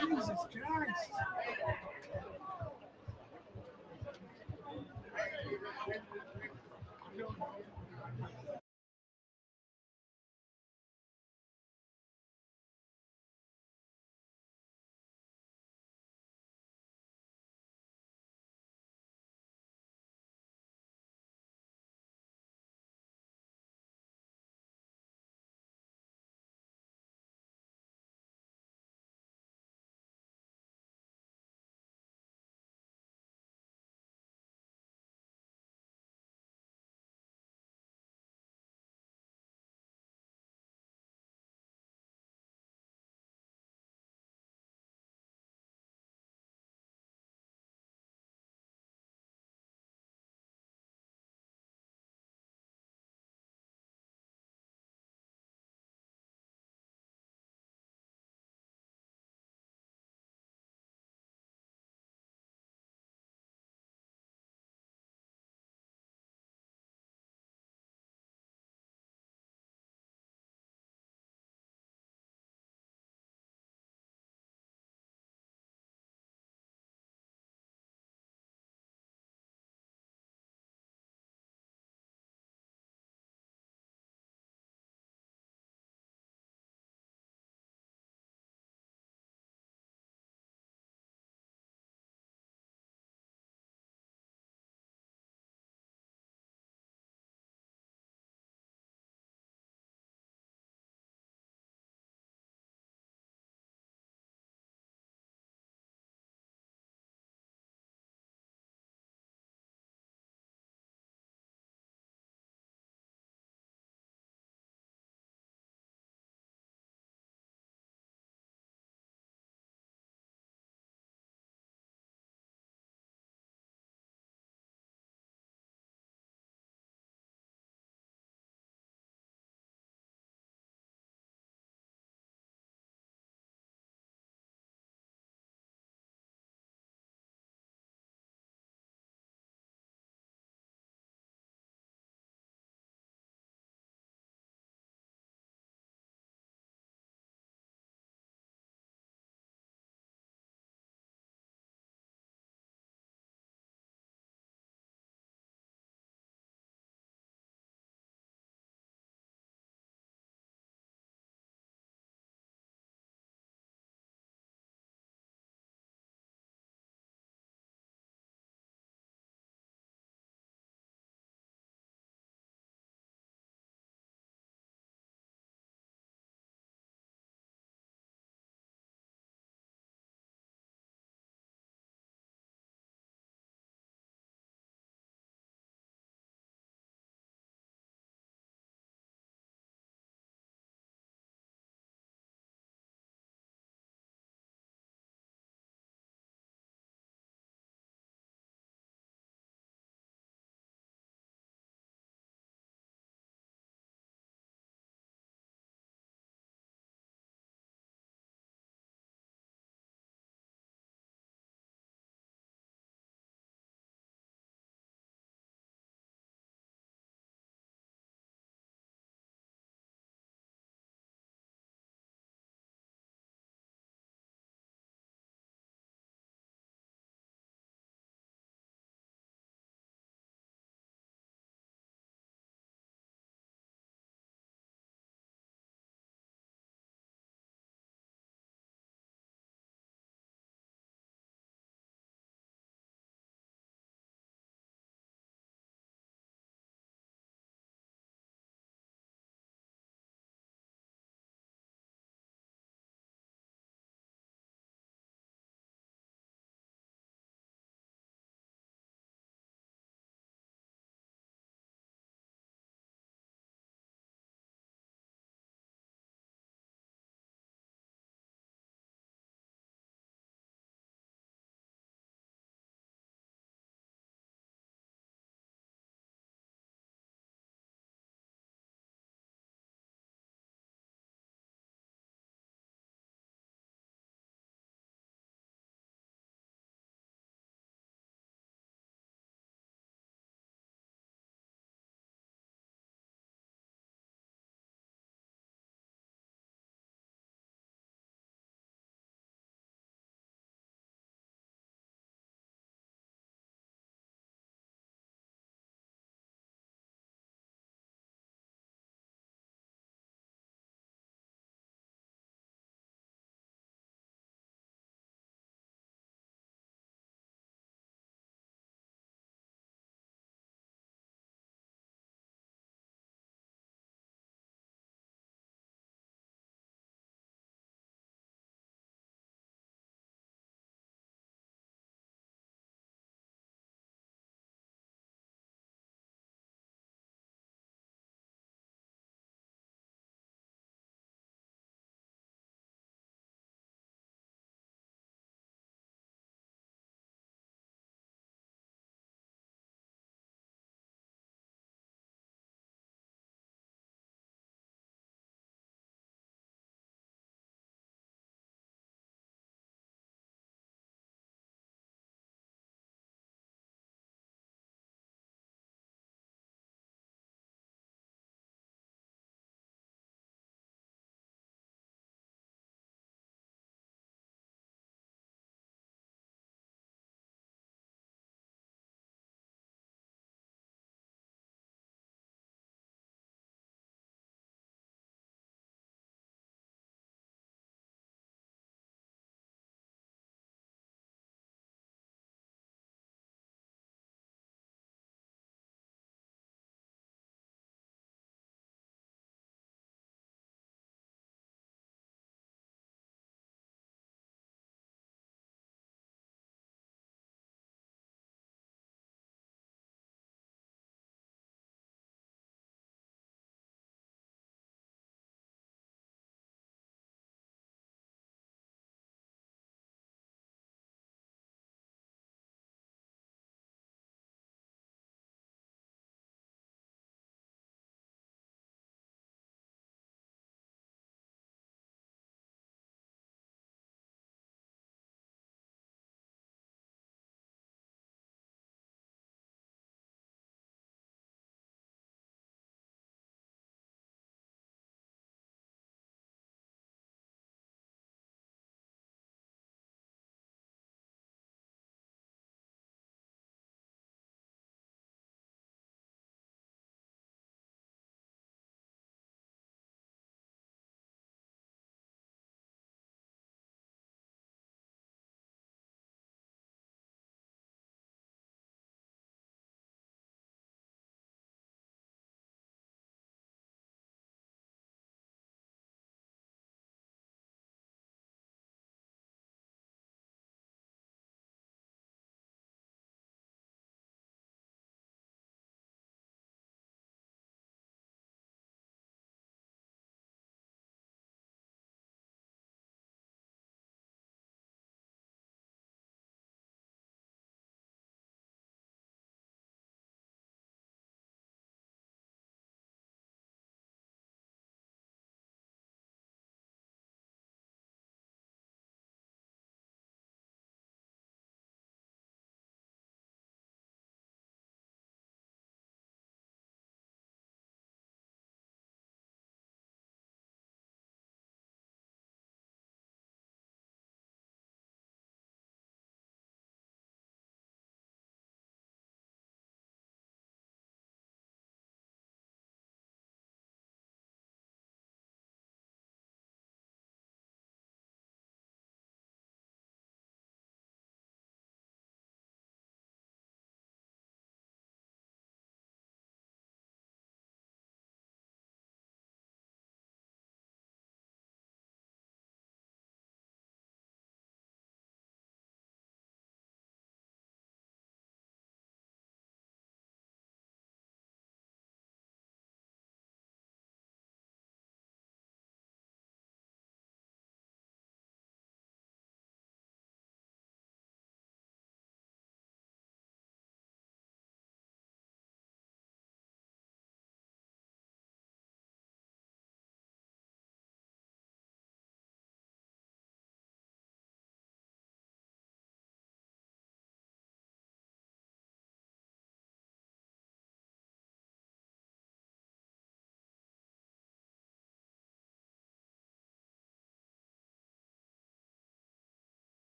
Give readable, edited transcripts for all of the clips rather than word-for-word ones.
Jesus Christ.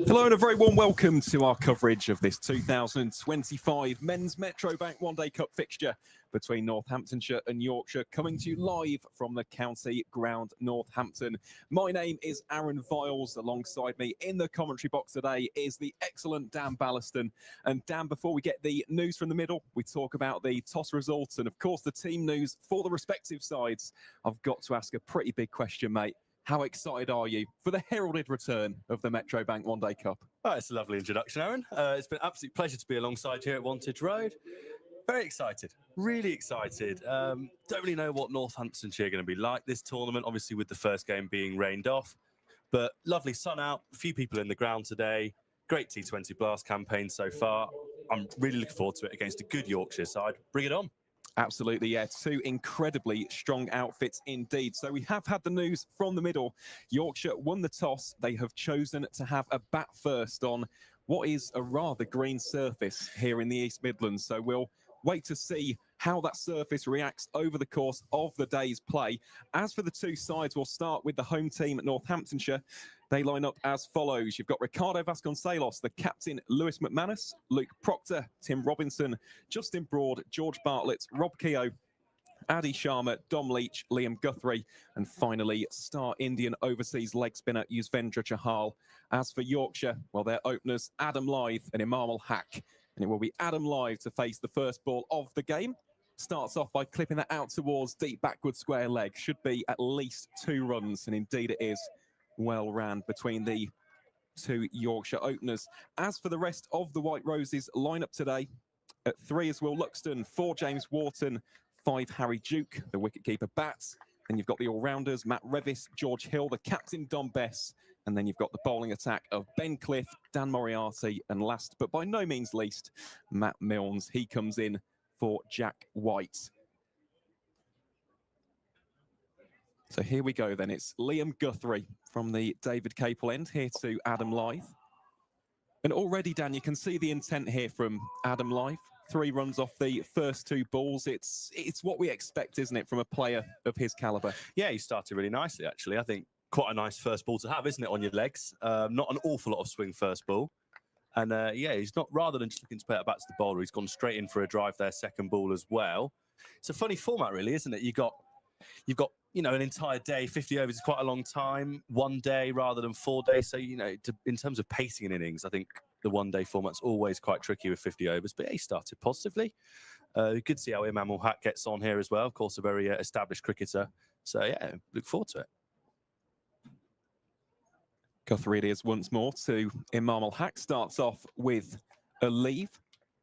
Hello and a very warm welcome to our coverage of this 2025 Men's Metrobank One Day Cup fixture between Northamptonshire and Yorkshire, coming to you live from the County Ground, Northampton. My name is Aaron Viles. Alongside me in the commentary box today is the excellent Dan Ballaston. And Dan, before we get the news from the middle, we talk about the toss results and of course the team news for the respective sides. I've got to ask a pretty big question, mate. How excited are you for the heralded return of the Metrobank One Day Cup? Oh, it's a lovely introduction, Aaron. It's been an absolute pleasure to be alongside you at Wantage Road. Very excited, really excited. Don't really know what Northamptonshire are going to be like this tournament, obviously with the first game being rained off. But lovely sun out, a few people in the ground today. Great T20 Blast campaign so far. I'm really looking forward to it against a good Yorkshire side. Bring it on. Absolutely, yeah. Two incredibly strong outfits indeed. So we have had the news from the middle. Yorkshire won the toss. They have chosen to have a bat first on what is a rather green surface here in the East Midlands. So we'll wait to see how that surface reacts over the course of the day's play. As for the two sides, we'll start with the home team at Northamptonshire. They line up as follows. You've got Ricardo Vasconcelos, the captain, Lewis McManus, Luke Proctor, Tim Robinson, Justin Broad, George Bartlett, Rob Keogh, Adi Sharma, Dom Leach, Liam Guthrie, and finally, star Indian overseas leg spinner Yuzvendra Chahal. As for Yorkshire, well, their openers, Adam Lyth and Imam Al-Haq. And it will be Adam Lyth to face the first ball of the game. Starts off by clipping that out towards deep backward square leg. Should be at least 2 runs, and indeed it is. Well ran between the two Yorkshire openers. As for the rest of the White Roses lineup today, at 3 is Will Luxton, 4 James Wharton, 5 Harry Duke, the wicketkeeper bats. Then you've got the all-rounders, Matt Revis, George Hill, the captain Dom Bess, and then you've got the bowling attack of Ben Cliff, Dan Moriarty, and last but by no means least, Matt Milnes. He comes in for Jack White. So here we go then. It's Liam Guthrie from the David Capel end here to Adam Lyth. And already, Dan, you can see the intent here from Adam Lyth. 3 runs off the first 2 balls. It's what we expect, isn't it, from a player of his caliber? Yeah, he started really nicely, actually. I think quite a nice first ball to have, isn't it, on your legs? Not an awful lot of swing first ball. And yeah, he's not, rather than just looking to play it back to the bowler, he's gone straight in for a drive there, second ball as well. It's a funny format, really, isn't it? You've got, you know, an entire day. 50 overs is quite a long time. 1 day rather than 4 days. So, you know, in terms of pacing an innings, I think the 1 day format's always quite tricky with 50 overs. But yeah, he started positively. You could see how Imam Ul Haq gets on here as well. Of course, a very established cricketer. So yeah, look forward to it. Guthrie it is once more to Imam Ul Haq. Starts off with a leave.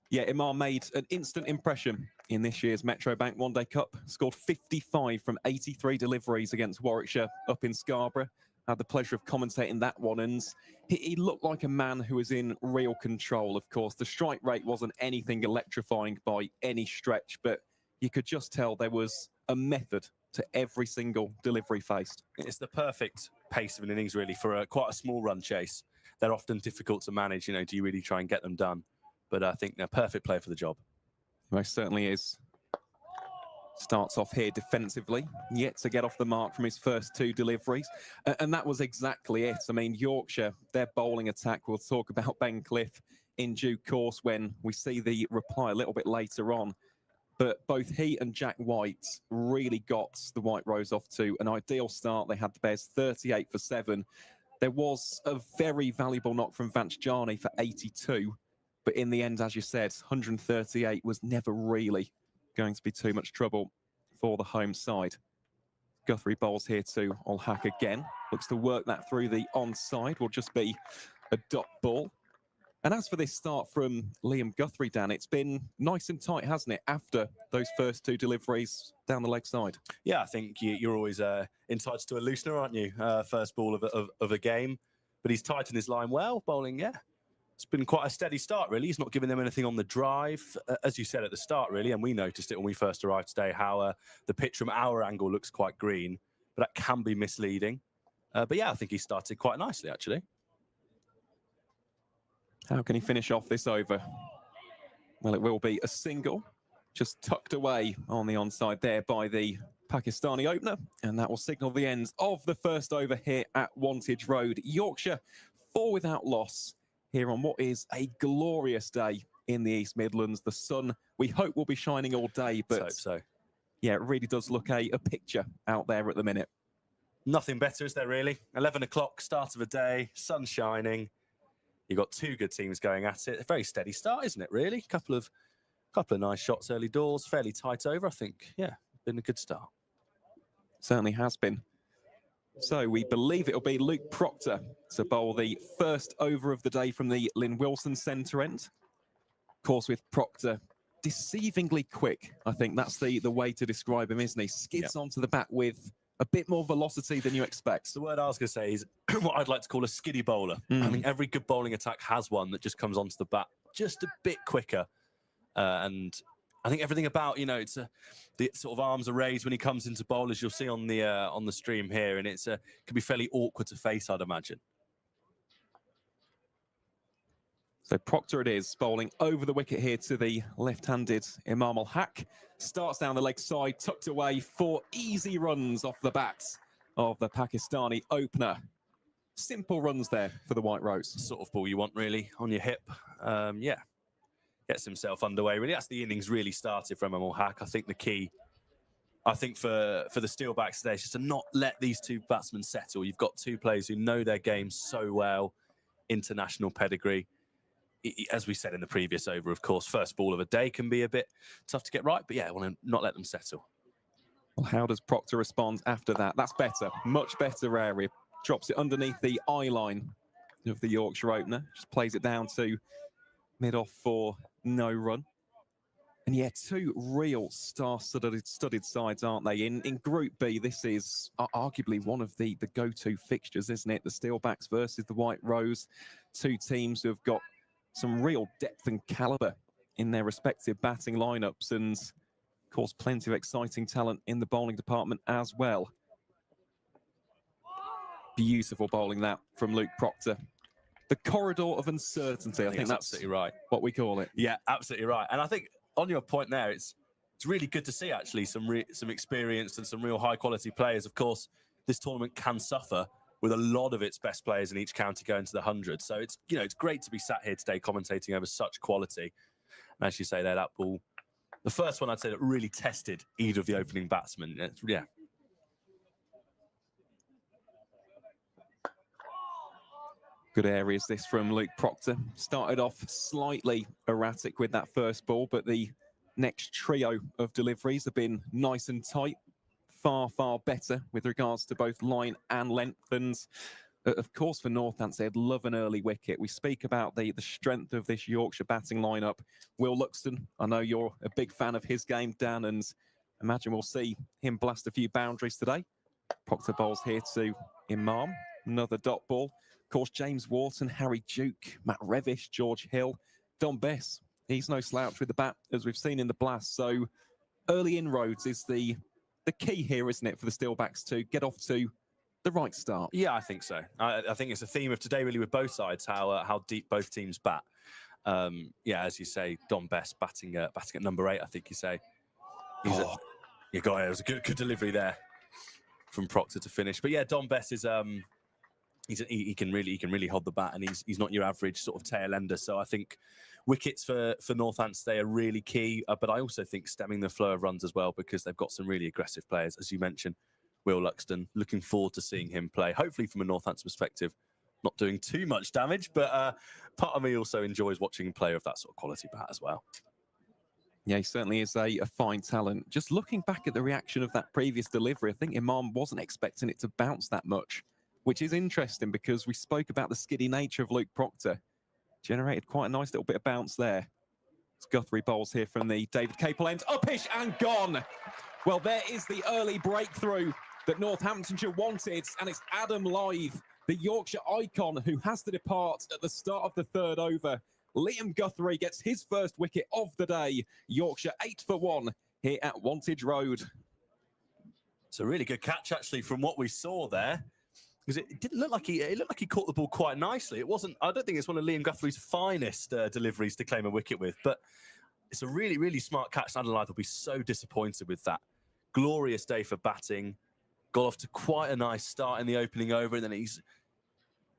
Yeah, Imam made an instant impression in this year's Metrobank One Day Cup. Scored 55 from 83 deliveries against Warwickshire up in Scarborough. Had the pleasure of commentating that one, and he looked like a man who was in real control, of course. The strike rate wasn't anything electrifying by any stretch, but you could just tell there was a method to every single delivery faced. It's the perfect pace of an innings, really, for quite a small run chase. They're often difficult to manage. You know, do you really try and get them done? But I think they're perfect player for the job. Most certainly is. Starts off here defensively, yet to get off the mark from his first 2 deliveries. And that was exactly it. I mean, Yorkshire, their bowling attack, we'll talk about Ben Cliff in due course when we see the reply a little bit later on. But both he and Jack White really got the White Rose off to an ideal start. They had the Bears 38 for 7. There was a very valuable knock from Vanchjani for 82. But in the end, as you said, 138 was never really going to be too much trouble for the home side. Guthrie bowls here to Ul Haq again. Looks to work that through the onside. Will just be a dot ball. And as for this start from Liam Guthrie, Dan, it's been nice and tight, hasn't it, after those first 2 deliveries down the leg side? Yeah, I think you're always entitled to a loosener, aren't you? First ball of a game. But he's tightened his line well, bowling, yeah. It's been quite a steady start, really. He's not giving them anything on the drive, as you said at the start, really. And we noticed it when we first arrived today, how the pitch from our angle looks quite green. But that can be misleading. But yeah, I think he started quite nicely, actually. How can he finish off this over? Well, it will be a single, just tucked away on the onside there by the Pakistani opener. And that will signal the end of the first over here at Wantage Road. Yorkshire 4 without loss here on what is a glorious day in the East Midlands. The sun, we hope, will be shining all day, but Let's hope so. Yeah, it really does look a picture out there at the minute. Nothing better, is there, really? 11 o'clock, start of a day, sun shining. You've got 2 good teams going at it. A very steady start, isn't it, really? Couple of nice shots early doors, fairly tight over, I think. Yeah, been a good start. Certainly has been. So we believe it'll be Luke Proctor to bowl the first over of the day from the Lynn Wilson centre end. Of course, with Proctor, deceivingly quick. I think that's the way to describe him, isn't he? Skids onto the bat with a bit more velocity than you expect. The word I was going to say is what I'd like to call a skiddy bowler. I think every good bowling attack has one that just comes onto the bat just a bit quicker. And I think everything about, you know, it's the sort of arms are raised when he comes into bowl, as you'll see on the stream here, and it's can be fairly awkward to face, I'd imagine. So Proctor it is, bowling over the wicket here to the left-handed Imam Ul Haq. Starts down the leg side, tucked away for easy runs off the bat of the Pakistani opener. Simple runs there for the White Rose. Sort of ball you want, really, on your hip. Yeah. Gets himself underway, really. That's the innings really started from Imam Ul Haq. I think the key, I think for the Steelbacks today is just to not let these 2 batsmen settle. You've got 2 players who know their game so well, international pedigree. As we said in the previous over, of course, first ball of a day can be a bit tough to get right, but yeah, I want to not let them settle. Well, how does Proctor respond after that? That's better, much better area. Drops it underneath the eye line of the Yorkshire opener. Just plays it down to mid-off for no run. And yeah, 2 real star-studded sides, aren't they? In Group B, this is arguably one of the go-to fixtures, isn't it? The Steelbacks versus the White Rose. 2 teams who have got some real depth and calibre in their respective batting lineups, and of course plenty of exciting talent in the bowling department as well. Beautiful bowling that from Luke Proctor. The corridor of uncertainty, I think that's absolutely right. What we call it. Yeah, absolutely right. And I think on your point there, it's really good to see actually some experience and some real high quality players. Of course, this tournament can suffer with a lot of its best players in each county going to the 100. So it's, you know, it's great to be sat here today commentating over such quality. And as you say there, that ball, the first one I'd say that really tested either of the opening batsmen. Yeah. Good areas this from Luke Proctor. Started off slightly erratic with that first ball, but the next trio of deliveries have been nice and tight. Far, far better with regards to both line and length. And of course, for Northampton, they'd love an early wicket. We speak about the strength of this Yorkshire batting lineup. Will Luxton, I know you're a big fan of his game, Dan, and imagine we'll see him blast a few boundaries today. Proctor bowls here to Imam, another dot ball. Of course, James Wharton, Harry Duke, Matt Revish, George Hill, Don Bess. He's no slouch with the bat, as we've seen in the blast. So early inroads is the key here, isn't it, for the Steelbacks to get off to the right start? Yeah, I think so. I think it's a theme of today, really, with both sides, how deep both teams bat. Yeah, as you say, Don Bess batting at number 8, I think you say. You got it. It was a good delivery there from Proctor to finish. But yeah, Don Bess is he can really hold the bat, and he's not your average sort of tail ender. So I think wickets for Northampton today are really key. But I also think stemming the flow of runs as well, because they've got some really aggressive players, as you mentioned. Will Luxton, looking forward to seeing him play. Hopefully, from a Northampton perspective, not doing too much damage. But part of me also enjoys watching a player of that sort of quality bat as well. Yeah, he certainly is a fine talent. Just looking back at the reaction of that previous delivery, I think Imam wasn't expecting it to bounce that much, which is interesting because we spoke about the skiddy nature of Luke Proctor. Generated quite a nice little bit of bounce there. It's Guthrie bowls here from the David Capel end. Uppish and gone. Well, there is the early breakthrough that Northamptonshire wanted, and it's Adam Lythe, the Yorkshire icon, who has to depart at the start of the 3rd over. Liam Guthrie gets his first wicket of the day. Yorkshire 8 for 1 here at Wantage Road. It's a really good catch, actually, from what we saw there, because it didn't look like he caught the ball quite nicely. It wasn't. I don't think it's one of Liam Guthrie's finest deliveries to claim a wicket with, but it's a really, really smart catch. Adam Lythe will be so disappointed with that. Glorious day for batting. Got off to quite a nice start in the opening over, and then he's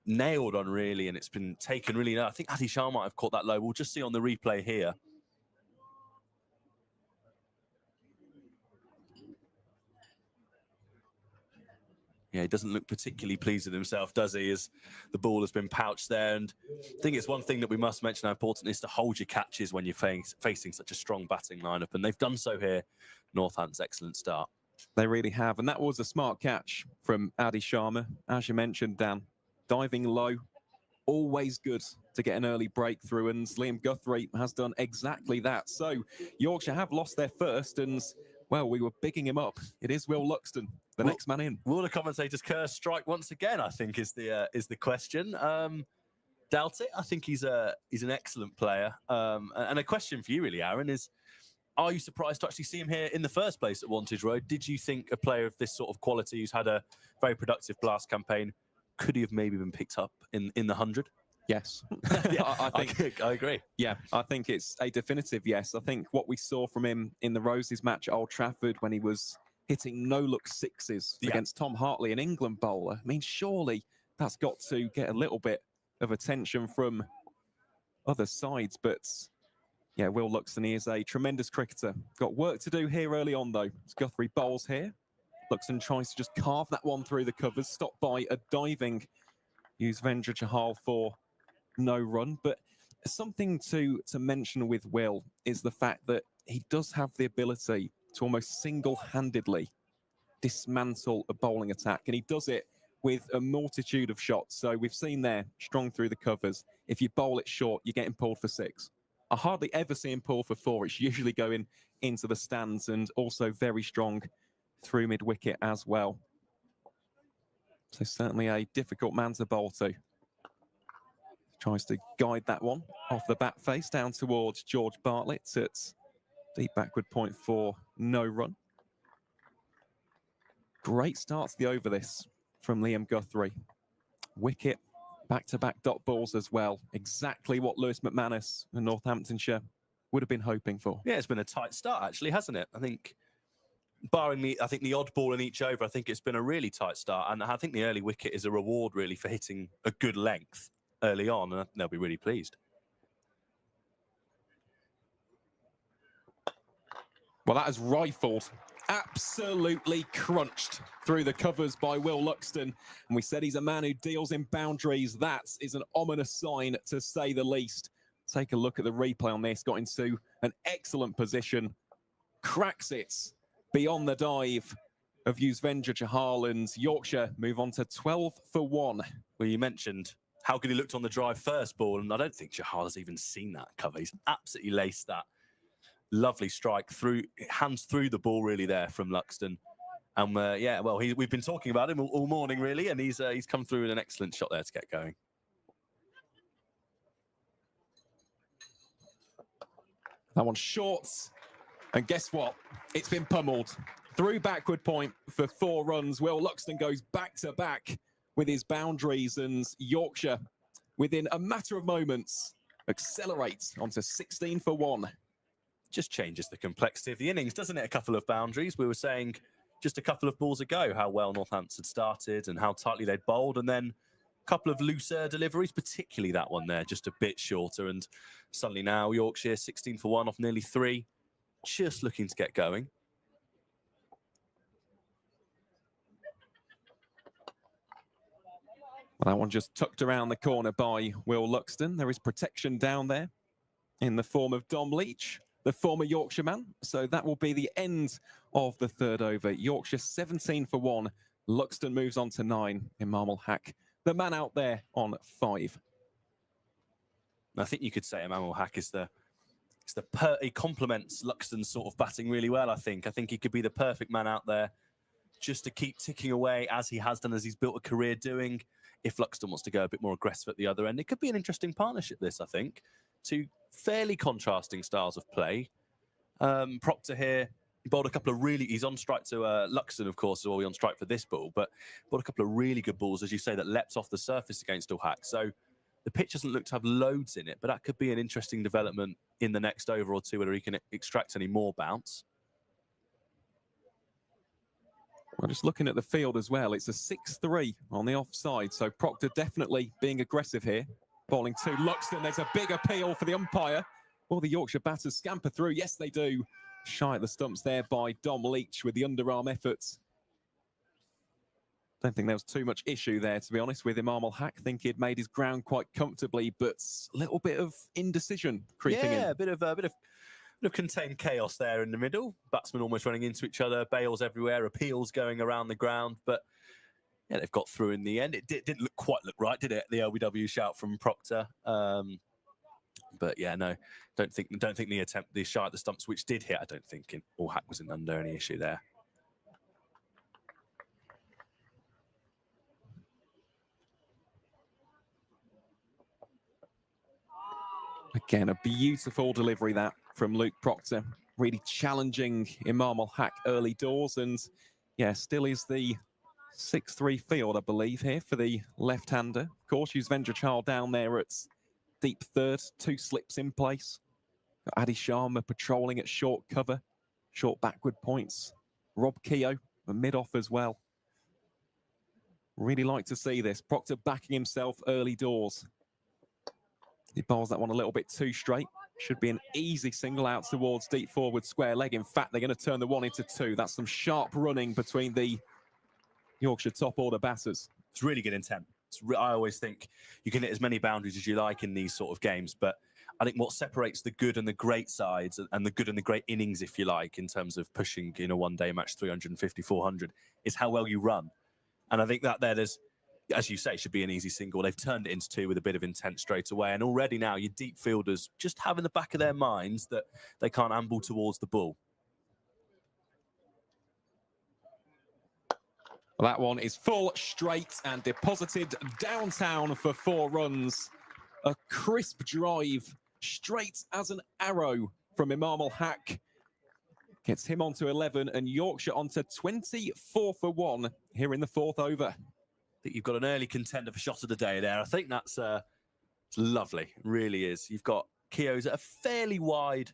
nailed on, really, and it's been taken really now. I think Adi Shah might have caught that low. We'll just see on the replay here. Yeah, he doesn't look particularly pleased with himself, does he, as the ball has been pouched there. And I think it's one thing that we must mention how important it is to hold your catches when you're facing such a strong batting lineup, and they've done so here. Northampton's excellent start. They really have, and that was a smart catch from Adi Sharma. As you mentioned, Dan, diving low, always good to get an early breakthrough, and Liam Guthrie has done exactly that. So Yorkshire have lost their first, and, well, we were bigging him up. It is Will Luxton, the next man in. Will the commentator's curse strike once again, I think, is the question. Doubt it. I think he's an excellent player. And a question for you, really, Aaron, is, are you surprised to actually see him here in the first place at Wantage Road? Did you think a player of this sort of quality, who's had a very productive blast campaign, could he have maybe been picked up in the 100? Yes. Yeah, I think I agree. Yeah, I think it's a definitive yes. I think what we saw from him in the Roses match at Old Trafford, when he was hitting no-look sixes against Tom Hartley, an England bowler, I mean, surely that's got to get a little bit of attention from other sides. But yeah, Will Luxton, he is a tremendous cricketer. Got work to do here early on, though. As Guthrie bowls here. Luxton tries to just carve that one through the covers, stopped by a diving Yuzvendra Chahal for no run. But something to mention with Will is the fact that he does have the ability to almost single-handedly dismantle a bowling attack, and he does it with a multitude of shots. So we've seen there, strong through the covers. If you bowl it short, you're getting pulled for 6. I hardly ever see him pull for 4. It's usually going into the stands, and also very strong through mid-wicket as well. So certainly a difficult man to bowl to. Tries to guide that one off the bat face down towards George Bartlett at deep backward point for no run. Great start to the over this from Liam Guthrie. Wicket, back-to-back dot balls as well. Exactly what Lewis McManus and Northamptonshire would have been hoping for. Yeah, it's been a tight start, actually, hasn't it? I think barring I think the odd ball in each over, I think it's been a really tight start. And I think the early wicket is a reward, really, for hitting a good length early on. And they'll be really pleased. Well, that is rifled, absolutely crunched through the covers by Will Luxton. And we said he's a man who deals in boundaries. That is an ominous sign, to say the least. Take a look at the replay on this. Got into an excellent position. Cracks it beyond the dive of Yuzvendra Chahal, and Yorkshire move on to 12 for 1. Well, you mentioned how good he looked on the drive first ball, and I don't think Chahal has even seen that cover. He's absolutely laced that. Lovely strike through, hands through the ball really there from Luxton. And yeah, well, we've been talking about him all morning really, and he's come through with an excellent shot there to get going. That one's short, and guess what? It's been pummeled. Through backward point for 4 runs. Will Luxton goes back to back with his boundaries, and Yorkshire, within a matter of moments, accelerates onto 16 for 1. Just changes the complexity of the innings, doesn't it? A couple of boundaries. We were saying just a couple of balls ago how well Northampton started and how tightly they'd bowled, and then a couple of looser deliveries, particularly that one there, just a bit shorter. And suddenly now Yorkshire 16 for 1 off nearly 3, just looking to get going. Well, that one just tucked around the corner by Will Luxton. There is protection down there in the form of Dom Leach, the former Yorkshire man. So that will be the end of the 3rd over. Yorkshire 17 for 1. Luxton moves on to 9. Imam Haq, the man out there, on 5. I think you could say Imam Haq is he complements Luxton's sort of batting really well. I think he could be the perfect man out there just to keep ticking away as he has done, as he's built a career doing. If Luxton wants to go a bit more aggressive at the other end, it could be an interesting partnership, this, I think. Two fairly contrasting styles of play. Proctor here, he bowled a couple of really... He's on strike to Luxton, of course, is always on strike for this ball, but bowled a couple of really good balls, as you say, that leapt off the surface against Haq. So the pitch doesn't look to have loads in it, but that could be an interesting development in the next over or two, whether he can extract any more bounce. Well, just looking at the field as well, it's a 6-3 on the offside, so Proctor definitely being aggressive here. Bowling to Luxton, there's a big appeal for the umpire. Will the Yorkshire batters scamper through? Yes, they do. Shy at the stumps there by Dom Leach with the underarm efforts. Don't think there was too much issue there, to be honest, with Imam Haq. Think he'd made his ground quite comfortably, but a little bit of indecision creeping in. Yeah, a bit of contained chaos there in the middle. Batsmen almost running into each other, bails everywhere, appeals going around the ground, but yeah, they've got through in the end. It didn't quite look right, did it? The LBW shout from Proctor. But yeah, no, don't think the shot at the stumps, which did hit, I don't think Haq wasn't under any issue there. Again, a beautiful delivery that from Luke Proctor, really challenging Imam Haq early doors, and yeah, still is the 6-3 field, I believe, here for the left-hander. Of course, Yuzvendra Chahal down there at deep 3rd, 2 slips in place. Got Adi Sharma patrolling at short cover, short backward points. Rob Keogh, a mid-off as well. Really like to see this. Proctor backing himself early doors. He bowls that one a little bit too straight. Should be an easy single out towards deep forward square leg. In fact, they're going to turn the 1 into 2. That's some sharp running between the Yorkshire top order batters. It's really good intent. I always think you can hit as many boundaries as you like in these sort of games, but I think what separates the good and the great sides and the good and the great innings, if you like, in terms of pushing in a one-day match 350, 400, is how well you run. And I think that there's, as you say, should be an easy single. They've turned it into 2 with a bit of intent straight away. And already now your deep fielders just have in the back of their minds that they can't amble towards the ball. Well, that one is full straight and deposited downtown for 4 runs. A crisp drive, straight as an arrow from Imam Haq. Gets him onto 11 and Yorkshire onto 24 for 1 here in the 4th over. I think you've got an early contender for shot of the day there. I think it's lovely, it really is. You've got Keogh's at a fairly wide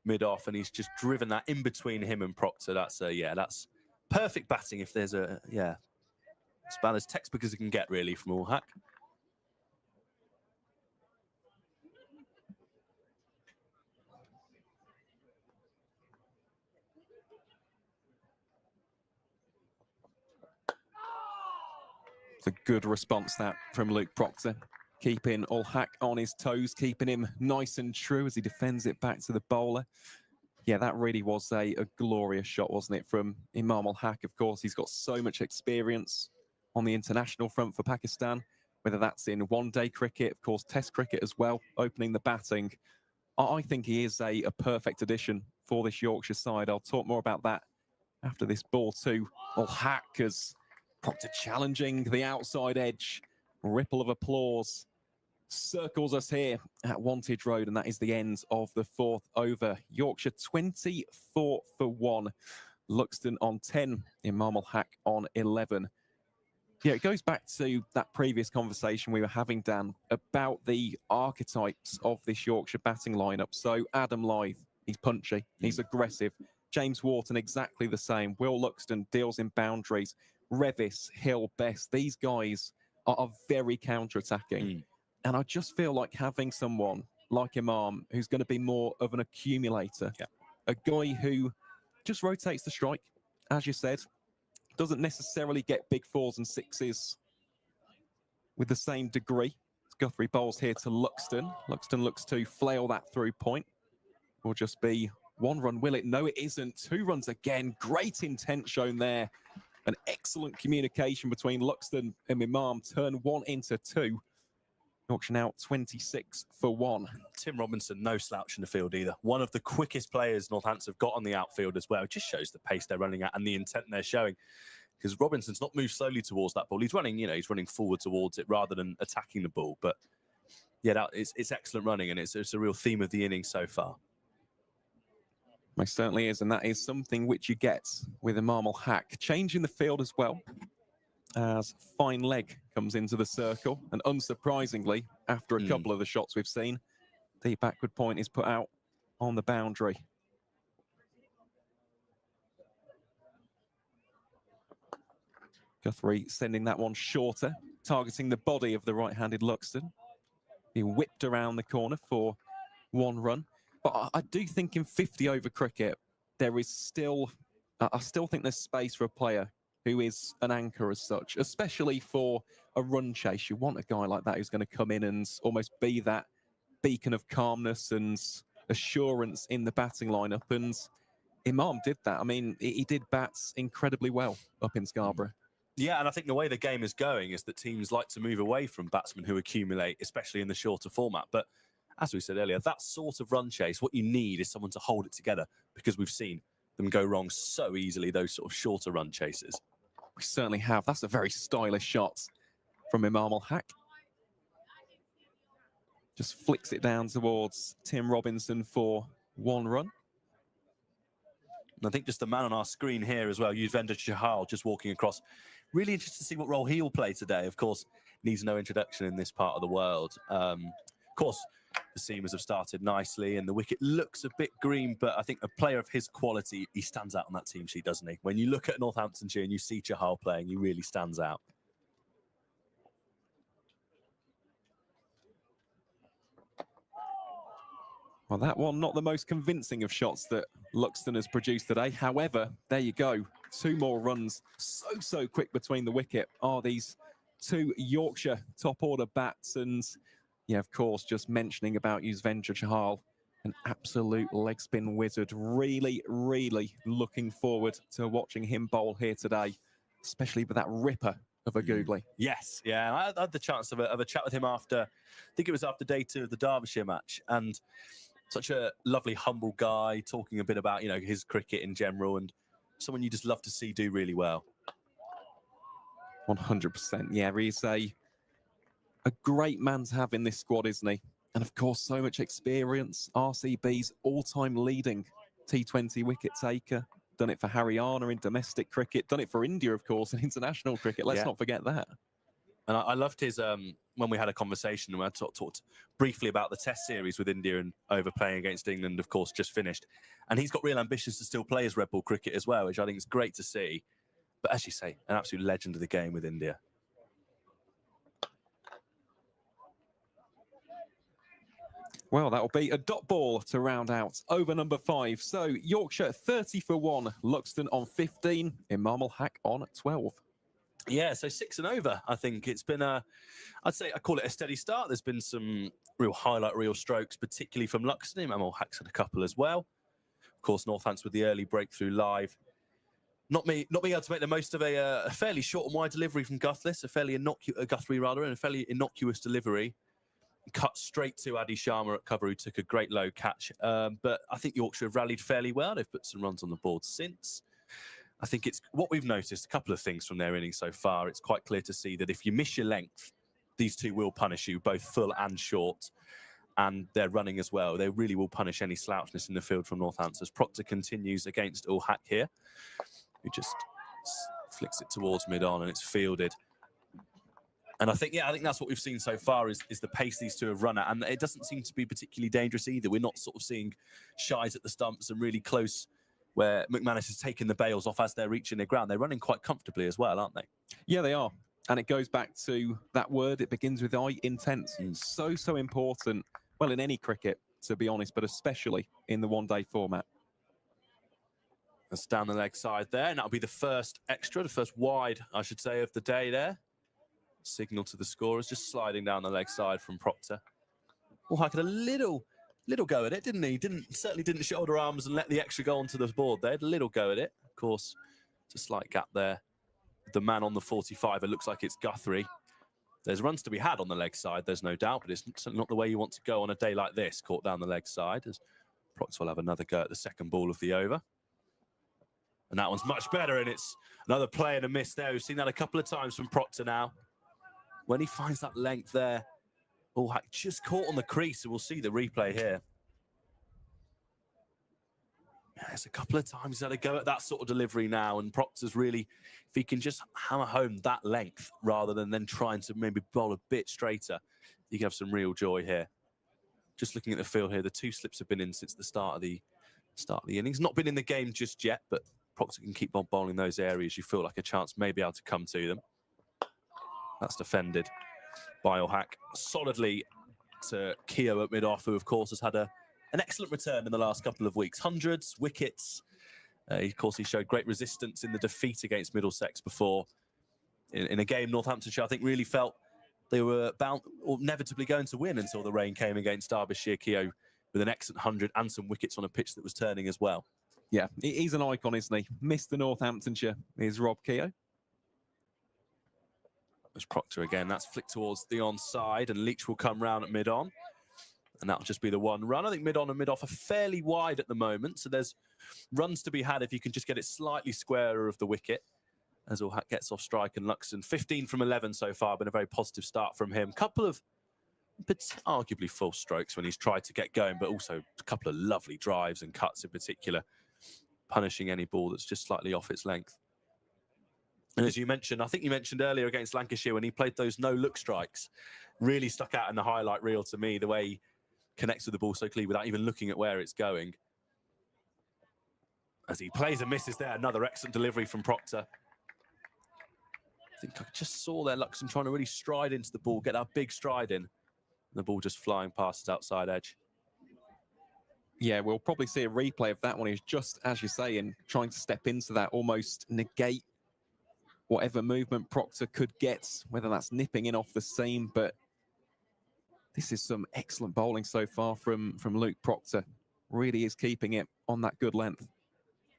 mid-off, and he's just driven that in between him and Proctor. That's that's perfect batting if there's as about as textbook as it can get, really, from All Hack. It's a good response, that, from Luke Proctor. Keeping All Hack on his toes, keeping him nice and true as he defends it back to the bowler. Yeah, that really was a glorious shot, wasn't it, from Imam Ul Haq. Of course, he's got so much experience on the international front for Pakistan, whether that's in one-day cricket, of course, Test cricket as well, opening the batting. I think he is a perfect addition for this Yorkshire side. I'll talk more about that after this ball to Ul Haq, as Proctor challenging the outside edge. Ripple of applause circles us here at Wantage Road, and that is the end of the 4th over. Yorkshire 24 for 1. Luxton on 10, Imam Ul Haq on 11. Yeah, it goes back to that previous conversation we were having, Dan, about the archetypes of this Yorkshire batting lineup. So Adam Lyth, he's punchy, he's aggressive. James Wharton, exactly the same. Will Luxton deals in boundaries. Revis, Hill, Best, these guys are very counter-attacking. And I just feel like having someone like Imam who's going to be more of an accumulator, a guy who just rotates the strike, as you said, doesn't necessarily get big 4s and 6s with the same degree. Guthrie bowls here to Luxton. Luxton looks to flail that through point. Will just be 1 run, will it? No, it isn't. 2 runs again. Great intent shown there. An excellent communication between Luxton and Imam. Turn 1 into 2. Yorkshire now 26 for 1. Tim Robinson, no slouch in the field either. One of the quickest players Northampton have got on the outfield as well. It just shows the pace they're running at and the intent they're showing. Because Robinson's not moved slowly towards that ball. He's running, he's running forward towards it rather than attacking the ball. But yeah, it's excellent running, and it's a real theme of the innings so far. Most certainly is, and that is something which you get with Imam Ul Haq. Changing the field as well, as Fine Leg comes into the circle. And unsurprisingly, after a couple of the shots we've seen, the backward point is put out on the boundary. Guthrie sending that one shorter, targeting the body of the right-handed Luxton. He whipped around the corner for 1 run. But I do think in 50-over cricket, there is still, I still think there's space for a player who is an anchor as such, especially for a run chase. You want a guy like that who's going to come in and almost be that beacon of calmness and assurance in the batting lineup. And Imam did that. I mean, he did bats incredibly well up in Scarborough. Yeah, and I think the way the game is going is that teams like to move away from batsmen who accumulate, especially in the shorter format. But as we said earlier, that sort of run chase, what you need is someone to hold it together, because we've seen them go wrong so easily, those sort of shorter run chases. We certainly have. That's a very stylish shot from Imam Ul Haq. Just flicks it down towards Tim Robinson for 1 run. And I think just the man on our screen here as well, Yuzvendra Chahal, just walking across. Really interested to see what role he will play today. Of course, needs no introduction in this part of the world. Of course, the seamers have started nicely and the wicket looks a bit green, but I think a player of his quality, he stands out on that team sheet, doesn't he? When you look at Northamptonshire and you see Chahal playing, he really stands out. Well, that one, not the most convincing of shots that Luxton has produced today. However, there you go. 2 more runs. So quick between the wicket are these 2 Yorkshire top-order bats. And, yeah, of course, just mentioning about Yuzvendra Chahal, an absolute leg spin wizard. Really looking forward to watching him bowl here today, especially with that ripper of a googly. Yes, yeah. I had the chance of a chat with him after, I think it was after day 2 of the Derbyshire match. And such a lovely, humble guy, talking a bit about, his cricket in general, and someone you just love to see do really well. 100%. Yeah, he's a great man to have in this squad, isn't he? And of course, so much experience. RCB's all-time leading T20 wicket taker. Done it for Haryana in domestic cricket. Done it for India, of course, in international cricket. Let's not forget that. And I loved his when we had a conversation and I talked briefly about the Test series with India and overplaying against England, of course, just finished. And he's got real ambitions to still play his red ball cricket as well, which I think is great to see. But as you say, an absolute legend of the game with India. Well, that'll be a dot ball to round out over number 5. So Yorkshire 30 for 1, Luxton on 15, Imam Hack on 12. Yeah, so 6 and over. I think it's been I'd say I call it a steady start. There's been some real highlight reel strokes, particularly from Luxton. Imam Hack's had a couple as well. Of course, Northampton with the early breakthrough live. Not being able to make the most of a fairly short and wide delivery from Guthrie, and a fairly innocuous delivery. Cut straight to Adi Sharma at cover, who took a great low catch. But I think Yorkshire have rallied fairly well. They've put some runs on the board since. I think it's what we've noticed, a couple of things from their innings so far. It's quite clear to see that if you miss your length, these two will punish you, both full and short. And they're running as well. They really will punish any slouchness in the field from Northampton. As Proctor continues against Ul Hack here, who just flicks it towards mid-on and it's fielded. And I think that's what we've seen so far is the pace these two have run at. And it doesn't seem to be particularly dangerous either. We're not sort of seeing shies at the stumps and really close where McManus is taking the bails off as they're reaching the ground. They're running quite comfortably as well, aren't they? Yeah, they are. And it goes back to that word. It begins with I, intense. So important. Well, in any cricket, to be honest, but especially in the one-day format. That's down the leg side there. And that'll be the first extra, the first wide, I should say, of the day there. Signal to the scorers, just sliding down the leg side from Proctor. Oh, I had a little go at it, didn't he? Certainly didn't shoulder arms and let the extra go onto the board. They had a little go at it. Of course, it's a slight gap there. The man on the 45, it looks like it's Guthrie. There's runs to be had on the leg side, there's no doubt, but it's certainly not the way you want to go on a day like this, caught down the leg side, as Proctor will have another go at the second ball of the over. And that one's much better, and it's another play and a miss there. We've seen that a couple of times from Proctor now. When he finds that length there, Hack just caught on the crease, and we'll see the replay here. Yeah, it's a couple of times he's had a go at that sort of delivery now, and Proctor's really, if he can just hammer home that length rather than then trying to maybe bowl a bit straighter, you can have some real joy here. Just looking at the field here, the 2 slips have been in since the start of the innings. Not been in the game just yet, but Proctor can keep on bowling those areas. You feel like a chance may be able to come to them. That's defended by Hack solidly to Keogh at mid-off, who, of course, has had an excellent return in the last couple of weeks. Hundreds, wickets. Of course, he showed great resistance in the defeat against Middlesex before. In a game, Northamptonshire, I think, really felt they were bound or inevitably going to win until the rain came against Derbyshire. Keogh with an excellent 100 and some wickets on a pitch that was turning as well. Yeah, he's an icon, isn't he? Mr. Northamptonshire is Rob Keogh. There's Proctor again. That's flicked towards the onside, and Leach will come round at mid-on. And that'll just be the one run. I think mid-on and mid-off are fairly wide at the moment, so there's runs to be had if you can just get it slightly squarer of the wicket. As Hack gets off strike, and Luxton 15 from 11 so far, been a very positive start from him. Couple of arguably false strokes when he's tried to get going, but also a couple of lovely drives and cuts in particular, punishing any ball that's just slightly off its length. And as you mentioned, I think you mentioned earlier against Lancashire when he played those no-look strikes, really stuck out in the highlight reel to me, the way he connects with the ball so clearly without even looking at where it's going. As he plays and misses there, another excellent delivery from Proctor. I think I just saw there Luxton trying to really stride into the ball, get that big stride in, and the ball just flying past his outside edge. Yeah, we'll probably see a replay of that one. He's just, as you say, in trying to step into that, almost negate whatever movement Proctor could get, whether that's nipping in off the seam. But this is some excellent bowling so far from Luke Proctor. Really is keeping it on that good length.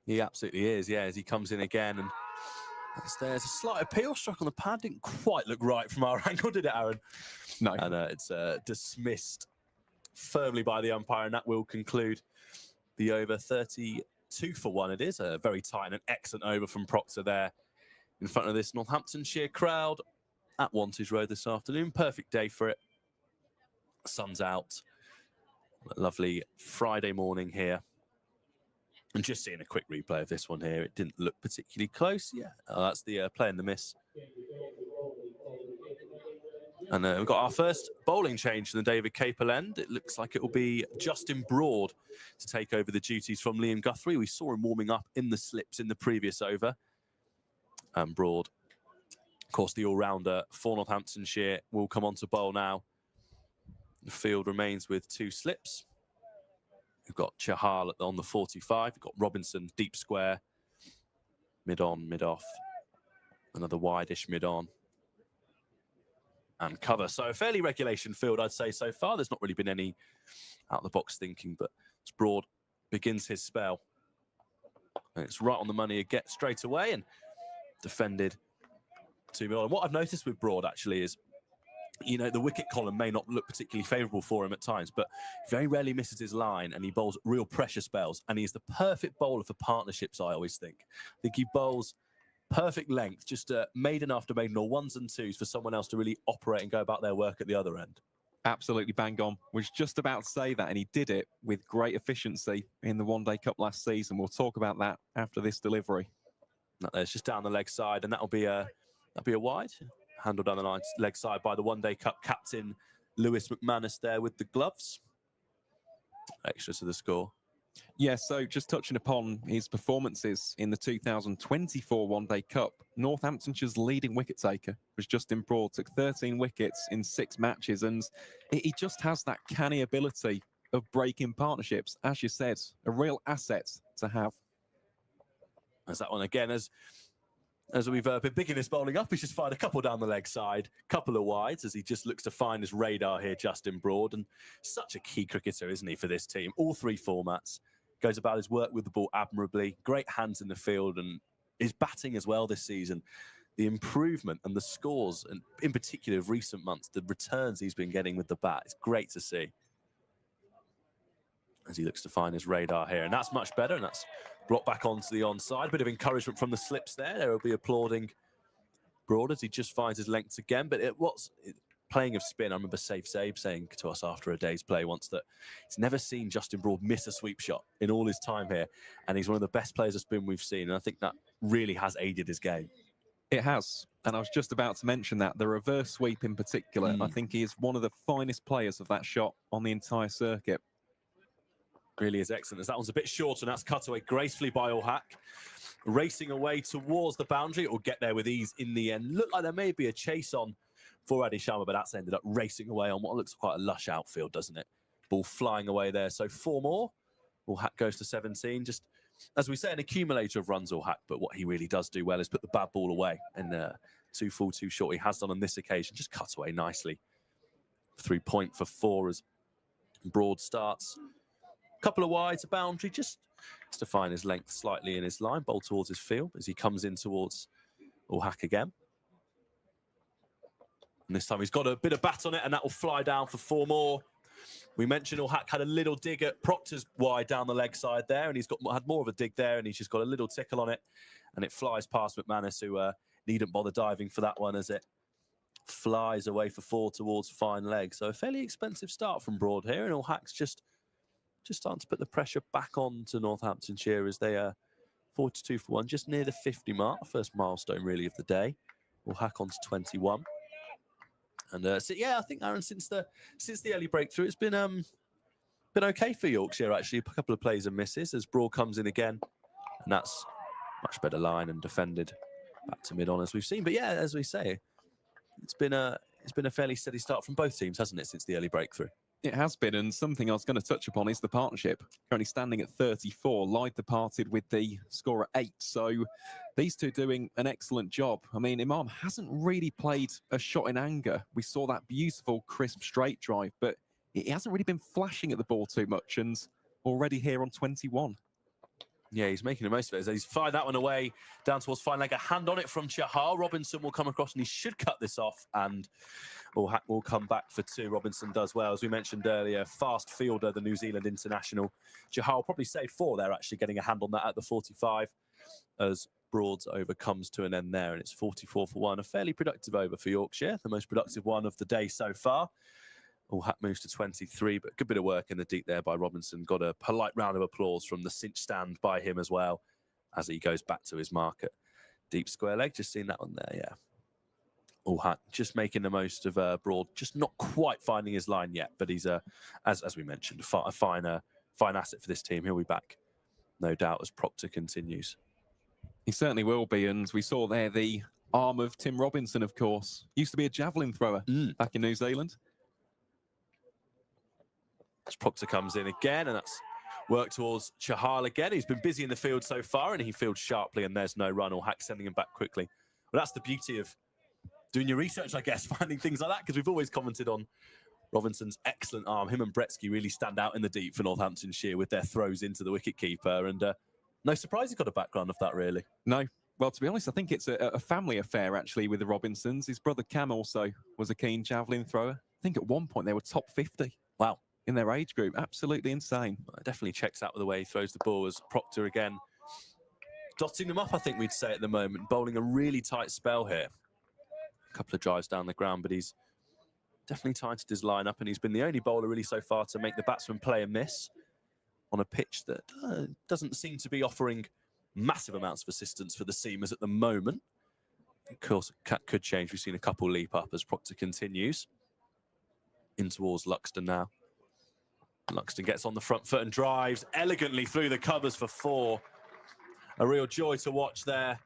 He absolutely is, yeah, as he comes in again. And there's a slight appeal struck on the pad. Didn't quite look right from our angle, did it, Aaron? No. And it's dismissed firmly by the umpire, and that will conclude the over. 32 for 1 it is. A very tight and an excellent over from Proctor there in front of this Northamptonshire crowd at Wantage Road this afternoon. Perfect day for it. Sun's out. A lovely Friday morning here. And just seeing a quick replay of this one here, it didn't look particularly close. Yeah, that's the play and the miss. And we've got our first bowling change in the David Capel end. It looks like it will be Justin Broad to take over the duties from Liam Guthrie. We saw him warming up in the slips in the previous over. And Broad, of course, the all-rounder for Northamptonshire, will come on to bowl now. The field remains with 2 slips. We've got Chahal on the 45. We've got Robinson, deep square, mid-on, mid-off. Another wide-ish mid-on. And cover. So a fairly regulation field, I'd say, so far. There's not really been any out-of-the-box thinking, but as Broad begins his spell. And it's right on the money again straight away and defended 2 mid on. What I've noticed with Broad, actually, is, you know, the wicket column may not look particularly favourable for him at times, but very rarely misses his line, and he bowls real pressure spells. And he's the perfect bowler for partnerships, I always think. I think he bowls perfect length, just maiden after maiden or 1s and 2s for someone else to really operate and go about their work at the other end. Absolutely bang on. Was just about to say that, and he did it with great efficiency in the One Day Cup last season. We'll talk about that after this delivery. It's just down the leg side, and that'll be a wide. Handled down the leg side by the One Day Cup captain, Lewis McManus, there with the gloves. Extra to the score. Yeah, so just touching upon his performances in the 2024 One Day Cup, Northamptonshire's leading wicket taker was Justin Broad, took 13 wickets in 6 matches, and he just has that canny ability of breaking partnerships. As you said, a real asset to have. As that one again, as we've been bigging this bowling up, he's just fired a couple down the leg side, couple of wides, as he just looks to find his radar here, Justin Broad. And such a key cricketer, isn't he, for this team? All 3 formats. Goes about his work with the ball admirably. Great hands in the field, and his batting as well this season. The improvement and the scores, and in particular of recent months, the returns he's been getting with the bat, it's great to see. As he looks to find his radar here, and that's much better, and that's blocked back onto the onside. Bit of encouragement from the slips there. They'll be applauding Broad as he just finds his length again. But playing of spin. I remember Safe Sabe saying to us after a day's play once that he's never seen Justin Broad miss a sweep shot in all his time here, and he's one of the best players of spin we've seen. And I think that really has aided his game. It has, and I was just about to mention that the reverse sweep in particular. I think he is one of the finest players of that shot on the entire circuit. Really is excellent, as that one's a bit short, and that's cut away gracefully by All-Hack. Racing away towards the boundary. It will get there with ease in the end. Looked like there may be a chase on for Adi Sharma, but that's ended up racing away on what looks quite a lush outfield, doesn't it? Ball flying away there. So 4 more. All-Hack goes to 17. Just, as we say, an accumulator of runs, All-Hack, but what he really does do well is put the bad ball away. And 2 full, 2 short he has done on this occasion. Just cut away nicely. 3 point for 4 as Broad starts. Couple of wides, a boundary, just to find his length slightly in his line. Bowl towards his field as he comes in towards All-Hack again. And this time he's got a bit of bat on it, and that will fly down for 4 more. We mentioned All-Hack had a little dig at Proctor's wide down the leg side there, and he's had more of a dig there, and he's just got a little tickle on it, and it flies past McManus, who needn't bother diving for that one as it flies away for 4 towards fine leg. So a fairly expensive start from Broad here, and All-Hack's just starting to put the pressure back on to Northamptonshire as they are 42 for 1, just near the 50 mark, first milestone really of the day. All-Hack on to 21. And so, yeah, I think, Aaron, since the early breakthrough, it's been okay for Yorkshire, actually. A couple of plays and misses as Broad comes in again, and that's much better line and defended back to mid-on as we've seen. But yeah, as we say, it's been a fairly steady start from both teams, hasn't it, since the early breakthrough? It has been, and something I was going to touch upon is the partnership. Currently standing at 34, Lyde departed with the score at 8, so these two doing an excellent job. I mean, Imam hasn't really played a shot in anger. We saw that beautiful, crisp, straight drive, but he hasn't really been flashing at the ball too much, and already here on 21. Yeah, he's making the most of it. He's fired that one away down towards fine leg. A hand on it from Chahal. Robinson will come across, and he should cut this off, and All-Hack will come back for 2. Robinson does well. As we mentioned earlier, fast fielder, the New Zealand international. Chahal probably saved 4 there, actually, getting a hand on that at the 45, as Broad's over comes to an end there, and it's 44 for 1. A fairly productive over for Yorkshire, the most productive one of the day so far. All-Hack moves to 23, but a good bit of work in the deep there by Robinson. Got a polite round of applause from the cinch stand by him as well, as he goes back to his mark at deep square leg. Just seen that one there, yeah. All just making the most of Broad, just not quite finding his line yet, but he's as we mentioned, a fine asset for this team. He'll be back, no doubt, as Proctor continues. He certainly will be, and we saw there the arm of Tim Robinson, of course. Used to be a javelin thrower back in New Zealand. As Proctor comes in again, and that's work towards Chahal again. He's been busy in the field so far, and he fields sharply, and there's no run. All sending him back quickly. Well, that's the beauty of doing your research, I guess, finding things like that, because we've always commented on Robinson's excellent arm. Him and Bretsky really stand out in the deep for Northamptonshire with their throws into the wicketkeeper, and no surprise he got a background of that, really. No. Well, to be honest, I think it's a family affair, actually, with the Robinsons. His brother Cam also was a keen javelin thrower. I think at one point they were top 50. Wow. In their age group. Absolutely insane. It definitely checks out with the way he throws the ball, as Proctor again dotting them up, I think we'd say at the moment, bowling a really tight spell here. A couple of drives down the ground, but he's definitely tightened his line-up, and he's been the only bowler really so far to make the batsman play and miss on a pitch that doesn't seem to be offering massive amounts of assistance for the seamers at the moment. Of course, that could change. We've seen a couple leap up as Proctor continues in towards Luxton now. Luxton gets on the front foot and drives elegantly through the covers for 4. A real joy to watch there.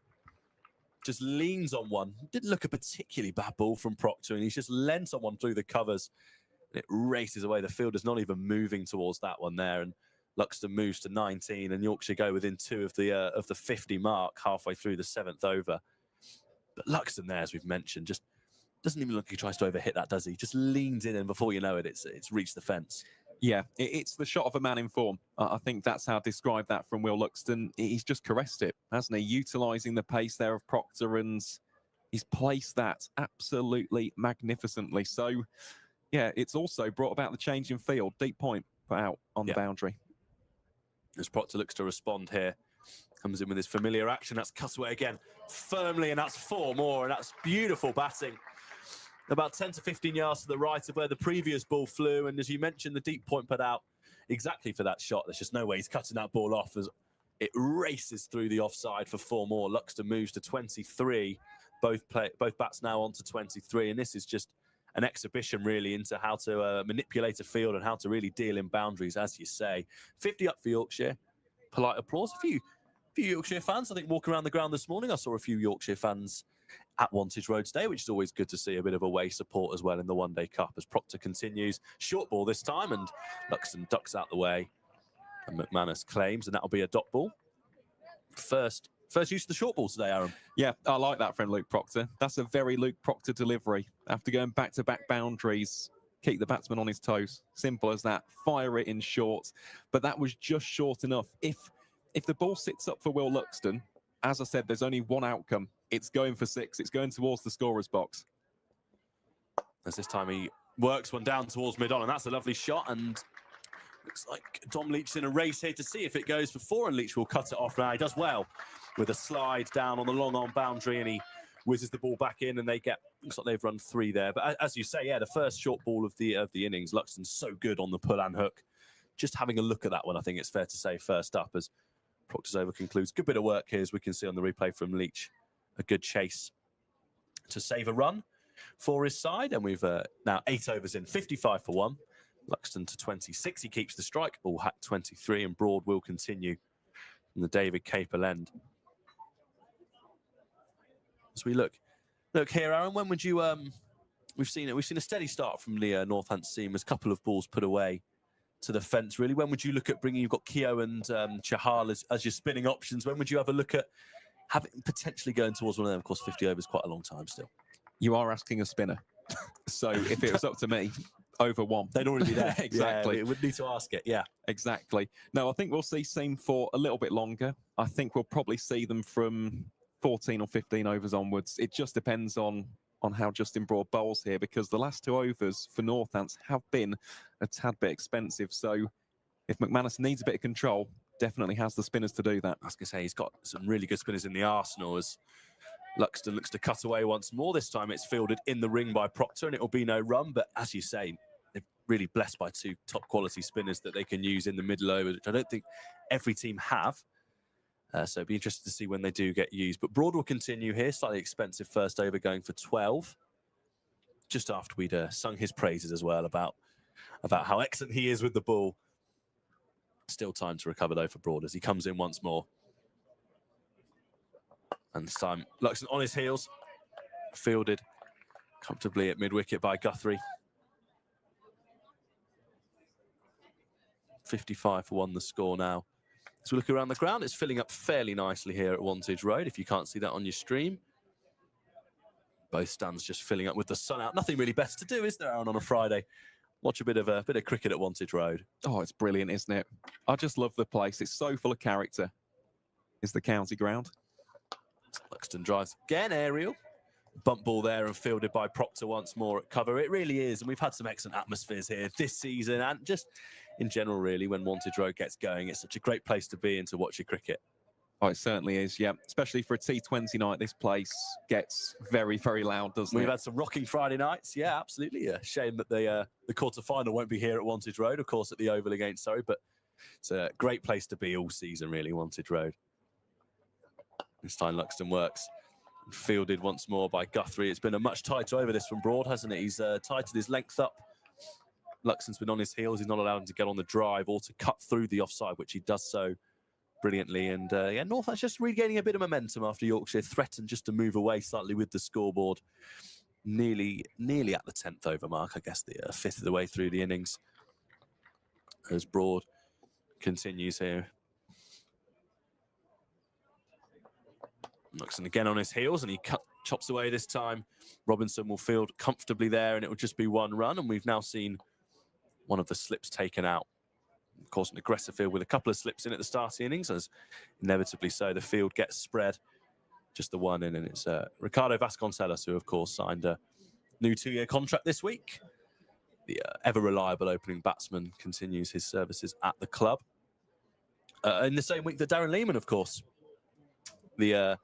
Just leans on one. Didn't look a particularly bad ball from Proctor, and he's just lent on one through the covers. And it races away. The fielder's not even moving towards that one there. And Luxton moves to 19, and Yorkshire go within 2 of the 50 mark halfway through the 7th over. But Luxton there, as we've mentioned, just doesn't even look like he tries to overhit that, does he? Just leans in, and before you know it, it's reached the fence. Yeah, it's the shot of a man in form. I think that's how to describe that from Will Luxton. He's just caressed it, hasn't he? Utilising the pace there of Proctor, and he's placed that absolutely magnificently. So, yeah, it's also brought about the change in field. Deep point put out on the boundary. As Proctor looks to respond here, comes in with his familiar action. That's cut away again firmly, and that's 4 more, and that's beautiful batting. About 10 to 15 yards to the right of where the previous ball flew. And as you mentioned, the deep point put out exactly for that shot. There's just no way he's cutting that ball off as it races through the offside for 4 more. Luxton moves to 23. Both bats now on to 23. And this is just an exhibition, really, into how to manipulate a field and how to really deal in boundaries, as you say. 50 up for Yorkshire. Polite applause. A few Yorkshire fans, I think, walking around the ground this morning. I saw a few Yorkshire fans at Wantage Road today, which is always good to see a bit of away support as well in the One Day Cup as Proctor continues. Short ball this time, and Luxton ducks out the way. And McManus claims, and that'll be a dot ball. First use of the short ball today, Aaron. Yeah, I like that from Luke Proctor. That's a very Luke Proctor delivery. After going back-to-back boundaries, keep the batsman on his toes. Simple as that. Fire it in short. But that was just short enough. If the ball sits up for Will Luxton, as I said, there's only one outcome. It's going for 6. It's going towards the scorer's box. As this time he works one down towards mid-on, and that's a lovely shot. And looks like Dom Leach's in a race here to see if it goes for 4, and Leach will cut it off now. He does well with a slide down on the long-on boundary, and he whizzes the ball back in, and they get, looks like they've run 3 there. But as you say, yeah, the first short ball of the innings, Luxton's so good on the pull and hook. Just having a look at that one, I think it's fair to say, first up, as Proctor's over concludes. Good bit of work here, as we can see on the replay from Leach. A good chase to save a run for his side. And we've now 8 overs in, 55 for 1. Luxton to 26. He keeps the strike. All hat 23, and Broad will continue from the David Capel end. As we look here, Aaron, when would you we've seen a steady start from the Northampton seamers, a couple of balls put away to the fence, really. When would you look at bringing, you've got Keogh and Chahal as your spinning options, when would you have a look at having potentially going towards one of them? Of course, 50 overs, quite a long time still. You are asking a spinner. So if it was up to me, over 1. They'd already be there. Exactly. Yeah, we would need to ask it, yeah. Exactly. No, I think we'll see Seam for a little bit longer. I think we'll probably see them from 14 or 15 overs onwards. It just depends on how Justin Broad bowls here, because the last 2 overs for Northants have been a tad bit expensive. So if McManus needs a bit of control, definitely has the spinners to do that. I was going to say, he's got some really good spinners in the arsenal, as Luxton looks to cut away once more. This time it's fielded in the ring by Proctor, and it'll be no run. But as you say, they're really blessed by 2 top quality spinners that they can use in the middle overs, which I don't think every team have. So it'd be interesting to see when they do get used. But Broad will continue here. Slightly expensive first over, going for 12. just after we'd sung his praises as well about how excellent he is with the ball. Still time to recover though for Broad as he comes in once more. And this time, Luxton on his heels, fielded comfortably at mid-wicket by Guthrie. 55 for 1 the score now. As we look around the ground, it's filling up fairly nicely here at Wantage Road, if you can't see that on your stream. Both stands just filling up with the sun out. Nothing really better to do, is there, Aaron, on a Friday? Watch a bit of cricket at Wantage Road. Oh, it's brilliant, isn't it? I just love the place. It's so full of character. It's the county ground. Luxton drives again, aerial. Bump ball there and fielded by Proctor once more at cover. It really is, and we've had some excellent atmospheres here this season and just in general, really, when Wantage Road gets going. It's such a great place to be and to watch your cricket. Oh, it certainly is, yeah. Especially for a T20 night, this place gets very, very loud, doesn't it? We've had some rocking Friday nights. Yeah, absolutely. Yeah. Shame that the quarter-final won't be here at Wantage Road, of course, at the Oval against Surrey, but it's a great place to be all season, really, Wantage Road. This time Luxton works. Fielded once more by Guthrie. It's been a much tighter over this from Broad, hasn't it? He's tightened his length up. Luxton's been on his heels. He's not allowed him to get on the drive or to cut through the offside, which he does so brilliantly. And yeah, North's just regaining a bit of momentum after Yorkshire threatened just to move away slightly with the scoreboard. Nearly at the 10th over mark, I guess, the 5th of the way through the innings. As Broad continues here. Luxton again on his heels, and he chops away this time. Robinson will field comfortably there, and it will just be 1 run. And we've now seen one of the slips taken out. Of course, an aggressive field with a couple of slips in at the start of the innings, as inevitably so the field gets spread. Just the 1 in, and it's Ricardo Vasconcelos, who, of course, signed a new 2-year contract this week. The ever-reliable opening batsman continues his services at the club. In the same week that Darren Lehman, of course, the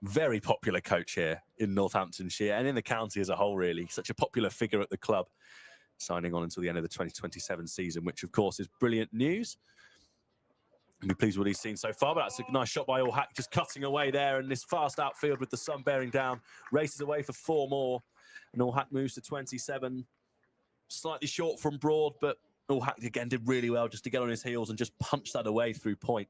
very popular coach here in Northamptonshire and in the county as a whole, really. Such a popular figure at the club, signing on until the end of the 2027 season, which, of course, is brilliant news. I'll be pleased with what he's seen so far, but that's a nice shot by All Hack, just cutting away there, and this fast outfield with the sun bearing down, races away for 4 more, and All Hack moves to 27. Slightly short from Broad, but All Hack again did really well just to get on his heels and just punch that away through point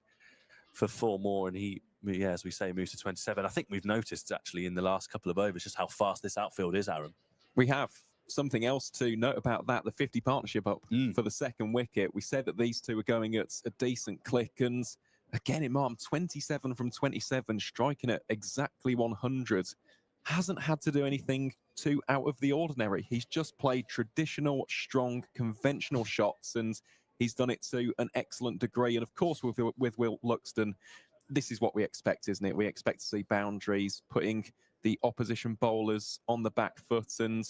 for 4 more, and he, yeah, as we say, moves to 27. I think we've noticed, actually, in the last couple of overs, just how fast this outfield is, Aaron. We have. Something else to note about that, the 50 partnership up for the 2nd wicket. We said that these two were going at a decent click, and again, Imam, 27 from 27, striking at exactly 100. Hasn't had to do anything too out of the ordinary. He's just played traditional, strong, conventional shots, and he's done it to an excellent degree. And of course, with Will Luxton, this is what we expect, isn't it? We expect to see boundaries, putting the opposition bowlers on the back foot. And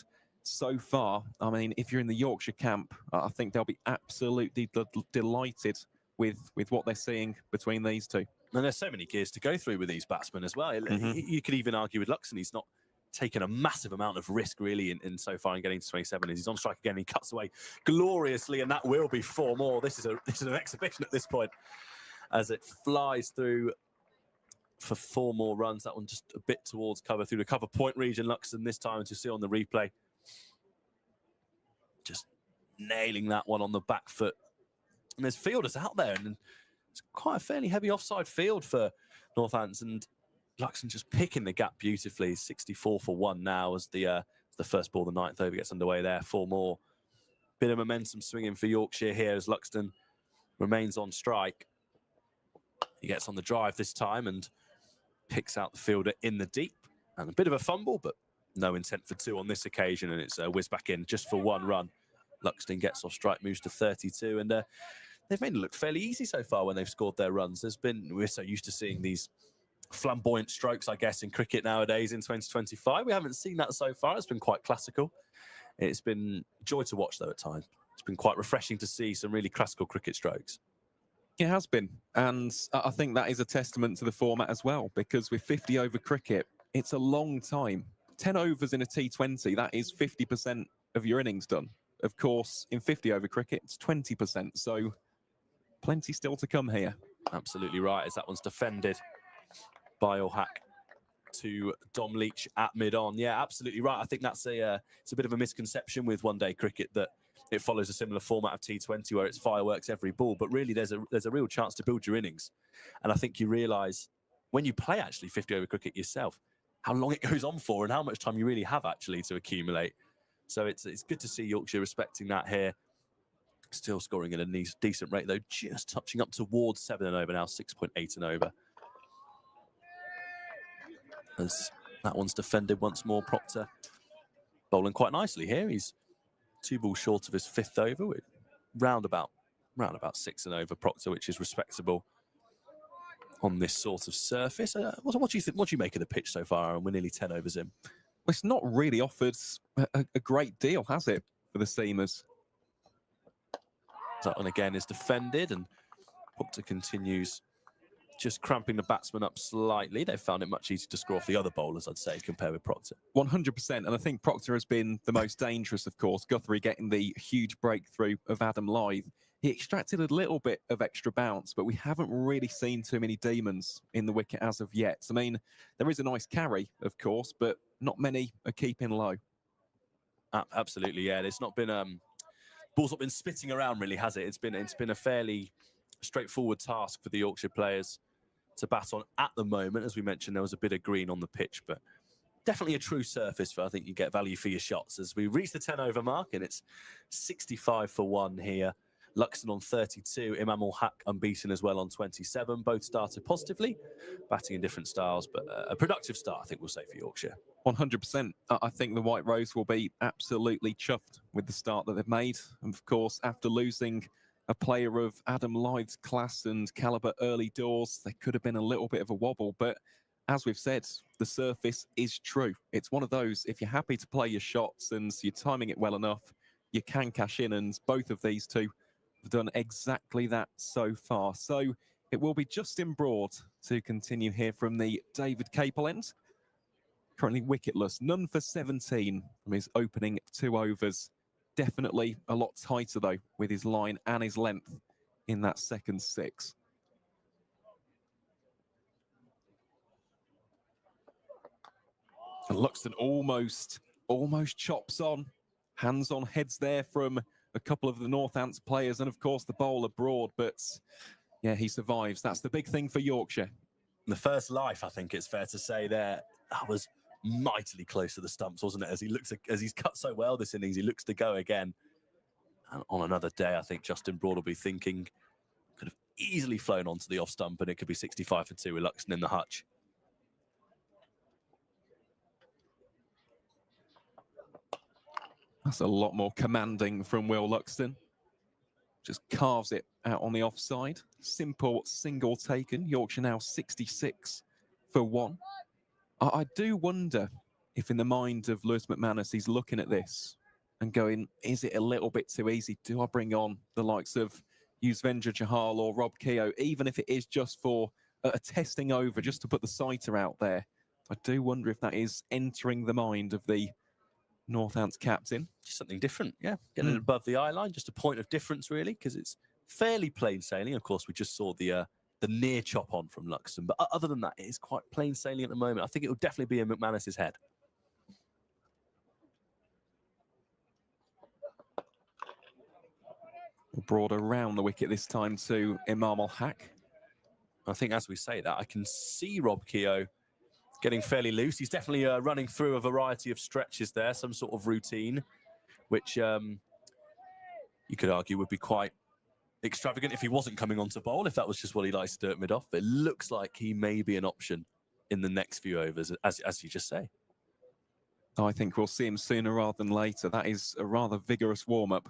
so far, I mean, if you're in the Yorkshire camp, I think they'll be absolutely delighted with what they're seeing between these two. And there's so many gears to go through with these batsmen as well. You could even argue with Luxton, he's not taken a massive amount of risk, really, in so far in getting to 27. He's on strike again, he cuts away gloriously, and that will be 4 more. This is an exhibition at this point, as it flies through for 4 more runs. That one just a bit towards cover, through the cover point region. Luxton this time, as you see on the replay, just nailing that one on the back foot. And there's fielders out there, and it's quite a fairly heavy offside field for Northampton. And Luxton just picking the gap beautifully. 64 for 1 now as the first ball, the 9th over, gets underway there. 4 more. Bit of momentum swinging for Yorkshire here as Luxton remains on strike. He gets on the drive this time and picks out the fielder in the deep. And a bit of a fumble, but no intent for 2 on this occasion, and it's whizzed back in just for 1 run. Luxton gets off strike, moves to 32, and they've made it look fairly easy so far when they've scored their runs. We're so used to seeing these flamboyant strokes, I guess, in cricket nowadays in 2025. We haven't seen that so far. It's been quite classical. It's been a joy to watch, though, at times. It's been quite refreshing to see some really classical cricket strokes. It has been, and I think that is a testament to the format as well, because with 50 over cricket, it's a long time. 10 overs in a T20, that is 50% of your innings done. Of course, in 50 over cricket, it's 20%, so plenty still to come here. Absolutely right, as that one's defended by All Hack to Dom Leach at mid-on. Yeah, absolutely right. I think that's it's a bit of a misconception with one-day cricket that it follows a similar format of T20 where it's fireworks every ball. But really, there's a real chance to build your innings. And I think you realise when you play actually 50-over cricket yourself, how long it goes on for and how much time you really have actually to accumulate. So it's good to see Yorkshire respecting that here. Still scoring at a decent rate, though, just touching up towards 7 and over now, 6.8 and over. As that one's defended once more, Proctor bowling quite nicely here. He's 2 balls short of his 5th over, with round about 6 and over Proctor, which is respectable on this sort of surface. What do you think? What do you make of the pitch so far? And we're nearly 10 overs in. Well, it's not really offered a great deal, has it, for the seamers? That one again is defended, and Proctor continues just cramping the batsman up slightly. They've found it much easier to score off the other bowlers, I'd say, compared with Proctor. 100%, and I think Proctor has been the most dangerous, of course. Guthrie getting the huge breakthrough of Adam Lyth. He extracted a little bit of extra bounce, but we haven't really seen too many demons in the wicket as of yet. I mean, there is a nice carry, of course, but not many are keeping low. Absolutely, yeah. There's not been ball's not been spitting around, really, has it? It's been a fairly straightforward task for the Yorkshire players to bat on at the moment. As we mentioned, there was a bit of green on the pitch, but definitely a true surface for, I think, you get value for your shots. As we reach the 10-over mark, and it's 65 for 1 here. Luxton on 32, Imam ul Haq unbeaten as well on 27. Both started positively, batting in different styles, but a productive start, I think we'll say, for Yorkshire. 100%. I think the White Rose will be absolutely chuffed with the start that they've made. And of course, after losing a player of Adam Lyth's class and calibre early doors, there could have been a little bit of a wobble. But as we've said, the surface is true. It's one of those, if you're happy to play your shots and you're timing it well enough, you can cash in. And both of these two have done exactly that so far. So it will be Justin Broad to continue here from the David Capel end. Currently wicketless, none for 17 from his opening 2 overs. Definitely a lot tighter, though, with his line and his length in that second 6. And Luxton almost chops on. Hands on heads there from a couple of the Northants players, and of course the bowler Broad, but yeah, he survives. That's the big thing for Yorkshire. The first life, I think it's fair to say there, that was mightily close to the stumps, wasn't it? As he's cut so well this innings, he looks to go again. And on another day, I think Justin Broad will be thinking, could have easily flown onto the off stump, and it could be 65 for 2 with Luxton in the hutch. That's a lot more commanding from Will Luxton. Just carves it out on the offside. Simple single taken. Yorkshire now 66 for 1. I do wonder if in the mind of Lewis McManus, he's looking at this and going, is it a little bit too easy? Do I bring on the likes of Yuzvendra Chahal or Rob Keogh, even if it is just for a testing over, just to put the sighter out there? I do wonder if that is entering the mind of the Northants captain. Just something different, yeah. Getting it above the eye line, just a point of difference, really, because it's fairly plain sailing. Of course, we just saw the near chop on from Luxton, but other than that, it is quite plain sailing at the moment. I think it will definitely be in McManus's head. Broad around the wicket this time to Imam ul Haq. I think as we say that, I can see Rob Keogh getting fairly loose. He's definitely running through a variety of stretches there, some sort of routine, which you could argue would be quite extravagant if he wasn't coming on to bowl, if that was just what he likes to do at mid-off. But it looks like he may be an option in the next few overs, as you just say. I think we'll see him sooner rather than later. That is a rather vigorous warm-up.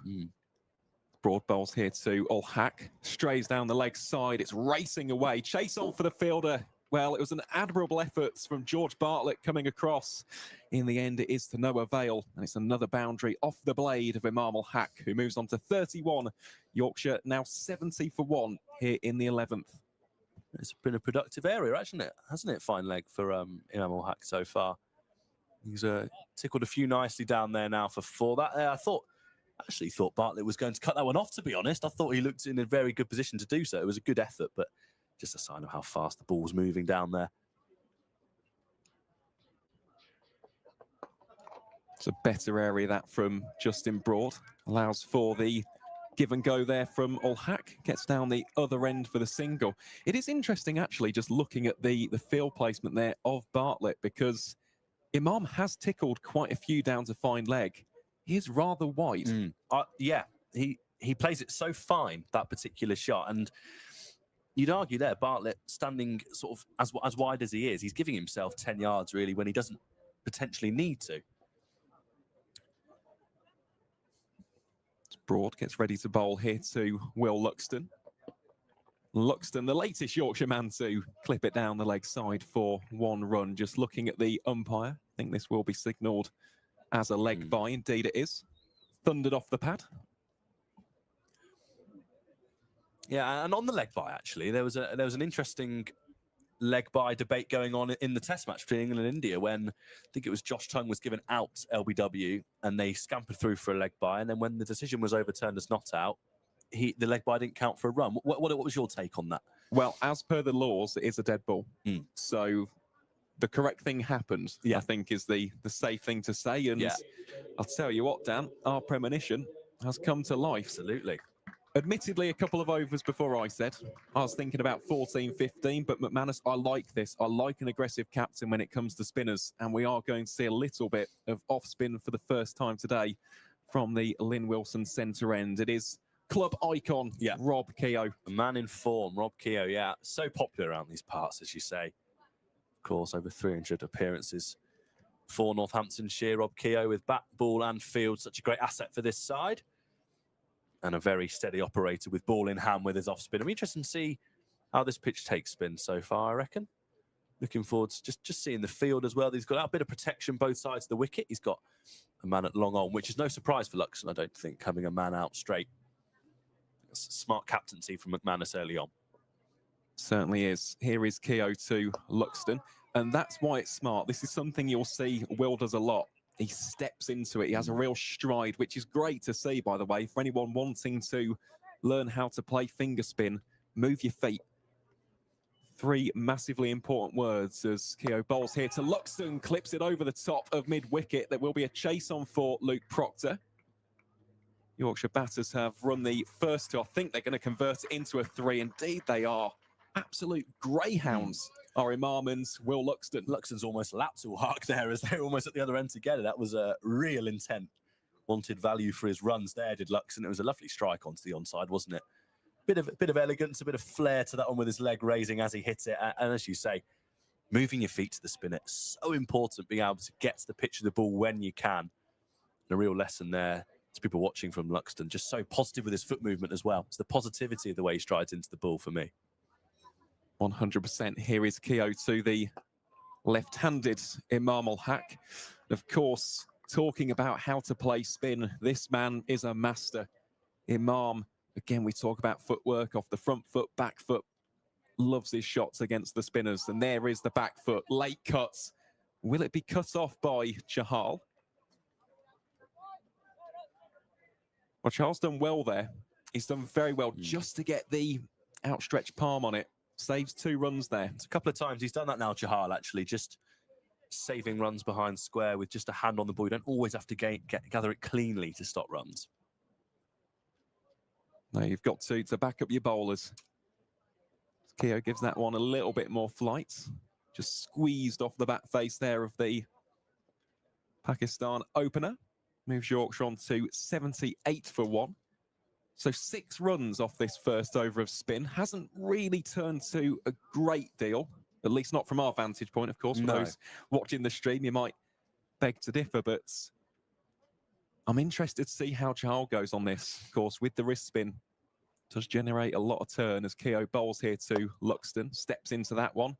Broad bowls here to ul Haq. Strays down the leg side. It's racing away. Chase on for the fielder. Well, it was an admirable effort from George Bartlett coming across. In the end, it is to no avail, and it's another boundary off the blade of Imam ul Haq, who moves on to 31. Yorkshire now 70 for 1 here in the 11th. It's been a productive area, hasn't it? Fine leg for Imam ul Haq so far. He's tickled a few nicely down there now for 4. That I actually thought Bartlett was going to cut that one off, to be honest. I thought he looked in a very good position to do so. It was a good effort, but just a sign of how fast the ball's moving down there. It's a better area that from Justin Broad. Allows for the give and go there from Ulhack. Gets down the other end for the single. It is interesting, actually, just looking at the field placement there of Bartlett, because Imam has tickled quite a few down to fine leg. He is rather wide. Yeah, he plays it so fine, that particular shot. And you'd argue there, Bartlett standing sort of as wide as he is, he's giving himself 10 yards, really, when he doesn't potentially need to. Broad gets ready to bowl here to Will Luxton. Luxton, the latest Yorkshire man to clip it down the leg side for 1 run. Just looking at the umpire, I think this will be signalled as a leg by. Indeed it is. Thundered off the pad. Yeah, and on the leg by, actually, there was an interesting leg by debate going on in the test match between England and India when I think it was Josh Tongue was given out LBW and they scampered through for a leg by, and then when the decision was overturned as not out, the leg by didn't count for a run. What was your take on that? Well, as per the laws, it is a dead ball. So the correct thing happened, I think, is the safe thing to say. And I'll tell you what, Dan, our premonition has come to life. Absolutely. Admittedly, a couple of overs before I said. I was thinking about 14, 15, but McManus, I like this. I like an aggressive captain when it comes to spinners, and we are going to see a little bit of off-spin for the first time today from the Lynn Wilson centre end. It is club icon, Rob Keogh. A man in form, Rob Keogh, so popular around these parts, as you say. Of course, over 300 appearances for Northamptonshire. Rob Keogh with bat, ball and field, such a great asset for this side. And a very steady operator with ball in hand with his off-spin. I'm interested to see how this pitch takes spin so far, I reckon. Looking forward to just seeing the field as well. He's got a bit of protection both sides of the wicket. He's got a man at long on, which is no surprise for Luxton, I don't think, having a man out straight. It's a smart captaincy from McManus early on. Certainly is. Here is Keogh to Luxton, and that's why it's smart. This is something you'll see Will does a lot. He steps into it. He has a real stride, which is great to see, by the way, for anyone wanting to learn how to play finger spin. Move your feet. 3 massively important words as Keogh bowls here to Luxton, clips it over the top of mid-wicket. There will be a chase on for Luke Proctor. Yorkshire batters have run the first 2. I think they're going to convert it into a 3. Indeed, they are. Absolute greyhounds are Imam and Will Luxton. Luxton's almost lapped to Hark there as they're almost at the other end together. That was a real intent. Wanted value for his runs there, did Luxton. It was a lovely strike onto the onside, wasn't it? Bit of elegance, a bit of flair to that one with his leg raising as he hits it. And as you say, moving your feet to the spinner, so important, being able to get to the pitch of the ball when you can. And a real lesson there to people watching from Luxton. Just so positive with his foot movement as well. It's the positivity of the way he strides into the ball for me. 100%. Here is Keogh to the left-handed Imam Ulhack. Of course, talking about how to play spin, this man is a master. Imam, again, we talk about footwork off the front foot, back foot. Loves his shots against the spinners. And there is the back foot, late cuts. Will it be cut off by Chahal? Well, Charles done well there. He's done very well just to get the outstretched palm on it. Saves 2 runs there. It's a couple of times he's done that now, Chahal, actually, just saving runs behind square with just a hand on the ball. You don't always have to gather it cleanly to stop runs. No, you've got to back up your bowlers. Keogh gives that one a little bit more flight. Just squeezed off the back face there of the Pakistan opener. Moves Yorkshire on to 78 for 1. So 6 runs off this first over of spin. Hasn't really turned to a great deal, at least not from our vantage point, of course. For those watching the stream, you might beg to differ, but I'm interested to see how Chahal goes on this. Of course, with the wrist spin, does generate a lot of turn as Keogh bowls here to Luxton. Steps into that one.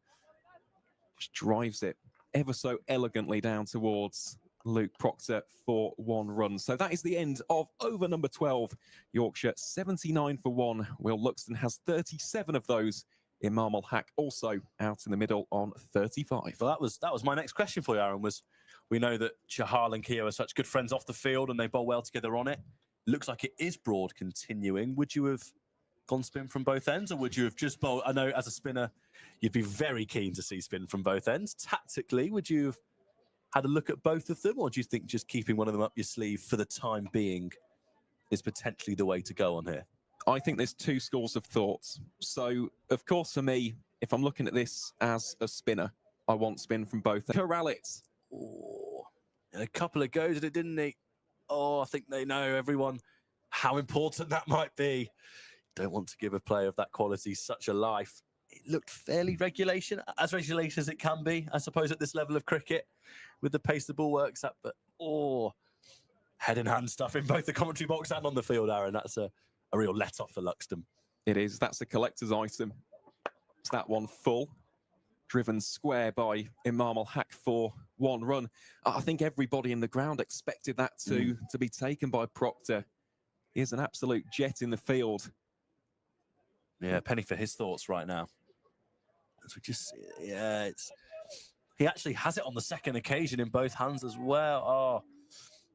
Just drives it ever so elegantly down towards Luke Proctor for 1 run. So that is the end of over number 12. Yorkshire 79 for 1. Will Luxton has 37 of those. Imam Ulhack also out in the middle on 35. Well, that was my next question for you, Aaron, was we know that Chahal and Keogh are such good friends off the field and they bowl well together on it. Looks like it is Broad continuing. Would you have gone spin from both ends, or would you have just bowled? I know as a spinner, you'd be very keen to see spin from both ends. Tactically, would you have had a look at both of them, or do you think just keeping one of them up your sleeve for the time being is potentially the way to go on here? I think there's two schools of thoughts. So, of course, for me, if I'm looking at this as a spinner, I want spin from both. Corral it. Oh, and a couple of goes at it, didn't he? Oh, I think they know, everyone, how important that might be. Don't want to give a player of that quality such a life. It looked fairly regulation, as regulation as it can be, I suppose, at this level of cricket, with the pace the ball works at. But, oh, head and hand stuff in both the commentary box and on the field, Aaron. That's a real let-off for Luxton. It is. That's a collector's item. It's that one full. Driven square by Imam al-Haq for 1 run. I think everybody in the ground expected that to be taken by Proctor. He is an absolute jet in the field. Yeah, penny for his thoughts right now. As we just, yeah, he actually has it on the second occasion in both hands as well. Oh,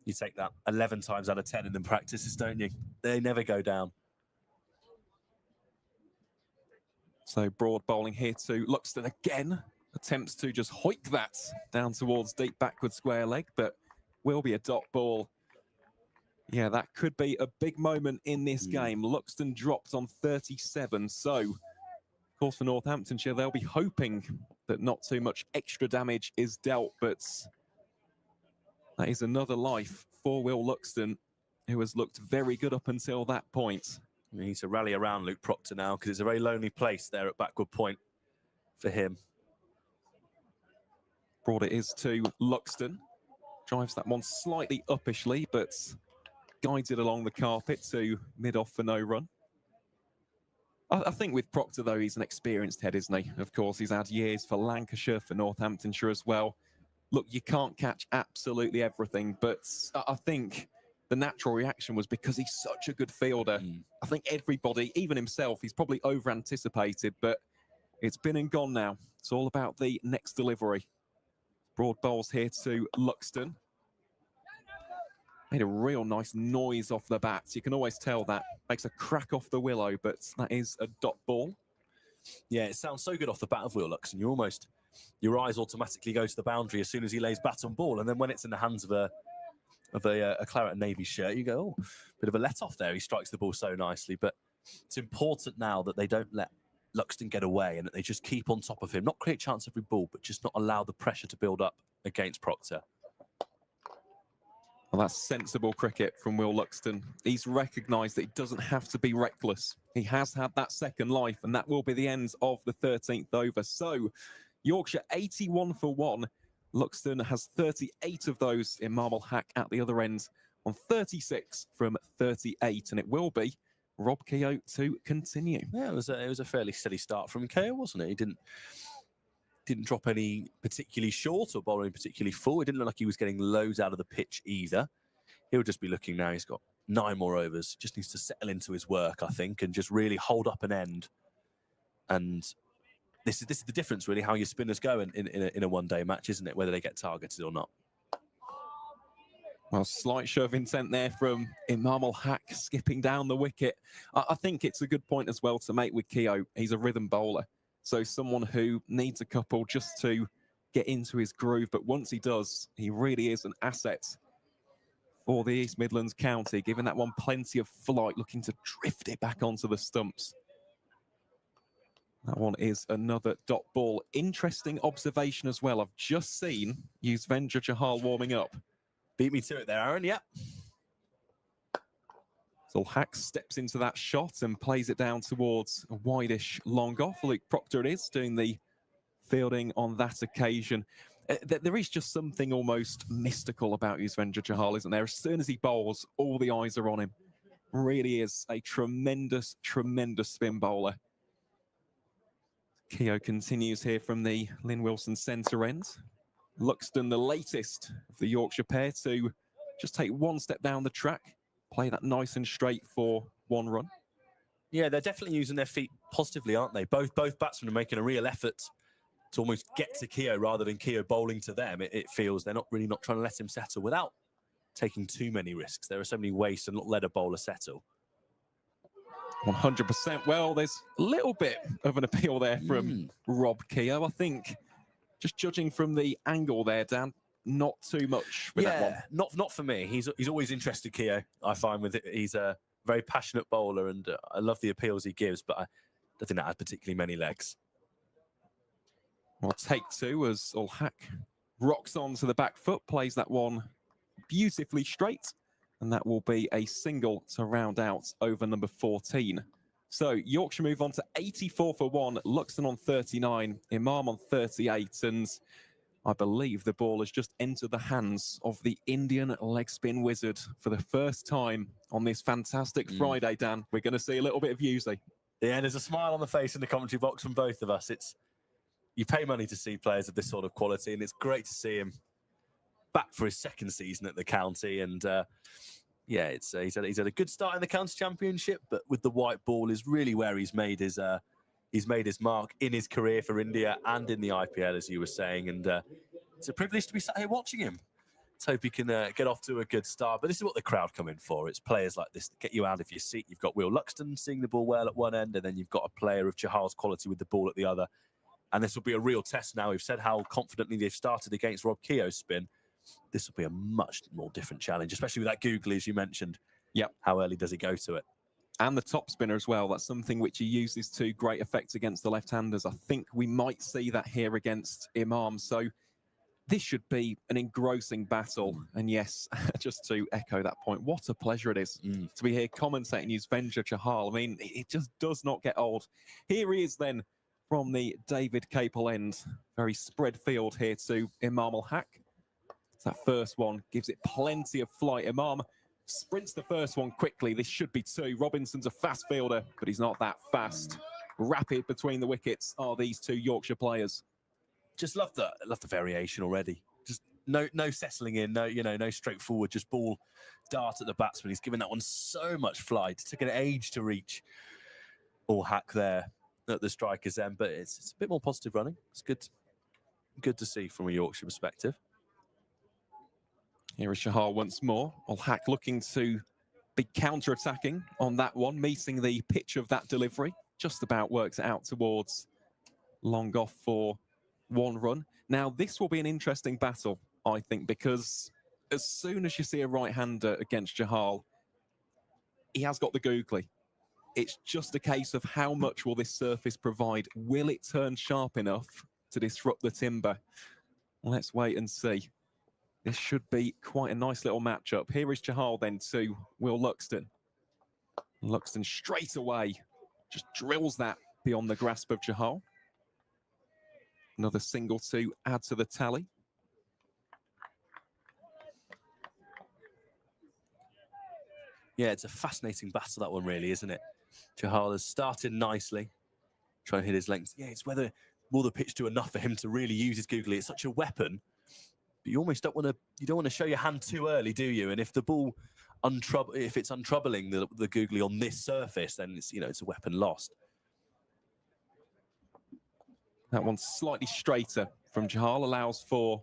you take that 11 times out of 10 in them practices, don't you? They never go down. So Broad bowling here to Luxton again. Attempts to just hoik that down towards deep backward square leg, but will be a dot ball. Yeah, that could be a big moment in this game. Luxton dropped on 37. So, of course, for Northamptonshire, they'll be hoping that not too much extra damage is dealt, but that is another life for Will Luxton, who has looked very good up until that point. We need to rally around Luke Proctor now, because it's a very lonely place there at backward point for him. Broad it is to Luxton. Drives that one slightly uppishly, but guides it along the carpet to mid-off for no run. I think with Proctor, though, he's an experienced head, isn't he? Of course, he's had years for Lancashire, for Northamptonshire as well. Look, you can't catch absolutely everything, but I think the natural reaction was because he's such a good fielder. I think everybody, even himself, he's probably over-anticipated, but it's been and gone now. It's all about the next delivery. Broad bowls here to Luxton. Made a real nice noise off the bats. You can always tell that. Makes a crack off the willow, but that is a dot ball. Yeah, it sounds so good off the bat of Will Luxton. Your eyes automatically go to the boundary as soon as he lays bat on ball. And then when it's in the hands of a claret and navy shirt, you go, oh, bit of a let-off there. He strikes the ball so nicely. But it's important now that they don't let Luxton get away and that they just keep on top of him. Not create chance every ball, but just not allow the pressure to build up against Proctor. Well, that's sensible cricket from Will Luxton. He's recognised that he doesn't have to be reckless. He has had that second life, and that will be the end of the 13th over. So, Yorkshire 81 for 1. Luxton has 38 of those in Imam al-Haq at the other end on 36 from 38, and it will be Rob Keogh to continue. Yeah, it was a fairly steady start from Keogh, wasn't it? He didn't drop any particularly short or bowl any particularly full. It didn't look like he was getting loads out of the pitch either. He'll just be looking now. He's got 9 more overs. Just needs to settle into his work, I think, and just really hold up an end. And this is the difference, really, how your spinners go in a one-day match, isn't it? Whether they get targeted or not. Well, slight show of intent there from Imam al-Haq skipping down the wicket. I think it's a good point as well to make with Keogh. He's a rhythm bowler. So someone who needs a couple just to get into his groove. But once he does, he really is an asset for the East Midlands County, giving that one plenty of flight, looking to drift it back onto the stumps. That one is another dot ball. Interesting observation as well. I've just seen Yuzvendra Chahal warming up. Beat me to it there, Aaron. Yep. So Hack steps into that shot and plays it down towards a wide-ish long off. Luke Proctor it is doing the fielding on that occasion. There is just something almost mystical about Yuzvendra Chahal, isn't there? As soon as he bowls, all the eyes are on him. Really is a tremendous, tremendous spin bowler. Keogh continues here from the Lynn Wilson centre end. Luxton, the latest of the Yorkshire pair, to just take one step down the track, play that nice and straight for 1 run. Yeah, they're definitely using their feet positively, aren't they? Both batsmen are making a real effort to almost get to Keogh rather than Keogh bowling to them. It feels they're not trying to let him settle without taking too many risks. There are so many ways to not let a bowler settle. 100%. Well, there's a little bit of an appeal there from Rob Keogh. I think, just judging from the angle there, Dan, not too much with that one. Not for me. He's always interested, Keogh. I find with it, he's a very passionate bowler, and I love the appeals he gives, but I don't think that had particularly many legs. Well, take two as Ul-Haq rocks onto the back foot, plays that one beautifully straight, and that will be a single to round out over number 14. So Yorkshire move on to 84 for 1, Luxton on 39, Imam on 38, and I believe the ball has just entered the hands of the Indian leg spin wizard for the first time on this fantastic Friday, Dan. We're going to see a little bit of Yuzi. Yeah, there's a smile on the face in the commentary box from both of us. You pay money to see players of this sort of quality, and it's great to see him back for his second season at the county. And yeah, he's had a good start in the county championship, but with the white ball is really where he's made his mark in his career for India and in the IPL, as you were saying. And it's a privilege to be sat here watching him. Let's hope he can get off to a good start. But this is what the crowd come in for. It's players like this that get you out of your seat. You've got Will Luxton seeing the ball well at one end, and then you've got a player of Chahal's quality with the ball at the other. And this will be a real test now. We've said how confidently they've started against Rob Keogh's spin. This will be a much more different challenge, especially with that googly, as you mentioned. Yep. How early does he go to it? And the top spinner as well. That's something which he uses to great effect against the left-handers. I think we might see that here against Imam. So this should be an engrossing battle. And yes, just to echo that point, what a pleasure it is to be here commentating Yuzvendra Chahal. I mean, it just does not get old. Here he is then from the David Capel end. Very spread field here to Imam Ul-Haq. That first one gives it plenty of flight. Imam sprints the first one quickly. This should be two. Robinson's a fast fielder, but he's not that fast. Rapid between the wickets are these two Yorkshire players. Just love the variation already. Just no settling in, no straightforward, just ball dart at the batsman. He's given that one so much flight. It took an age to reach Ul-Haq there at the striker's end, but it's a bit more positive running. It's good to see from a Yorkshire perspective. Here is Chahal once more. Ul-Haq looking to be counter-attacking on that one, meeting the pitch of that delivery. Just about works it out towards long off for one run. Now, this will be an interesting battle, I think, because as soon as you see a right-hander against Chahal, he has got the googly. It's just a case of how much will this surface provide? Will it turn sharp enough to disrupt the timber? Let's wait and see. This should be quite a nice little matchup. Here is Chahal then to Will Luxton. Luxton straight away just drills that beyond the grasp of Chahal. Another single to add to the tally. Yeah, it's a fascinating battle, that one really, isn't it? Chahal has started nicely, trying to hit his length. Yeah, it's whether will the pitch do enough for him to really use his googly. It's such a weapon. But you almost don't want to show your hand too early, do you? And if the ball if it's untroubling the googly on this surface, then it's a weapon lost. That one's slightly straighter from Chahal, allows for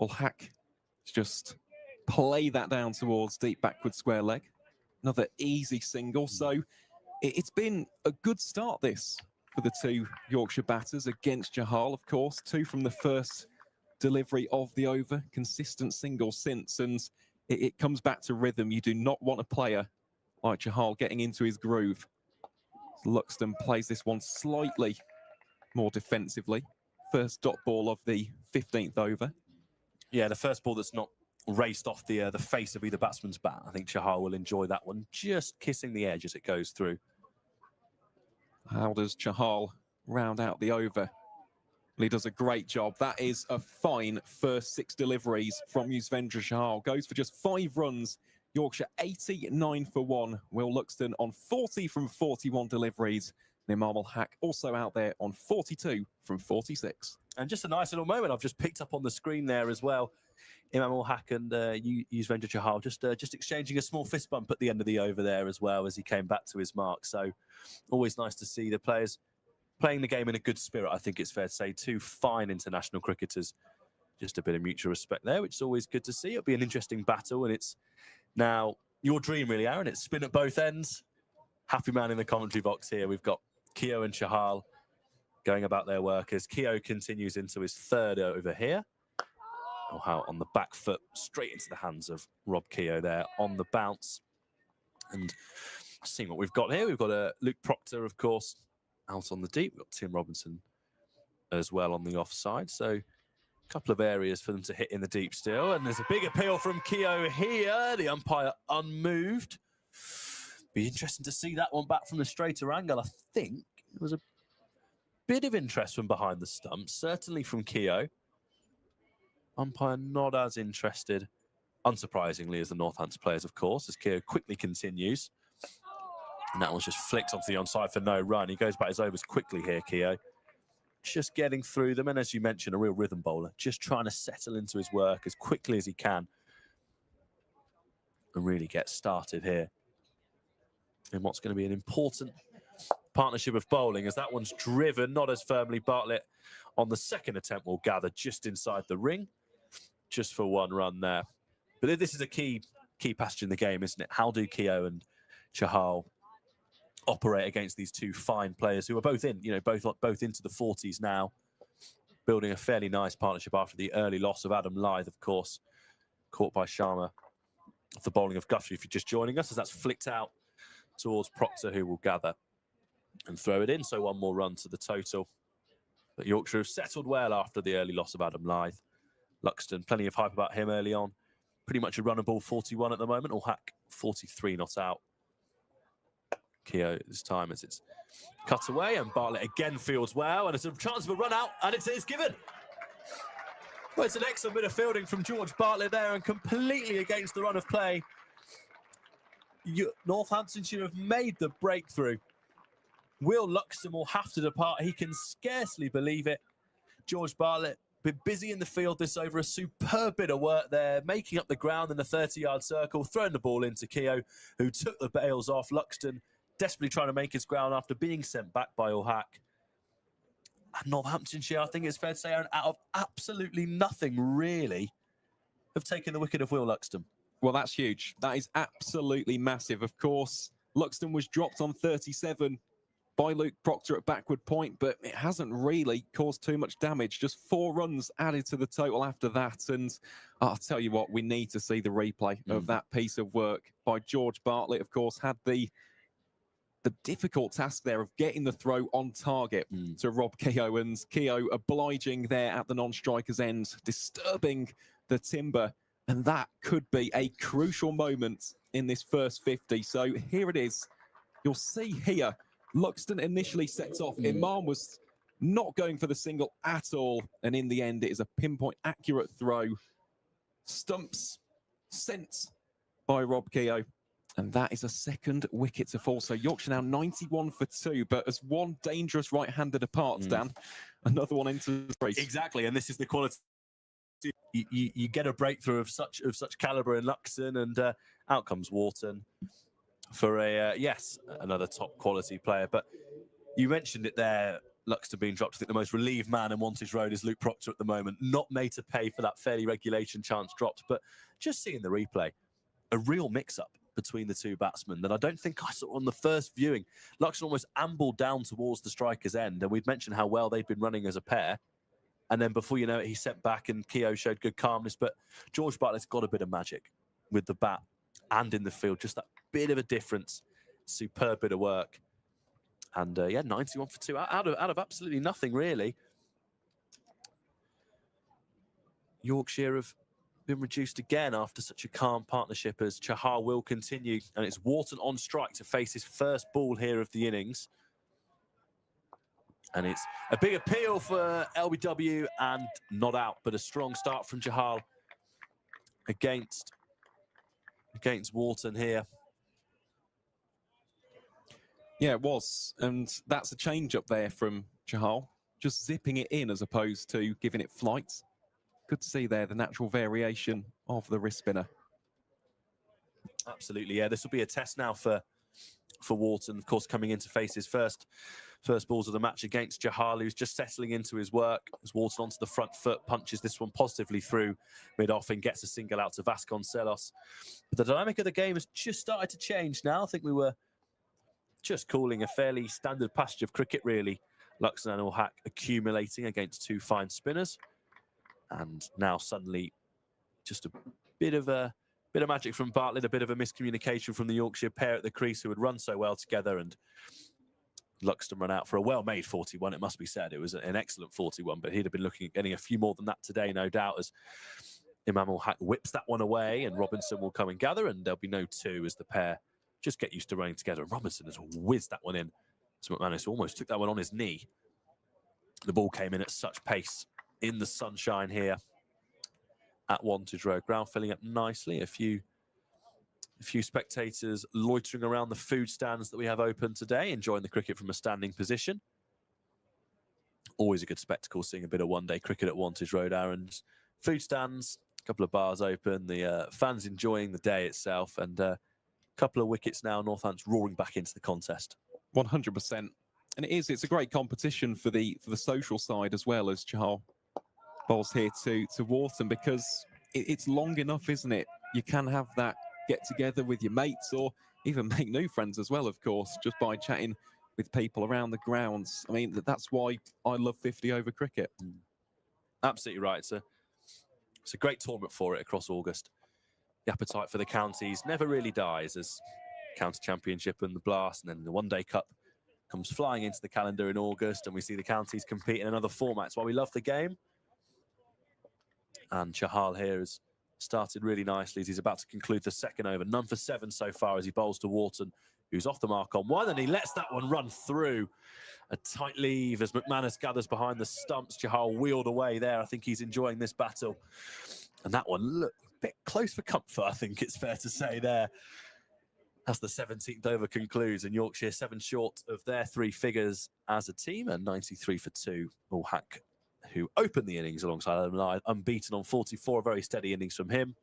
Ul-Haq to just play that down towards deep backward square leg. Another easy single. So it's been a good start this for the two Yorkshire batters against Chahal, of course. Two from the first delivery of the over, consistent singles since, and it comes back to rhythm. You do not want a player like Chahal getting into his groove. Luxton plays this one slightly more defensively. First dot ball of the 15th over. Yeah, the first ball that's not raced off the face of either batsman's bat. I think Chahal will enjoy that one, just kissing the edge as it goes through. How does Chahal round out the over? Well, he does a great job. That is a fine first 6 deliveries from Yuzvendra Chahal. Goes for just 5 runs. Yorkshire 89 for 1. Will Luxton on 40 from 41 deliveries. Imam Ul-Haq also out there on 42 from 46. And just a nice little moment I've just picked up on the screen there as well. Imam Ul-Haq and Yuzvendra Chahal just exchanging a small fist bump at the end of the over there as well as he came back to his mark. So always nice to see the players playing the game in a good spirit. I think it's fair to say 2 fine international cricketers. Just a bit of mutual respect there, which is always good to see. It'll be an interesting battle, and it's now your dream really, Aaron. It's spin at both ends. Happy man in the commentary box here. We've got Keogh and Chahal going about their work as Keogh continues into his 3rd over here. How on the back foot, straight into the hands of Rob Keogh there on the bounce. And seeing what we've got here, we've got Luke Proctor, of course, out on the deep. We've got Tim Robinson as well on the offside. So a couple of areas for them to hit in the deep still. And there's a big appeal from Keogh here. The umpire unmoved. Be interesting to see that one back from the straighter angle. I think there was a bit of interest from behind the stumps, certainly from Keogh. Umpire not as interested, unsurprisingly, as the Northampton players, of course, as Keogh quickly continues. And that one's just flicked onto the onside for no run. He goes back his overs quickly here, Keogh. Just getting through them. And as you mentioned, a real rhythm bowler, just trying to settle into his work as quickly as he can and really get started here in what's going to be an important partnership of bowling, as that one's driven, not as firmly. Bartlett on the second attempt will gather just inside the ring, just for one run there. But this is a key passage in the game, isn't it? How do Keogh and Chahal operate against these two fine players who are both in, both into the 40s now, building a fairly nice partnership after the early loss of Adam Lyth, of course, caught by Sharma of the bowling of Guthrie, if you're just joining us, as that's flicked out towards Proctor, who will gather and throw it in. So one more run to the total. But Yorkshire have settled well after the early loss of Adam Lyth. Luxton, plenty of hype about him early on. Pretty much a runnable 41 at the moment, or Hack 43 not out. Keogh this time as it's cut away, and Bartlett again fields well, and it's a chance of a run out, and it's given. Well, it's an excellent bit of fielding from George Bartlett there, and completely against the run of play. Northamptonshire have made the breakthrough. Will Luxton will have to depart. He can scarcely believe it. George Bartlett been busy in the field this over, a superb bit of work there, making up the ground in the 30-yard circle, throwing the ball into Keogh, who took the bails off. Luxton desperately trying to make his ground after being sent back by Hack. And Northamptonshire, I think it's fair to say, out of absolutely nothing, really, have taken the wicket of Will Luxton. Well, that's huge. That is absolutely massive. Of course, Luxton was dropped on 37 by Luke Proctor at backward point, but it hasn't really caused too much damage. Just 4 runs added to the total after that. And I'll tell you what, we need to see the replay of that piece of work by George Bartlett. Of course, had the difficult task there of getting the throw on target to Rob Keogh, and Keogh obliging there at the non-striker's end, disturbing the timber. And that could be a crucial moment in this first 50. So here it is. You'll see here, Luxton initially sets off. Imam was not going for the single at all. And in the end, it is a pinpoint accurate throw. Stumps sent by Rob Keogh. And that is a second wicket to fall. So Yorkshire now 91 for 2, but as one dangerous right-handed apart, Dan, another one into the race. Exactly, and this is the quality. You get a breakthrough of such calibre in Luxton, and out comes Wharton for another top quality player. But you mentioned it there, Luxton being dropped. I think the most relieved man in Wantage Road is Luke Proctor at the moment, not made to pay for that fairly regulation chance dropped. But just seeing the replay, a real mix-up between the two batsmen that I don't think I saw on the first viewing. Luxton almost ambled down towards the striker's end, and we'd mentioned how well they'd been running as a pair. And then before you know it, he set back and Keogh showed good calmness. But George Bartlett's got a bit of magic with the bat and in the field. Just that bit of a difference. Superb bit of work. And 91 for 2 out of absolutely nothing, really. Yorkshire have been reduced again after such a calm partnership, as Chahar will continue. And it's Wharton on strike to face his first ball here of the innings. And it's a big appeal for LBW and not out, but a strong start from Chahal against Wharton here. Yeah, it was. And that's a change up there from Chahal, just zipping it in as opposed to giving it flight. Good to see there the natural variation of the wrist spinner. Absolutely, yeah. This will be a test now for Wharton, of course, coming in to face his first balls of the match against Chahal, who's just settling into his work. As Wharton onto the front foot, punches this one positively through mid-off and gets a single out to Vasconcelos. But the dynamic of the game has just started to change now. I think we were just calling a fairly standard passage of cricket, really. Luxton and Hack accumulating against two fine spinners. And now suddenly just a bit of magic from Bartlett, a bit of a miscommunication from the Yorkshire pair at the crease who had run so well together, and Luxton run out for a well-made 41, it must be said. It was an excellent 41, but he'd have been looking at getting a few more than that today, no doubt, as Imam Ul Haq whips that one away, and Robinson will come and gather, and there'll be no two as the pair just get used to running together. And Robinson has whizzed that one in. So McManus almost took that one on his knee. The ball came in at such pace in the sunshine here at Wantage Road. Ground filling up nicely. A few spectators loitering around the food stands that we have open today, enjoying the cricket from a standing position. Always a good spectacle seeing a bit of one-day cricket at Wantage Road, Aaron's. Food stands, a couple of bars open, the fans enjoying the day itself, and a couple of wickets now, Northampton roaring back into the contest. 100%. And it's a great competition for the social side as well, as Chahal bowls here to Wharton, because it's long enough, isn't it? You can have that get together with your mates, or even make new friends as well, of course, just by chatting with people around the grounds. I mean, that's why I love 50 over cricket. Absolutely right. It's a great tournament for it across August. The appetite for the counties never really dies, as County Championship and the Blast, and then the One Day Cup comes flying into the calendar in August, and we see the counties compete in another format. That's why we love the game. And Chahal here has started really nicely as he's about to conclude the second over. None for 7 so far as he bowls to Wharton, who's off the mark on 1, and he lets that one run through. A tight leave as McManus gathers behind the stumps. Chahal wheeled away there. I think he's enjoying this battle. And that one looked a bit close for comfort, I think it's fair to say there. As the 17th over concludes, and Yorkshire 7 short of their 3 figures as a team, and 93 for 2. Ul Haq, who opened the innings alongside Adam Lyth, unbeaten on 44, a very steady innings from him.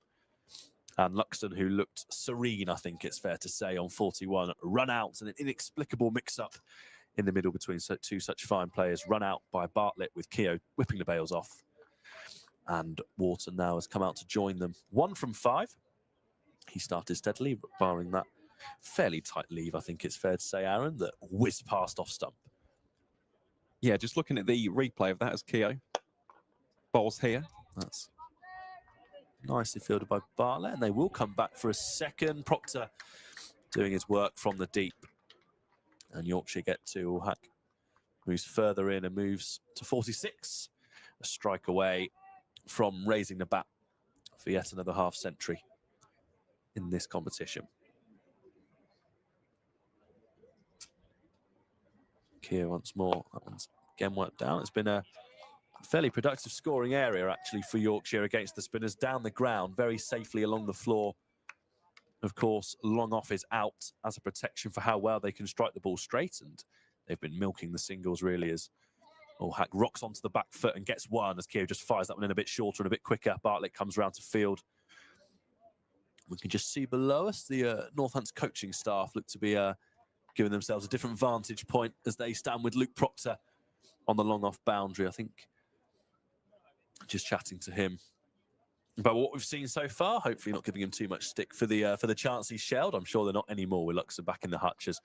And Luxton, who looked serene, I think it's fair to say, on 41, run out, and an inexplicable mix-up in the middle between two such fine players, run out by Bartlett with Keogh whipping the bails off. And Wharton now has come out to join them. 1 from 5. He started steadily, barring that fairly tight leave, I think it's fair to say, Aaron, that whizzed past off stump. Yeah, just looking at the replay of that as Keogh bowls here. That's nicely fielded by Bartlett, and they will come back for a second. Proctor doing his work from the deep. And Yorkshire get to Ul Haq, moves further in and moves to 46. A strike away from raising the bat for yet another half-century in this competition. Keogh once more. That one's again worked down. It's been a fairly productive scoring area, actually, for Yorkshire against the spinners. Down the ground, very safely along the floor. Of course, long off is out as a protection for how well they can strike the ball straight, and they've been milking the singles, really, as Ul Haq rocks onto the back foot and gets one, as Keogh just fires that one in a bit shorter and a bit quicker. Bartlett comes round to field. We can just see below us the Northampton coaching staff look to be giving themselves a different vantage point as they stand with Luke Proctor on the long off boundary. I think just chatting to him about what we've seen so far. Hopefully not giving him too much stick for the chance he's shelled. I'm sure they're not anymore with Luxton back in the hutch as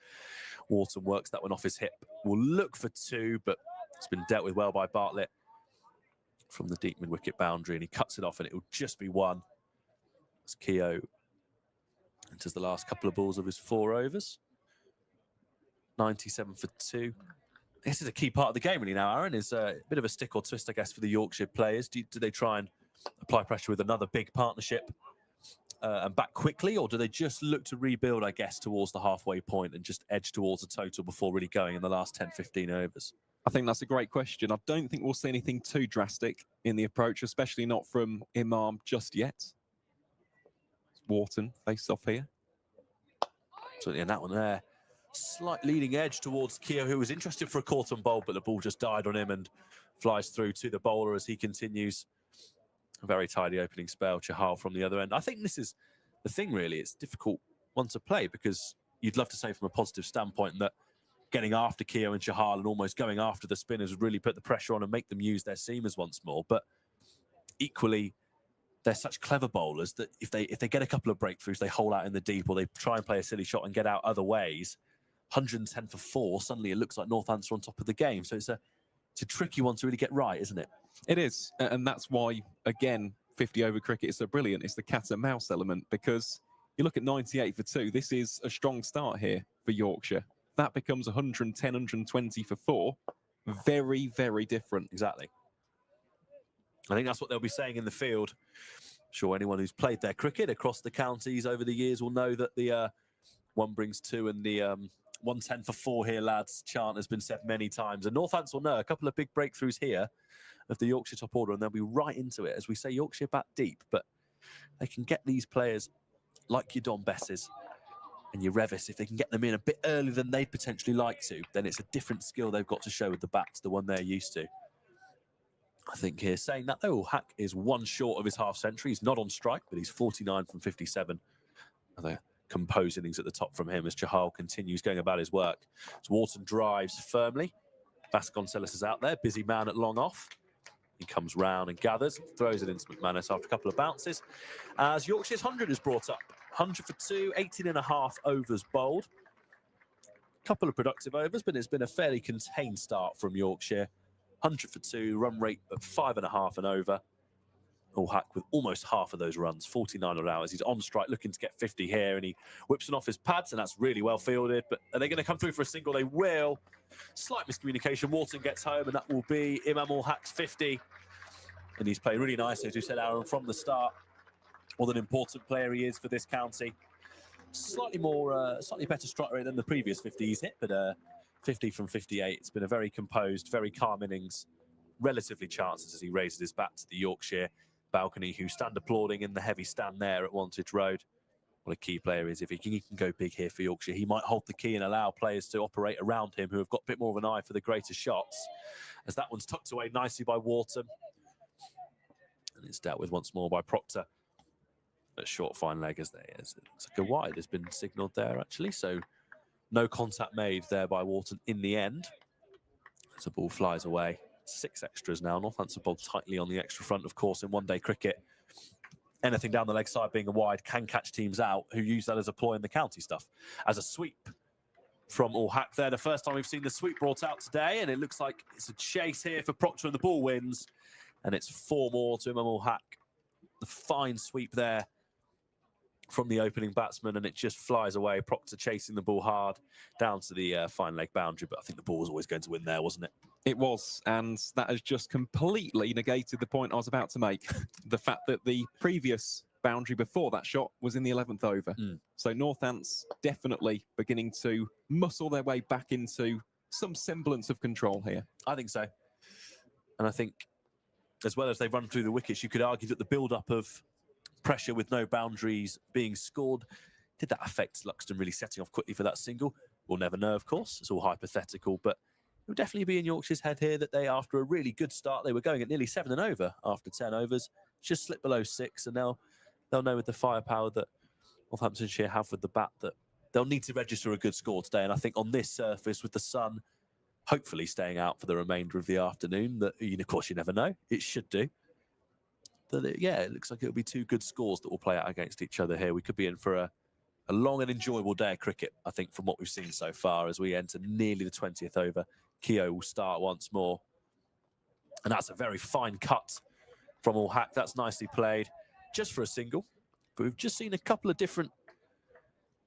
Wharton works that one off his hip. Will look for 2, but it's been dealt with well by Bartlett from the deep mid-wicket boundary, and he cuts it off, and it will just be 1. As Keogh enters the last couple of balls of his 4 overs. 97 for 2. This is a key part of the game, really, now, Aaron, is a bit of a stick or twist, I guess, for the Yorkshire players. Do they try and apply pressure with another big partnership and back quickly, or do they just look to rebuild, I guess, towards the halfway point and just edge towards a total before really going in the last 10, 15 overs? I think that's a great question. I don't think we'll see anything too drastic in the approach, especially not from Imam just yet. Wharton face off here. So, yeah, that one there. Slight leading edge towards Keogh, who was interested for a caught on bowl, but the ball just died on him and flies through to the bowler as he continues. A very tidy opening spell. Chahal from the other end. I think this is the thing, really. It's a difficult one to play because you'd love to say from a positive standpoint that getting after Keogh and Chahal and almost going after the spinners would really put the pressure on and make them use their seamers once more. But equally, they're such clever bowlers that if they get a couple of breakthroughs, they hole out in the deep, or they try and play a silly shot and get out other ways. 110 for 4, suddenly it looks like Northampton are on top of the game. So it's a tricky one to really get right, isn't it? It is, and that's why, again, 50-over cricket is so brilliant. It's the cat and mouse element, because you look at 98 for 2. This is a strong start here for Yorkshire. That becomes 110, 120 for 4. Very, very different. Exactly. I think that's what they'll be saying in the field. I'm sure anyone who's played their cricket across the counties over the years will know that the 1 brings 2 and the 110 for 4 here, lads, chant has been said many times. And Northants will know a couple of big breakthroughs here of the Yorkshire top order, and they'll be right into it. As we say, Yorkshire bat deep, but they can get these players like your Don Besses and your Revis, if they can get them in a bit earlier than they'd potentially like to, then it's a different skill they've got to show with the bat to the one they're used to. I think here, saying that though, Hack is 1 short of his half century. He's not on strike, but he's 49 from 57. Another composed innings at the top from him as Chahal continues going about his work. So Wharton drives firmly. Vasconcelos is out there, busy man at long off. He comes round and gathers, throws it into McManus after a couple of bounces. As Yorkshire's 100 is brought up. 100 for 2, 18.5 overs bowled. Couple of productive overs, but it's been a fairly contained start from Yorkshire. 100 for 2, run rate of 5.5 and over. Hack with almost half of those runs, 49 odd hours. He's on strike, looking to get 50 here, and he whips it off his pads, and that's really well fielded. But are they going to come through for a single? They will. Slight miscommunication. Wharton gets home, and that will be Imam-ul-Haq's 50. And he's played really nice, as you said, Aaron, from the start. What an important player he is for this county. Slightly better strike rate than the previous 50 he's hit, but 50 from 58. It's been a very composed, very calm innings. Relatively chances as he raises his bat to the Yorkshire balcony, who stand applauding in the heavy stand there at Wantage Road. What a key player is. If he can go big here for Yorkshire, he might hold the key and allow players to operate around him who have got a bit more of an eye for the greater shots. As that one's tucked away nicely by Wharton. And it's dealt with once more by Proctor. A short fine leg as there is. It looks like a wide has been signalled there, actually. So no contact made there by Wharton in the end. As the ball flies away. 6 extras now. Northampton bowled tightly on the extra front, of course, in one-day cricket. Anything down the leg side being a wide can catch teams out who use that as a ploy in the county stuff. As a sweep from Hack there. The first time we've seen the sweep brought out today, and it looks like it's a chase here for Proctor, and the ball wins. And it's 4 more to Hack. The fine sweep there from the opening batsman, and it just flies away. Proctor chasing the ball hard down to the fine leg boundary, but I think the ball was always going to win there, wasn't it? It was, and that has just completely negated the point I was about to make. The fact that the previous boundary before that shot was in the 11th over. So Northants definitely beginning to muscle their way back into some semblance of control here. I think so. And I think, as well as they run through the wickets, you could argue that the build-up of pressure with no boundaries being scored, did that affect Luxton really setting off quickly for that single? We'll never know, of course. It's all hypothetical, but it would definitely be in Yorkshire's head here that they, after a really good start, they were going at nearly 7 and over after 10 overs, just slipped below 6, and they'll know with the firepower that Northamptonshire have with the bat that they'll need to register a good score today. And I think on this surface, with the sun hopefully staying out for the remainder of the afternoon, that, of course, you never know, it should do. It looks like it'll be 2 good scores that will play out against each other here. We could be in for a long and enjoyable day of cricket, I think, from what we've seen so far as we enter nearly the 20th over. Keogh will start once more. And that's a very fine cut from Hack. That's nicely played, just for a single. But we've just seen a couple of different,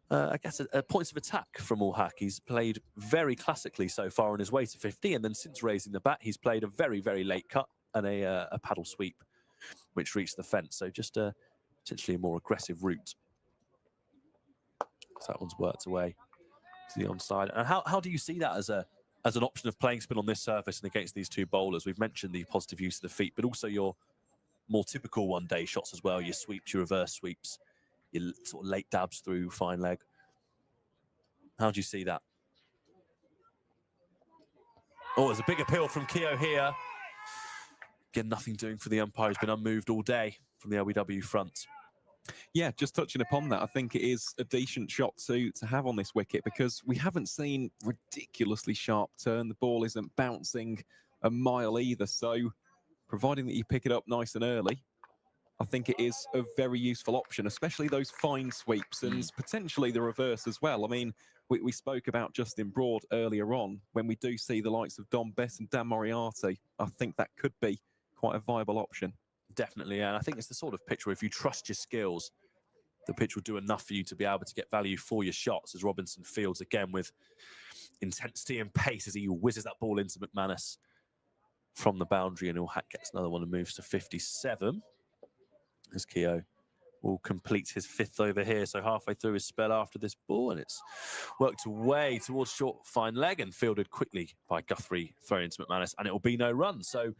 points of attack from Hack. He's played very classically so far on his way to 50, and then since raising the bat, he's played a very, very late cut and a paddle sweep, which reached the fence. So just potentially a more aggressive route. So that one's worked away to the onside. And how do you see that as an option of playing spin on this surface and against these 2 bowlers? We've mentioned the positive use of the feet, but also your more typical one-day shots as well, your sweeps, your reverse sweeps, your sort of late dabs through fine leg. How do you see that? Oh, there's a big appeal from Keogh here. Again, nothing doing for the umpire. He's been unmoved all day from the LBW front. Yeah, just touching upon that, I think it is a decent shot to have on this wicket, because we haven't seen ridiculously sharp turn. The ball isn't bouncing a mile either. So providing that you pick it up nice and early, I think it is a very useful option, especially those fine sweeps and potentially the reverse as well. I mean, we spoke about Justin Broad earlier on. When we do see the likes of Dom Bess and Dan Moriarty, I think that could be quite a viable option. definitely. And I think it's the sort of pitch where if you trust your skills, the pitch will do enough for you to be able to get value for your shots, as Robinson fields again with intensity and pace as he whizzes that ball into McManus from the boundary, and Hack gets another one and moves to 57 as Keogh will complete his 5th over here. So halfway through his spell after this ball, and it's worked away towards short fine leg and fielded quickly by Guthrie, throwing into McManus, and it will be no run. So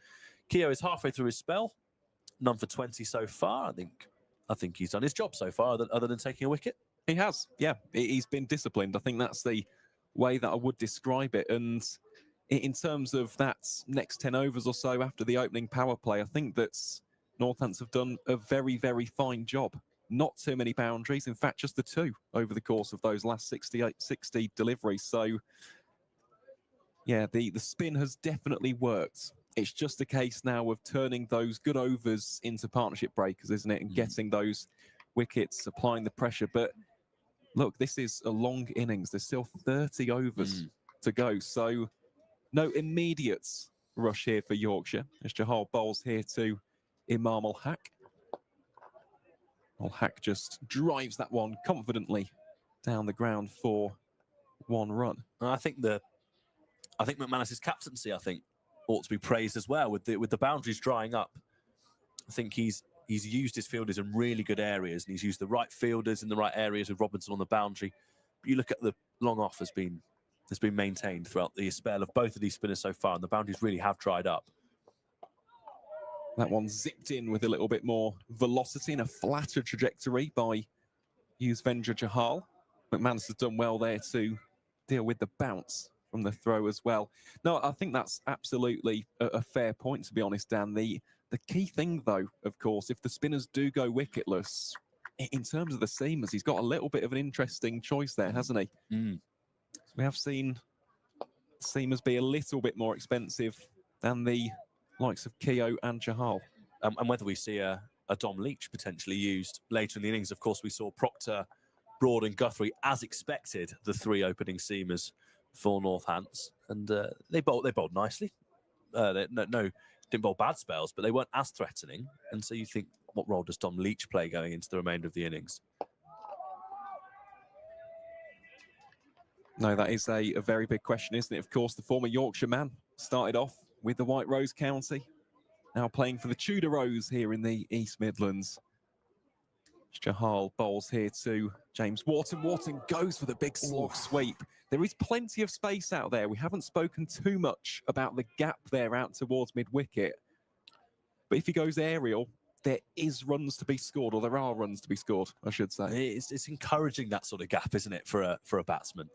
Keogh is halfway through his spell, none for 20 so far. I think he's done his job so far, other than taking a wicket. He has, yeah. He's been disciplined. I think that's the way that I would describe it. And in terms of that next 10 overs or so after the opening power play, I think that Northants have done a very, very fine job. Not too many boundaries. In fact, just the 2 over the course of those last 60 deliveries. So, yeah, the spin has definitely worked. It's just a case now of turning those good overs into partnership breakers, isn't it? And getting those wickets, applying the pressure. But look, this is a long innings. There's still 30 overs to go. So no immediate rush here for Yorkshire as Chahal bowls here to Imam Ul-Haq. Ul-Haq just drives that one confidently down the ground for 1 run. And I think McManus's captaincy, ought to be praised as well with the boundaries drying up. I think he's used his fielders in really good areas, and he's used the right fielders in the right areas with Robinson on the boundary. But you look at the long off has been maintained throughout the spell of both of these spinners so far, and the boundaries really have dried up. That one zipped in with a little bit more velocity and a flatter trajectory by Yuzvendra Chahal. McManus has done well there to deal with the bounce from the throw as well. No, I think that's absolutely a fair point, to be honest, Dan. The key thing, though, of course, if the spinners do go wicketless, in terms of the seamers, he's got a little bit of an interesting choice there, hasn't he? So we have seen seamers be a little bit more expensive than the likes of Keogh and Chahal. And whether we see a Dom Leach potentially used later in the innings. Of course, we saw Proctor, Broad and Guthrie, as expected, the 3 opening seamers for Northants, and they bowled nicely. Didn't bowl bad spells, but they weren't as threatening. And so you think, what role does Dom Leach play going into the remainder of the innings? No, that is a very big question, isn't it? Of course, the former Yorkshire man started off with the White Rose County, now playing for the Tudor Rose here in the East Midlands. Chahal bowls here to James Wharton. Wharton goes for the big slog sweep. There is plenty of space out there. We haven't spoken too much about the gap there out towards mid-wicket. But if he goes aerial, there is runs to be scored, or there are runs to be scored, I should say. It's encouraging, that sort of gap, isn't it, for a batsman?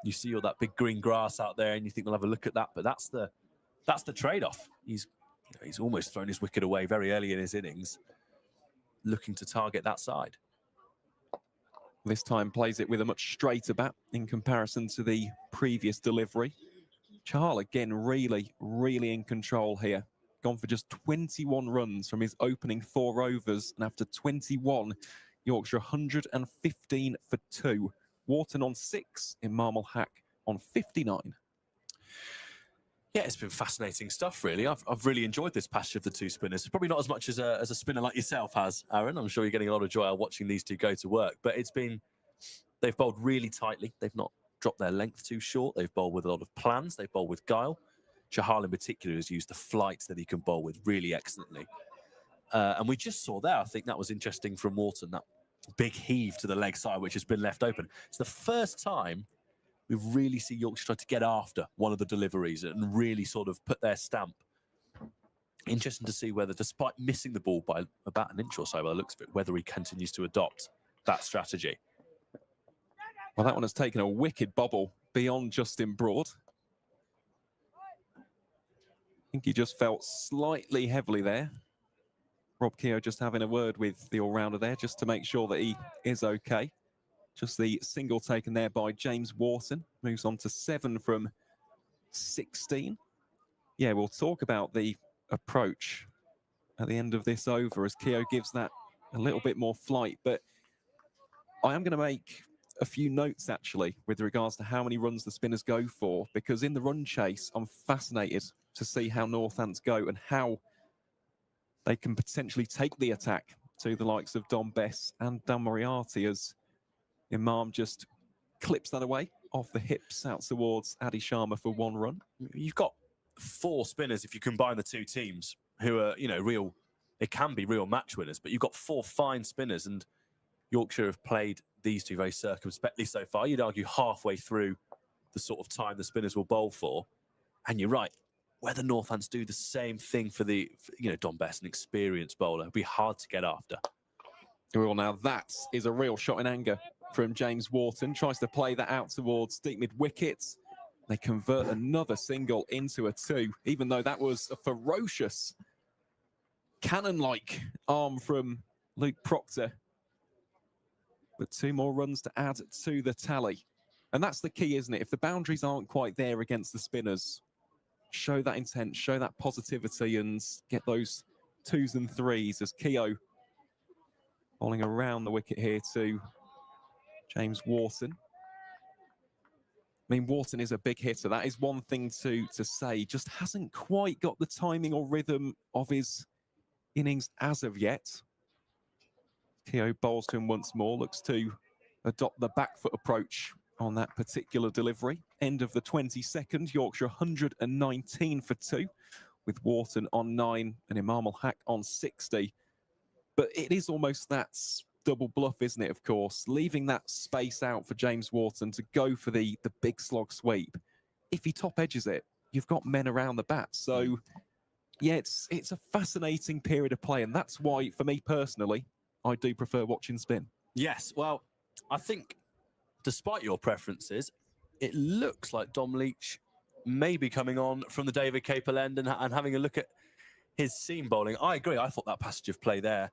You see all that big green grass out there, and you think we'll have a look at that. But that's the trade-off. He's almost thrown his wicket away very early in his innings, looking to target that side. This time plays it with a much straighter bat in comparison to the previous delivery. Chahal again really, really in control here. Gone for just 21 runs from his opening 4 overs, and after 21, Yorkshire 115 for 2. Wharton on 6, Imam Ul-Haq on 59. Yeah, it's been fascinating stuff, really. I've really enjoyed this passage of the 2 spinners. Probably not as much as a spinner like yourself has, Aaron. I'm sure you're getting a lot of joy out of watching these 2 go to work. But they've bowled really tightly. They've not dropped their length too short. They've bowled with a lot of plans. They've bowled with guile. Chahal in particular has used the flight that he can bowl with really excellently. And we just saw there, I think that was interesting from Wharton, that big heave to the leg side, which has been left open. It's the first time we really see Yorkshire try to get after one of the deliveries and really sort of put their stamp. Interesting to see whether, despite missing the ball by about an inch or so by the looks of it, whether he continues to adopt that strategy. Well, that one has taken a wicked bobble beyond Justin Broad. I think he just felt slightly heavily there. Rob Keogh just having a word with the all-rounder there just to make sure that he is okay. Just the single taken there by James Wharton. Moves on to 7 from 16. Yeah, we'll talk about the approach at the end of this over as Keogh gives that a little bit more flight. But I am going to make a few notes, actually, with regards to how many runs the spinners go for, because in the run chase, I'm fascinated to see how Northants go and how they can potentially take the attack to the likes of Dom Bess and Dan Moriarty as Imam just clips that away off the hips out towards Adi Sharma for 1 run. You've got 4 spinners if you combine the 2 teams who are, real, it can be real match winners, but you've got 4 fine spinners, and Yorkshire have played these 2 very circumspectly so far. You'd argue halfway through the sort of time the spinners will bowl for. And you're right, whether Northants do the same thing for Dom Bess, an experienced bowler, it'll be hard to get after. Well, now that is a real shot in anger from James Wharton. Tries to play that out towards deep mid wickets. They convert another single into a 2, even though that was a ferocious cannon-like arm from Luke Proctor. But 2 more runs to add to the tally. And that's the key, isn't it? If the boundaries aren't quite there against the spinners, show that intent, show that positivity, and get those 2s and 3s as Keogh bowling around the wicket here to James Wharton. I mean, Wharton is a big hitter. That is one thing to say. Just hasn't quite got the timing or rhythm of his innings as of yet. Keogh bowls to him once more, looks to adopt the back foot approach on that particular delivery. End of the 22nd, Yorkshire 119 for 2, with Wharton on 9 and Imam Ul-Haq on 60. But it is almost that double bluff, isn't it, of course? Leaving that space out for James Wharton to go for the big slog sweep. If he top edges it, you've got men around the bat. So, yeah, it's a fascinating period of play. And that's why, for me personally, I do prefer watching spin. Yes, well, I think despite your preferences, it looks like Dom Leach may be coming on from the David Capel end and having a look at his seam bowling. I agree. I thought that passage of play there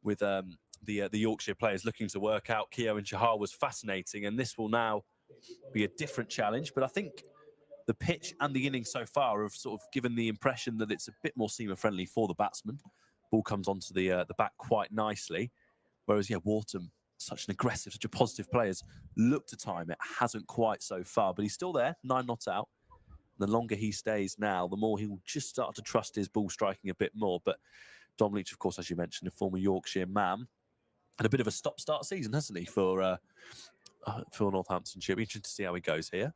with the Yorkshire players looking to work out Keogh and Chahar was fascinating, and this will now be a different challenge. But I think the pitch and the innings so far have sort of given the impression that it's a bit more seamer friendly for the batsman. Ball comes onto the bat quite nicely, whereas Wharton, such an aggressive, such a positive player, has looked to time it, hasn't quite so far, but he's still there, 9 not out. The longer he stays now, the more he will just start to trust his ball striking a bit more. But Dom Leach, of course, as you mentioned, a former Yorkshire man, had a bit of a stop-start season, hasn't he, for Northamptonshire? It'll be interesting to see how he goes here.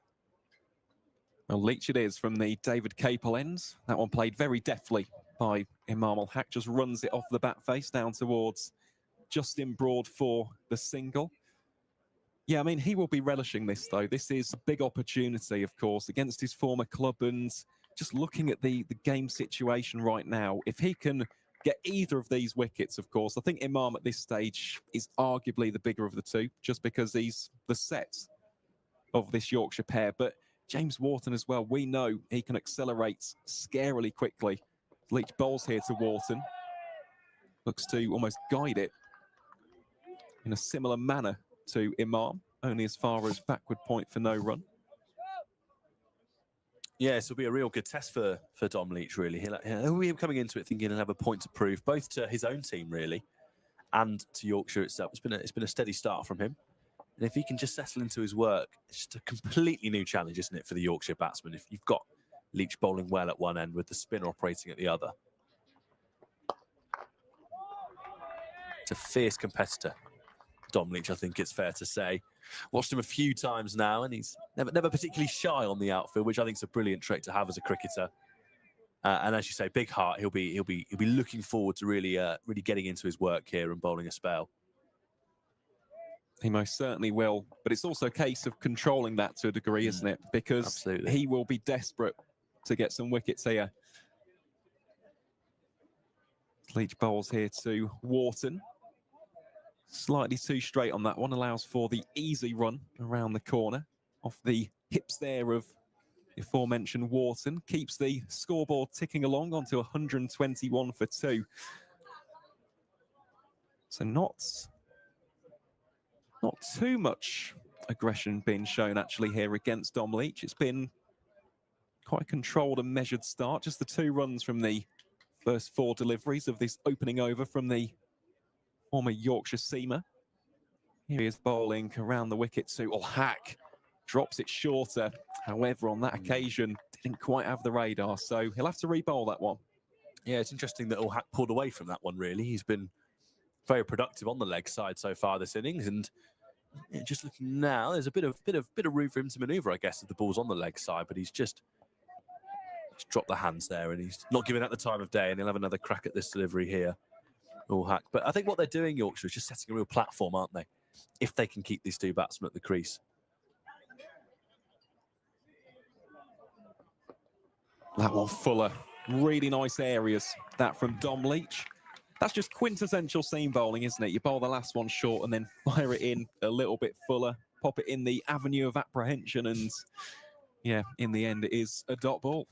Well, Leach it is from the David Capel end. That one played very deftly by Imam Ul-Haq, just runs it off the bat face down towards Justin Broad for the single. Yeah, I mean, he will be relishing this, though. This is a big opportunity, of course, against his former club. And just looking at the game situation right now, if he can get either of these wickets, of course, I think Imam at this stage is arguably the bigger of the 2, just because he's the set of this Yorkshire pair. But James Wharton as well, we know he can accelerate scarily quickly. Leach bowls here to Wharton. Looks to almost guide it in a similar manner to Imam, only as far as backward point for no run. Yeah, this will be a real good test for Dom Leach, really. He'll be coming into it thinking he'll have a point to prove, both to his own team, really, and to Yorkshire itself. It's been a steady start from him. And if he can just settle into his work, it's just a completely new challenge, isn't it, for the Yorkshire batsman, if you've got Leach bowling well at one end with the spinner operating at the other. It's a fierce competitor, Dom Leach, I think it's fair to say. Watched him a few times now, and he's never particularly shy on the outfield, which I think is a brilliant trait to have as a cricketer. And as you say, big heart. He'll be looking forward to really getting into his work here and bowling a spell. He most certainly will, but it's also a case of controlling that to a degree, isn't it? Because Absolutely. He will be desperate to get some wickets here. Leach bowls here to Wharton. Slightly too straight on that one, allows for the easy run around the corner. Off the hips there of the aforementioned Wharton. Keeps the scoreboard ticking along onto 121 for 2. So not too much aggression being shown actually here against Dom Leach. It's been quite a controlled and measured start. Just the 2 runs from the first 4 deliveries of this opening over from the former Yorkshire seamer. Here he is bowling around the wicket to Ul-Haq. Drops it shorter. However, on that occasion, didn't quite have the radar, so he'll have to re-bowl that one. Yeah, it's interesting that Hack pulled away from that one, really. He's been very productive on the leg side so far this innings, and yeah, just looking now, there's a bit of room for him to manoeuvre, I guess, if the ball's on the leg side, but he's just dropped the hands there, and he's not giving out the time of day, and he'll have another crack at this delivery here. Hack. But I think what they're doing, Yorkshire, is just setting a real platform, aren't they? If they can keep these two batsmen at the crease. That one fuller. Really nice areas. That from Dom Leach. That's just quintessential seam bowling, isn't it? You bowl the last one short and then fire it in a little bit fuller, pop it in the avenue of apprehension, and yeah, in the end, it is a dot ball.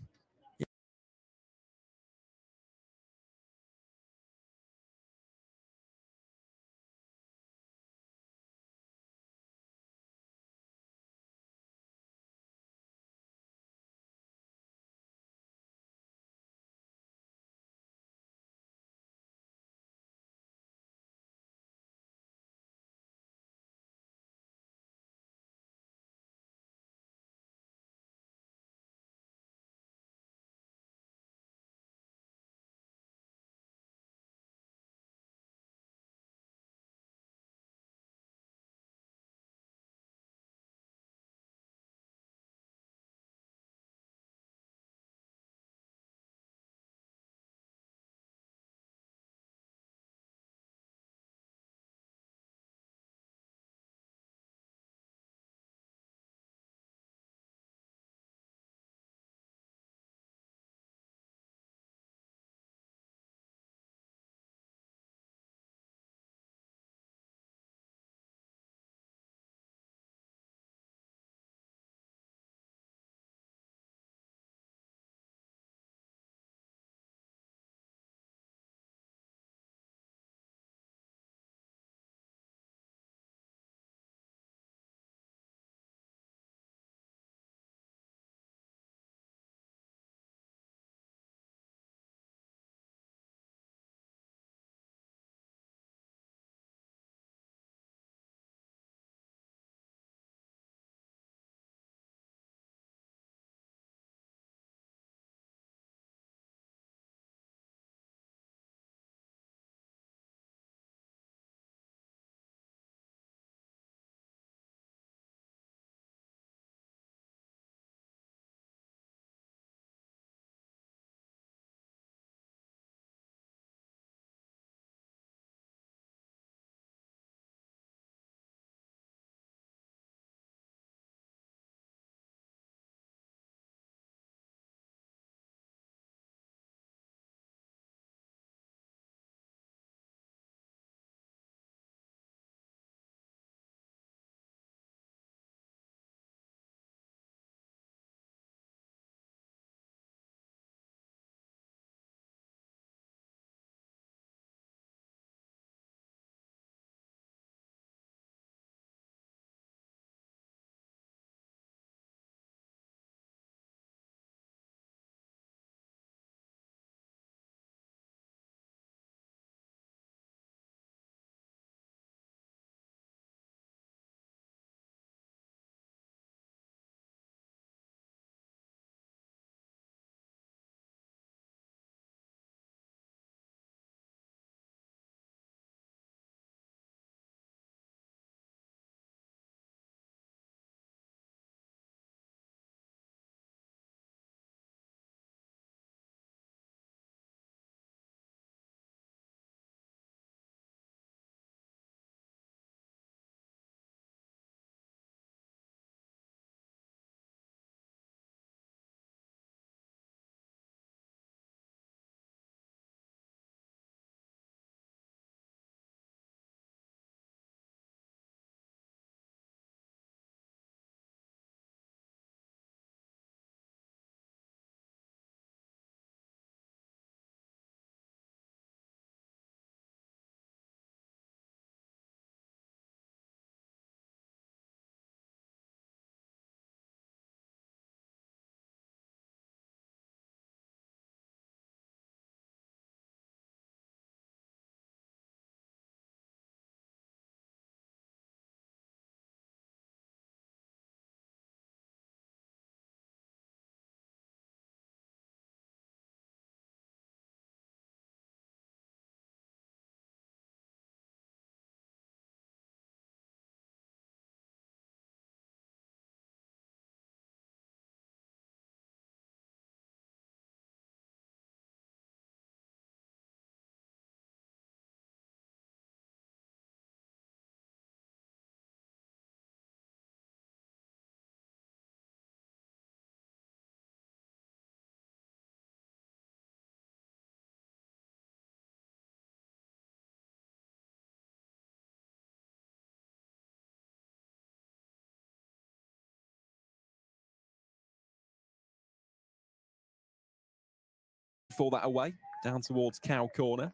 for that away, down towards Cow Corner.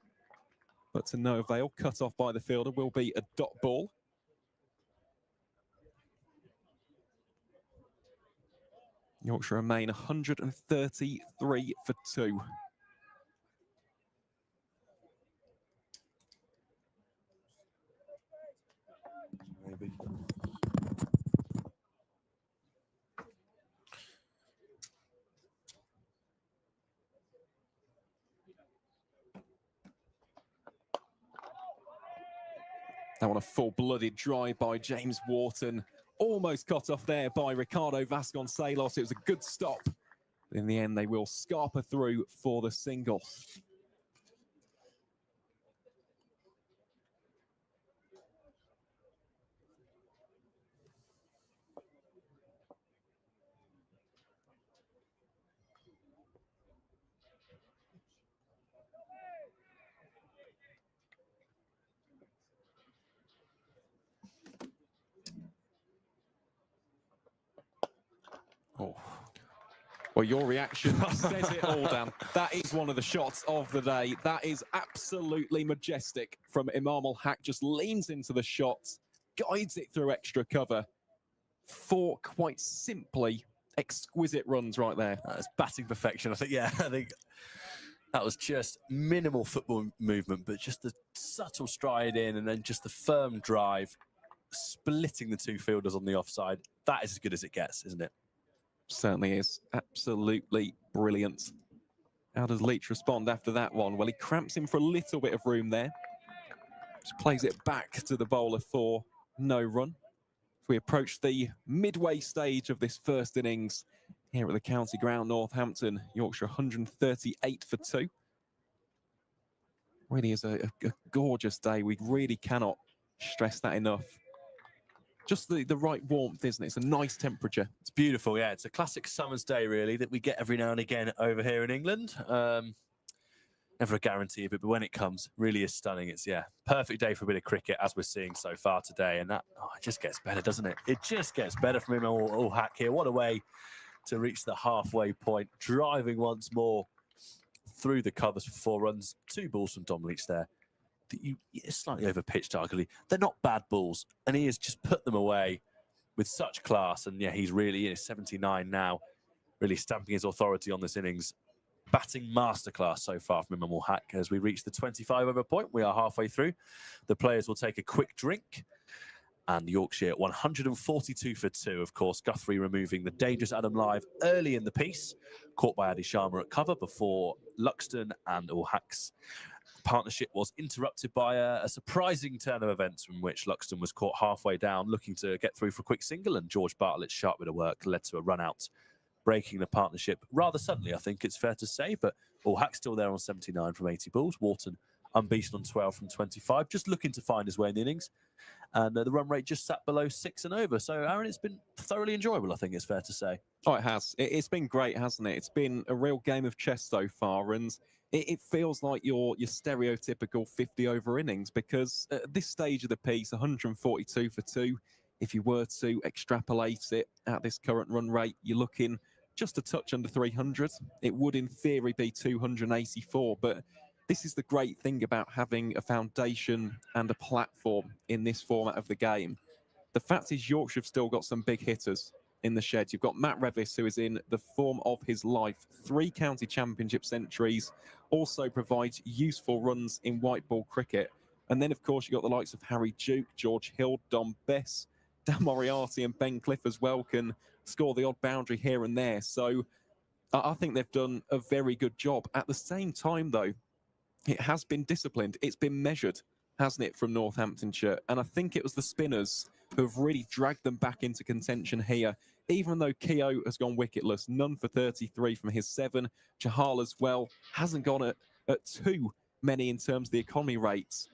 But to no avail, cut off by the fielder, will be a dot ball. Yorkshire remain 133 for 2. Maybe. That one a full-blooded drive by James Wharton. Almost cut off there by Ricardo Vasconcelos. It was a good stop. But in the end, they will scarper through for the single. Oh. Well, your reaction says it all, Dan. That is one of the shots of the day. That is absolutely majestic from Imam Al-Haq. Just leans into the shot, guides it through extra cover. 4 quite simply exquisite runs right there. That's batting perfection. I think that was just minimal football movement, but just the subtle stride in and then just the firm drive, splitting the 2 fielders on the offside. That is as good as it gets, isn't it? Certainly is. Absolutely brilliant. How does Leach respond after that one? Well, he cramps him for a little bit of room there. Just plays it back to the bowler for no run. We approach the midway stage of this first innings here at the county ground, Northampton. Yorkshire 138 for 2. Really is a gorgeous day. We really cannot stress that enough. Just the right warmth, isn't it? It's a nice temperature. It's beautiful, yeah. It's a classic summer's day, really, that we get every now and again over here in England. Never a guarantee of it, but when it comes, really is stunning. It's, yeah, perfect day for a bit of cricket, as we're seeing so far today. And that, it just gets better, doesn't it? It just gets better from him, Al-Haq here. What a way to reach the halfway point. Driving once more through the covers for 4 runs. 2 balls from Dom Leach there. Slightly over-pitched, arguably. They're not bad balls, and he has just put them away with such class. And, yeah, he's really in his 79 now, really stamping his authority on this innings. Batting masterclass so far from Imam Al-Haq. As we reach the 25 over point, we are halfway through. The players will take a quick drink. And Yorkshire 142 for 2, of course. Guthrie removing the dangerous Adam Live early in the piece. Caught by Adi Sharma at cover before Luxton and Al-Haq's partnership was interrupted by a surprising turn of events from which Luxton was caught halfway down, looking to get through for a quick single, and George Bartlett's sharp bit of work led to a run out, breaking the partnership rather suddenly, I think it's fair to say. But Al-Haq still there on 79 from 80 balls. Wharton unbeaten on 12 from 25, just looking to find his way in the innings. And the run rate just sat below 6 and over. So, Aaron, it's been thoroughly enjoyable, I think it's fair to say. Oh, it has. It's been great, hasn't it? It's been a real game of chess so far, and it feels like your stereotypical 50-over innings, because at this stage of the piece, 142 for 2, if you were to extrapolate it at this current run rate, you're looking just a touch under 300. It would, in theory, be 284, but this is the great thing about having a foundation and a platform in this format of the game. The fact is Yorkshire have still got some big hitters in the shed. You've got Matt Revis, who is in the form of his life. 3 county championship centuries, also provides useful runs in white ball cricket. And then, of course, you've got the likes of Harry Duke, George Hill, Dom Bess, Dan Moriarty and Ben Cliff as well can score the odd boundary here and there. So I think they've done a very good job. At the same time, though, it has been disciplined. It's been measured, hasn't it, from Northamptonshire? And I think it was the spinners who have really dragged them back into contention here. Even though Keogh has gone wicketless, none for 33 from his 7. Chahal as well hasn't gone at too many in terms of the economy rates.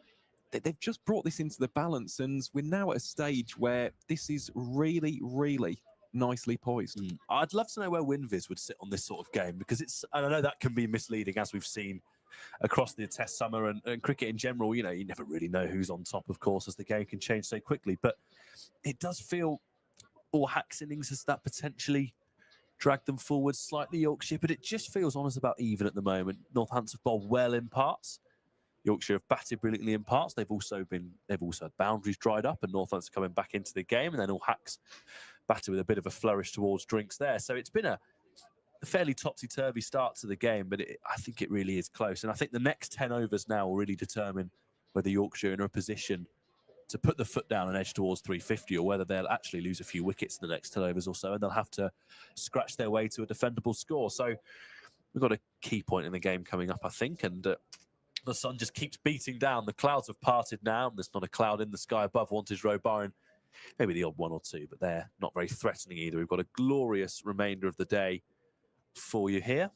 They've just brought this into the balance, and we're now at a stage where this is really, really nicely poised. I'd love to know where WinViz would sit on this sort of game, because I know that can be misleading, as we've seen across the Test summer and cricket in general. You know, you never really know who's on top, of course, as the game can change so quickly. But it does feel Al-Haq's innings as that potentially drag them forward slightly, Yorkshire, but it just feels almost about even at the moment. Northampton have bowled well in parts. Yorkshire have batted brilliantly in parts. They've also had boundaries dried up, and Northampton coming back into the game, and then all Hacks batted with a bit of a flourish towards drinks there. So it's been a fairly topsy-turvy start to the game, but I think it really is close. And I think the next 10 overs now will really determine whether Yorkshire are in a position to put the foot down and edge towards 350, or whether they'll actually lose a few wickets in the next 10 overs or so, and they'll have to scratch their way to a defendable score. So we've got a key point in the game coming up, I think, and the sun just keeps beating down. The clouds have parted now, and there's not a cloud in the sky above Wantage Road, barring maybe the odd one or two, but they're not very threatening either. We've got a glorious remainder of the day for you here.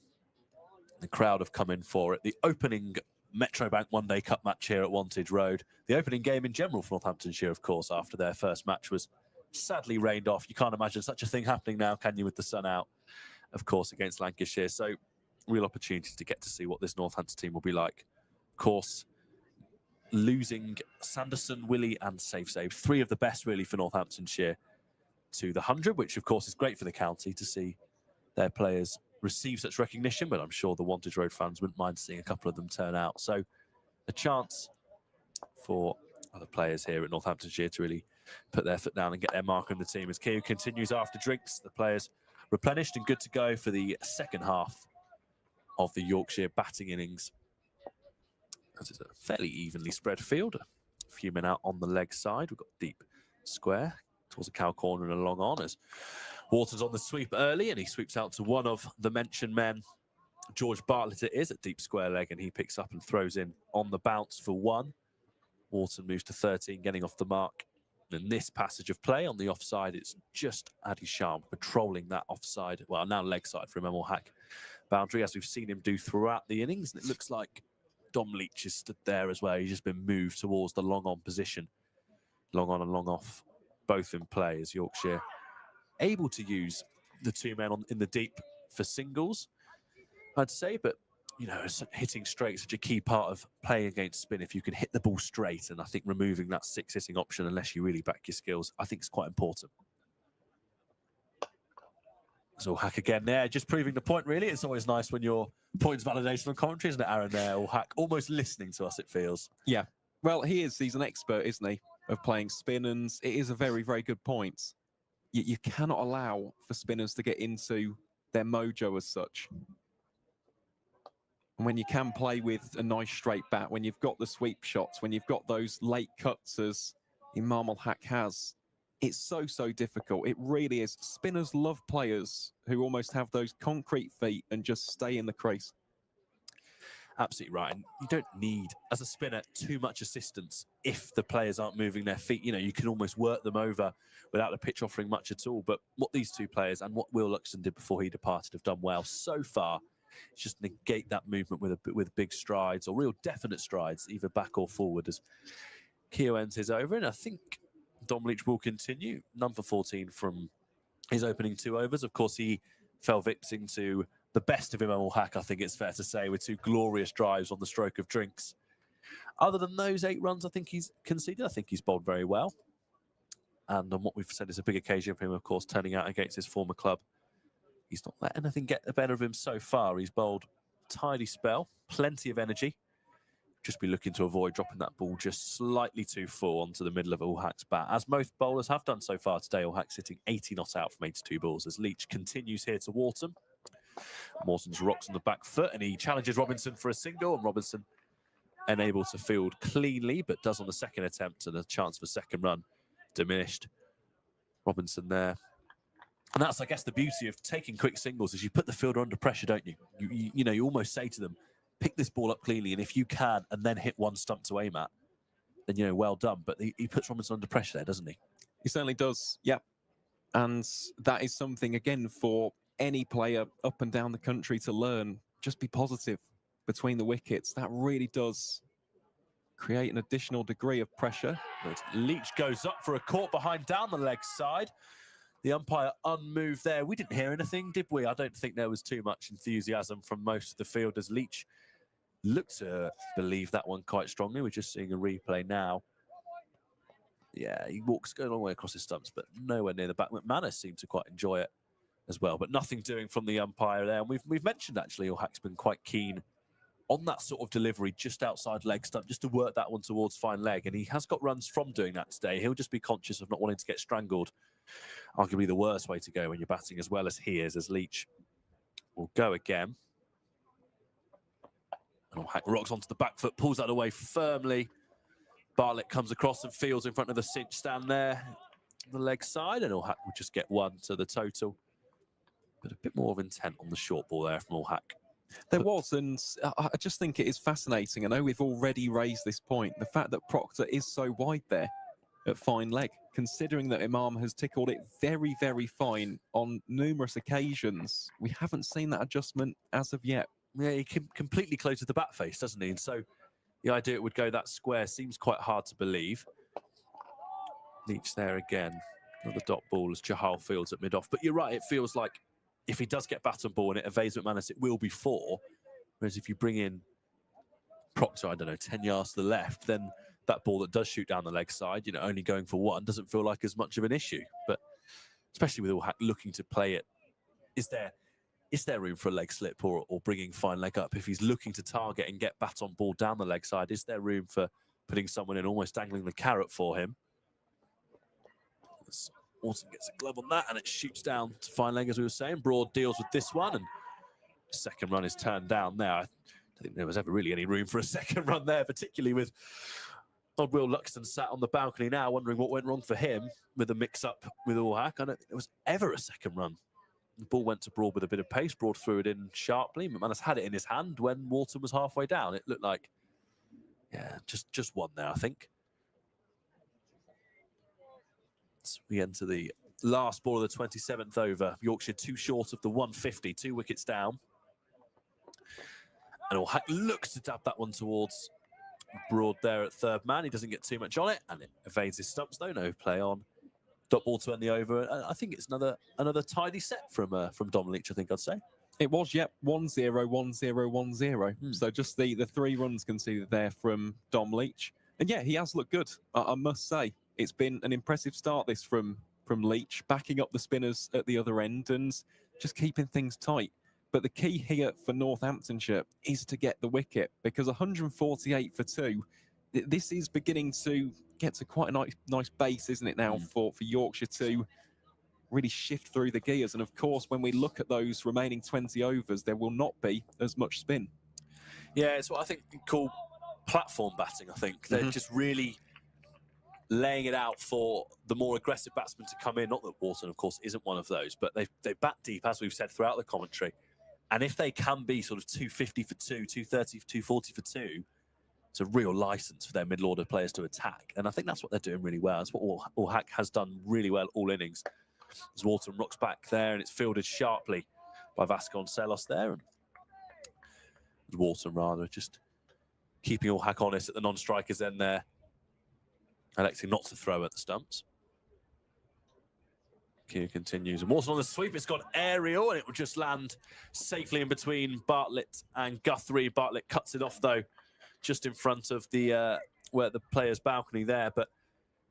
The crowd have come in for it. The opening Metrobank One Day Cup match here at Wantage Road. The opening game in general for Northamptonshire, of course, after their first match was sadly rained off. You can't imagine such a thing happening now, can you, with the sun out, of course, against Lancashire. So real opportunity to get to see what this Northampton team will be like. Of course, losing Sanderson, Willie and Save, 3 of the best really for Northamptonshire to the 100, which of course is great for the county to see their players receive such recognition, but I'm sure the Wantage Road fans wouldn't mind seeing a couple of them turn out. So a chance for other players here at Northamptonshire to really put their foot down and get their mark on the team. As Keogh continues after drinks, the players replenished and good to go for the second half of the Yorkshire batting innings. As it's a fairly evenly spread field. A few men out on the leg side. We've got deep square towards the cow corner and a long on as Wharton's on the sweep early, and he sweeps out to one of the mentioned men. George Bartlett it is at deep square leg, and he picks up and throws in on the bounce for 1. Wharton moves to 13, getting off the mark. In this passage of play on the offside, it's just Adi Sharm patrolling that offside, well, now leg side for Emil Hack boundary, as we've seen him do throughout the innings. And it looks like Dom Leach is stood there as well. He's just been moved towards the long on position. Long on and long off, both in play, as Yorkshire able to use the 2 men in the deep for singles, I'd say. But, you know, hitting straight is such a key part of playing against spin. If you can hit the ball straight, and I think removing that 6 hitting option, unless you really back your skills, I think it's quite important. So Hack again there, just proving the point, really. It's always nice when your points validation on commentary, isn't it, Aaron, there? Or Hack almost listening to us, it feels. Yeah. Well, he's an expert, isn't he, of playing spin-ins. It is a very, very good point. You cannot allow for spinners to get into their mojo as such. And when you can play with a nice straight bat, when you've got the sweep shots, when you've got those late cuts as Imam Hack has, it's so difficult. It really is. Spinners love players who almost have those concrete feet and just stay in the crease. Absolutely right. And you don't need, as a spinner, too much assistance if the players aren't moving their feet. You know, you can almost work them over without the pitch offering much at all. But what these 2 players and what Will Luxton did before he departed have done well so far, is just negate that movement with big strides, or real definite strides, either back or forward, as Keogh ends his over. And I think Dom Leach will continue. None for 14 from his opening 2 overs. Of course, he fell victim to the best of Imam Hack, I think it's fair to say, with 2 glorious drives on the stroke of drinks. Other than those 8 runs I think he's conceded, I think he's bowled very well. And on what we've said is a big occasion for him, of course, turning out against his former club. He's not let anything get the better of him so far. He's bowled a tidy spell, plenty of energy. Just be looking to avoid dropping that ball just slightly too full onto the middle of All Hack's bat, as most bowlers have done so far today. All Hack sitting 80 not out from 82 balls, as Leach continues here to Wharton. Mawson's rocks on the back foot, and he challenges Robinson for a single, and Robinson unable to field cleanly, but does on the second attempt, and a chance for second run diminished. Robinson there. And that's, I guess, the beauty of taking quick singles, is you put the fielder under pressure, don't you? You know, you almost say to them, pick this ball up cleanly, and if you can, and then hit 1 stump to aim at, then, you know, well done. But he puts Robinson under pressure there, doesn't he? He certainly does, yeah. And that is something, again, for any player up and down the country to learn. Just be positive between the wickets. That really does create an additional degree of pressure. Good. Leach goes up for a caught behind down the leg side. The umpire unmoved there. We didn't hear anything, did we? I don't think there was too much enthusiasm from most of the fielders. Leach looked to believe that one quite strongly. We're just seeing a replay now. Yeah, he walks, goes a long way across his stumps, but nowhere near the back. McManus seemed to quite enjoy it as well. But nothing doing from the umpire there. And we've mentioned, actually, Hack's been quite keen on that sort of delivery just outside leg stump, just to work that one towards fine leg. And he has got runs from doing that today. He'll just be conscious of not wanting to get strangled. Arguably the worst way to go when you're batting as well as he is, as Leach will go again. And Hack rocks onto the back foot, pulls that away firmly. Bartlett comes across and fields in front of the cinch stand there, the leg side, and Hack will just get one to the total. But a bit more of intent on the short ball there from Hack. There was, and I just think it is fascinating. I know we've already raised this point, the fact that Proctor is so wide there at fine leg, considering that Imam has tickled it very, very fine on numerous occasions. We haven't seen that adjustment as of yet. Yeah, he completely closes the bat face, doesn't he? And so the idea it would go that square seems quite hard to believe. Leach there again. Another dot ball as Chahal fields at mid-off. But you're right, it feels like if he does get bat on ball and it evades McManus, it will be 4. Whereas if you bring in Proctor, I don't know, 10 yards to the left, then that ball that does shoot down the leg side, you know, only going for 1 doesn't feel like as much of an issue. But especially with Hack looking to play it, is there room for a leg slip or bringing fine leg up? If he's looking to target and get bat on ball down the leg side, is there room for putting someone in, almost dangling the carrot for him? Wharton gets a glove on that, and it shoots down to fine leg, as we were saying. Broad deals with this one, and second run is turned down now. I don't think there was ever really any room for a second run there, particularly with old Will Luxton sat on the balcony now, wondering what went wrong for him with the mix-up with Hack. I don't think there was ever a second run. The ball went to Broad with a bit of pace. Broad threw it in sharply. McManus had it in his hand when Wharton was halfway down. It looked like, yeah, just one there, I think. So we enter the last ball of the 27th over. Yorkshire too short of the 150, 2 wickets down. And Hack looks to dab that one towards Broad there at third man. He doesn't get too much on it, and it evades his stumps though. No play on. Dot ball to end the over. I think it's another tidy set from Dom Leach, I think I'd say. It was, yep, 1-0, 1-0, 1-0. So just the 3 runs conceded there from Dom Leach. And yeah, he has looked good, I must say. It's been an impressive start, this from Leach, backing up the spinners at the other end and just keeping things tight. But the key here for Northamptonshire is to get the wicket, because 148 for 2, this is beginning to get to quite a nice base, isn't it now, for Yorkshire to really shift through the gears. And of course, when we look at those remaining 20 overs, there will not be as much spin. Yeah, it's what I think you call platform batting, I think. They're just really laying it out for the more aggressive batsmen to come in. Not that Wharton, of course, isn't one of those, but they bat deep, as we've said throughout the commentary. And if they can be sort of 250 for 2, 230, 240 for 2, it's a real license for their middle order players to attack. And I think that's what they're doing really well. That's what Hack has done really well all innings. As Wharton rocks back there, and it's fielded sharply by Vasconcelos there. And Wharton, rather, just keeping Hack honest at the non-strikers end there, electing not to throw at the stumps. Keogh continues, and Wharton on the sweep. It's gone aerial, and it will just land safely in between Bartlett and Guthrie. Bartlett cuts it off, though, just in front of the where the players' balcony there, but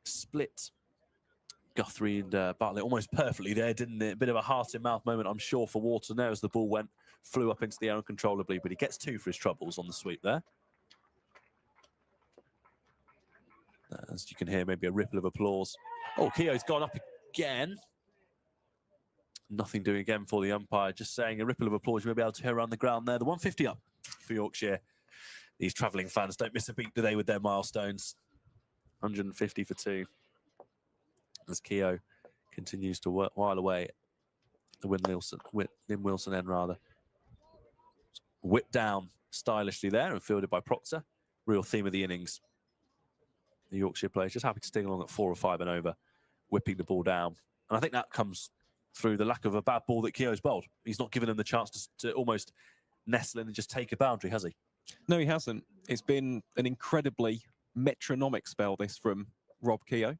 split Guthrie and Bartlett almost perfectly there, didn't it? A bit of a heart-in-mouth moment, I'm sure, for Wharton there as the ball flew up into the air uncontrollably, but he gets 2 for his troubles on the sweep there. As you can hear, maybe a ripple of applause. Oh, Keogh's gone up again. Nothing doing again for the umpire, just saying a ripple of applause. You may be able to hear around the ground there. The 150 up for Yorkshire. These travelling fans don't miss a beat, do they, with their milestones? 150 for 2. As Keogh continues to while away the Lynn Wilson end, rather. Whipped down stylishly there and fielded by Proctor. Real theme of the innings. The Yorkshire players just happy to sting along at 4 or 5 and over, whipping the ball down. And I think that comes through the lack of a bad ball that Keogh's bowled. He's not given them the chance to almost nestle in and just take a boundary, has he? No, he hasn't. It's been an incredibly metronomic spell, this, from Rob Keogh.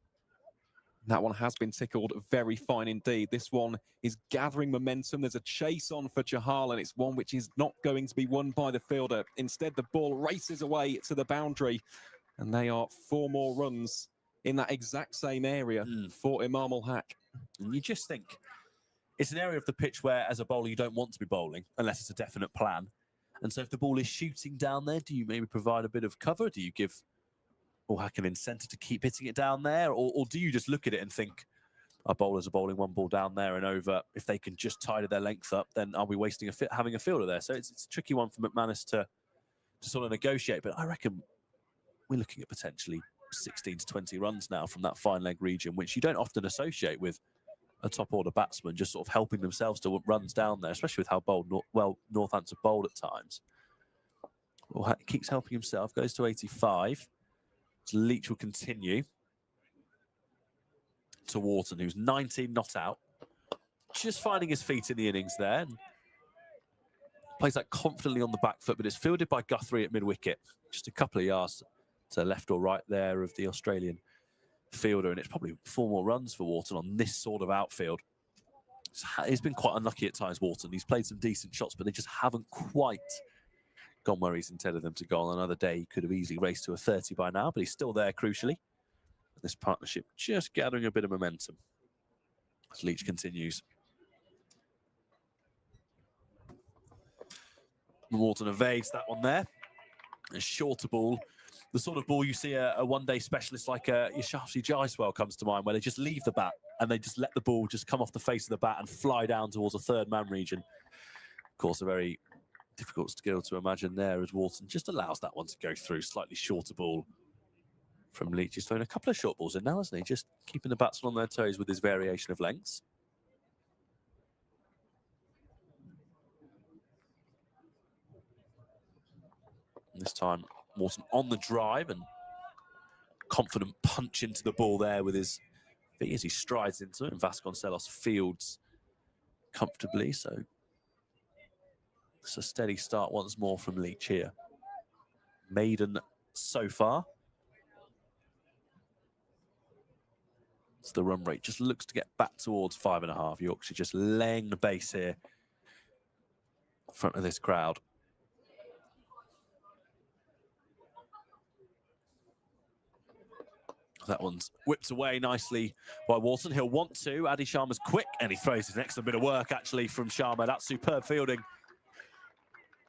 That one has been tickled very fine indeed. This one is gathering momentum. There's a chase on for Chahal, and it's one which is not going to be won by the fielder. Instead, the ball races away to the boundary, and they are 4 more runs in that exact same area for Imam Hack. And you just think, it's an area of the pitch where, as a bowler, you don't want to be bowling unless it's a definite plan. And so if the ball is shooting down there, do you maybe provide a bit of cover? Do you give Hack an incentive to keep hitting it down there? Or do you just look at it and think, our bowlers are bowling one ball down there and over. If they can just tidy their length up, then are we wasting having a fielder there? So it's a tricky one for McManus to sort of negotiate. But I reckon we're looking at potentially 16 to 20 runs now from that fine leg region, which you don't often associate with a top order batsman just sort of helping themselves to runs down there, especially with how well Northampton bowled at times. Well, keeps helping himself, goes to 85. So Leach will continue to Wharton, who's 19 not out. Just finding his feet in the innings there. And plays that confidently on the back foot, but it's fielded by Guthrie at mid-wicket. Just a couple of yards to left or right there of the Australian fielder, and it's probably 4 more runs for Wharton on this sort of outfield. He's been quite unlucky at times, Wharton. He's played some decent shots, but they just haven't quite gone where he's intended them to go. On another day, he could have easily raced to a 30 by now, but he's still there, crucially. This partnership just gathering a bit of momentum as Leach continues. Wharton evades that one there. A shorter ball, the sort of ball you see a one-day specialist like Yashasvi Jaiswal comes to mind, where they just leave the bat and they just let the ball just come off the face of the bat and fly down towards a third man region. Of course, a very difficult skill to imagine there as Wharton just allows that one to go through. Slightly shorter ball from Leach. He's thrown a couple of short balls in now, hasn't he? Just keeping the batsmen on their toes with his variation of lengths. And this time, Wharton on the drive and confident punch into the ball there with his feet as he strides into it. And Vasconcelos fields comfortably. So it's a steady start once more from Leach here. Maiden so far. So the run rate just looks to get back towards 5.5. Yorkshire just laying the base here in front of this crowd. That one's whipped away nicely by Wharton. He'll want to. Adi Sharma's quick, and he throws an excellent bit of work, actually, from Sharma. That's superb fielding.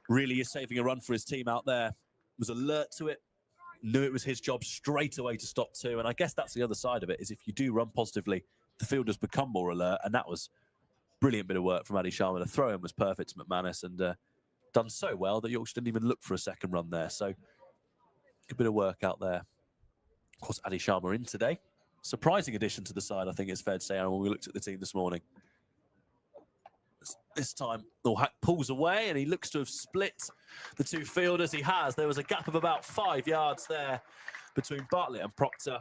Really is saving a run for his team out there. Was alert to it. Knew it was his job straight away to stop 2. And I guess that's the other side of it, is if you do run positively, the fielders become more alert. And that was brilliant bit of work from Adi Sharma. The throw-in was perfect to McManus and done so well that Yorkshire didn't even look for a second run there. So good bit of work out there. Of course, Adi Sharma in today. Surprising addition to the side, I think it's fair to say, Aaron, when we looked at the team this morning. This time, Norhack pulls away and he looks to have split the 2 fielders. He has. There was a gap of about 5 yards there between Bartlett and Proctor.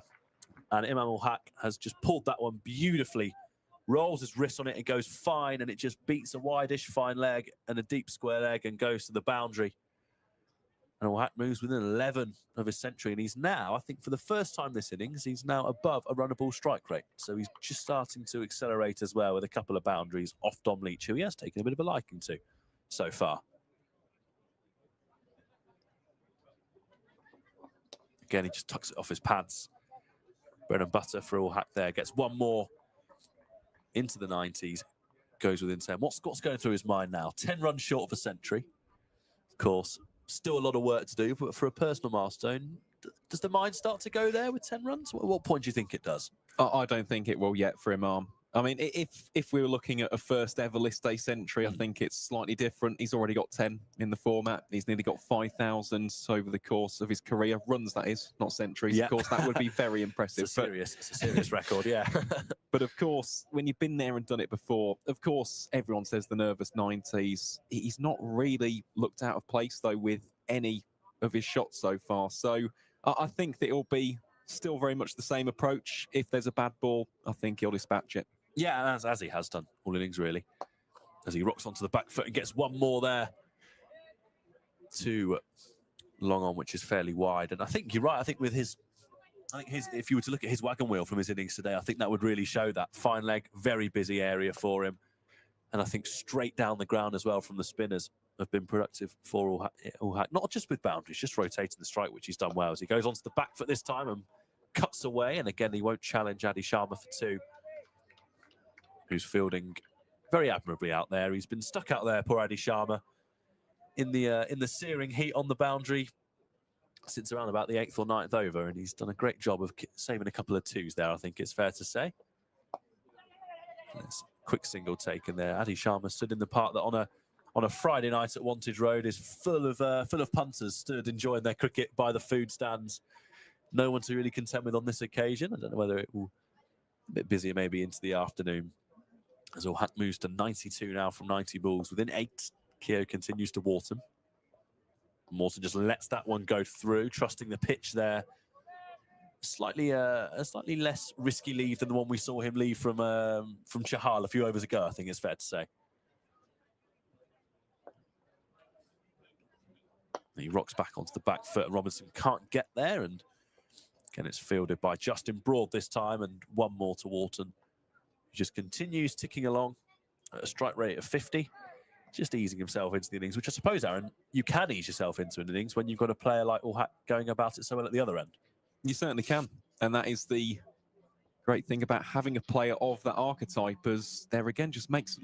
And Imam Ul-Haq has just pulled that one beautifully. Rolls his wrist on it, it goes fine, and it just beats a wide-ish fine leg and a deep square leg and goes to the boundary. And Ul-Haq moves within 11 of his century. And he's now, I think for the first time this innings, he's now above a runnable strike rate. So he's just starting to accelerate as well with a couple of boundaries off Dom Leach, who he has taken a bit of a liking to so far. Again, he just tucks it off his pads. Bread and butter for Ul-Haq there. Gets one more into the 90s. Goes within 10. What's going through his mind now? 10 runs short of a century. Of course, still a lot of work to do, but for a personal milestone, does the mind start to go there with 10 runs? At what point do you think it does? I don't think it will yet for Imam. I mean, if we were looking at a first ever list day century, I think it's slightly different. He's already got 10 in the format. He's nearly got 5,000 over the course of his career. Runs, that is, not centuries. Yeah. Of course, that would be very impressive. It's a serious record, yeah. But of course, when you've been there and done it before, of course, everyone says the nervous 90s. He's not really looked out of place, though, with any of his shots so far. So I think that it'll be still very much the same approach. If there's a bad ball, I think he'll dispatch it. Yeah, as he has done all innings, really. As he rocks onto the back foot and gets one more there. 2 long on, which is fairly wide. And I think you're right. I think with his, if you were to look at his wagon wheel from his innings today, I think that would really show that. Fine leg, very busy area for him. And I think straight down the ground as well from the spinners have been productive for Ul-Haq. Not just with boundaries, just rotating the strike, which he's done well. As he goes onto the back foot this time and cuts away. And again, he won't challenge Adi Sharma for 2. Who's fielding very admirably out there. He's been stuck out there, poor Adi Sharma, in the searing heat on the boundary since around about the 8th or 9th over, and he's done a great job of saving a couple of twos there, I think it's fair to say. Let's quick single taken there. Adi Sharma stood in the park that on a Friday night at Wantage Road is full of punters stood enjoying their cricket by the food stands. No one to really contend with on this occasion. I don't know whether it will a bit busier maybe into the afternoon. As Al Haq moves to 92 now from 90 balls within 8. Keogh continues to Wharton. Morton just lets that one go through, trusting the pitch there. A slightly less risky leave than the one we saw him leave from Chahal a few overs ago, I think it's fair to say. He rocks back onto the back foot, and Robinson can't get there, and again it's fielded by Justin Broad this time, and one more to Wharton. He just continues ticking along at a strike rate of 50. Just easing himself into the innings, which I suppose, Aaron, you can ease yourself into an innings when you've got a player like Al Haq going about it so well at the other end. You certainly can. And that is the great thing about having a player of that archetype, as there again just makes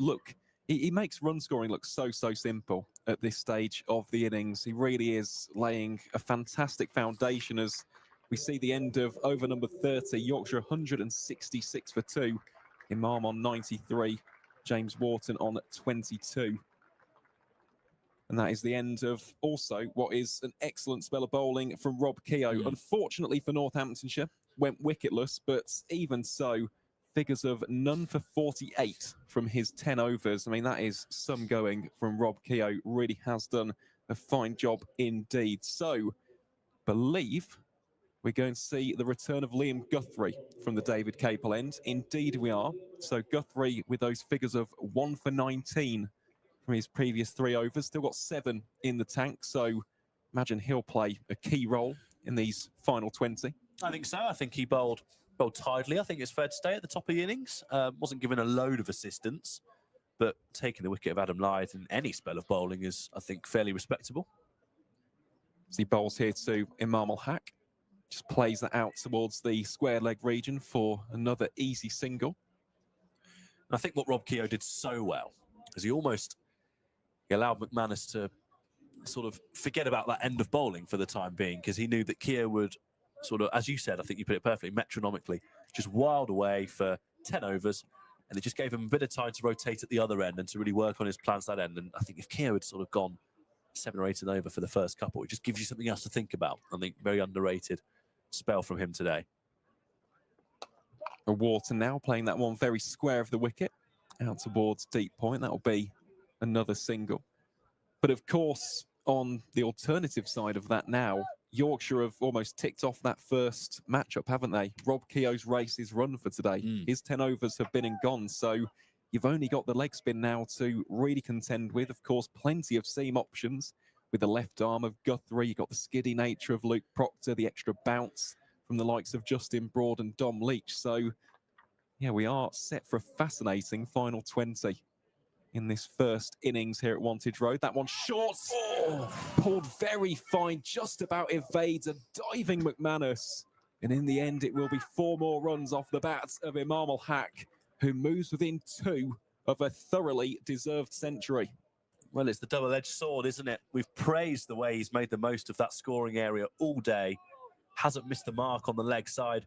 he makes run scoring look so simple at this stage of the innings. He really is laying a fantastic foundation as we see the end of over number 30. Yorkshire 166 for 2. Imam on 93. James Wharton on 22. And that is the end of also what is an excellent spell of bowling from Rob Keogh. Unfortunately for Northamptonshire, went wicketless, but even so, figures of none for 48 from his 10 overs. I mean, that is some going from Rob Keogh. Really has done a fine job indeed. So, believe we're going to see the return of Liam Guthrie from the David Capel end. Indeed we are. So Guthrie with those figures of 1 for 19 from his previous 3 overs. Still got 7 in the tank. So imagine he'll play a key role in these final 20. I think so. I think he bowled tidily. I think it's fair to stay at the top of the innings. Wasn't given a load of assistance, but taking the wicket of Adam Lyth in any spell of bowling is, I think, fairly respectable. As he bowls here to Imam Al Haq. Just plays that out towards the square leg region for another easy single. And I think what Rob Keogh did so well is he allowed McManus to sort of forget about that end of bowling for the time being, because he knew that Keogh would sort of, as you said, I think you put it perfectly, metronomically, just wild away for 10 overs. And it just gave him a bit of time to rotate at the other end and to really work on his plans that end. And I think if Keogh had sort of gone 7 or 8 and over for the first couple, it just gives you something else to think about. I think very underrated spell from him today. Wharton now playing that one very square of the wicket out towards deep point. That'll be another single. But of course, on the alternative side of that now, Yorkshire have almost ticked off that first matchup, haven't they? Rob Keogh's race is run for today. His 10 overs have been and gone, so you've only got the leg spin now to really contend with. Of course, plenty of seam options with the left arm of Guthrie. You've got the skiddy nature of Luke Proctor, the extra bounce from the likes of Justin Broad and Dom Leach. So, yeah, we are set for a fascinating final 20 in this first innings here at Wantage Road. That one short, pulled very fine, just about evades a diving McManus. And in the end, it will be 4 more runs off the bat of Imam Al Haq, who moves within 2 of a thoroughly deserved century. Well, it's the double-edged sword, isn't it? We've praised the way he's made the most of that scoring area all day. Hasn't missed the mark on the leg side.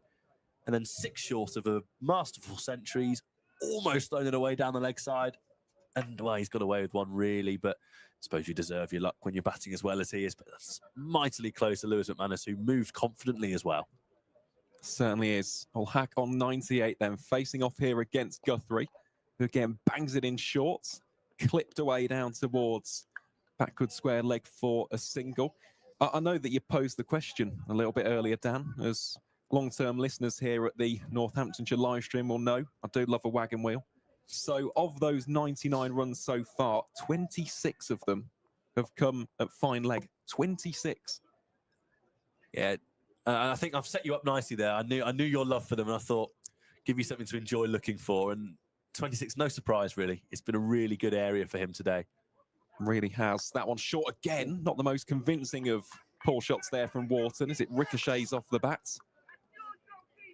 And then 6 short of a masterful century. He's almost thrown it away down the leg side. And, well, he's got away with one, really. But I suppose you deserve your luck when you're batting as well as he is. But that's mightily close to Lewis McManus, who moved confidently as well. Certainly is. Al Haq on 98 then, facing off here against Guthrie, who again bangs it in short. Clipped away down towards backward square leg for a single. I know that you posed the question a little bit earlier, Dan, as long-term listeners here at the Northamptonshire live stream will know I do love a wagon wheel. So of those 99 runs so far, 26 of them have come at fine leg. 26. Yeah, I think I've set you up nicely there. I knew your love for them, and I thought give you something to enjoy looking for. And 26, no surprise, really. It's been a really good area for him today. Really has. That one short again. Not the most convincing of pull shots there from Wharton as it ricochets off the bats.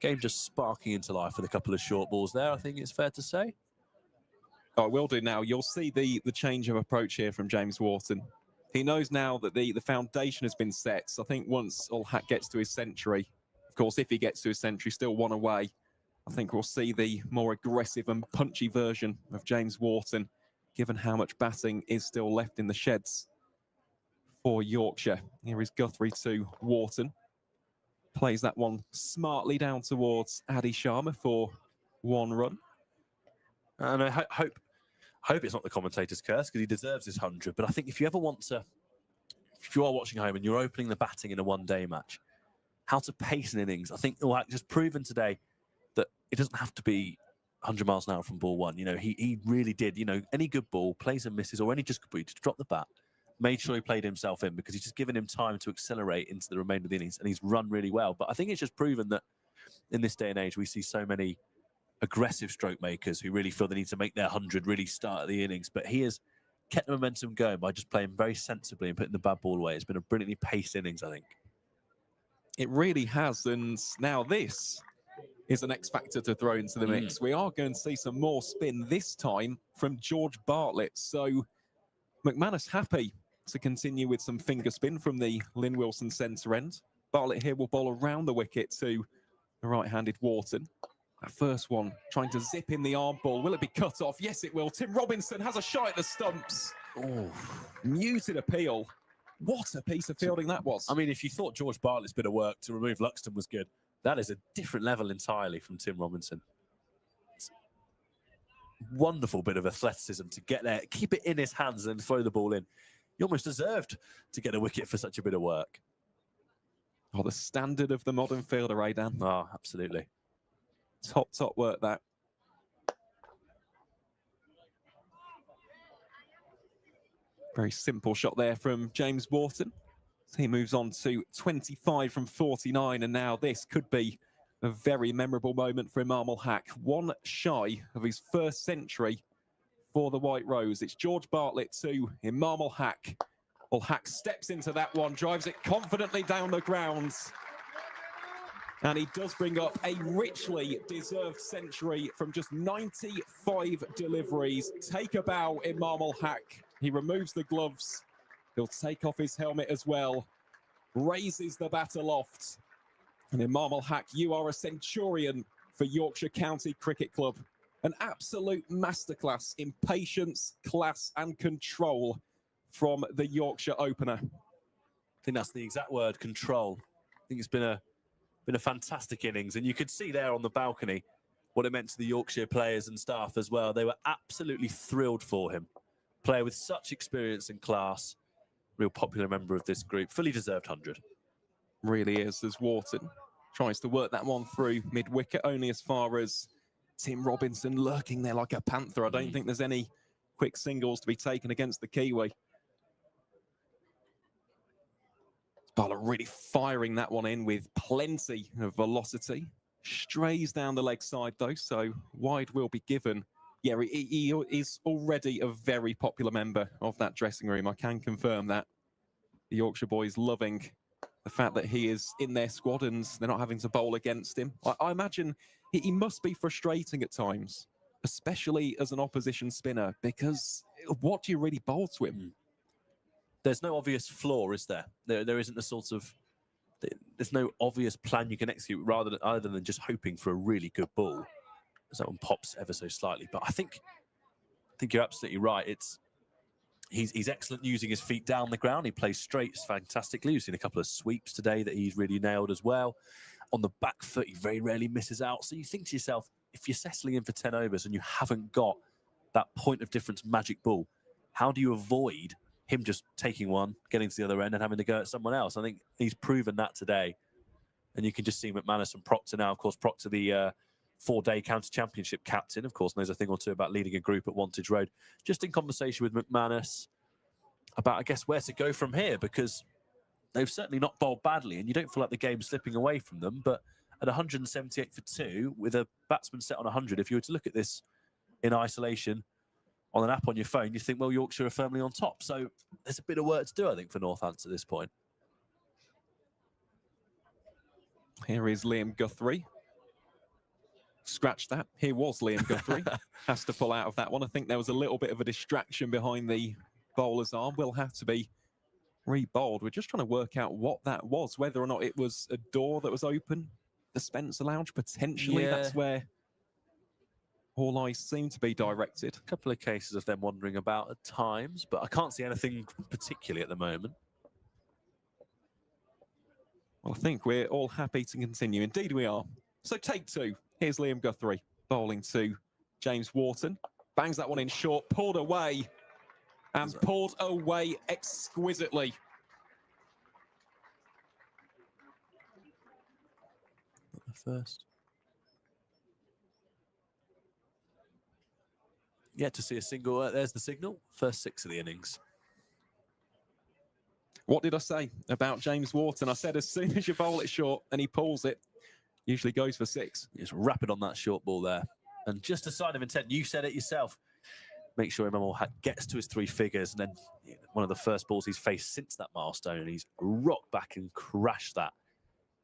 Game just sparking into life with a couple of short balls there, I think it's fair to say. Oh, I will do now. You'll see the change of approach here from James Wharton. He knows now that the foundation has been set. So I think once Ulhack gets to his century, of course, if he gets to his century, still one away, I think we'll see the more aggressive and punchy version of James Wharton, given how much batting is still left in the sheds for Yorkshire. Here is Guthrie to Wharton. Plays that one smartly down towards Adi Sharma for 1 run. And I hope it's not the commentator's curse, because he deserves his 100. But I think if you ever want to, if you are watching home and you're opening the batting in a one-day match, how to pace an innings. I think Ulhack just proven today that it doesn't have to be 100 miles an hour from ball one. You know, he really did. You know, any good ball, plays and misses, or any just good ball, just drop the bat. Made sure he played himself in, because he's just given him time to accelerate into the remainder of the innings, and he's run really well. But I think it's just proven that in this day and age, we see so many aggressive stroke makers who really feel they need to make their 100 really start at the innings. But he has kept the momentum going by just playing very sensibly and putting the bad ball away. It's been a brilliantly paced innings, I think. It really has. And now this is an X factor to throw into the mix. We are going to see some more spin, this time from George Bartlett. So McManus happy to continue with some finger spin from the Lynn Wilson centre end. Bartlett here will bowl around the wicket to the right-handed Wharton. That first one trying to zip in the arm ball. Will it be cut off? Yes, it will. Tim Robinson has a shot at the stumps. Oh, muted appeal. What a piece of fielding that was. I mean, if you thought George Bartlett's bit of work to remove Luxton was good, that is a different level entirely from Tim Robinson. It's a wonderful bit of athleticism to get there, keep it in his hands and throw the ball in. He almost deserved to get a wicket for such a bit of work. Oh, the standard of the modern fielder, eh, Dan? Oh, absolutely. Top work, that. Very simple shot there from James Wharton. So he moves on to 25 from 49, and now this could be a very memorable moment for Imam Ulhack. One shy of his first century for the White Rose. It's George Bartlett to Imam Ulhack. Ulhack steps into that one, drives it confidently down the grounds. And he does bring up a richly deserved century from just 95 deliveries. Take a bow, Imam Ulhack. He removes the gloves. He'll take off his helmet as well. Raises the bat aloft. And Imam Ulhack, you are a centurion for Yorkshire County Cricket Club. An absolute masterclass in patience, class and control from the Yorkshire opener. I think that's the exact word, control. I think it's been a fantastic innings, and you could see there on the balcony what it meant to the Yorkshire players and staff as well. They were absolutely thrilled for him. Player with such experience and class, real popular member of this group, fully deserved 100. Really is, as Wharton tries to work that one through mid-wicket, only as far as Tim Robinson lurking there like a panther. I don't think there's any quick singles to be taken against the Kiwi. Bowler really firing that one in with plenty of velocity. Strays down the leg side though, so wide will be given. Yeah, he is already a very popular member of that dressing room. I can confirm that. The Yorkshire boys loving the fact that he is in their squad and they're not having to bowl against him. I imagine he must be frustrating at times, especially as an opposition spinner, because what do you really bowl to him? There's no obvious flaw, is there? There isn't a sort of, there's no obvious plan you can execute other than just hoping for a really good ball. As that one pops ever so slightly. But I think you're absolutely right. He's excellent using his feet down the ground. He plays straight fantastically. You've seen a couple of sweeps today that he's really nailed as well. On the back foot, he very rarely misses out. So you think to yourself, if you're settling in for 10 overs and you haven't got that point of difference magic ball, how do you avoid him just taking one, getting to the other end and having to go at someone else? I think he's proven that today. And you can just see McManus and Proctor now. Of course, Proctor, the 4-day county championship captain, of course, knows a thing or two about leading a group at Wantage Road. Just in conversation with McManus about, I guess, where to go from here, because they've certainly not bowled badly and you don't feel like the game's slipping away from them. But at 178 for 2, with a batsman set on 100, if you were to look at this in isolation on an app on your phone, you think, well, Yorkshire are firmly on top. So there's a bit of work to do, I think, for Northampton at this point. Here is Liam Guthrie. scratch that. Here was Liam Guthrie. Has to pull out of that one. I think there was a little bit of a distraction behind the bowler's arm. Will have to be re-bowled. We're just trying to work out what that was, whether or not it was a door that was open, the Spencer Lounge, potentially. Yeah. That's where all eyes seem to be directed. A couple of cases of them wandering about at times, but I can't see anything particularly at the moment. Well, I think we're all happy to continue. Indeed we are. So take 2. Here's Liam Guthrie bowling to James Wharton. Bangs that one in short, pulled away, and pulled away exquisitely. Not the first. Yet to see a single. There's the signal. First 6 of the innings. What did I say about James Wharton? I said as soon as you bowl it short and he pulls it, usually goes for 6. He's rapid on that short ball there. And just a sign of intent. You said it yourself. Make sure Imam Ul-Haq gets to his 3 figures, and then one of the first balls he's faced since that milestone, and he's rocked back and crashed that.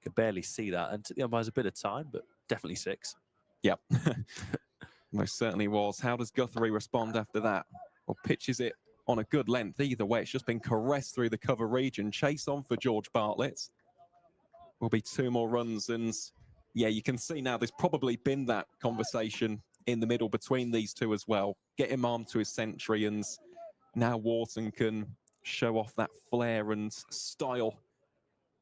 Could barely see that, and took the umpires a bit of time, but definitely 6. Yep. Most certainly was. How does Guthrie respond after that? Or pitches it on a good length? Either way, it's just been caressed through the cover region. Chase on for George Bartlett. Will be 2 more runs, and yeah, you can see now there's probably been that conversation in the middle between these two as well. Get him armed to his century, and now Wharton can show off that flair and style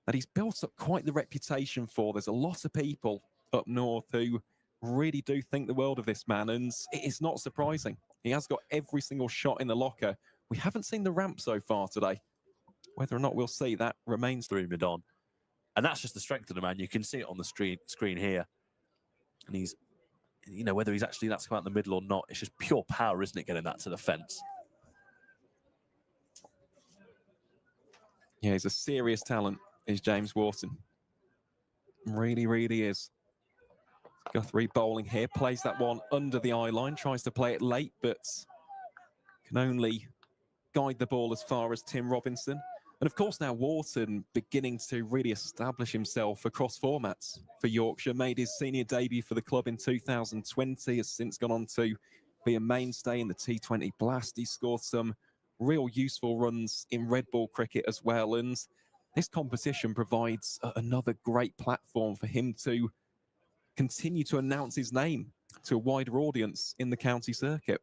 that he's built up quite the reputation for. There's a lot of people up north who really do think the world of this man, and it is not surprising. He has got every single shot in the locker. We haven't seen the ramp so far today. Whether or not we'll see that remains through mid-on. And that's just the strength of the man. You can see it on the screen here. And he's, you know, whether he's actually that's come out in the middle or not, it's just pure power, isn't it, getting that to the fence? Yeah, he's a serious talent, is James Wharton. Really, really is. Guthrie bowling here, plays that one under the eye line, tries to play it late, but can only guide the ball as far as Tim Robinson. And of course now Wharton beginning to really establish himself across formats for Yorkshire. Made his senior debut for the club in 2020, has since gone on to be a mainstay in the T20 Blast. He scored some real useful runs in red ball cricket as well. And this competition provides another great platform for him to continue to announce his name to a wider audience in the county circuit.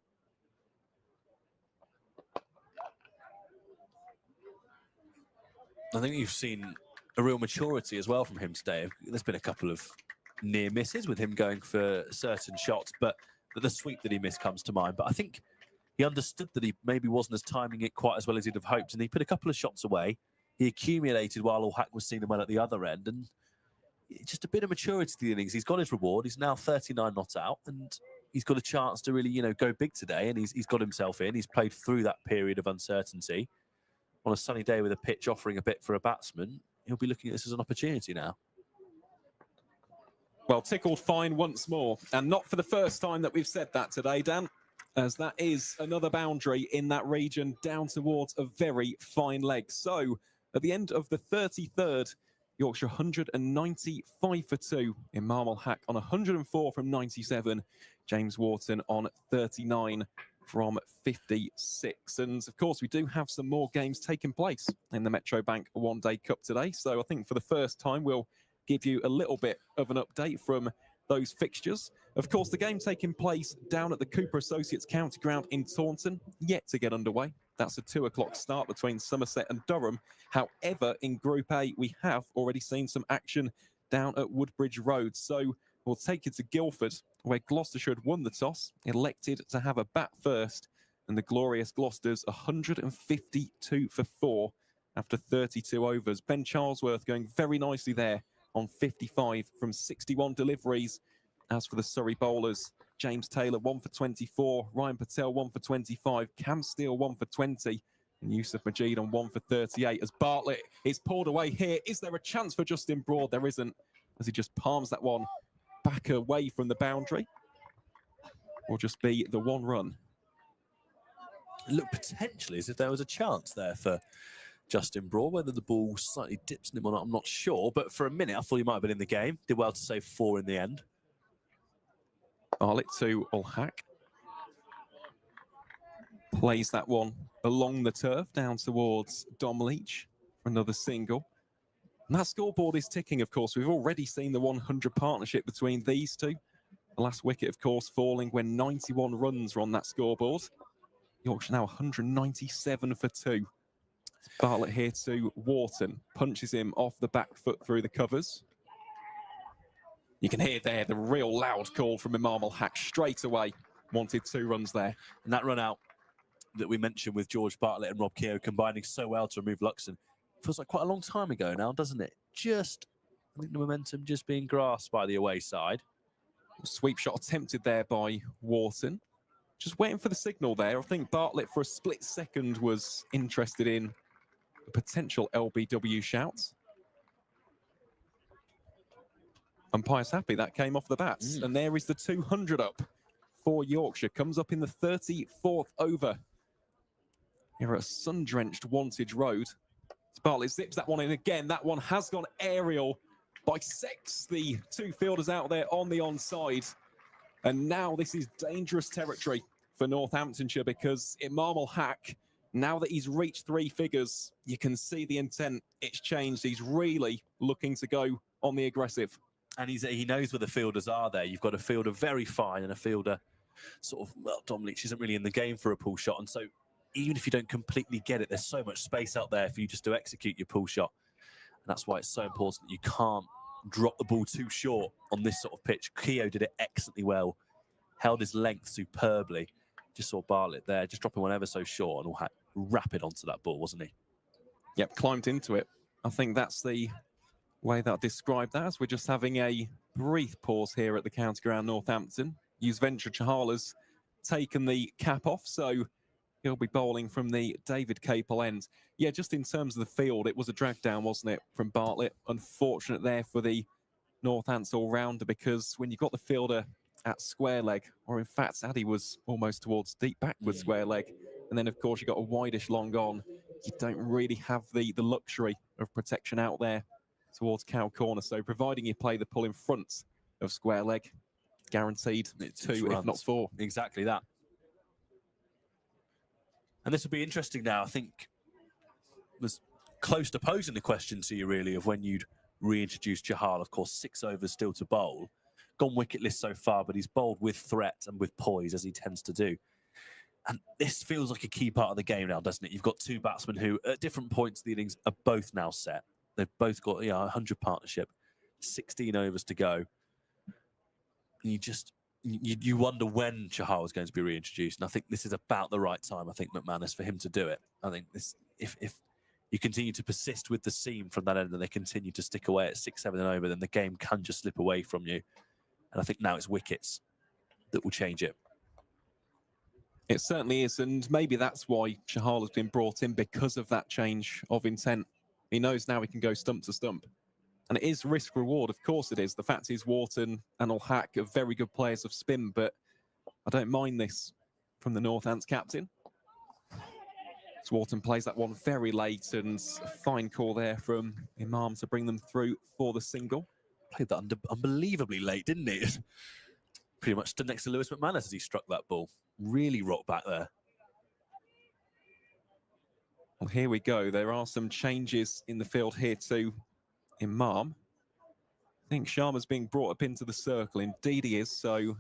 I think you've seen a real maturity as well from him today. There's been a couple of near misses with him going for certain shots, but the sweep that he missed comes to mind. But I think he understood that he maybe wasn't as timing it quite as well as he'd have hoped, and he put a couple of shots away. He accumulated while Ul-Haq was seeing him well at the other end, and just a bit of maturity to the innings. He's got his reward. He's now 39 not out, and he's got a chance to really, you know, go big today, and he's got himself in. He's played through that period of uncertainty. On a sunny day with a pitch offering a bit for a batsman, he'll be looking at this as an opportunity now. Well, tickled fine once more, and not for the first time that we've said that today, Dan, as that is another boundary in that region down towards a very fine leg. So at the end of the 33rd, Yorkshire 195 for 2. Imam Ul-Haq on 104 from 97. James Wharton on 39 from 56. And of course, we do have some more games taking place in the Metro Bank One Day Cup today. So I think for the first time, we'll give you a little bit of an update from those fixtures. Of course, the game taking place down at the Cooper Associates County Ground in Taunton, yet to get underway. That's a 2 o'clock start between Somerset and Durham. However, in Group A, we have already seen some action down at Woodbridge Road. So we'll take you to Guildford, where Gloucestershire had won the toss, elected to have a bat first, and the glorious Gloucesters 152 for 4 after 32 overs. Ben Charlesworth going very nicely there on 55 from 61 deliveries. As for the Surrey bowlers, James Taylor 1 for 24, Ryan Patel 1 for 25, Cam Steele 1 for 20, and Yusuf Majid on 1 for 38 as Bartlett is pulled away here. Is there a chance for Justin Broad? There isn't, as he just palms that one back away from the boundary. Will just be the 1 run. It looked potentially as if there was a chance there for Justin Broad. Whether the ball slightly dips in him or not, I'm not sure. But for a minute, I thought he might have been in the game. Did well to save 4 in the end. Bartlett to Ulhack. Plays that one along the turf down towards Dom Leach for another single. And that scoreboard is ticking, of course. We've already seen the 100 partnership between these two. The last wicket, of course, falling when 91 runs were on that scoreboard. Yorkshire now 197 for 2. Bartlett here to Wharton. Punches him off the back foot through the covers. You can hear there the real loud call from Imam Ulhack straight away. Wanted 2 runs there. And that run out that we mentioned with George Bartlett and Rob Keogh combining so well to remove Luxon feels like quite a long time ago now, doesn't it? I think the momentum just being grasped by the away side. Sweep shot attempted there by Wharton. Just waiting for the signal there. I think Bartlett for a split second was interested in a potential LBW shout. Umpire's happy that came off the bats. And there is the 200 up for Yorkshire. Comes up in the 34th over. Here at sun-drenched Wantage Road. Bartlett zips that one in again. That one has gone aerial. Bisects the 2 fielders out there on the onside. And now this is dangerous territory for Northamptonshire because Imam Ulhack, now that he's reached 3 figures, you can see the intent. It's changed. He's really looking to go on the aggressive. And he knows where the fielders are there. You've got a fielder very fine and a fielder sort of, well, Dom Leach isn't really in the game for a pull shot. And so even if you don't completely get it, there's so much space out there for you just to execute your pull shot. And that's why it's so important that you can't drop the ball too short on this sort of pitch. Keogh did it excellently well, held his length superbly. Just saw Bartlett there, just dropping one ever so short and all rapid onto that ball, wasn't he? Yep, climbed into it. I think that's the way that I described that, as we're just having a brief pause here at the county ground Northampton. Yuzvendra Chahala's taken the cap off, so he'll be bowling from the David Capel end. Yeah, just in terms of the field, it was a drag down, wasn't it, from Bartlett? Unfortunate there for the Northants all-rounder, because when you got the fielder at square leg, or in fact, Addy was almost towards deep backward square leg, and then, of course, you got a wideish long on, you don't really have the luxury of protection out there towards cow corner. So providing you play the pull in front of square leg, guaranteed It's 2, if not 4. Exactly that. And this will be interesting now. I think was close to posing the question to you, really, of when you'd reintroduce Chahal. Of course, 6 overs still to bowl. Gone wicketless so far, but he's bowled with threat and with poise, as he tends to do. And this feels like a key part of the game now, doesn't it? You've got 2 batsmen who, at different points of the innings, are both now set. They've both got 100 partnership, 16 overs to go. And you wonder when Chahal is going to be reintroduced. And I think this is about the right time, I think, McManus, for him to do it. I think this, if you continue to persist with the seam from that end and they continue to stick away at 6, 7 and over, then the game can just slip away from you. And I think now it's wickets that will change it. It certainly is, and maybe that's why Chahal has been brought in, because of that change of intent. He knows now he can go stump to stump. And it is risk-reward, of course it is. The fact is Wharton and Ulhack are very good players of spin, but I don't mind this from the Northants captain. So Wharton plays that one very late, and a fine call there from Imam to bring them through for the single. Played that unbelievably late, didn't he? Pretty much stood next to Lewis McManus as he struck that ball. Really rocked back there. Well, here we go. There are some changes in the field here to Imam. I think Sharma's being brought up into the circle. Indeed he is, so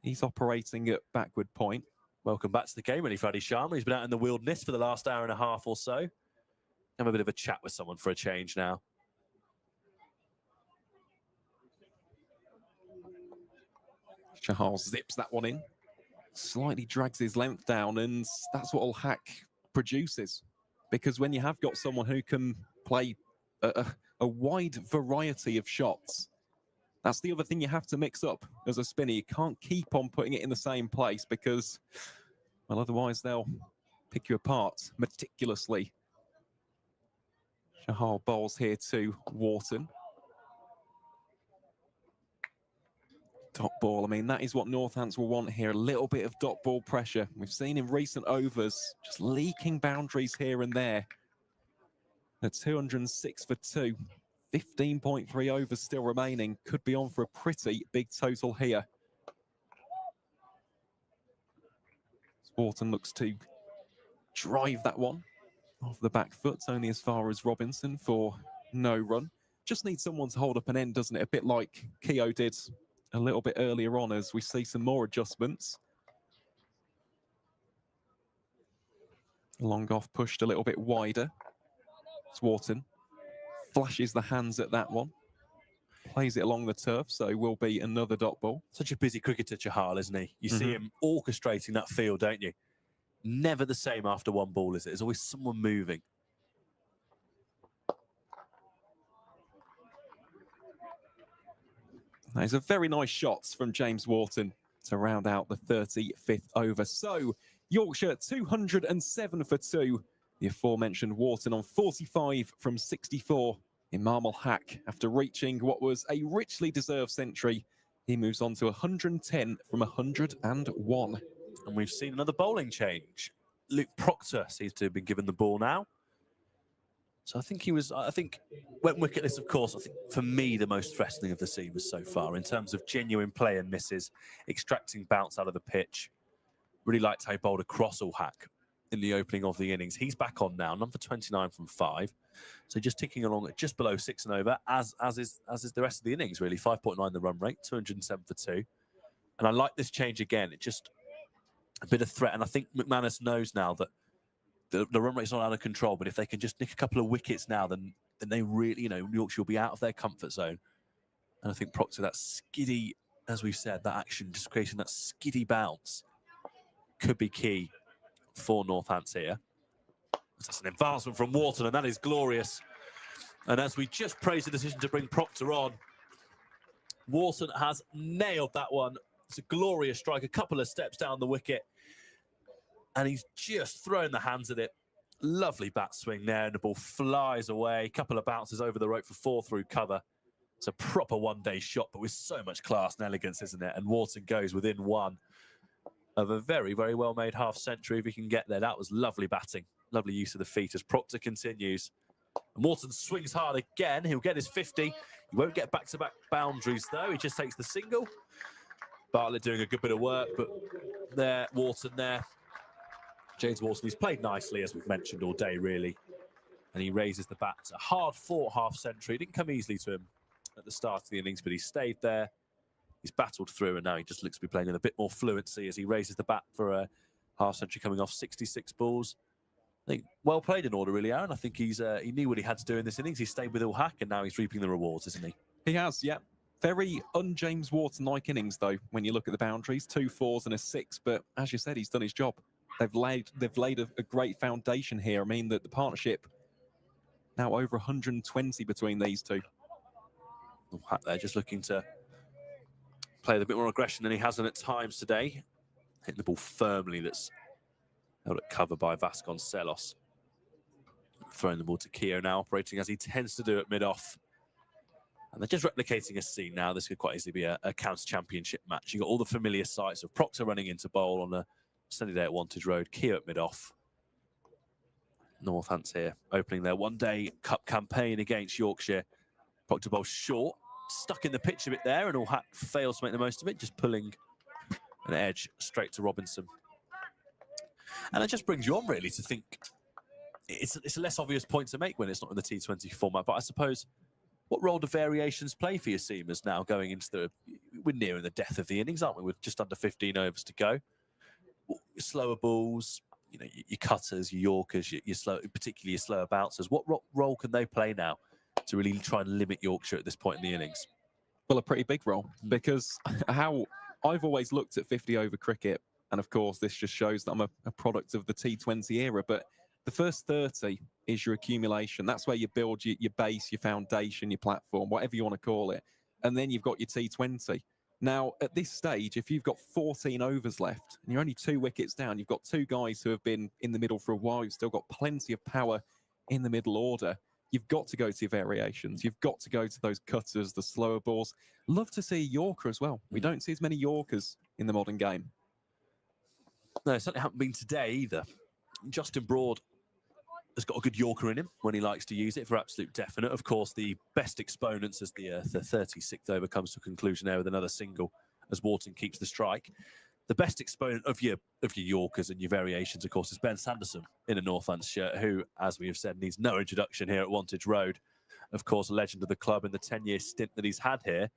he's operating at backward point. Welcome back to the game, really, Freddie Sharma. He's been out in the wilderness for the last hour and a half or so. Have a bit of a chat with someone for a change now. Chahal zips that one in. Slightly drags his length down, and that's what Ulhack produces. Because when you have got someone who can play a wide variety of shots, that's the other thing you have to mix up as a spinner. You can't keep on putting it in the same place because, well, otherwise they'll pick you apart meticulously. Chahal bowls here to Wharton. Dot ball, I mean, that is what Northants will want here, a little bit of dot ball pressure. We've seen in recent overs, just leaking boundaries here and there. At 206 for 2, 15.3 overs still remaining. Could be on for a pretty big total here. Wharton looks to drive that one off the back foot, only as far as Robinson for no run. Just needs someone to hold up an end, doesn't it? A bit like Keogh did a little bit earlier on, as we see some more adjustments. Long off pushed a little bit wider. Wharton flashes the hands at that one. Plays it along the turf, so will be another dot ball. Such a busy cricketer, Chahal, isn't he? You see him orchestrating that field, don't you? Never the same after one ball, is it? There's always someone moving. Those are very nice shots from James Wharton to round out the 35th over. So Yorkshire 207 for 2. The aforementioned Wharton on 45 from 64 in Marmel Hack. After reaching what was a richly deserved century, he moves on to 110 from 101. And we've seen another bowling change. Luke Proctor seems to have been given the ball now. So I think went wicketless, of course. I think for me, the most threatening of the seamers so far in terms of genuine play and misses, extracting bounce out of the pitch. Really liked how he bowled across all Hack in the opening of the innings. He's back on now, number 29 from 5. So just ticking along at just below 6 and over, as is the rest of the innings, really. 5.9 the run rate, 207 for 2. And I like this change again. It's just a bit of threat. And I think McManus knows now that the run rate's not out of control, but if they can just nick a couple of wickets now, then they really, Yorkshire will be out of their comfort zone. And I think Proctor, that skiddy, as we've said, that action, just creating that skiddy bounce, could be key for Northamptonshire. That's an advancement from Wharton, and that is glorious. And as we just praised the decision to bring Proctor on, Wharton has nailed that one. It's a glorious strike, a couple of steps down the wicket. And he's just thrown the hands at it. Lovely bat swing there, and the ball flies away. A couple of bounces over the rope for 4 through cover. It's a proper one-day shot, but with so much class and elegance, isn't it? And Wharton goes within 1 of a very, very well-made half-century if he can get there. That was lovely batting. Lovely use of the feet as Proctor continues. And Wharton swings hard again. He'll get his 50. He won't get back-to-back boundaries, though. He just takes the single. Bartlett doing a good bit of work, but there, Wharton there. James Wharton, he's played nicely, as we've mentioned all day, really. And he raises the bat. A hard-fought half-century. Didn't come easily to him at the start of the innings, but he stayed there. He's battled through, and now he just looks to be playing with a bit more fluency as he raises the bat for a half-century coming off 66 balls. I think well played in order, really, Aaron. I think he knew what he had to do in this innings. He stayed with Hack, and now he's reaping the rewards, isn't he? He has, yeah. Very un-James Wharton-like innings, though, when you look at the boundaries. 2 4s and a 6, but as you said, he's done his job. They've laid a great foundation here. I mean, that the partnership now over 120 between these two. Hack there just looking to play with a bit more aggression than he has done at times today. Hitting the ball firmly, that's held at cover by Vasconcelos. Throwing the ball to Keogh now, operating as he tends to do at mid-off. And they're just replicating a scene now. This could quite easily be a county championship match. You've got all the familiar sights of Proctor running into bowl on a sunny day at Wantage Road, Keogh at mid-off. Northamptonshire opening their one-day cup campaign against Yorkshire. Proctor bowls short, stuck in the pitch a bit there, and Hack fails to make the most of it, just pulling an edge straight to Robinson. And it just brings you on, really, to think it's a less obvious point to make when it's not in the T20 format. But I suppose, what role do variations play for your seamers now going into we're nearing the death of the innings, aren't we? With just under 15 overs to go. Slower balls, your cutters, your Yorkers, your slow, particularly your slower bouncers. What role can they play now to really try and limit Yorkshire at this point in the innings? Well, a pretty big role, because how I've always looked at 50-over cricket, and of course this just shows that I'm a product of the T20 era, but the first 30 is your accumulation. That's where you build your base, your foundation, your platform, whatever you want to call it. And then you've got your T20. Now, at this stage, if you've got 14 overs left and you're only 2 wickets down, you've got 2 guys who have been in the middle for a while. You've still got plenty of power in the middle order. You've got to go to your variations. You've got to go to those cutters, the slower balls. Love to see a Yorker as well. We don't see as many Yorkers in the modern game. No, it certainly haven't been today either. Justin Broad has got a good Yorker in him when he likes to use it, for absolute definite. Of course, the best exponents as the 36th over comes to a conclusion there with another single as Wharton keeps the strike. The best exponent of your Yorkers and your variations, of course, is Ben Sanderson in a Northamptonshire, who, as we have said, needs no introduction here at Wantage Road. Of course, a legend of the club in the 10-year stint that he's had here.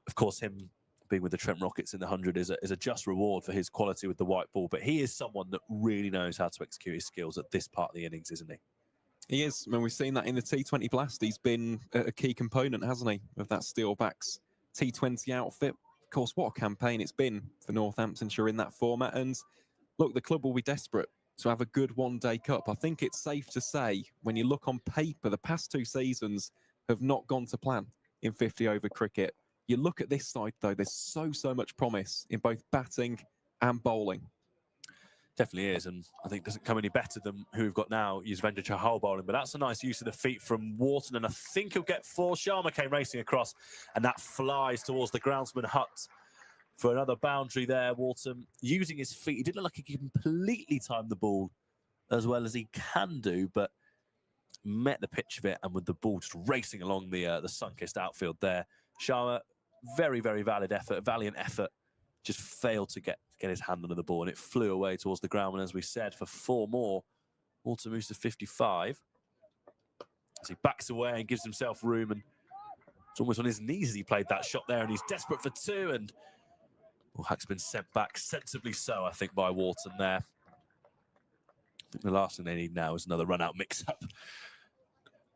Of course, him being with the Trent Rockets in the 100 is a just reward for his quality with the white ball. But he is someone that really knows how to execute his skills at this part of the innings, isn't he? He is. I mean, we've seen that in the T20 Blast. He's been a key component, hasn't he, of that Steelbacks T20 outfit. Of course, what a campaign it's been for Northamptonshire in that format. And look, the club will be desperate to have a good one-day cup. I think it's safe to say, when you look on paper, the past 2 seasons have not gone to plan in 50-over cricket. You look at this side, though, there's so much promise in both batting and bowling. Definitely is, and I think it doesn't come any better than who we've got now, Yuzvendra Chahal bowling, but that's a nice use of the feet from Wharton, and I think he'll get 4. Sharma came racing across, and that flies towards the groundsman Hutt for another boundary there. Wharton using his feet. He didn't look like he could completely time the ball as well as he can do, but met the pitch of it, and with the ball just racing along the sun-kissed outfield there. Sharma, very valiant effort, just failed to get his hand under the ball, and it flew away towards the ground. And as we said, for 4 more, Wharton moves to 55 as he backs away and gives himself room, and it's almost on his knees as he played that shot there, and he's desperate for 2, and Hack's been sent back sensibly so, I think, by Wharton there. I think the last thing they need now is another run-out mix-up.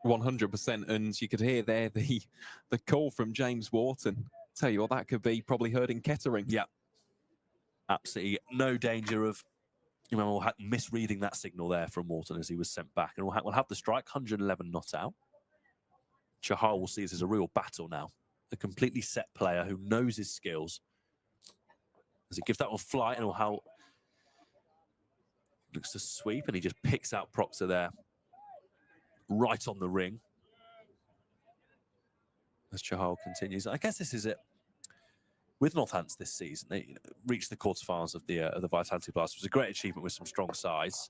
100%, and you could hear there the call from James Wharton. Tell you what, that could be probably heard in Kettering. Yeah, absolutely no danger of misreading that signal there from Wharton as he was sent back. And we'll have the strike, 111 not out. Chahal will see this as a real battle now. A completely set player who knows his skills. As he gives that one flight, and Chahal looks to sweep, and he just picks out Proctor there, right on the ring. As Chahal continues, I guess this is it with Northants this season. They reached the quarterfinals of the Vitality Blast. It was a great achievement with some strong sides.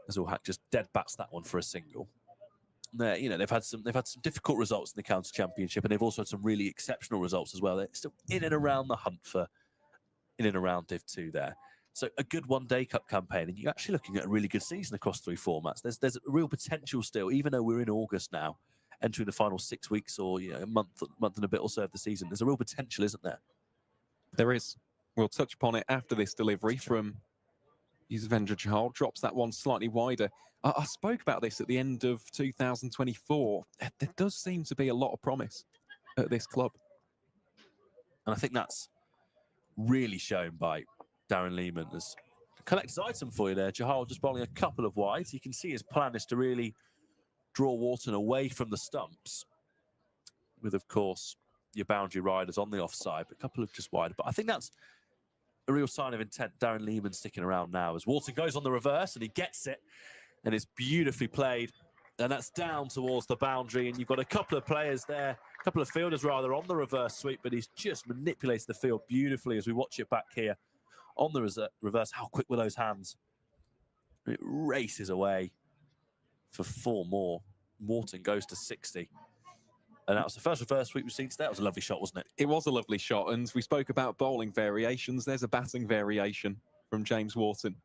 As Hack just dead bats that one for a single. They've had some difficult results in the County Championship, and they've also had some really exceptional results as well. They're still in and around the hunt for in and around Div 2 there. So a good one-day cup campaign, and you're actually looking at a really good season across 3 formats. There's a real potential still, even though we're in August now, entering the final 6 weeks or a month and a bit or so of the season. There's a real potential, isn't there? There is. We'll touch upon it after this delivery from Yuzvendra Chahal. Drops that one slightly wider. I spoke about this at the end of 2024. There does seem to be a lot of promise at this club. And I think that's really shown by Darren Lehman as a collector's item for you there. Chahal just bowling a couple of wides. You can see his plan is to really draw Wharton away from the stumps with, of course, your boundary riders on the offside, but a couple of just wide. But I think that's a real sign of intent. Darren Lehman sticking around now as Wharton goes on the reverse, and he gets it, and it's beautifully played, and that's down towards the boundary. And you've got a couple of players there, a couple of fielders rather, on the reverse sweep, but he's just manipulated the field beautifully as we watch it back here on the reverse. How quick were those hands? It races away for 4 more. Wharton goes to 60. And that was the first reverse sweep we've seen today. That was a lovely shot, wasn't it? It was a lovely shot, and we spoke about bowling variations. There's a batting variation from James Wharton.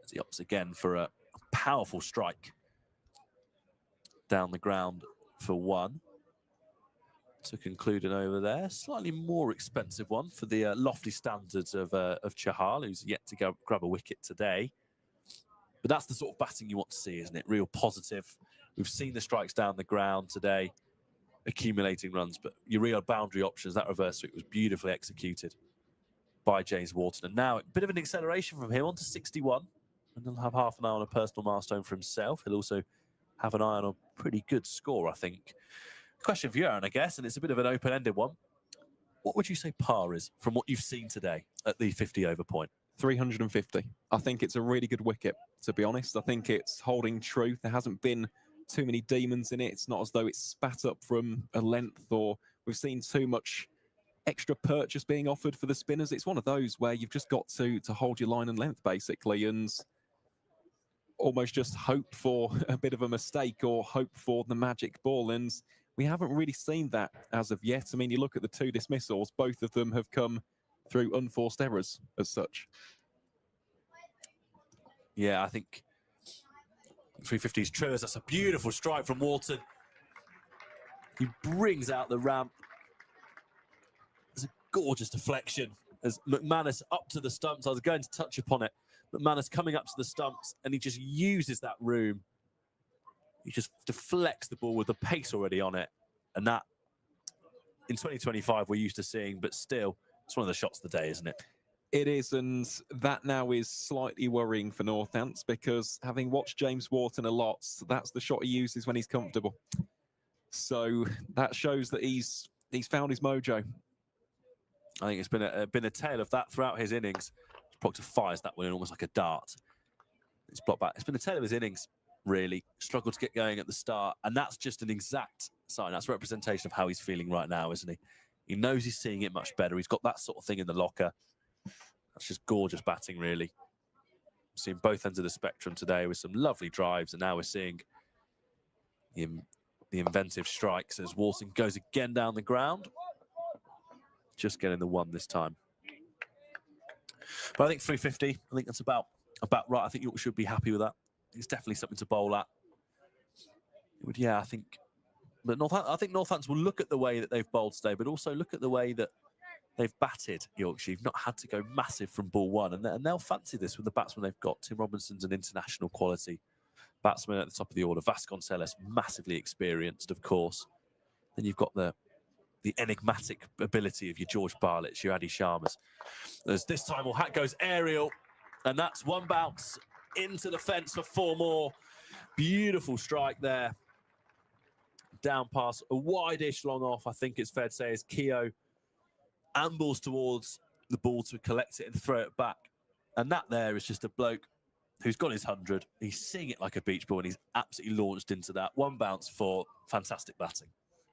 As he opts again for a powerful strike down the ground for 1. To conclude an over there. Slightly more expensive one for the lofty standards of Chahal, who's yet to go grab a wicket today. But that's the sort of batting you want to see, isn't it? Real positive. We've seen the strikes down the ground today, accumulating runs, but your real boundary options, that reverse sweep was beautifully executed by James Wharton. And now a bit of an acceleration from him on to 61. And he'll have half an eye on a personal milestone for himself. He'll also have an eye on a pretty good score, I think. Question for you, Aaron, I guess, and it's a bit of an open-ended one. What would you say par is from what you've seen today at the 50-over point? 350. I think it's a really good wicket, to be honest. I think it's holding true. There hasn't been too many demons in it. It's not as though it's spat up from a length, or we've seen too much extra purchase being offered for the spinners. It's one of those where you've just got to hold your line and length, basically, and almost just hope for a bit of a mistake or hope for the magic ball. And we haven't really seen that as of yet. I mean, you look at the 2 dismissals, both of them have come through unforced errors as such. Yeah, I think 350 is true. That's a beautiful strike from Wharton. He brings out the ramp. It's a gorgeous deflection as McManus up to the stumps. I was going to touch upon it. McManus coming up to the stumps, and he just uses that room. He just deflects the ball with the pace already on it. And that, in 2025, we're used to seeing, but still, it's one of the shots of the day, isn't it? It is, and that now is slightly worrying for Northants, because having watched James Wharton a lot, that's the shot he uses when he's comfortable. So that shows that he's found his mojo. I think it's been a tale of that throughout his innings. Proctor fires that one in almost like a dart. It's blocked back. It's been a tale of his innings, really. Struggled to get going at the start, and that's just an exact sign. That's a representation of how he's feeling right now, isn't he? He knows he's seeing it much better. He's got that sort of thing in the locker. That's just gorgeous batting, really. Seeing both ends of the spectrum today with some lovely drives, and now we're seeing the inventive strikes as Wharton goes again down the ground. Just getting the 1 this time. But I think 350, I think that's about right. I think York should be happy with that. It's definitely something to bowl at. Yeah, I think. But I think Northampton will look at the way that they've bowled today, but also look at the way that they've batted Yorkshire. You've not had to go massive from ball 1, and they'll fancy this with the batsman they've got. Tim Robinson's an international quality batsman at the top of the order. Vasconcelos, massively experienced, of course. Then you've got the enigmatic ability of your George Barletts, your Adi Sharmas. As this time, Hat goes aerial, and that's 1 bounce into the fence for 4 more. Beautiful strike there. Down past a wide-ish long off, I think it's fair to say, as Keogh ambles towards the ball to collect it and throw it back. And that there is just a bloke who's got his 100. He's seeing it like a beach ball, and he's absolutely launched into that. 1 bounce for fantastic batting.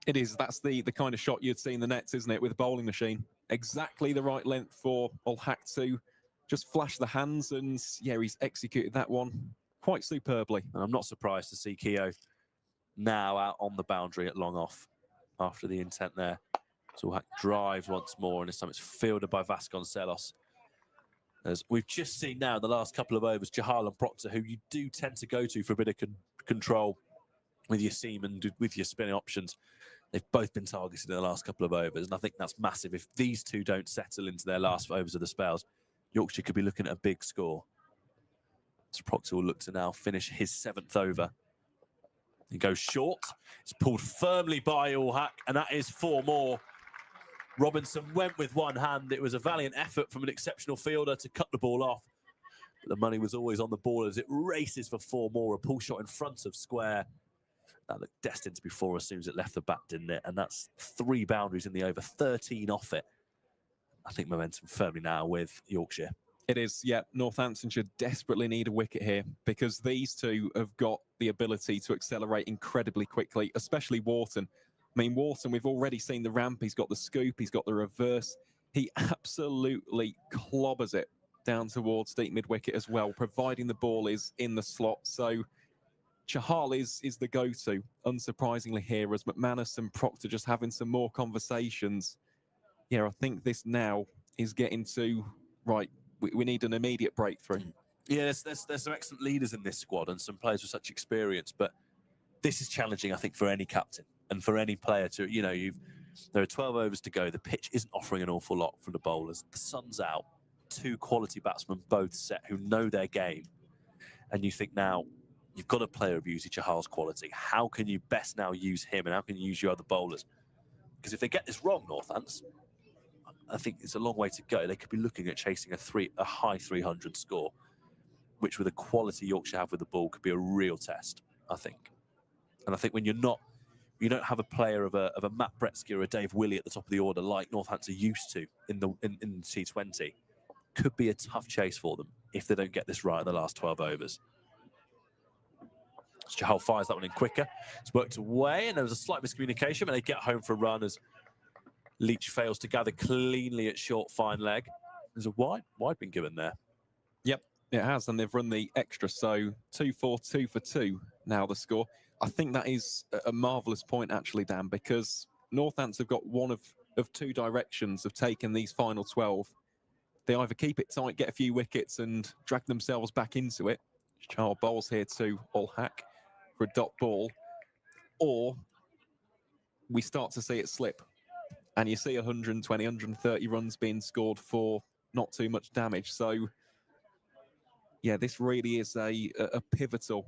It is. That's the kind of shot you'd see in the nets, isn't it, with a bowling machine? Exactly the right length for Haq to just flash the hands, and yeah, he's executed that one quite superbly. And I'm not surprised to see Keogh now out on the boundary at long off after the intent there. So Haq drives once more, and this time it's fielded by Vasconcelos. As we've just seen now, the last couple of overs, Chahal and Proctor, who you do tend to go to for a bit of control with your seam and with your spinning options. They've both been targeted in the last couple of overs, and I think that's massive. If these 2 don't settle into their last overs of the spells, Yorkshire could be looking at a big score. So Proctor will look to now finish his 7th over. He goes short. It's pulled firmly by Haq, and that is 4 more. Robinson went with 1 hand. It was a valiant effort from an exceptional fielder to cut the ball off. But the money was always on the ball as it races for 4 more. A pull shot in front of square. That looked destined to be 4 as soon as it left the bat, didn't it? And that's 3 boundaries in the over, 13 off it. I think momentum firmly now with Yorkshire. It is, yeah. Northamptonshire desperately need a wicket here, because these 2 have got the ability to accelerate incredibly quickly, especially Wharton. I mean, Wharton, we've already seen the ramp. He's got the scoop. He's got the reverse. He absolutely clobbers it down towards deep mid-wicket as well, providing the ball is in the slot. So Chahal is the go-to, unsurprisingly, here, as McManus and Proctor just having some more conversations. Yeah, I think this now is getting to, right, we need an immediate breakthrough. Yeah, there's some excellent leaders in this squad and some players with such experience, but this is challenging, I think, for any captain and for any player to, you know, there are 12 overs to go. The pitch isn't offering an awful lot from the bowlers. The sun's out. 2 quality batsmen both set who know their game. And you think now, you've got a player of Yuzi Chahal's quality. How can you best now use him, and how can you use your other bowlers? Because if they get this wrong, Northants, I think it's a long way to go. They could be looking at chasing a high 300 score, which with the quality Yorkshire have with the ball could be a real test, I think. And I think when you don't have a player of a Matt Bretsky or a Dave Willey at the top of the order like Northampton are used to in T20, could be a tough chase for them if they don't get this right in the last 12 overs. Chahal fires that one in quicker. It's worked away, and there was a slight miscommunication, but they get home for a run as Leach fails to gather cleanly at short, fine leg. There's a wide been given there. Yep, it has, and they've run the extra, so 2 for 2 for 2 now the score. I think that is a marvellous point, actually, Dan, because Northants have got one of two directions of taking these final 12. They either keep it tight, get a few wickets and drag themselves back into it. Charles Bowles here to Hack for a dot ball. Or we start to see it slip. And you see 120, 130 runs being scored for not too much damage. So, yeah, this really is a pivotal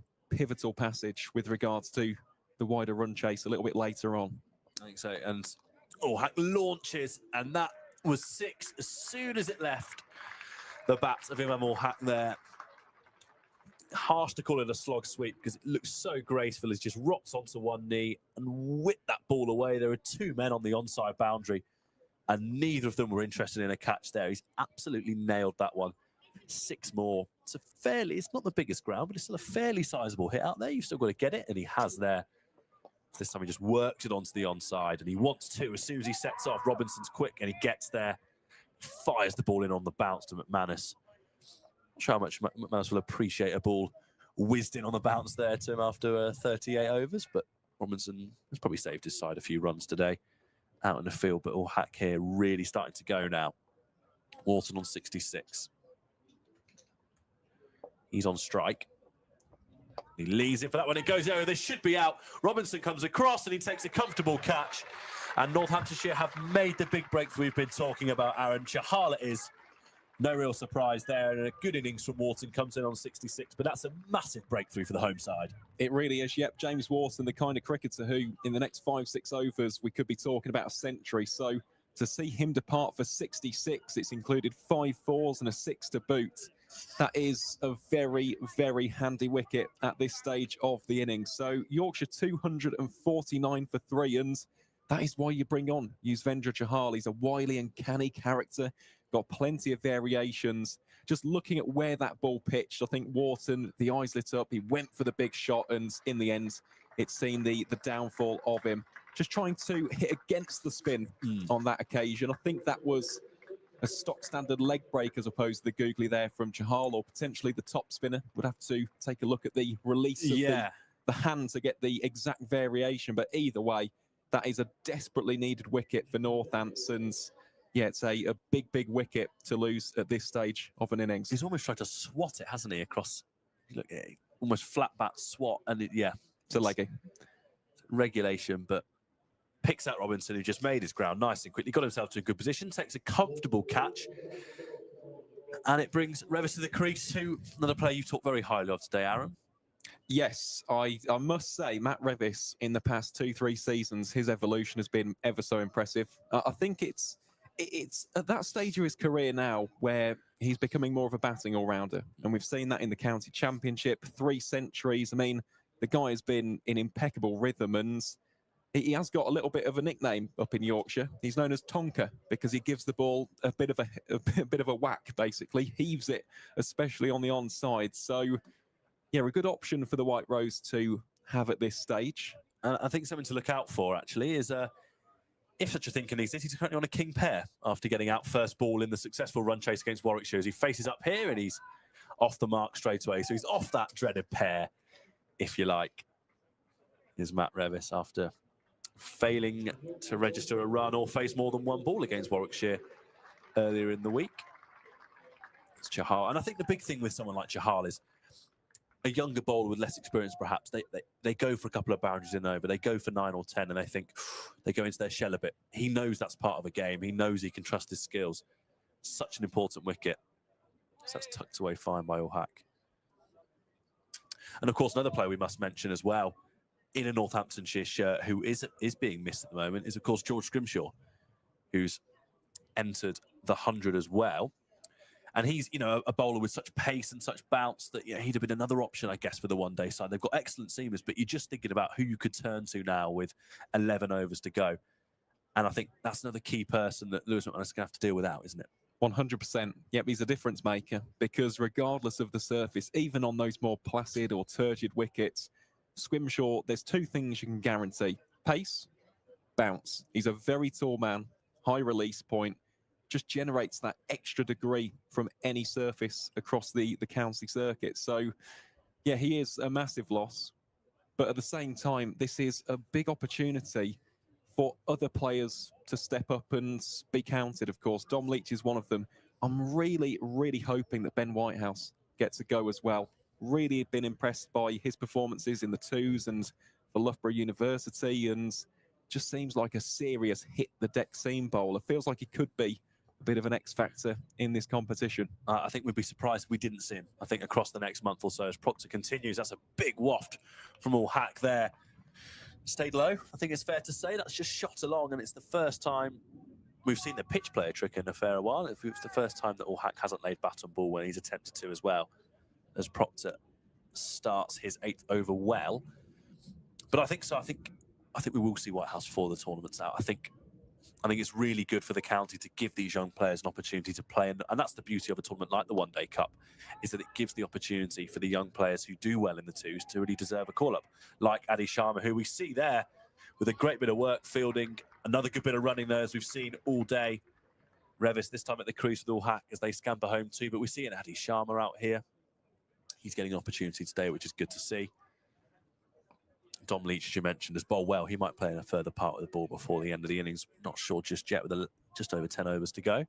passage with regards to the wider run chase a little bit later on. I think so. And Hack launches, and that was 6 as soon as it left the bats of Imam Hack there. Harsh to call it a slog sweep because it looks so graceful. It just rocks onto one knee and whipped that ball away. There were 2 men on the onside boundary, and neither of them were interested in a catch there. He's absolutely nailed that one. 6 more. It's not the biggest ground, but it's still a fairly sizable hit out there. You've still got to get it, and he has there. This time he just works it onto the onside, and he wants to. As soon as he sets off, Robinson's quick, and he gets there, fires the ball in on the bounce to McManus. Not sure how much McManus will appreciate a ball whizzed in on the bounce there to him after 38 overs, but Robinson has probably saved his side a few runs today out in the field. But Hack here really starting to go now. Wharton on 66. He's on strike. He leaves it for that one. It goes over. This should be out. Robinson comes across and he takes a comfortable catch. And Northamptonshire have made the big breakthrough we've been talking about, Aaron. Chahal it is. No real surprise there. And a good innings from Wharton comes in on 66. But that's a massive breakthrough for the home side. It really is. Yep, James Wharton, the kind of cricketer who, in the next 5-6 overs, we could be talking about a century. So to see him depart for 66, it's included 5 fours and a 6 to boot. That is a very, very handy wicket at this stage of the innings. So Yorkshire 249 for 3, and that is why you bring on Yuzvendra Chahal. He's a wily and canny character, got plenty of variations. Just looking at where that ball pitched, I think Wharton, the eyes lit up, he went for the big shot, and in the end, it's seen the downfall of him. Just trying to hit against the spin on that occasion. I think that was a stock standard leg break as opposed to the googly there from Chahal, or potentially the top spinner would have to take a look at the release of the hand to get the exact variation. But either way, that is a desperately needed wicket for Northants, and yeah, it's a big wicket to lose at this stage of an innings. He's almost tried to swat it, hasn't he, across, look, almost flat bat swat, and it's a leggy. Regulation, but picks out Robinson, who just made his ground nice and quickly, got himself to a good position, takes a comfortable catch, and it brings Revis to the crease, who another player you've talked very highly of today, Aaron. Yes, I must say, Matt Revis, in the past 2-3 seasons, his evolution has been ever so impressive. I think it's at that stage of his career now where he's becoming more of a batting all-rounder, and we've seen that in the county championship, 3 centuries. I mean, the guy has been in impeccable rhythm, and he has got a little bit of a nickname up in Yorkshire. He's known as Tonka because he gives the ball a bit of a whack, basically, heaves it, especially on the onside. So, yeah, a good option for the White Rose to have at this stage. I think something to look out for, actually, is if such a thing can exist, he's currently on a king pair after getting out first ball in the successful run chase against Warwickshire. As he faces up here and he's off the mark straight away. So he's off that dreaded pair, if you like, is Matt Revis after failing to register a run or face more than 1 ball against Warwickshire earlier in the week. It's Chahal. And I think the big thing with someone like Chahal is a younger bowler with less experience, perhaps. They go for a couple of boundaries in over. They go for 9 or 10, and they think they go into their shell a bit. He knows that's part of a game. He knows he can trust his skills. Such an important wicket. So that's tucked away fine by Hack. And, of course, another player we must mention as well, in a Northamptonshire shirt, who is being missed at the moment, is, of course, George Scrimshaw, who's entered the 100 as well. And he's, a bowler with such pace and such bounce that he'd have been another option, I guess, for the one-day side. They've got excellent seamers, but you're just thinking about who you could turn to now with 11 overs to go. And I think that's another key person that Lewis McManus is going to have to deal with out, isn't it? 100%. Yep, he's a difference maker, because regardless of the surface, even on those more placid or turgid wickets, Scrimshaw, there's 2 things you can guarantee: pace, bounce. He's a very tall man, high release point, just generates that extra degree from any surface across the county circuit. So, yeah, he is a massive loss. But at the same time, this is a big opportunity for other players to step up and be counted, of course. Dom Leach is one of them. I'm really, really hoping that Ben Whitehouse gets a go as well. Really been impressed by his performances in the twos and for Loughborough University, and just seems like a serious hit-the-deck seam bowler. Feels like he could be a bit of an X factor in this competition. I think we'd be surprised if we didn't see him. I think across the next month or so, as Proctor continues, that's a big waft from All Hack there. Stayed low, I think it's fair to say. That's just shot along, and it's the first time we've seen the pitch play a trick in a fair while. It's the first time that All Hack hasn't laid bat on ball when he's attempted to as well, as Proctor starts his 8th over well. But I think so. I think we will see Whitehouse for the tournament's out. I think it's really good for the county to give these young players an opportunity to play, and that's the beauty of a tournament like the One Day Cup, is that it gives the opportunity for the young players who do well in the twos to really deserve a call-up, like Adi Sharma, who we see there with a great bit of work fielding, another good bit of running there, as we've seen all day. Revis this time at the crease with All Hack as they scamper home too, but we see an Adi Sharma out here. He's getting an opportunity today, which is good to see. Dom Leach, as you mentioned, has bowled well. He might play in a further part of the ball before the end of the innings. Not sure just yet, with just over 10 overs to go.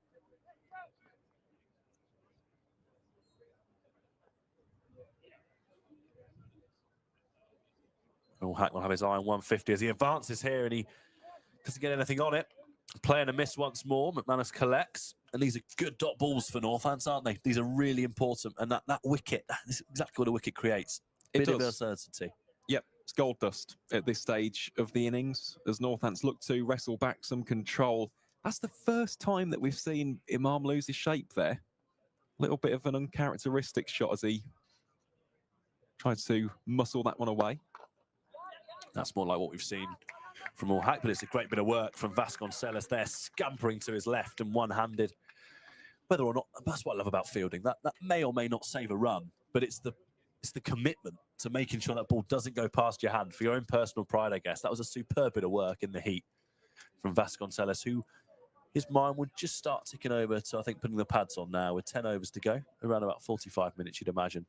All Hack will have his eye on 150 as he advances here, and he doesn't get anything on it. Playing a miss once more. McManus collects, and these are good dot balls for Northants, aren't they? These are really important, and that wicket, this is exactly what a wicket creates. It Bit does. of uncertainty. Yep, it's gold dust at this stage of the innings as Northants look to wrestle back some control. That's the first time that we've seen Imam lose his shape there. Little bit of an uncharacteristic shot as he tried to muscle that one away. That's more like what we've seen from All Hack, but it's a great bit of work from Vasconcelos there, scampering to his left and one-handed. Whether or not, that's what I love about fielding. That may or may not save a run, but it's the commitment to making sure that ball doesn't go past your hand for your own personal pride, I guess. That was a superb bit of work in the heat from Vasconcelos, who his mind would just start ticking over to, I think, putting the pads on now with 10 overs to go, around about 45 minutes, you'd imagine,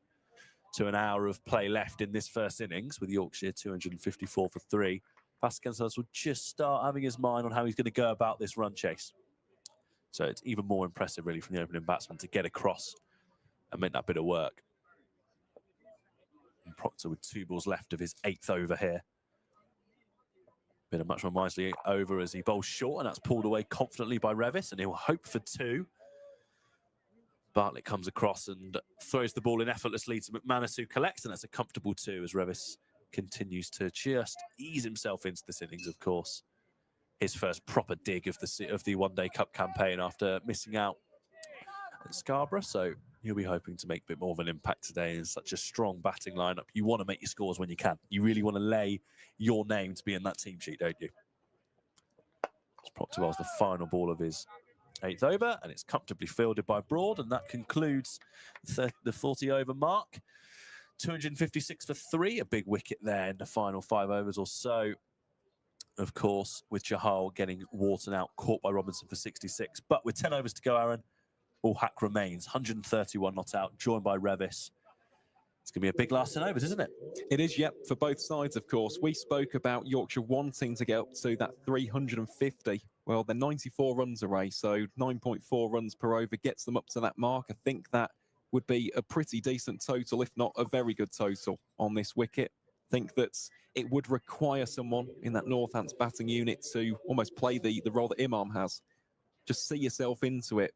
to an hour of play left in this first innings with Yorkshire 254 for 3. Vasconcelos will just start having his mind on how he's going to go about this run chase. So it's even more impressive, really, from the opening batsman to get across and make that bit of work. And Proctor with 2 balls left of his 8th over here. Bit of much more wisely over as he bowls short, and that's pulled away confidently by Revis, and he'll hope for 2. Bartlett comes across and throws the ball in effortlessly to McManus, who collects, and that's a comfortable 2 as Revis continues to just ease himself into this innings, of course. His first proper dig of the One Day Cup campaign after missing out at Scarborough, so he'll be hoping to make a bit more of an impact today in such a strong batting lineup. You want to make your scores when you can. You really want to lay your name to be in that team sheet, don't you? Proctor bowls the final ball of his 8th over, and it's comfortably fielded by Broad, and that concludes the 40-over mark. 256 for 3, a big wicket there in the final 5 overs or so. Of course, with Chahal getting Wharton out, caught by Robinson for 66. But with 10 overs to go, Aaron, All Hack remains 131 not out, joined by Revis. It's going to be a big last 10 overs, isn't it? It is, yep, for both sides, of course. We spoke about Yorkshire wanting to get up to that 350. Well, they're 94 runs away, so 9.4 runs per over gets them up to that mark. I think that would be a pretty decent total, if not a very good total on this wicket. I think that it would require someone in that Northants batting unit to almost play the role that Imam has. Just see yourself into it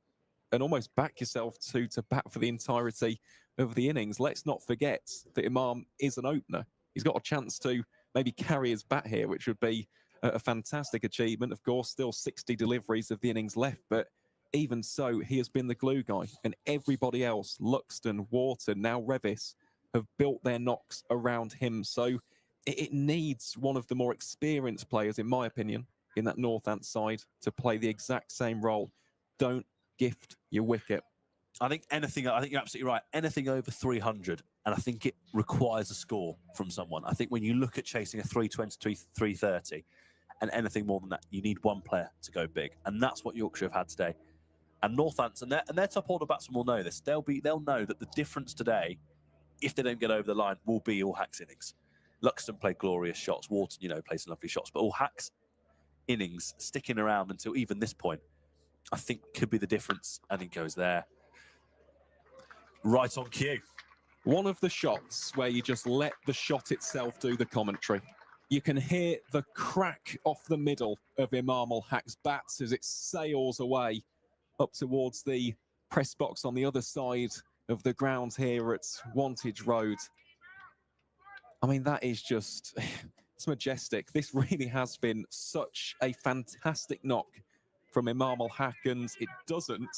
and almost back yourself to bat for the entirety of the innings. Let's not forget that Imam is an opener. He's got a chance to maybe carry his bat here, which would be a fantastic achievement. Of course, still 60 deliveries of the innings left, but even so, he has been the glue guy, and everybody else, Luxton, Wharton, now Revis, have built their knocks around him. So it needs one of the more experienced players, in my opinion, in that Northants side to play the exact same role. Don't gift your wicket. I think you're absolutely right. Anything over 300, and I think it requires a score from someone. I think when you look at chasing a 320, 330, and anything more than that, you need one player to go big, and that's what Yorkshire have had today. And Northants and their top order batsmen will know this. They'll know that the difference today, if they don't get over the line, will be All Hack's innings. Luxton played glorious shots. Wharton, played some lovely shots. But all Hack's innings sticking around until even this point, I think could be the difference. And he goes there. Right on cue. One of the shots where you just let the shot itself do the commentary. You can hear the crack off the middle of Imam Hack's bats as it sails away up towards the press box on the other side of the ground here at Wantage Road. I mean, that is just, it's majestic. This really has been such a fantastic knock from Imam Hack, and it doesn't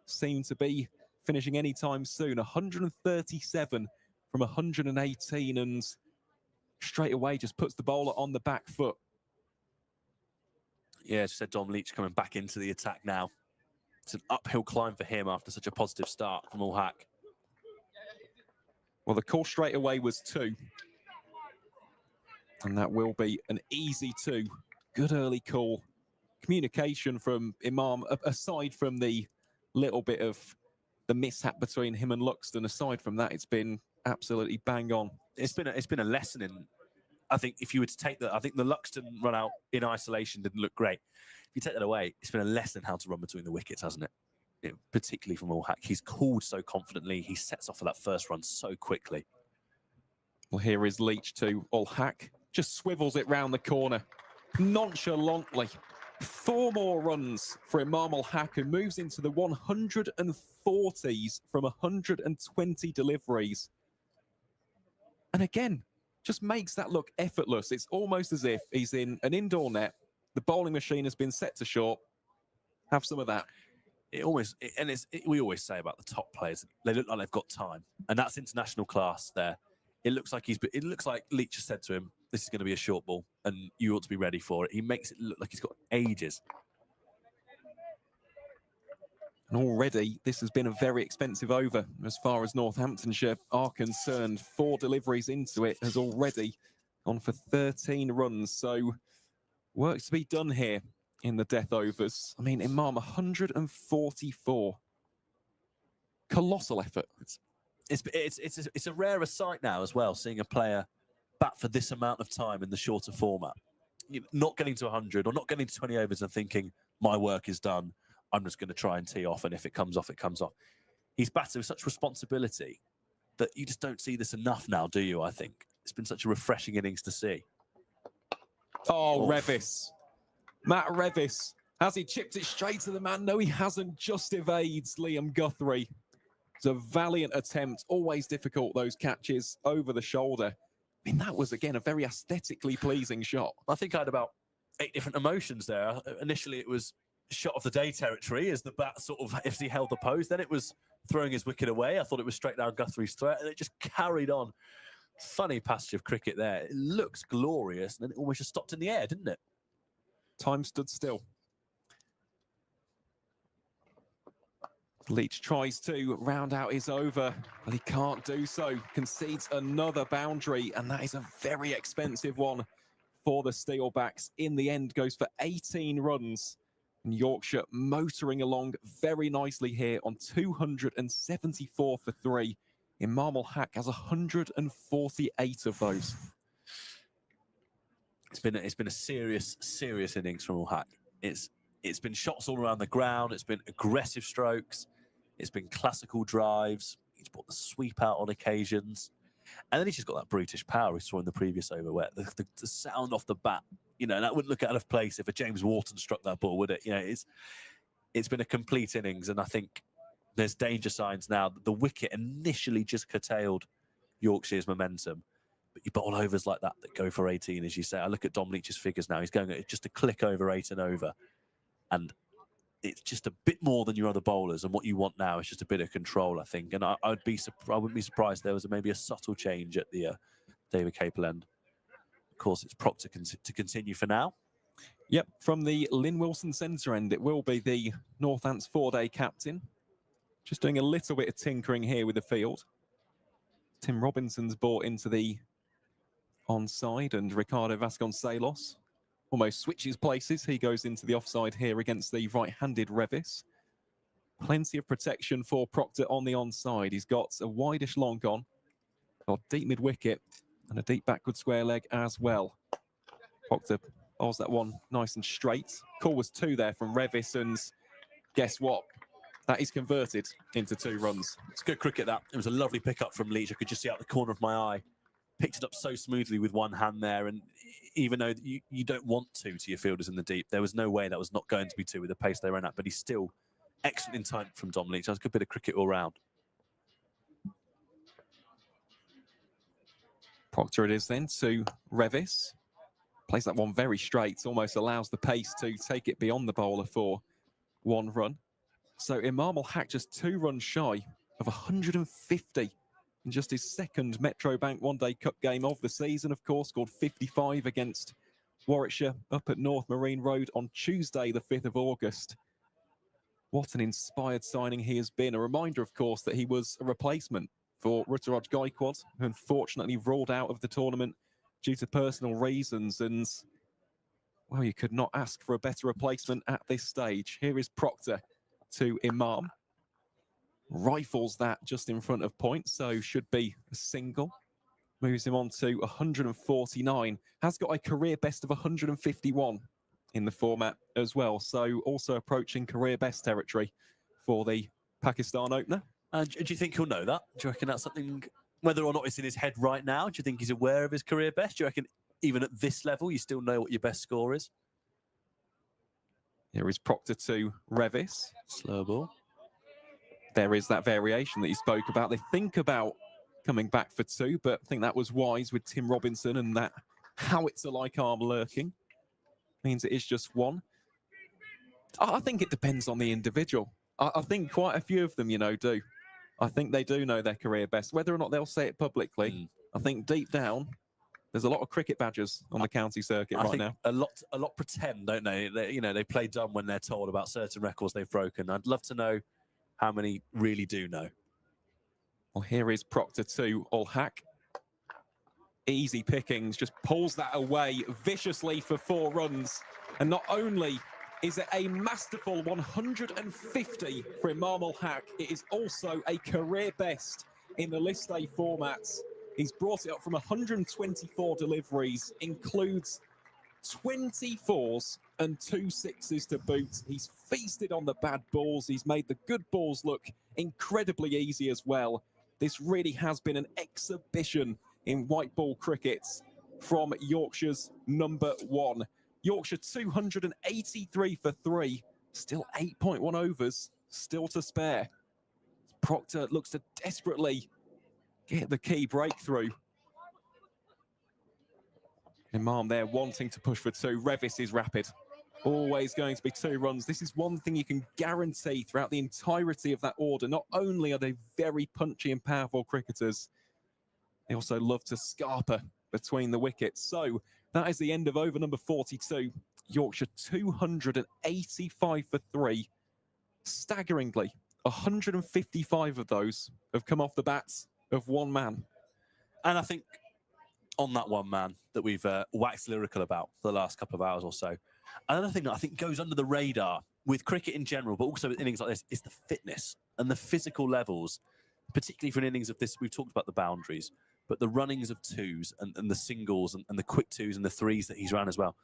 seem to be finishing anytime soon. 137 from 118, and straight away just puts the bowler on the back foot. Yeah, as you said, Dom Leach coming back into the attack now. It's an uphill climb for him after such a positive start from All Hack. Well, the call straight away was 2. And that will be an easy 2. Good early call. Communication from Imam, aside from the little bit of the mishap between him and Luxton, aside from that, it's been absolutely bang on. It's been a lesson in, I think, if you were to take I think the Luxton run out in isolation didn't look great. If you take that away, it's been a lesson how to run between the wickets, hasn't it? Particularly from All Hack. He's called so confidently. He sets off for that first run so quickly. Well, here is Leach to All Hack. Just swivels it round the corner nonchalantly. 4 more runs for Imam Hack, who moves into the 140s from 120 deliveries. And again, just makes that look effortless. It's almost as if he's in an indoor net. The bowling machine has been set to short. Have some of that. We always say about the top players, they look like they've got time, and that's international class there. It looks like Leach has said to him, this is going to be a short ball and you ought to be ready for it. He makes it look like he's got ages. And already this has been a very expensive over as far as Northamptonshire are concerned. 4 deliveries into it has already gone for 13 runs. So work to be done here in the death overs. I mean, Imam, 144. Colossal effort. It's a rarer sight now as well, seeing a player bat for this amount of time in the shorter format. Not getting to 100 or not getting to 20 overs and thinking, my work is done, I'm just going to try and tee off, and if it comes off, it comes off. He's batted with such responsibility that you just don't see this enough now, do you, I think? It's been such a refreshing innings to see. Oh, Revis. Matt Revis. Has he chipped it straight to the man? No, he hasn't. Just evades Liam Guthrie. It's a valiant attempt. Always difficult, those catches over the shoulder. I mean, that was, again, a very aesthetically pleasing shot. I think I had about 8 different emotions there. Initially, it was shot of the day territory as the bat sort of, if he held the pose. Then it was throwing his wicket away. I thought it was straight down Guthrie's threat, and it just carried on. Funny passage of cricket there. It looks glorious, and then it almost just stopped in the air, didn't it? Time stood still. Leach tries to round out his over, but he can't do so. Concedes another boundary, and that is a very expensive one for the Steelbacks. In the end, goes for 18 runs. And Yorkshire motoring along very nicely here on 274 for 3. Imam Hack has 148 of those. It's been a serious innings from All Hack. It's been shots all around the ground. It's been aggressive strokes. It's been classical drives. He's brought the sweep out on occasions. And then he's just got that brutish power we saw in the previous over, where the sound off the bat, that wouldn't look out of place if a James Wharton struck that ball, would it? It's been a complete innings, and I think there's danger signs now. The wicket initially just curtailed Yorkshire's momentum, but you bowl overs like that go for 18, as you say. I look at Dom Leach's figures now. He's going at just a click over 8 and over, and it's just a bit more than your other bowlers, and what you want now is just a bit of control, I think. And I wouldn't be surprised if there was maybe a subtle change at the David Capel end. Of course, it's Proctor to continue for now. Yep, from the Lynn Wilson centre end, it will be the Northants 4-day captain. Just doing a little bit of tinkering here with the field. Tim Robinson's brought into the onside, and Ricardo Vasconcelos almost switches places. He goes into the offside here against the right-handed Revis. Plenty of protection for Proctor on the onside. He's got a wideish long on, got deep mid-wicket, And a deep backward square leg as well. Proctor bowls that one nice and straight. Call was 2 there from Revis, and guess what? That is converted into 2 runs. It's good cricket, that. It was a lovely pick-up from Leach. I could just see out the corner of my eye. Picked it up so smoothly with one hand there, and even though you don't want to your fielders in the deep, there was no way that was not going to be 2 with the pace they ran at, but he's still excellent in time from Dom Leach. That's a good bit of cricket all round. Proctor it is then to Revis. Plays that one very straight, almost allows the pace to take it beyond the bowler for 1 run. So Imam ul Haq just 2 runs shy of 150 in just his 2nd Metro Bank One Day Cup game of the season. Of course, scored 55 against Warwickshire up at North Marine Road on Tuesday, the 5th of August. What an inspired signing he has been. A reminder, of course, that he was a replacement for Ruturaj Gaikwad, who unfortunately ruled out of the tournament due to personal reasons. And, well, you could not ask for a better replacement at this stage. Here is Proctor to Imam. Rifles that just in front of point, so should be a single. Moves him on to 149. Has got a career best of 151 in the format as well. So also approaching career best territory for the Pakistan opener. And do you think he'll know that? Do you reckon that's something, whether or not it's in his head right now, do you think he's aware of his career best? Do you reckon even at this level, you still know what your best score is? Here is Proctor to Revis. Slow ball. There is that variation that you spoke about. They think about coming back for 2, but I think that was wise with Tim Robinson, and that howitzer-like arm lurking means it is just 1. I think it depends on the individual. I think quite a few of them, do. I think they do know their career best. Whether or not they'll say it publicly, I think deep down, there's a lot of cricket badgers on the county circuit right now. A lot pretend, don't they? They play dumb when they're told about certain records they've broken. I'd love to know how many really do know. Well, here is Proctor to ul Haq. Easy pickings, just pulls that away viciously for 4 runs. And not only is it a masterful 150 for Imam ul Haq, it is also a career best in the List A formats. He's brought it up from 124 deliveries, includes 24s and 2 6s to boot. He's feasted on the bad balls. He's made the good balls look incredibly easy as well. This really has been an exhibition in white ball cricket from Yorkshire's #1. Yorkshire 283 for 3, still 8.1 overs, still to spare. Proctor looks to desperately get the key breakthrough. Imam there wanting to push for 2. Revis is rapid. Always going to be 2 runs. This is one thing you can guarantee throughout the entirety of that order. Not only are they very punchy and powerful cricketers, they also love to scarper between the wickets. So that is the end of over number 42. Yorkshire 285 for 3. Staggeringly, 155 of those have come off the bats of 1 man. And I think on that 1 man that we've waxed lyrical about for the last couple of hours or so, another thing that I think goes under the radar with cricket in general, but also with innings like this, is the fitness and the physical levels, particularly for an innings of this. We've talked about the boundaries, but the runnings of 2s and the singles and the quick 2s and the 3s that he's ran as well.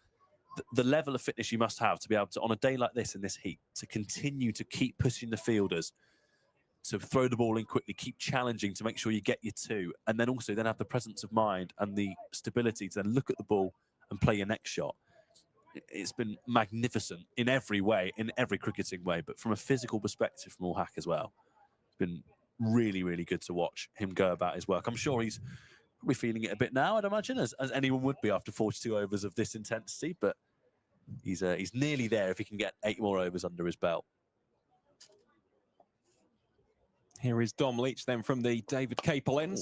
The level of fitness you must have to be able to, on a day like this in this heat, to continue to keep pushing the fielders, to throw the ball in quickly, keep challenging to make sure you get your 2, and then also then have the presence of mind and the stability to then look at the ball and play your next shot. It's been magnificent in every way, in every cricketing way, but from a physical perspective from ul Haq as well. It's been really, really good to watch him go about his work. I'm sure he's probably feeling it a bit now, I'd imagine, as anyone would be after 42 overs of this intensity, but he's nearly there if he can get 8 more overs under his belt. Here is Dom Leach then from the David Capel end.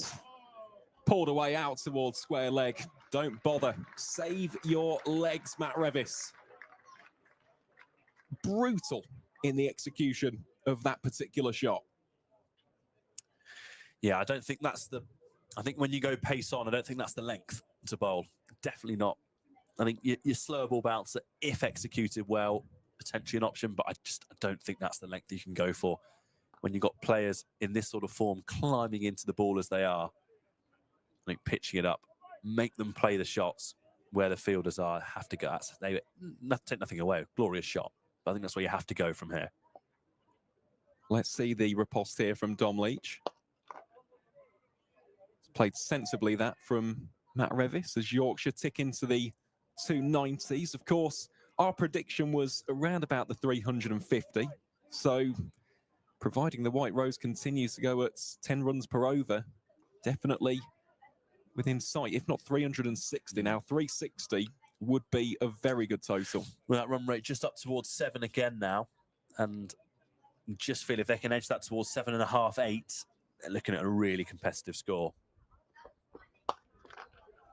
Pulled away out towards square leg. Don't bother. Save your legs, Matt Revis. Brutal in the execution of that particular shot. Yeah, I don't think that's the... I think when you go pace on, I don't think that's the length to bowl. Definitely not. I think your slower ball bouncer, if executed well, potentially an option, but I don't think that's the length you can go for when you've got players in this sort of form climbing into the ball as they are. I think pitching it up make them play the shots where the fielders are, have to go. They take nothing away. Glorious shot. But I think that's where you have to go from here. Let's see the riposte here from Dom Leach. It's played sensibly, that from Matt Revis, as Yorkshire tick into the 290s. Of course, our prediction was around about the 350. So, providing the White Rose continues to go at 10 runs per over, definitely within sight, if not 360 now. 360 would be a very good total. Well, that run rate just up towards 7 again now. And just feel if they can edge that towards 7.5, 8, they're looking at a really competitive score.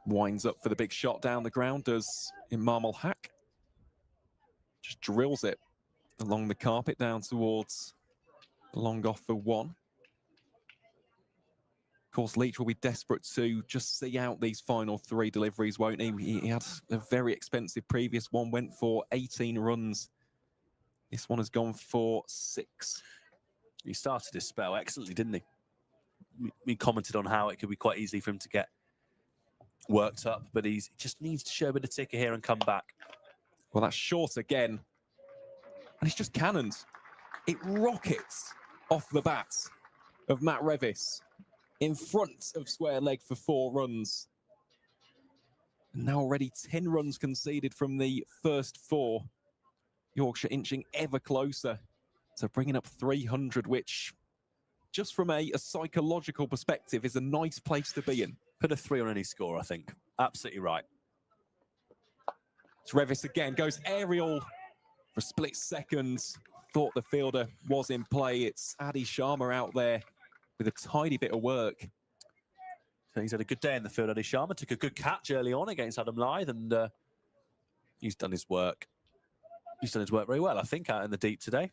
Winds up for the big shot down the ground, does Imam Al-Haq. Just drills it along the carpet down towards the long off for 1. Of course, Leach will be desperate to just see out these final 3 deliveries, won't he? He had a very expensive previous one, went for 18 runs. This one has gone for 6. He started his spell excellently, didn't he? We commented on how it could be quite easy for him to get worked up, but he just needs to show a bit of ticker here and come back. Well, that's short again. And he's just cannoned. It rockets off the bat of Matt Revis in front of square leg for 4 runs. And now already 10 runs conceded from the first 4. Yorkshire inching ever closer to bringing up 300, which, just from a psychological perspective, is a nice place to be in. Put a 3 on any score, I think. Absolutely right. It's Revis again, goes aerial for a split second. Thought the fielder was in play. It's Adi Sharma out there with a tiny bit of work. So he's had a good day in the field, Adi Sharma. Took a good catch early on against Adam Lyth, and he's done his work. He's done his work very well, I think, out in the deep today.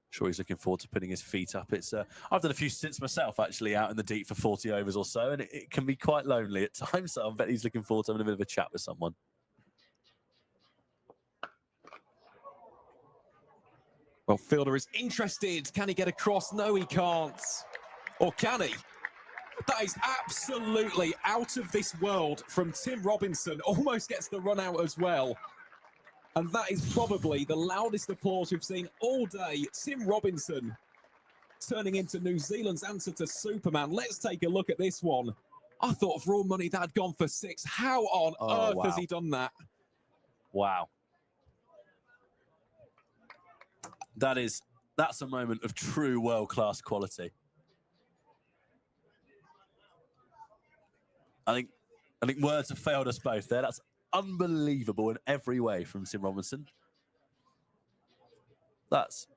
Sure, he's looking forward to putting his feet up. It's I've done a few stints myself, actually, out in the deep for 40 overs or so, and it can be quite lonely at times. So I bet he's looking forward to having a bit of a chat with someone. Well, fielder is interested. Can he get across? No, he can't. Or can he? That is absolutely out of this world from Tim Robinson. Almost gets the run out as well. And that is probably the loudest applause we've seen all day. Tim Robinson turning into New Zealand's answer to Superman. Let's take a look at this one. I thought for all money that had gone for 6. How on earth has he done that? Wow. That's a moment of true world-class quality. I think words have failed us both there. That's unbelievable in every way from Tim Robinson. That's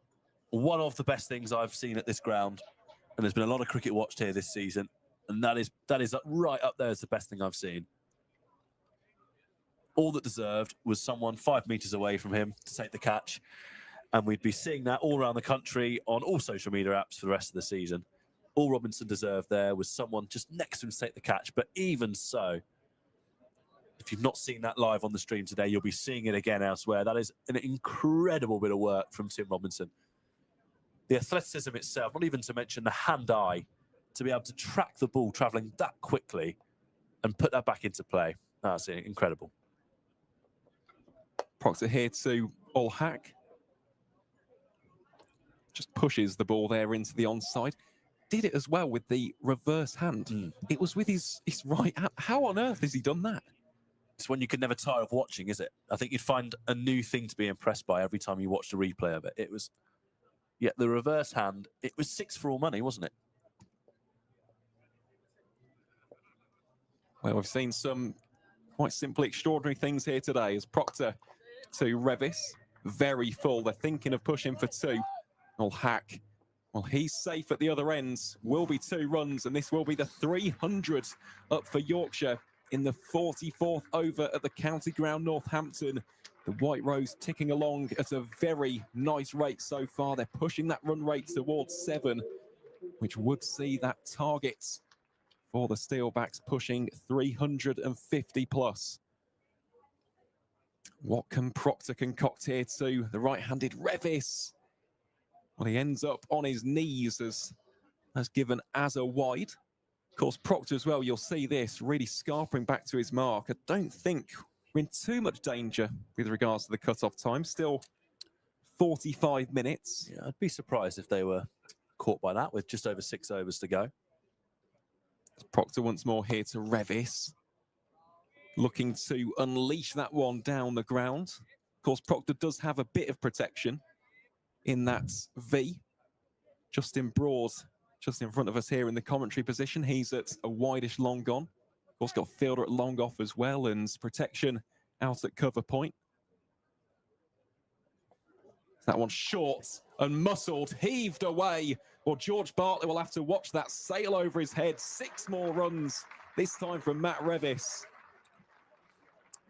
one of the best things I've seen at this ground, and there's been a lot of cricket watched here this season, and that is right up there as the best thing I've seen. All that deserved was someone 5 meters away from him to take the catch, and we'd be seeing that all around the country on all social media apps for the rest of the season. All Robinson deserved there was someone just next to him to take the catch. But even so, if you've not seen that live on the stream today, you'll be seeing it again elsewhere. That is an incredible bit of work from Tim Robinson. The athleticism itself, not even to mention the hand-eye, to be able to track the ball travelling that quickly and put that back into play. That's incredible. Proctor here to Al-Haq. Just pushes the ball there into the onside. Did it as well with the reverse hand. It was with his right hand. How on earth has he done that? It's one you could never tire of watching, is it? I think you'd find a new thing to be impressed by every time you watched a replay of it. It was, yeah, the reverse hand. It was 6 for all money, wasn't it? Well, we've seen some quite simply extraordinary things here today as Proctor to Revis. Very full. They're thinking of pushing for 2. Al-Haq. Well, he's safe at the other end. Will be 2 runs, and this will be the 300 up for Yorkshire in the 44th over at the county ground, Northampton. The White Rose ticking along at a very nice rate so far. They're pushing that run rate towards 7, which would see that target for the Steelbacks pushing 350 plus. What can Proctor concoct here to the right-handed Revis? Well, he ends up on his knees as given as a wide. Of course, Proctor as well, you'll see this, really scarpering back to his mark. I don't think we're in too much danger with regards to the cut-off time. Still 45 minutes. Yeah, I'd be surprised if they were caught by that with just over 6 overs to go. Proctor once more here to Revis. Looking to unleash that one down the ground. Of course, Proctor does have a bit of protection in that V. Justin Broad, just in front of us here in the commentary position. He's at a wideish long on. Of course, got fielder at long off as well, and protection out at cover point. That one short and muscled, heaved away. Well, George Bartley will have to watch that sail over his head. 6 more runs, this time from Matt Revis.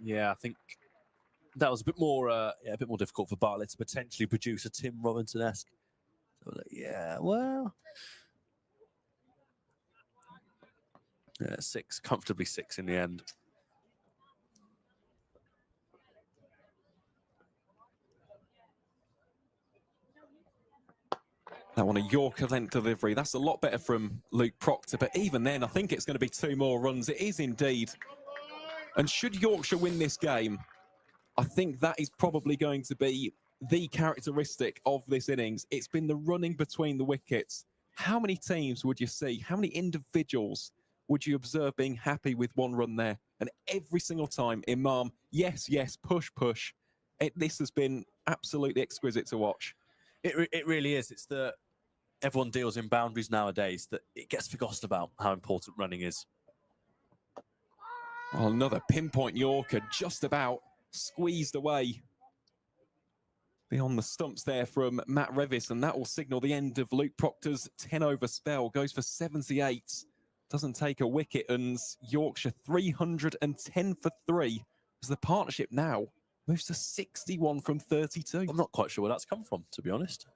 Yeah, I think that was a bit more difficult for Bartlett to potentially produce a Tim Robinson-esque. So, yeah, well, yeah, 6, comfortably 6 in the end. That one, a Yorker length delivery. That's a lot better from Luke Proctor. But even then, I think it's going to be 2 more runs. It is indeed. And should Yorkshire win this game, I think that is probably going to be the characteristic of this innings. It's been the running between the wickets. How many teams would you see? How many individuals would you observe being happy with 1 run there? And every single time, Imam, yes, yes, push, push. This has been absolutely exquisite to watch. It really is. It's the everyone deals in boundaries nowadays that it gets forgotten about how important running is. Oh, another pinpoint Yorker, just about squeezed away beyond the stumps there from Matt Revis, and that will signal the end of Luke Proctor's 10-over spell. Goes for 78, doesn't take a wicket, and Yorkshire 310 for 3 as the partnership now moves to 61 from 32. I'm not quite sure where that's come from, to be honest.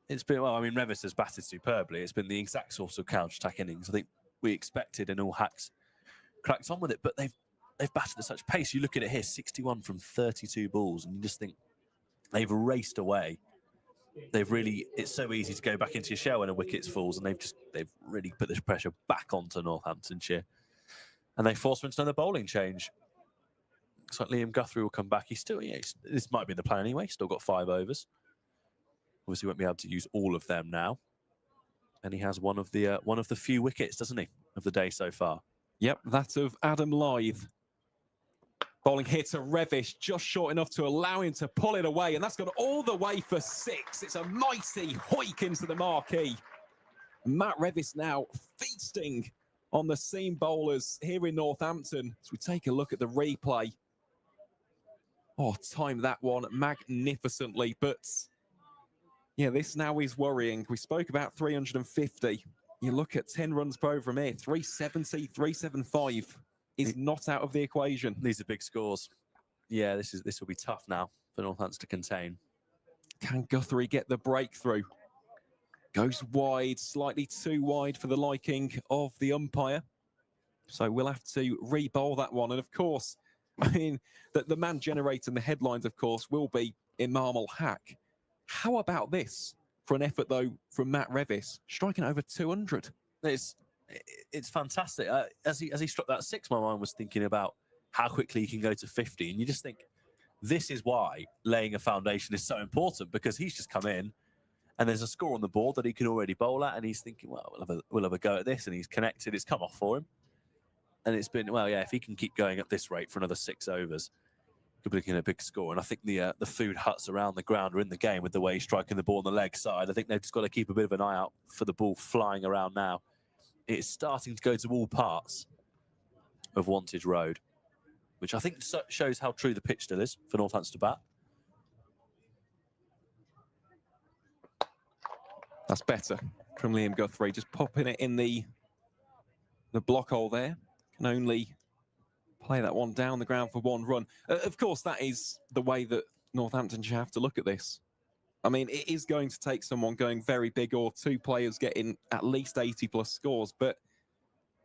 It's been, well, I mean, Revis has batted superbly. It's been the exact sort of counter-attack innings I think we expected, and all Hacks cracked on with it, but they've batted at such pace. You look at it here, 61 from 32 balls, and you just think they've raced away. It's so easy to go back into your shell when a wicket falls, and they've really put this pressure back onto Northamptonshire, and they forced them into another bowling change. Looks like Liam Guthrie will come back. This might be the plan anyway. Still got 5 overs. Obviously, won't be able to use all of them now, and he has one of the few wickets, doesn't he, of the day so far? Yep, that of Adam Lythe. Bowling here to Revish, just short enough to allow him to pull it away, and that's gone all the way for 6. It's a mighty hoik into the marquee. Matt Revis now feasting on the seam bowlers here in Northampton. As we take a look at the replay. Oh, timed that one magnificently, but yeah, this now is worrying. We spoke about 350. You look at 10 runs per over from here, 370, 375 is not out of the equation. These are big scores. Yeah, this will be tough now for Northampton to contain. Can Guthrie get the breakthrough? Goes wide, slightly too wide for the liking of the umpire. So we'll have to re-bowl that one. And of course, I mean, the man generating the headlines, of course, will be Imam Ul-Haq. How about this for an effort, though, from Matt Revis, striking over 200? It's fantastic. As he struck that 6, my mind was thinking about how quickly he can go to 50. And you just think, this is why laying a foundation is so important, because he's just come in and there's a score on the board that he can already bowl at, and he's thinking, well, we'll have a go at this, and he's connected. It's come off for him. And it's been, well, yeah, if he can keep going at this rate for another 6 overs, could be looking at a big score. And I think the food huts around the ground are in the game with the way he's striking the ball on the leg side. I think they've just got to keep a bit of an eye out for the ball flying around now. It's starting to go to all parts of Wantage Road, which I think shows how true the pitch still is for Northampton to bat. That's better from Liam Guthrie, just popping it in the block hole there. Can only play that one down the ground for 1 run. Of course, that is the way that Northamptonshire have to look at this. I mean, it is going to take someone going very big or 2 players getting at least 80+ scores. But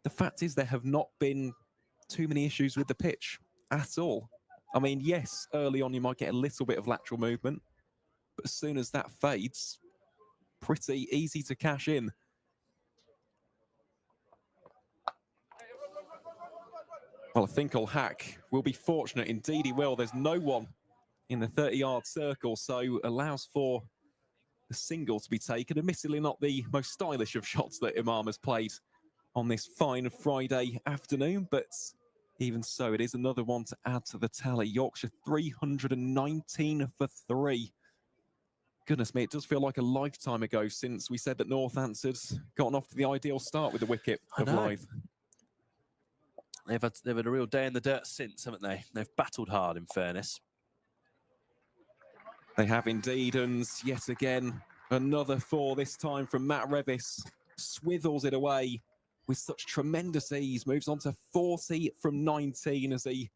the fact is there have not been too many issues with the pitch at all. I mean, yes, early on you might get a little bit of lateral movement, but as soon as that fades, pretty easy to cash in. Well, I think Hack will be fortunate. Indeed, he will. There's no one in the 30-yard circle, so allows for the single to be taken. Admittedly, not the most stylish of shots that Imam has played on this fine Friday afternoon, but even so, it is another one to add to the tally. Yorkshire 319 for 3. Goodness me, it does feel like a lifetime ago since we said that Northampton had gotten off to the ideal start with the wicket of live. They've had a real day in the dirt since, haven't they? They've battled hard, in fairness. They have indeed, and yet again, another 4, this time from Matt Revis. Swivels it away with such tremendous ease, moves on to 40 from 19 as he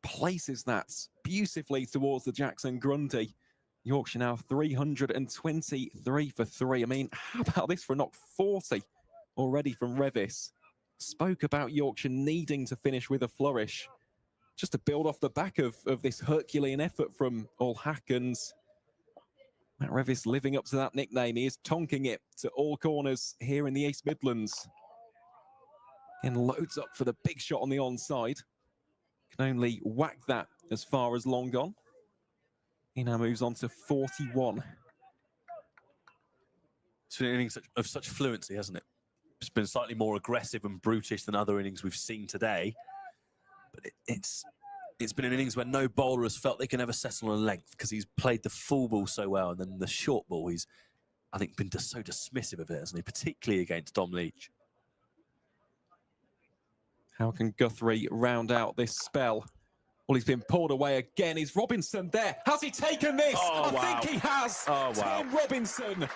places that beautifully towards the Jackson Grundy. Yorkshire now 323 for 3. I mean, how about this for a knock? 40 already from Revis. Spoke about Yorkshire needing to finish with a flourish, just to build off the back of this Herculean effort from Hack, and Matt Revis living up to that nickname. He is tonking it to all corners here in the East Midlands. And loads up for the big shot on the onside. Can only whack that as far as long gone. He now moves on to 41. It's been an innings of such fluency, hasn't it? It's been slightly more aggressive and brutish than other innings we've seen today. But it's been an innings where no bowler has felt they can ever settle on length, because he's played the full ball so well, and then the short ball, he's, I think, been so dismissive of it, hasn't he? Particularly against Dom Leach. How can Guthrie round out this spell? Well, he's been pulled away again. Is Robinson there? Has he taken this? Oh, wow. I think he has. Oh, wow. Tim Robinson,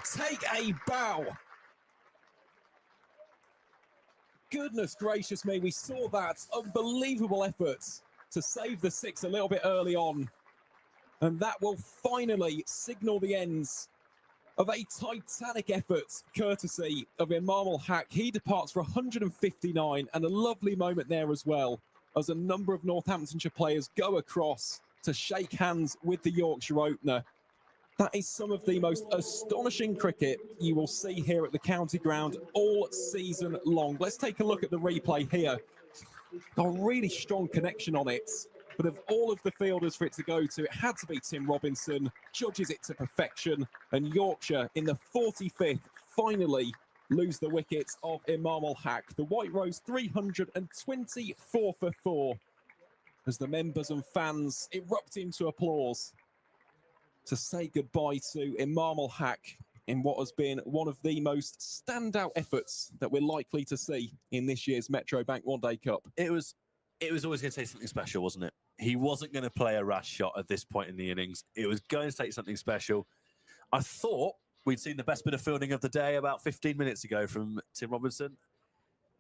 take a bow. Goodness gracious me, we saw that unbelievable effort to save the 6 a little bit early on. And that will finally signal the ends of a titanic effort, courtesy of Imam Hack. He departs for 159, and a lovely moment there as well, as a number of Northamptonshire players go across to shake hands with the Yorkshire opener. That is some of the most astonishing cricket you will see here at the county ground all season long. Let's take a look at the replay here. Got a really strong connection on it, but of all of the fielders for it to go to, it had to be Tim Robinson. Judges it to perfection, and Yorkshire in the 45th finally lose the wickets of Imam Hack. The White Rose 324 for 4 as the members and fans erupt into applause to say goodbye to Imam Hack in what has been one of the most standout efforts that we're likely to see in this year's Metro Bank One Day Cup. It was always going to take something special, wasn't it? He wasn't going to play a rash shot at this point in the innings. It was going to take something special. I thought we'd seen the best bit of fielding of the day about 15 minutes ago from Tim Robinson,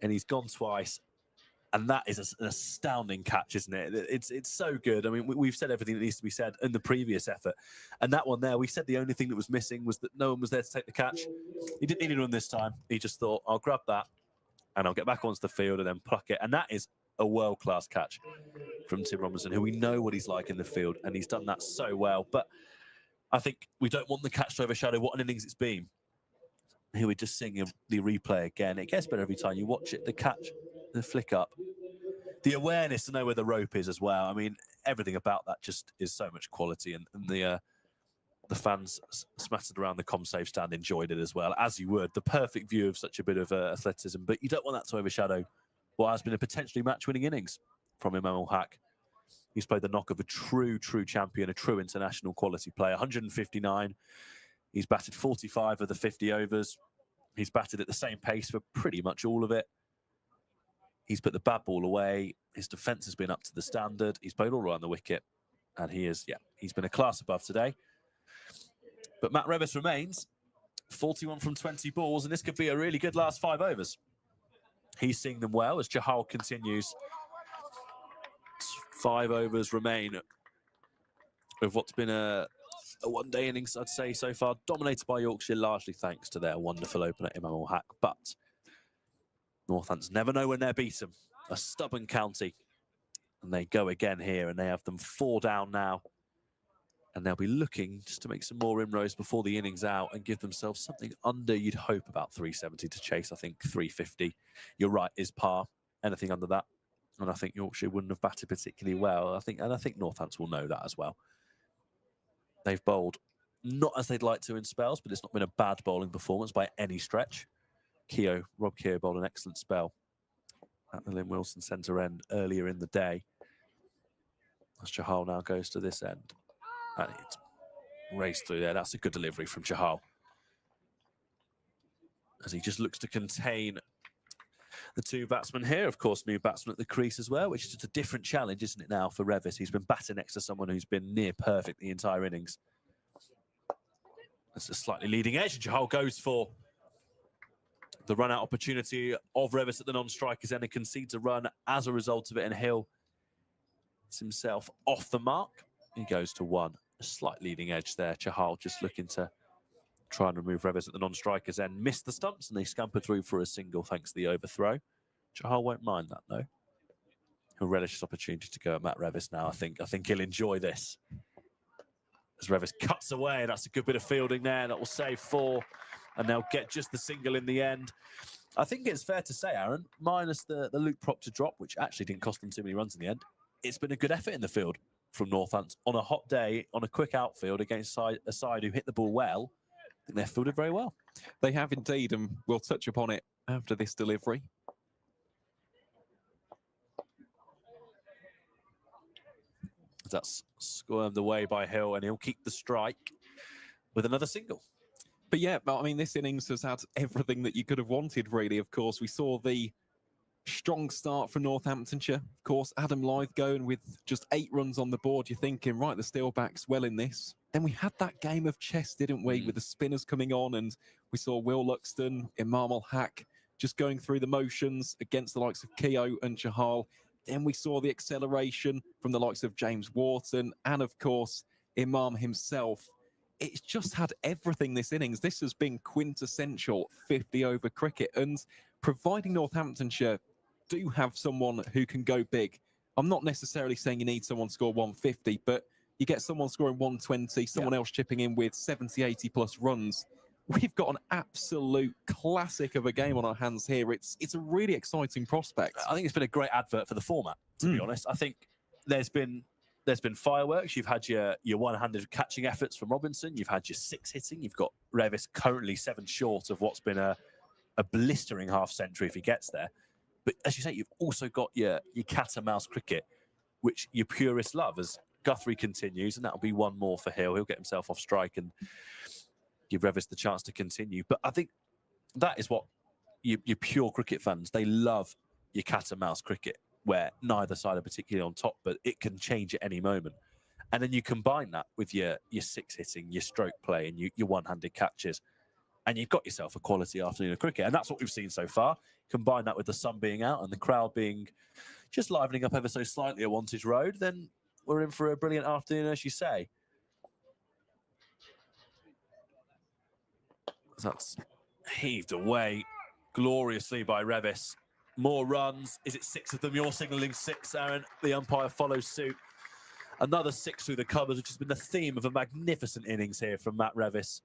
and he's gone twice. And that is an astounding catch, isn't it? It's so good. I mean, we've said everything that needs to be said in the previous effort. And that one there, we said the only thing that was missing was that no one was there to take the catch. He didn't need anyone this time. He just thought, I'll grab that and I'll get back onto the field and then pluck it. And that is a world-class catch from Tim Robinson, who we know what he's like in the field. And he's done that so well. But I think we don't want the catch to overshadow what an innings it's been. Here we're just seeing the replay again. It gets better every time you watch it. The catch, the flick up, the awareness to know where the rope is as well. I mean, everything about that just is so much quality, and the fans smattered around the ComSave stand enjoyed it as well, as you would. The perfect view of such a bit of athleticism, but you don't want that to overshadow what has been a potentially match-winning innings from Imam Hack. He's played the knock of a true champion, a true international quality player. 159. He's batted 45 of the 50 overs. He's batted at the same pace for pretty much all of it. He's put the bad ball away. His defence has been up to the standard. He's played all around the wicket. And he's been a class above today. But Matt Revis remains 41 from 20 balls, and this could be a really good last 5 overs. He's seeing them well as Chahal continues. 5 overs remain of what's been a one-day innings, I'd say, so far, dominated by Yorkshire, largely thanks to their wonderful opener, Imam Hack. But Northants never know when they're beaten. A stubborn county. And they go again here, and they have them 4 down now. And they'll be looking just to make some more inroads before the innings out and give themselves something under, you'd hope, about 370 to chase. I think 350, you're right, is par. Anything under that, And I think Yorkshire wouldn't have batted particularly well. I think Northampton will know that as well. They've bowled not as they'd like to in spells, but it's not been a bad bowling performance by any stretch. Rob Keogh bowled an excellent spell at the Lynn Wilson centre end earlier in the day. As Chahal now goes to this end. And it's raced through there. That's a good delivery from Chahal. As he just looks to contain the two batsmen here. Of course, new batsman at the crease as well, which is just a different challenge, isn't it, now for Revis? He's been batting next to someone who's been near perfect the entire innings. That's a slightly leading edge. Chahal goes for the run-out opportunity of Revis at the non-strikers end and concedes a run as a result of it, and Hill is himself off the mark. He goes to one. A slight leading edge there. Chahal just looking to try and remove Revis at the non-strikers end. Missed the stumps and they scampered through for a single thanks to the overthrow. Chahal won't mind that, though. He'll relish this opportunity to go at Matt Revis now, I think. I think he'll enjoy this. As Revis cuts away, that's a good bit of fielding there. That will save 4. And they'll get just the single in the end. I think it's fair to say, Aaron, minus the Luke Proctor drop, which actually didn't cost them too many runs in the end, it's been a good effort in the field from Northampton on a hot day, on a quick outfield against a side who hit the ball well. I think they've fielded very well. They have indeed, and we'll touch upon it after this delivery. That's squirmed away by Hill, and he'll keep the strike with another single. But yeah, I mean, this innings has had everything that you could have wanted, really. Of course, we saw the strong start from Northamptonshire. Of course, Adam Lyth going with just 8 runs on the board. You're thinking, right, the Steelbacks well in this. Then we had that game of chess, didn't we, with the spinners coming on, and we saw Will Luxton, Imam Hack just going through the motions against the likes of Keogh and Chahal. Then we saw the acceleration from the likes of James Wharton and, of course, Imam himself. It's just had everything this innings. This has been quintessential 50-over cricket, and providing Northamptonshire do have someone who can go big. I'm not necessarily saying you need someone to score 150, but you get someone scoring 120, someone else chipping in with 70, 80 plus runs. We've got an absolute classic of a game on our hands here. It's a really exciting prospect. I think it's been a great advert for the format, to be honest. I think there's been fireworks. You've had your one-handed catching efforts from Robinson. You've had your 6 hitting. You've got Revis currently 7 short of what's been a blistering half-century if he gets there. But as you say, you've also got your cat and mouse cricket, which your purists love, as Guthrie continues, and that'll be one more for Hill. He'll get himself off strike and give Revis the chance to continue. But I think that is what your pure cricket fans, they love your cat and mouse cricket, where neither side are particularly on top, but it can change at any moment. And then you combine that with your 6 hitting, your stroke play, and your one-handed catches, and you've got yourself a quality afternoon of cricket. And that's what we've seen so far. Combine that with the sun being out and the crowd being just livening up ever so slightly at Wantage Road, then we're in for a brilliant afternoon, as you say. That's heaved away gloriously by Revis. More runs. Is it 6 of them? You're signalling 6, Aaron. The umpire follows suit. Another 6 through the covers, which has been the theme of a magnificent innings here from Matt Revis.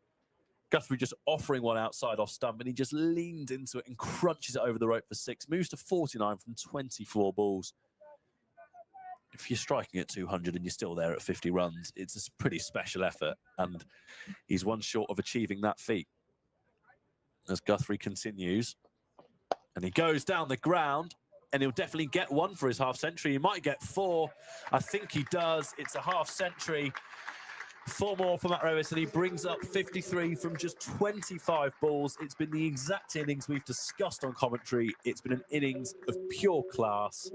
Guthrie just offering one outside off stump, and he just leaned into it and crunches it over the rope for 6. Moves to 49 from 24 balls. If you're striking at 200 and you're still there at 50 runs, it's a pretty special effort, and he's one short of achieving that feat. As Guthrie continues, and he goes down the ground, and he'll definitely get 1 for his half-century. He might get 4. I think he does. It's a half-century. 4 more for Matt Revis, and he brings up 53 from just 25 balls. It's been the exact innings we've discussed on commentary. It's been an innings of pure class.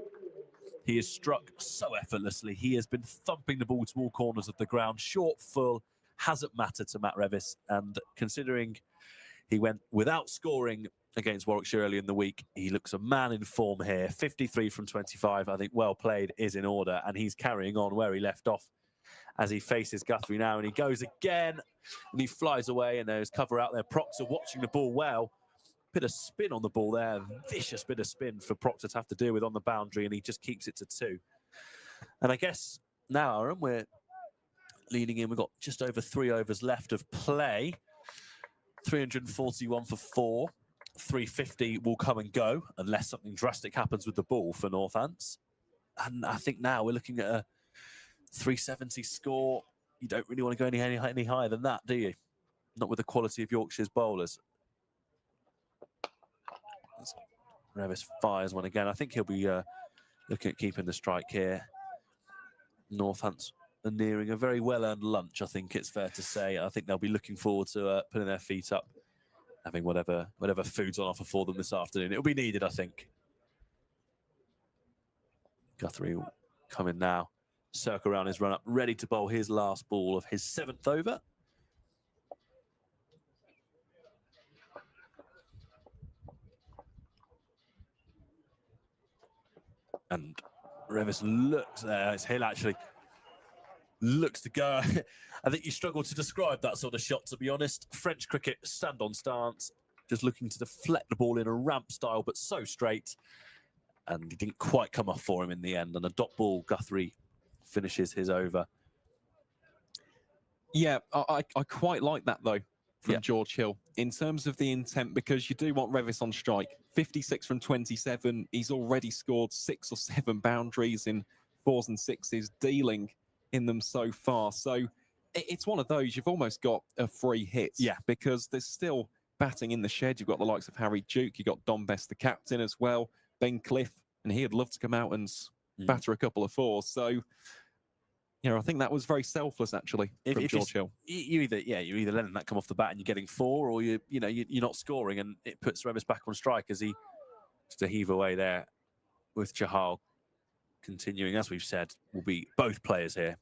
He has struck so effortlessly. He has been thumping the ball to all corners of the ground. Short, full, hasn't mattered to Matt Revis. And considering he went without scoring against Warwickshire early in the week, he looks a man in form here. 53 from 25, I think well played is in order, and he's carrying on where he left off as he faces Guthrie now, and he goes again, and he flies away, and there's cover out there. Proctor watching the ball well. Bit of spin on the ball there, vicious bit of spin for Proctor to have to deal with on the boundary, and he just keeps it to 2. And I guess now, Aaron, we're leading in. We've got just over 3 overs left of play. 341 for 4. 350 will come and go unless something drastic happens with the ball for Northants. And I think now we're looking at a 370 score. You don't really want to go any higher than that, do you? Not with the quality of Yorkshire's bowlers. Revis fires one again. I think he'll be looking at keeping the strike here. Northants are nearing a very well-earned lunch, I think it's fair to say. I think they'll be looking forward to putting their feet up, having whatever food's on offer for them this afternoon. It'll be needed, I think. Guthrie will come in now, circle around his run-up, ready to bowl his last ball of his 7th over. And Revis looks there. It's Hill actually looks to go. I think you struggle to describe that sort of shot, to be honest. French cricket, stand on stance, just looking to deflect the ball in a ramp style, but so straight. And he didn't quite come off for him in the end. And a dot ball, Guthrie finishes his over. Yeah, I quite like that, though, from George Hill, in terms of the intent, because you do want Revis on strike. 56 from 27. He's already scored 6 or 7 boundaries in 4s and 6s, dealing in them so far. So it's one of those, you've almost got a free hit. Yeah. Because there's still batting in the shed. You've got the likes of Harry Duke. You've got Don Best, the captain, as well. Ben Cliff, and he'd love to come out and batter a couple of 4s. So, you know, I think that was very selfless, actually, from George Hill. You're either letting that come off the bat and you're getting 4, or you're not scoring, and it puts Revis back on strike as he just to heave away there with Chahal continuing. As we've said, will be both players here.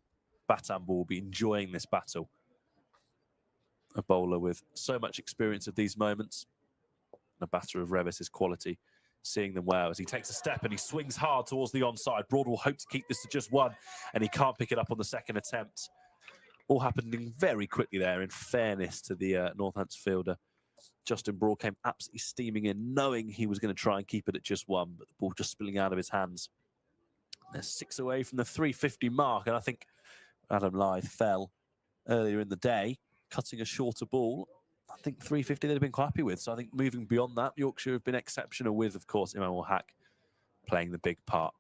Bat and ball will be enjoying this battle. A bowler with so much experience of these moments, and a batter of Revis's quality, seeing them well as he takes a step and he swings hard towards the onside. Broad will hope to keep this to just 1, and he can't pick it up on the second attempt. All happening very quickly there, in fairness to the Northants fielder. Justin Broad came absolutely steaming in, knowing he was going to try and keep it at just 1, but the ball just spilling out of his hands. They're 6 away from the 350 mark, and I think Adam Lyth fell earlier in the day, cutting a shorter ball. I think 350 they'd have been quite happy with. So I think moving beyond that, Yorkshire have been exceptional with, of course, Imam-ul-Haq playing the big part.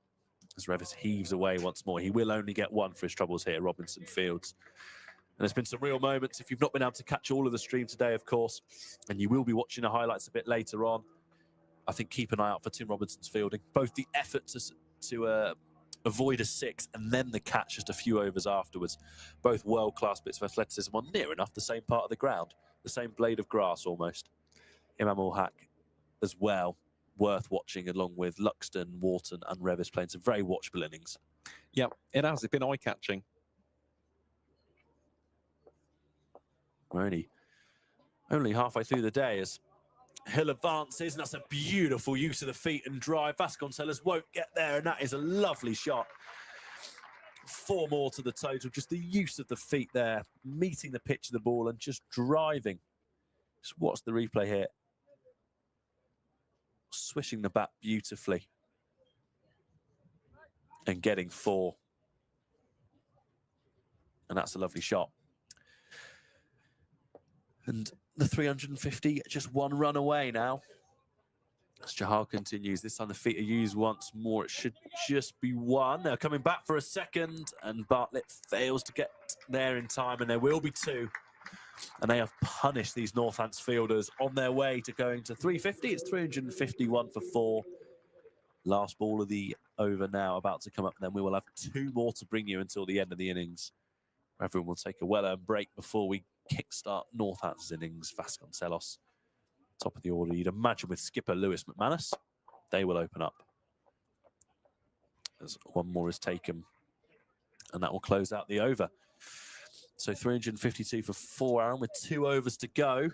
As Revis heaves away once more, he will only get 1 for his troubles here at Robinson Fields. And there's been some real moments. If you've not been able to catch all of the stream today, of course, and you will be watching the highlights a bit later on, I think keep an eye out for Tim Robinson's fielding. Both the effort to avoid a 6 and then the catch just a few overs afterwards. Both world-class bits of athleticism on near enough the same part of the ground, the same blade of grass almost. Imam-ul-Haq as well, worth watching, along with Luxton, Wharton and Revis playing some very watchable innings. Yeah, it has. It's been eye-catching. We're only halfway through the day as Hill advances, and that's a beautiful use of the feet and drive. Vasconcelos won't get there, and that is a lovely shot. 4 more to the total. Just the use of the feet there, meeting the pitch of the ball and just driving. Just watch the replay here. Swishing the bat beautifully. And getting 4. And that's a lovely shot. And the 350, just 1 run away now. As Chahal continues, this time the feet are used once more. It should just be 1. They're coming back for a second, and Bartlett fails to get there in time, and there will be 2. And they have punished these Northants fielders on their way to going to 350. It's 351 for 4. Last ball of the over now about to come up, and then we will have 2 more to bring you until the end of the innings. Everyone will take a well-earned break before we kickstart Northants' innings. Vasconcelos, top of the order, you'd imagine, with skipper Lewis McManus. They will open up as 1 more is taken, and that will close out the over. So 352 for 4, Aaron, with 2 overs to go.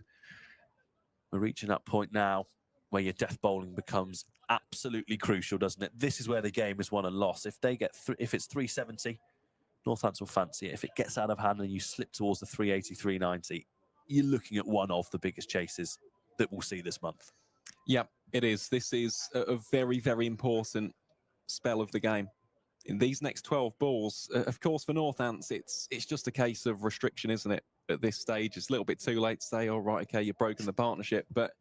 We're reaching that point now where your death bowling becomes absolutely crucial, doesn't it? This is where the game is won and lost. If they get if it's 370, Northants will fancy it. If it gets out of hand and you slip towards the 380, 390, you're looking at one of the biggest chases that we'll see this month. Yeah, it is. This is a very, very important spell of the game. In these next 12 balls, of course, for Northants, it's just a case of restriction, isn't it? At this stage, it's a little bit too late to say, oh, right, okay, you've broken the partnership, but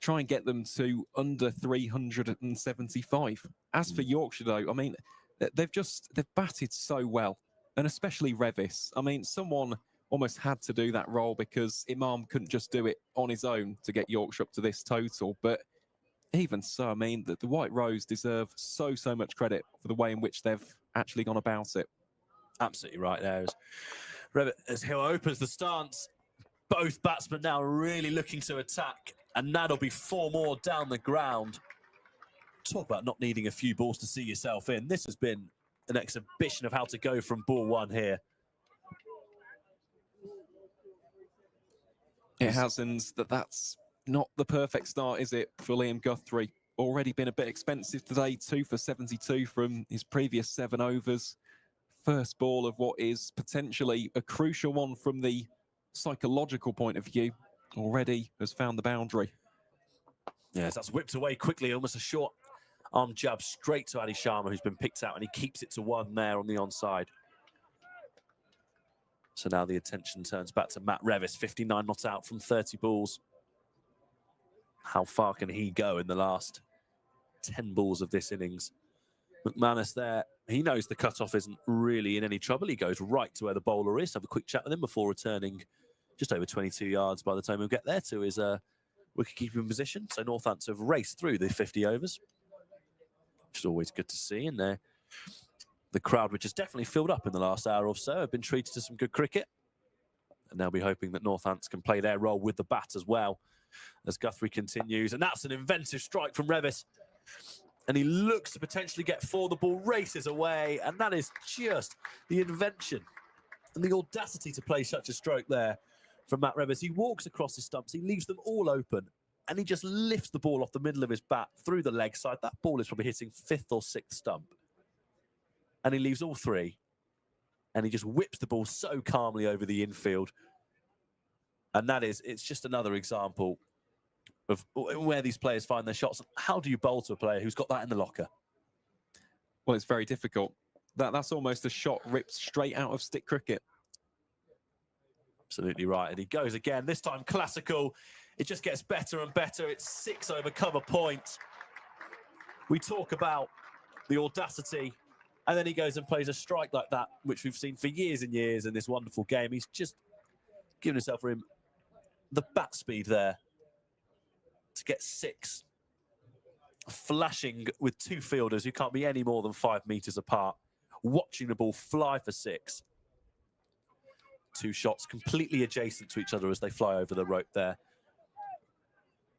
try and get them to under 375. As for Yorkshire, though, I mean, they've batted so well, and especially Revis. I mean, someone almost had to do that role because Imam couldn't just do it on his own to get Yorkshire up to this total. But even so, I mean, the White Rose deserve so much credit for the way in which they've actually gone about it. Absolutely right there. As Hill opens the stance, both batsmen now really looking to attack, and that'll be 4 more down the ground. Talk about not needing a few balls to see yourself in. This has been an exhibition of how to go from ball 1 here. It has, and that's not the perfect start, is it, for Liam Guthrie? Already been a bit expensive today, 2 for 72 from his previous 7 overs. First ball of what is potentially a crucial one from the psychological point of view, already has found the boundary. Yes, that's whipped away quickly, almost a short arm jab straight to Ali Sharma, who's been picked out, and he keeps it to 1 there on the onside. So now the attention turns back to Matt Revis, 59 not out from 30 balls. How far can he go in the last 10 balls of this innings? McManus there, he knows the cutoff isn't really in any trouble. He goes right to where the bowler is. Have a quick chat with him before returning just over 22 yards by the time he'll get there to his wicket-keeping position. So Northampton have raced through the 50 overs, which is always good to see. And the crowd, which has definitely filled up in the last hour or so, have been treated to some good cricket. And they'll be hoping that Northampton can play their role with the bat as well as Guthrie continues. And that's an inventive strike from Revis. And he looks to potentially get 4. The ball races away. And that is just the invention and the audacity to play such a stroke there from Matt Revis. He walks across his stumps. He leaves them all open. And he just lifts the ball off the middle of his bat through the leg side. That ball is probably hitting 5th or 6th stump. And he leaves all 3. And he just whips the ball so calmly over the infield. And it's just another example of where these players find their shots. How do you bowl to a player who's got that in the locker? Well, it's very difficult. That's almost a shot ripped straight out of stick cricket. Absolutely right. And he goes again, this time classical. It just gets better and better. It's 6 over cover point. We talk about the audacity, and then he goes and plays a strike like that, which we've seen for years and years in this wonderful game. He's just given himself for him the bat speed there to get 6. Flashing with 2 fielders who can't be any more than 5 metres apart, watching the ball fly for 6. 2 shots completely adjacent to each other as they fly over the rope there.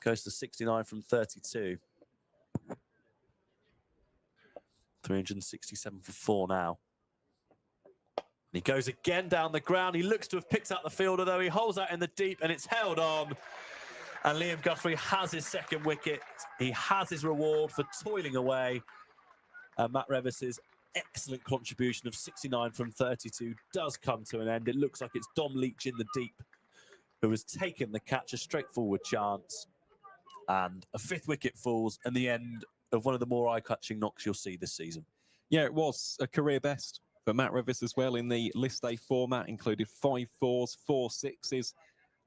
Goes to 69 from 32. 367 for 4 now. And he goes again down the ground. He looks to have picked out the fielder, though. He holds out in the deep, and it's held on. And Liam Guthrie has his 2nd wicket. He has his reward for toiling away. And Matt Revis's excellent contribution of 69 from 32 does come to an end. It looks like it's Dom Leach in the deep who has taken the catch, a straightforward chance. And a 5th wicket falls, and the end of one of the more eye-catching knocks you'll see this season. Yeah, it was a career best for Matt Revis as well in the List A format, included 5 4s, 4 6s.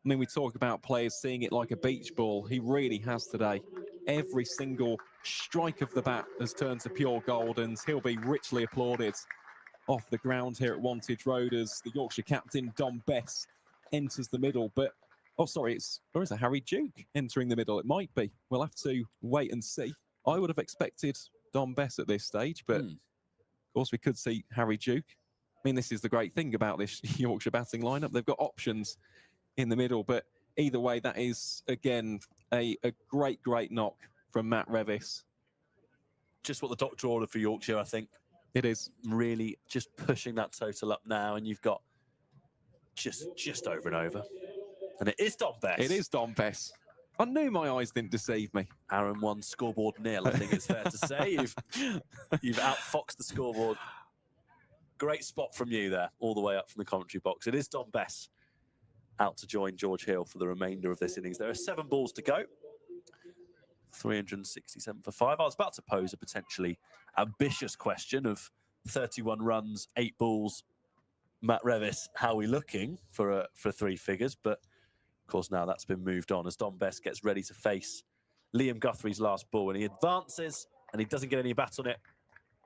I mean, we talk about players seeing it like a beach ball. He really has today. Every single strike of the bat has turned to pure gold, and he'll be richly applauded off the ground here at Wantage Road as the Yorkshire captain, Dom Bess, enters the middle. But, oh, sorry, is it Harry Duke entering the middle? It might be. We'll have to wait and see. I would have expected Dom Bess at this stage, but of course we could see Harry Duke. I mean, this is the great thing about this Yorkshire batting lineup. They've got options in the middle, but either way, that is, again, a great knock from Matt Revis. Just what the doctor ordered for Yorkshire, I think. It is. Really just pushing that total up now, and you've got just over and over. And it is Dom Bess. It is Dom Bess. I knew my eyes didn't deceive me. Aaron 1, scoreboard nil, I think it's fair to say. You've outfoxed the scoreboard. Great spot from you there, all the way up from the commentary box. It is Dom Bess out to join George Hill for the remainder of this innings. There are 7 balls to go. 367 for 5. I was about to pose a potentially ambitious question of 31 runs, 8 balls. Matt Revis, how are we looking for 3 figures? But of course, now that's been moved on as Dom Bess gets ready to face Liam Guthrie's last ball, and he advances and he doesn't get any bat on it.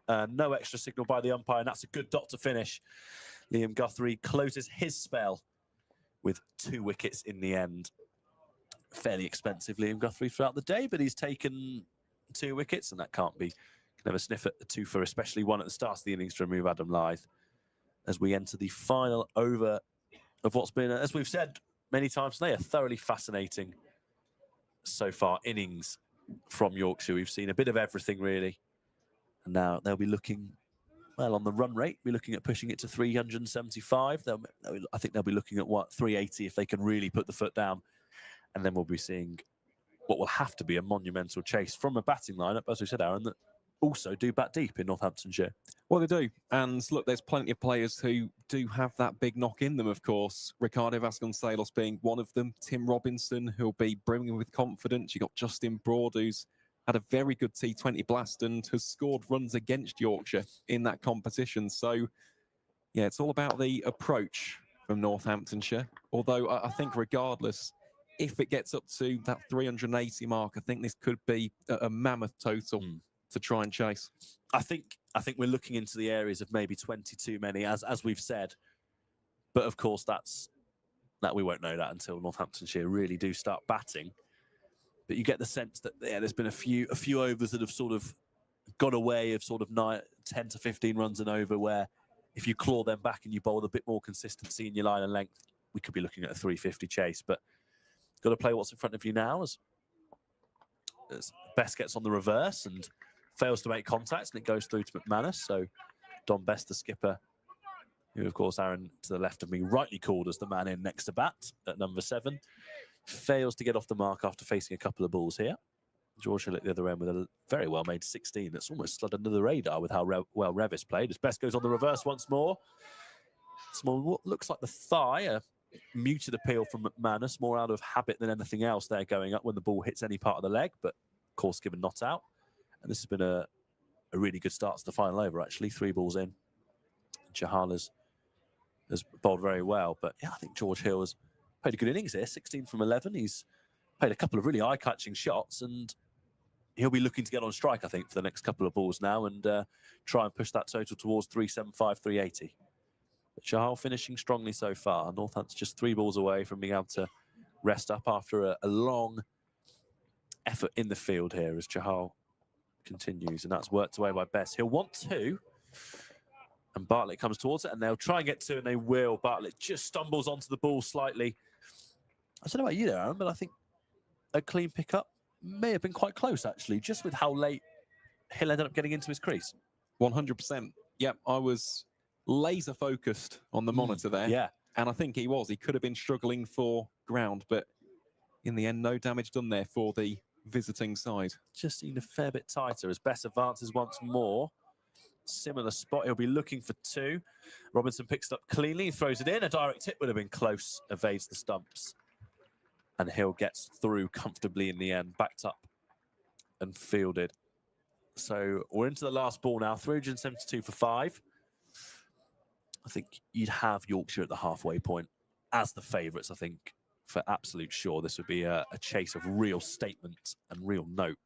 No extra signal by the umpire, and that's a good dot to finish. Liam Guthrie closes his spell with 2 wickets in the end. Fairly expensive, Liam Guthrie, throughout the day, but he's taken 2 wickets, and that can't be. Can have a sniff at the 2 for especially one at the start of the innings to remove Adam Lyth. As we enter the final over of what's been, as we've said many times today, a thoroughly fascinating so far innings from Yorkshire. We've seen a bit of everything, really. And now they'll be looking, well, on the run rate, be looking at pushing it to 375. I think they'll be looking at, 380 if they can really put the foot down. And then we'll be seeing what will have to be a monumental chase from a batting lineup, as we said, Aaron, that also do bat deep in Northamptonshire. Well, they do. And look, there's plenty of players who do have that big knock in them, of course. Ricardo Vasconcelos being one of them. Tim Robinson, who'll be brimming with confidence. You got Justin Broad, who's had a very good T20 blast and has scored runs against Yorkshire in that competition. So, yeah, it's all about the approach from Northamptonshire. Although I think regardless, if it gets up to that 380 mark, I think this could be a mammoth total to try and chase. I think we're looking into the areas of maybe 20 too many, as we've said. But of course, that we won't know that until Northamptonshire really do start batting. But you get the sense that there's been a few overs that have sort of got away of sort of 10 to 15 runs and over, where if you claw them back and you bowl a bit more consistency in your line and length, we could be looking at a 350 chase. But got to play what's in front of you now, as Best gets on the reverse and fails to make contact, and it goes through to McManus. So Don Best, the skipper, who, of course, Aaron, to the left of me, rightly called as the man in next to bat at number 7, fails to get off the mark after facing a couple of balls here. George Hill at the other end with a very well-made 16 that's almost slid under the radar with how well Revis played. As Best goes on the reverse once more. Small, what looks like the thigh, a muted appeal from McManus, more out of habit than anything else there, going up when the ball hits any part of the leg, but of course given not out. And this has been a really good start to the final over, actually. 3 balls in. Chahal has bowled very well, but yeah, I think George Hill has played a good innings here, 16 from 11. He's played a couple of really eye-catching shots, and he'll be looking to get on strike, I think, for the next couple of balls now, and try and push that total towards 375, 380. But Chahal finishing strongly so far. Northampton's just 3 balls away from being able to rest up after a long effort in the field here, as Chahal continues, and that's worked away by Best. He'll want 2, and Bartlett comes towards it, and they'll try and get 2, and they will. Bartlett just stumbles onto the ball slightly. I don't know about you there, Aaron, but I think a clean pickup may have been quite close, actually, just with how late Hill ended up getting into his crease. 100%. Yep, I was laser focused on the monitor there. Yeah. And I think he was. He could have been struggling for ground, but in the end, no damage done there for the visiting side. Just seemed a fair bit tighter as Best advances once more. Similar spot. He'll be looking for 2. Robinson picks it up cleanly, throws it in. A direct hit would have been close, evades the stumps. And Hill gets through comfortably in the end, backed up and fielded. So we're into the last ball now, 372 for 5. I think you'd have Yorkshire at the halfway point as the favourites, I think, for absolute sure. This would be a chase of real statement and real note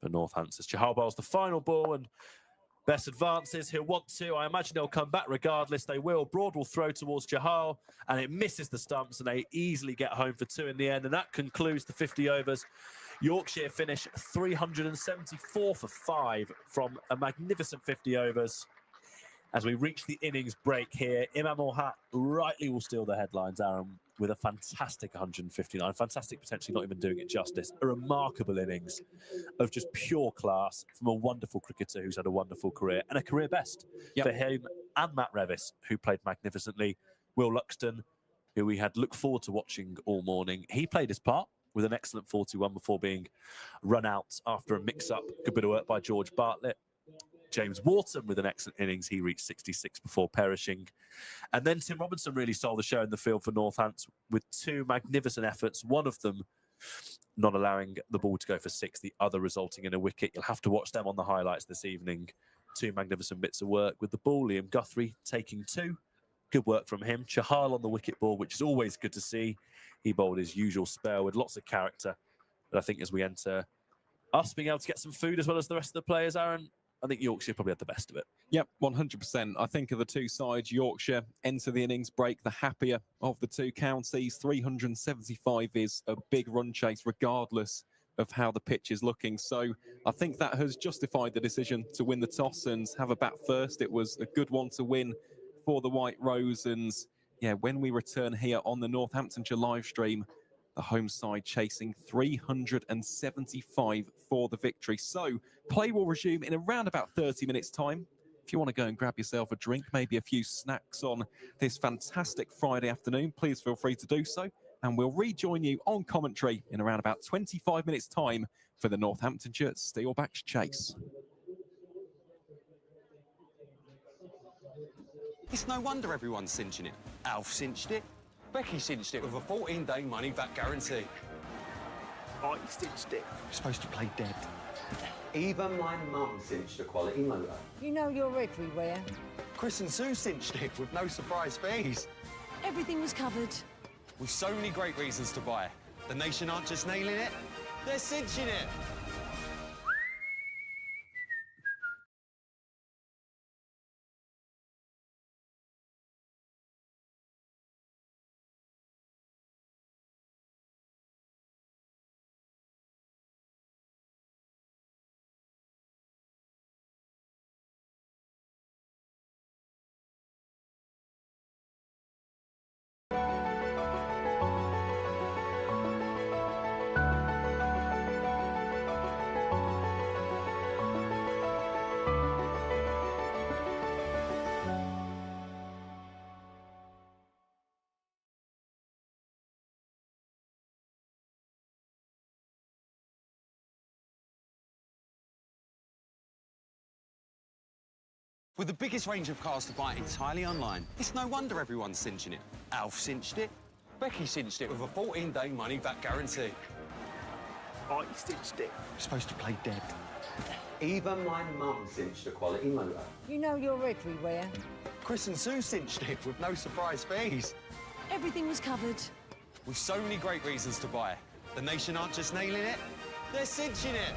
for Northampton. Chahal bowls the final ball, and Best advances. He'll want 2. I imagine they'll come back regardless. They will. Broad will throw towards Chahal, and it misses the stumps, and they easily get home for 2 in the end. And that concludes the 50 overs. Yorkshire finish 374 for 5 from a magnificent 50 overs. As we reach the innings break here, Imam Ul-Haq rightly will steal the headlines, Aaron, with a fantastic 159. Fantastic, potentially not even doing it justice. A remarkable innings of just pure class from a wonderful cricketer who's had a wonderful career, and a career best for him and Matt Revis, who played magnificently. Will Luxton, who we had looked forward to watching all morning, he played his part with an excellent 41 before being run out after a mix-up. Good bit of work by George Bartlett. James Wharton with an excellent innings. He reached 66 before perishing. And then Tim Robinson really stole the show in the field for Northampton with 2 magnificent efforts, one of them not allowing the ball to go for 6, the other resulting in a wicket. You'll have to watch them on the highlights this evening. 2 magnificent bits of work with the ball. Liam Guthrie taking 2. Good work from him. Chahal on the wicket ball, which is always good to see. He bowled his usual spell with lots of character. But I think as we enter us being able to get some food as well as the rest of the players, Aaron, I think Yorkshire probably had the best of it. Yep, 100%. I think of the two sides, Yorkshire enter the innings break the happier of the two counties. 375 is a big run chase, regardless of how the pitch is looking. So I think that has justified the decision to win the toss and have a bat first. It was a good one to win for the White Rose. And yeah, when we return here on the Northamptonshire live stream, the home side chasing 375 for the victory. So play will resume in around about 30 minutes time. If you want to go and grab yourself a drink, maybe a few snacks on this fantastic Friday afternoon, please feel free to do so. And we'll rejoin you on commentary in around about 25 minutes time for the Northamptonshire Steelbacks chase. It's no wonder everyone's cinching it. Alf cinched it. Becky cinched it with a 14-day money-back guarantee. I cinched it. You're supposed to play dead. Even my mum cinched a quality motor. You know you're everywhere. Chris and Sue cinched it with no surprise fees. Everything was covered. With so many great reasons to buy. The nation aren't just nailing it, they're cinching it. With the biggest range of cars to buy entirely online, it's no wonder everyone's cinching it. Alf cinched it. Becky cinched it with a 14-day money-back guarantee. I cinched it. You're supposed to play dead. Even my mum cinched a quality motor. You know you're everywhere. Chris and Sue cinched it with no surprise fees. Everything was covered. With so many great reasons to buy. The nation aren't just nailing it, they're cinching it.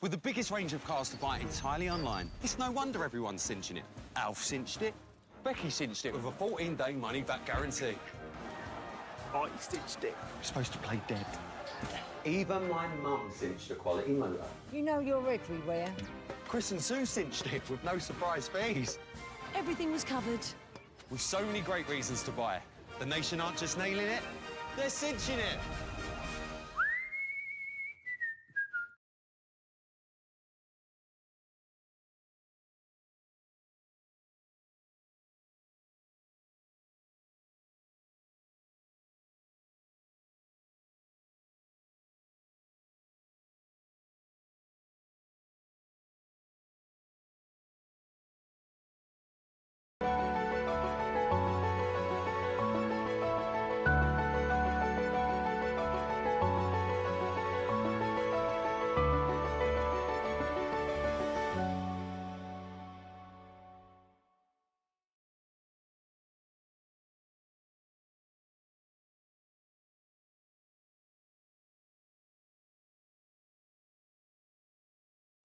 With the biggest range of cars to buy entirely online, it's no wonder everyone's cinching it. Alf cinched it. Becky cinched it with a 14-day money-back guarantee. I cinched it. You're supposed to play dead. Even my mum cinched a quality motor. You know you're everywhere. Chris and Sue cinched it with no surprise fees. Everything was covered. With so many great reasons to buy. The nation aren't just nailing it, they're cinching it.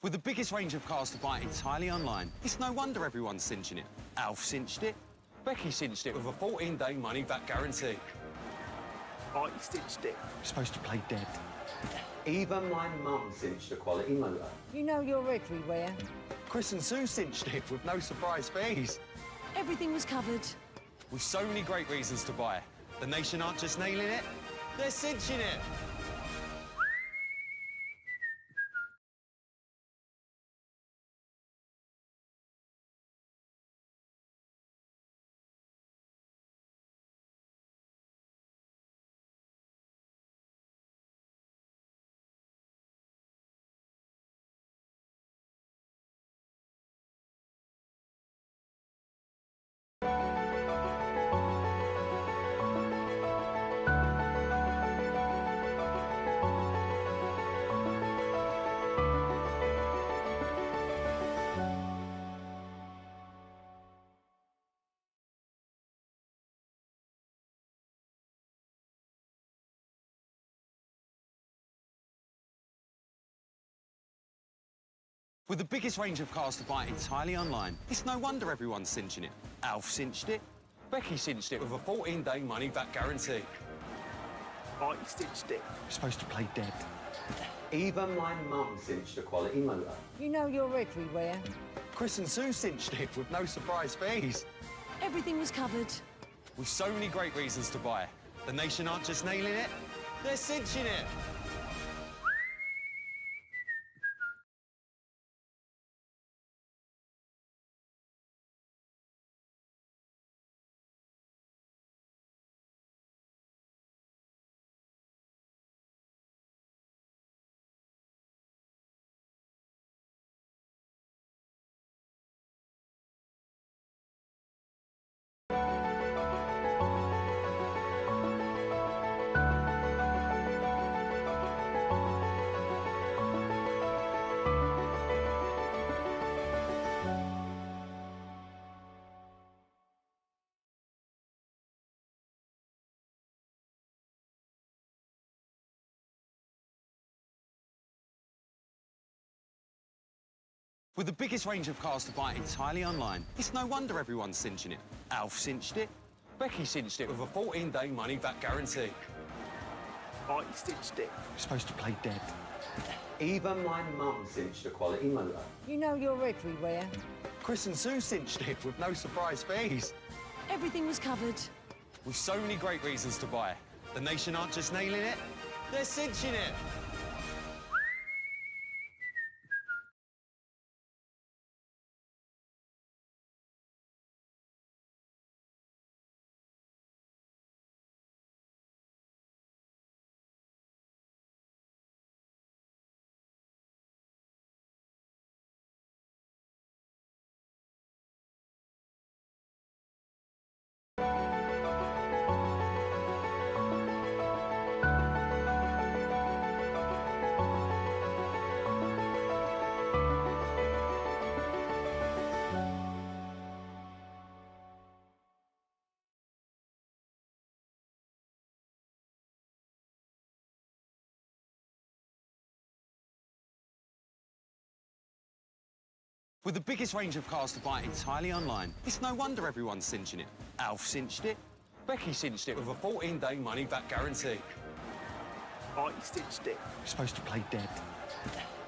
With the biggest range of cars to buy entirely online, it's no wonder everyone's cinching it. Alf cinched it. Becky cinched it with a 14-day money-back guarantee. I cinched it. You're supposed to play dead. Even my mum cinched a quality motor. You know you're everywhere. Chris and Sue cinched it with no surprise fees. Everything was covered. With so many great reasons to buy. The nation aren't just nailing it, they're cinching it. With the biggest range of cars to buy entirely online, it's no wonder everyone's cinching it. Alf cinched it. Becky cinched it with a 14-day money-back guarantee. I stitched it. You're supposed to play dead. Even my mum cinched a quality motor. You know you're everywhere. Chris and Sue cinched it with no surprise fees. Everything was covered. With so many great reasons to buy. The nation aren't just nailing it, they're cinching it. With the biggest range of cars to buy entirely online, it's no wonder everyone's cinching it. Alf cinched it. Becky cinched it with a 14-day money-back guarantee. I stitched it. You're supposed to play dead. Even my mum cinched a quality motor. You know you're everywhere. Chris and Sue cinched it with no surprise fees. Everything was covered. With so many great reasons to buy. The nation aren't just nailing it, they're cinching it. With the biggest range of cars to buy entirely online, it's no wonder everyone's cinching it. Alf cinched it. Becky cinched it with a 14-day money-back guarantee. I stitched it. You're supposed to play dead.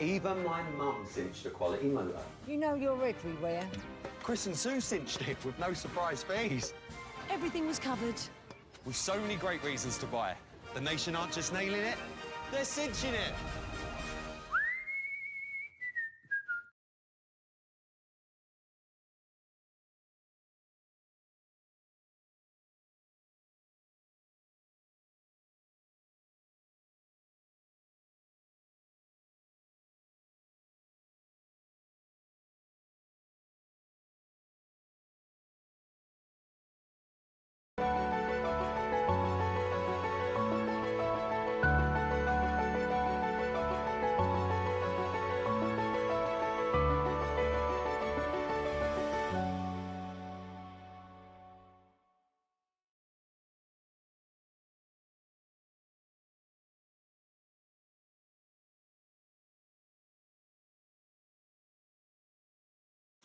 Even my mum cinched a quality motor. You know you're everywhere. Chris and Sue cinched it with no surprise fees. Everything was covered. With so many great reasons to buy. The nation aren't just nailing it, they're cinching it.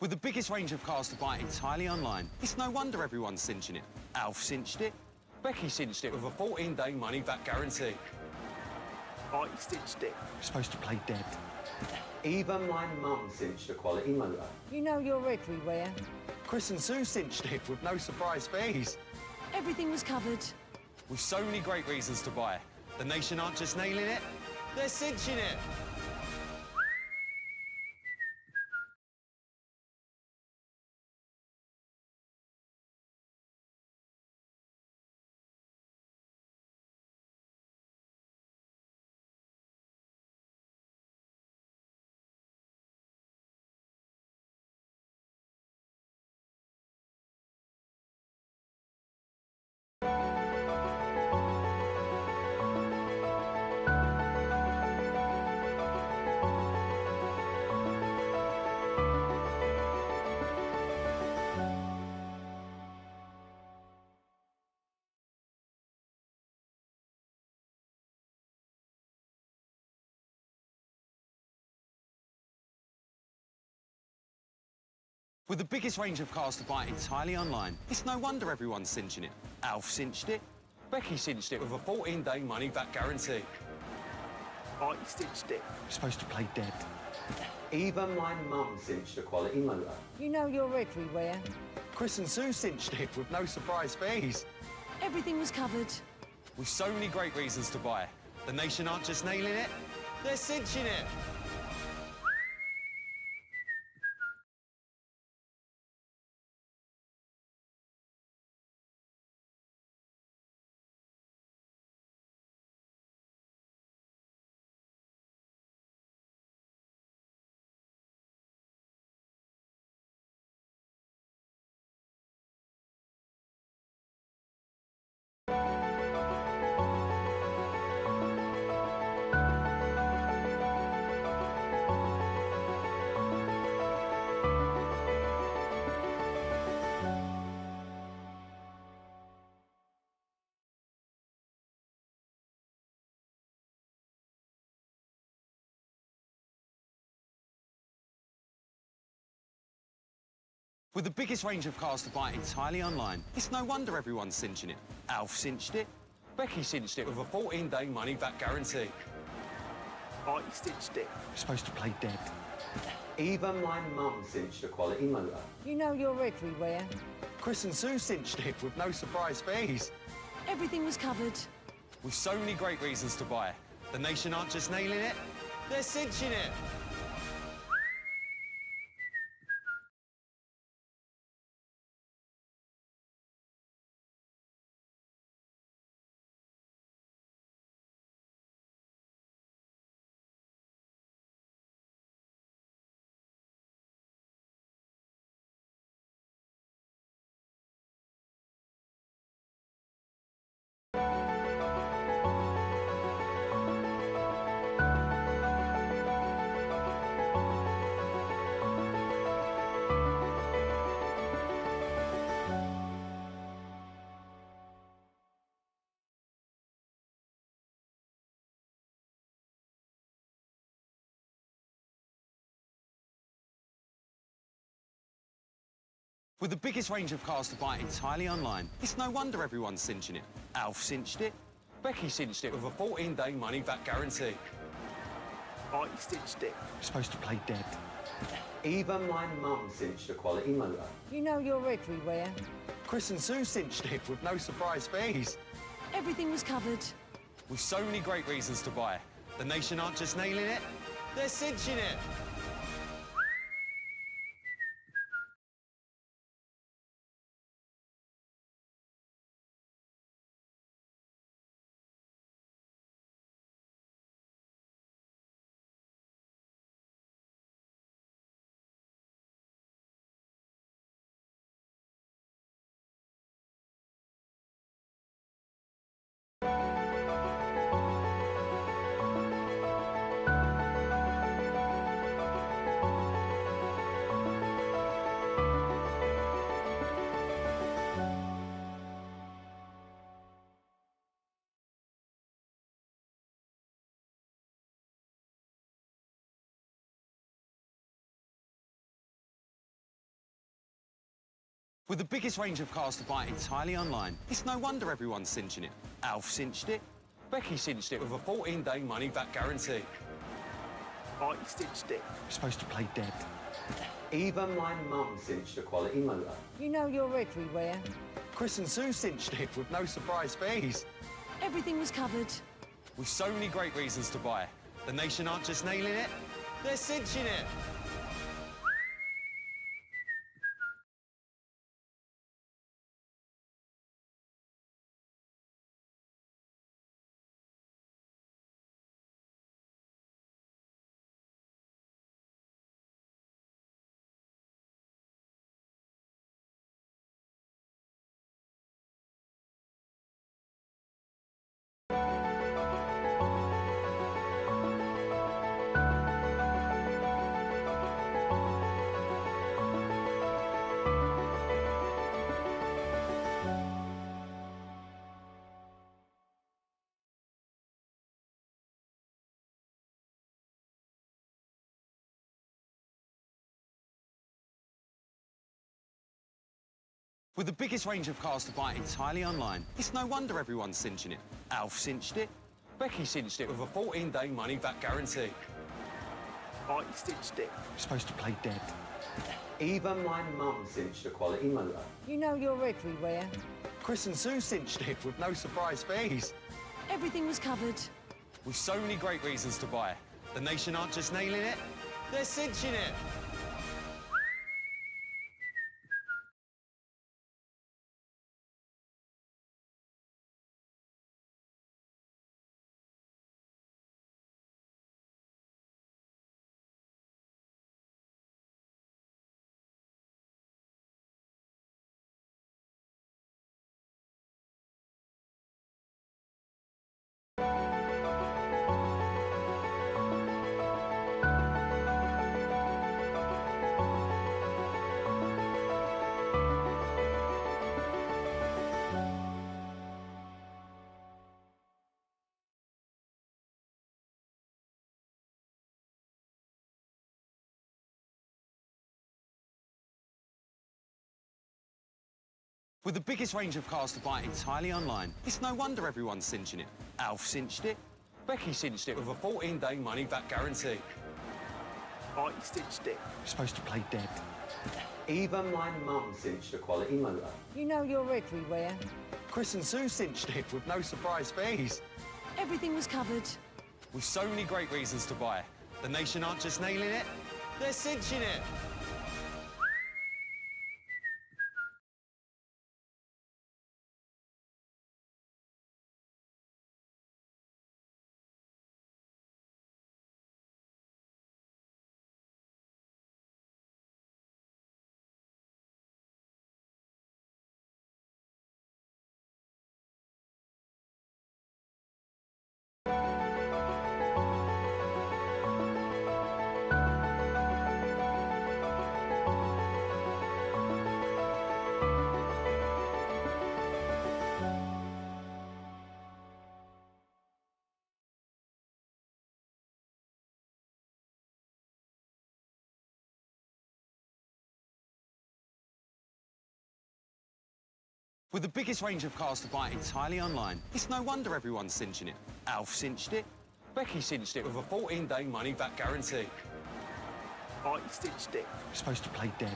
With the biggest range of cars to buy entirely online, it's no wonder everyone's cinching it. Alf cinched it. Becky cinched it with a 14-day money-back guarantee. I stitched it. You're supposed to play dead. Even my mum cinched a quality motor. You know you're everywhere. Chris and Sue cinched it with no surprise fees. Everything was covered. With so many great reasons to buy. The nation aren't just nailing it, they're cinching it. With the biggest range of cars to buy entirely online, it's no wonder everyone's cinching it. Alf cinched it. Becky cinched it with a 14-day money-back guarantee. I stitched it. You're supposed to play dead. Even my mum cinched a quality motor. You know you're everywhere. Chris and Sue cinched it with no surprise fees. Everything was covered. With so many great reasons to buy. The nation aren't just nailing it, they're cinching it. With the biggest range of cars to buy entirely online, it's no wonder everyone's cinching it. Alf cinched it. Becky cinched it with a 14-day money-back guarantee. I stitched it. You're supposed to play dead. Even my mum cinched a quality motor. You know you're everywhere. Chris and Sue cinched it with no surprise fees. Everything was covered. With so many great reasons to buy. The nation aren't just nailing it, they're cinching it. With the biggest range of cars to buy entirely online, it's no wonder everyone's cinching it. Alf cinched it. Becky cinched it with a 14-day money-back guarantee. I stitched it. You're supposed to play dead. Even my mum cinched a quality motor. You know you're everywhere. Chris and Sue cinched it with no surprise fees. Everything was covered. With so many great reasons to buy. The nation aren't just nailing it, they're cinching it. With the biggest range of cars to buy entirely online, it's no wonder everyone's cinching it. Alf cinched it. Becky cinched it with a 14-day money-back guarantee. I stitched it. You're supposed to play dead. Even my mum cinched a quality motor. You know you're everywhere. Chris and Sue cinched it with no surprise fees. Everything was covered. With so many great reasons to buy. The nation aren't just nailing it, they're cinching it. With the biggest range of cars to buy entirely online, it's no wonder everyone's cinching it. Alf cinched it. Becky cinched it with a 14-day money-back guarantee. I stitched it. You're supposed to play dead. Even my mum cinched a quality motor. You know you're everywhere. Chris and Sue cinched it with no surprise fees. Everything was covered. With so many great reasons to buy. The nation aren't just nailing it, they're cinching it. With the biggest range of cars to buy entirely online, it's no wonder everyone's cinching it. Alf cinched it. Becky cinched it with a 14-day money-back guarantee. I stitched it. You're supposed to play dead. Even my mum cinched a quality motor. You know you're everywhere. Chris and Sue cinched it with no surprise fees. Everything was covered. With so many great reasons to buy. The nation aren't just nailing it, they're cinching it. With the biggest range of cars to buy entirely online, it's no wonder everyone's cinching it. Alf cinched it. Becky cinched it with a 14-day money-back guarantee. I stitched it. You're supposed to play dead.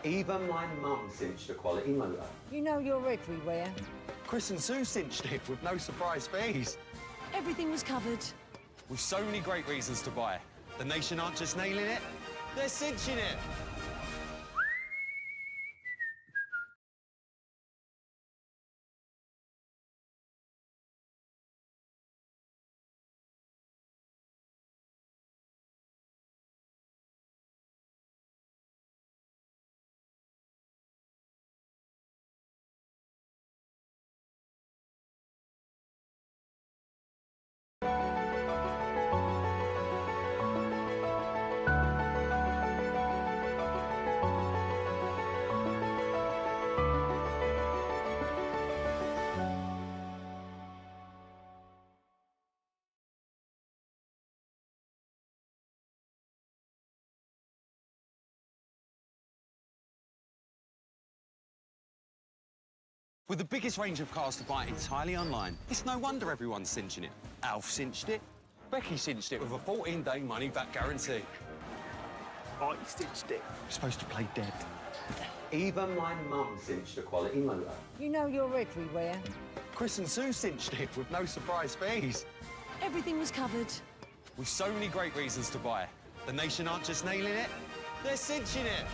Even my mum cinched a quality motor. You know you're everywhere. Chris and Sue cinched it with no surprise fees. Everything was covered. With so many great reasons to buy. The nation aren't just nailing it, they're cinching it. With the biggest range of cars to buy entirely online, it's no wonder everyone's cinching it. Alf cinched it. Becky cinched it with a 14-day money-back guarantee. I stitched it. You're supposed to play dead. Even my mum cinched a quality motor. You know you're everywhere. Chris and Sue cinched it with no surprise fees. Everything was covered. With so many great reasons to buy. The nation aren't just nailing it, they're cinching it.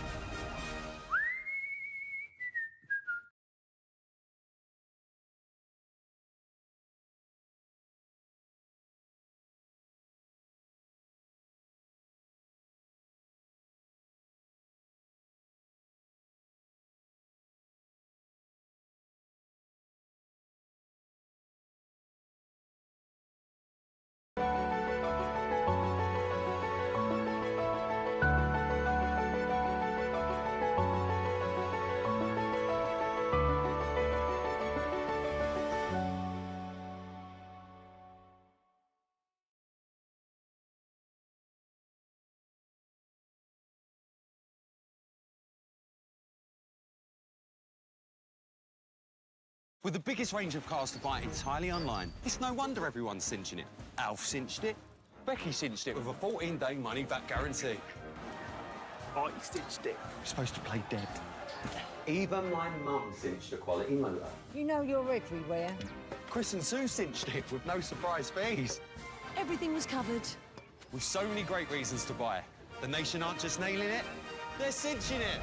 With the biggest range of cars to buy entirely online, it's no wonder everyone's cinching it. Alf cinched it. Becky cinched it with a 14-day money-back guarantee. I stitched it. You're supposed to play dead. Even my mum cinched a quality motor. You know you're everywhere. Chris and Sue cinched it with no surprise fees. Everything was covered. With so many great reasons to buy. The nation aren't just nailing it, they're cinching it.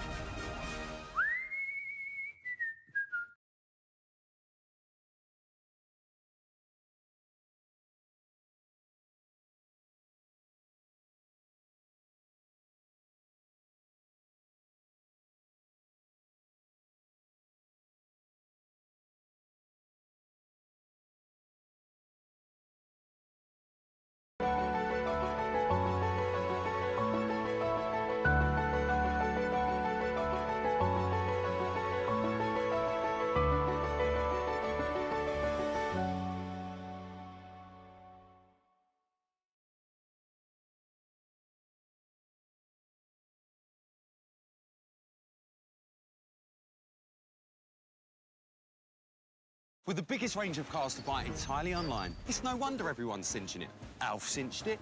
With the biggest range of cars to buy entirely online, it's no wonder everyone's cinching it. Alf cinched it.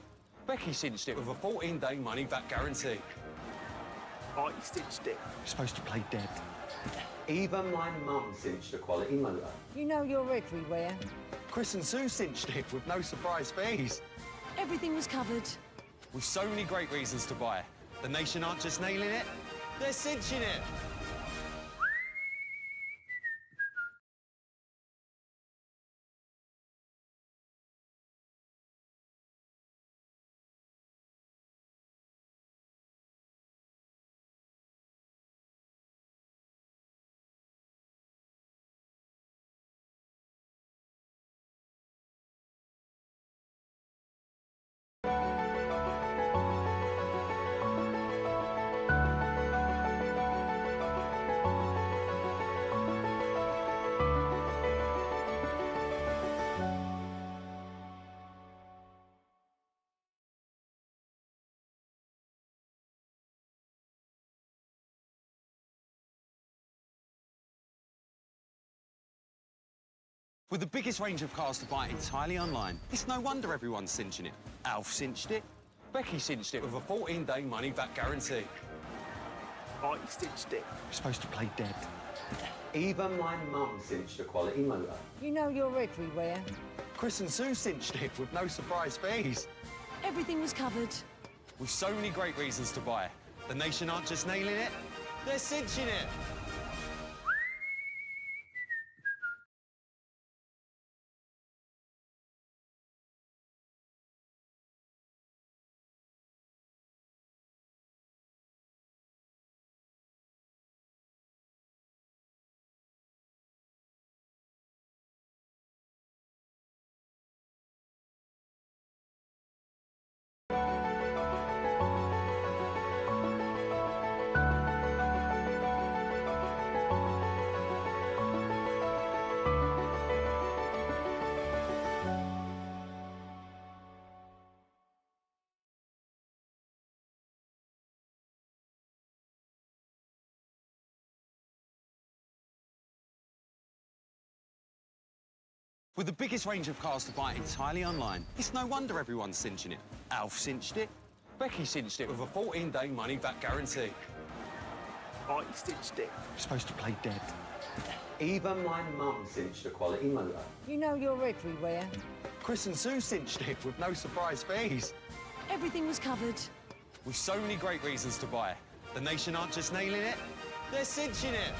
Becky cinched it with a 14-day money-back guarantee. I stitched it. You're supposed to play dead. Even my mum cinched a quality motor. You know you're everywhere. Chris and Sue cinched it with no surprise fees. Everything was covered. With so many great reasons to buy. The nation aren't just nailing it, they're cinching it. With the biggest range of cars to buy entirely online, it's no wonder everyone's cinching it. Alf cinched it. Becky cinched it with a 14-day money-back guarantee. I stitched it. You're supposed to play dead. Even my mum cinched a quality motor. You know you're everywhere. Chris and Sue cinched it with no surprise fees. Everything was covered. With so many great reasons to buy. The nation aren't just nailing it, they're cinching it. With the biggest range of cars to buy entirely online, it's no wonder everyone's cinching it. Alf cinched it. Becky cinched it with a 14-day money-back guarantee. I stitched it. You're supposed to play dead. Even my mum cinched a quality motor. You know you're everywhere. Chris and Sue cinched it with no surprise fees. Everything was covered. With so many great reasons to buy. The nation aren't just nailing it, they're cinching it.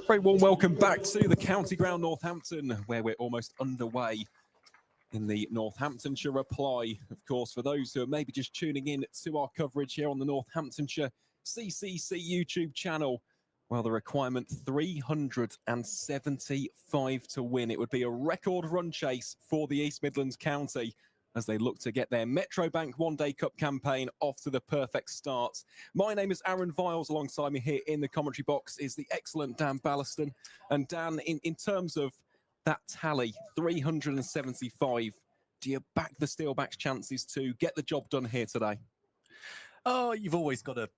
Very warm welcome back to the county ground Northampton, where we're almost underway in the Northamptonshire reply. Of course, for those who are maybe just tuning in to our coverage here on the Northamptonshire CCC YouTube channel, well, the requirement 375 to win. It would be a record run chase for the East Midlands County as they look to get their Metrobank One Day Cup campaign off to the perfect start. My name is Aaron Viles. Alongside me here in the commentary box is the excellent Dan Ballaston. And Dan, in terms of that tally, 375, do you back the Steelbacks' chances to get the job done here today? Oh, you've always got to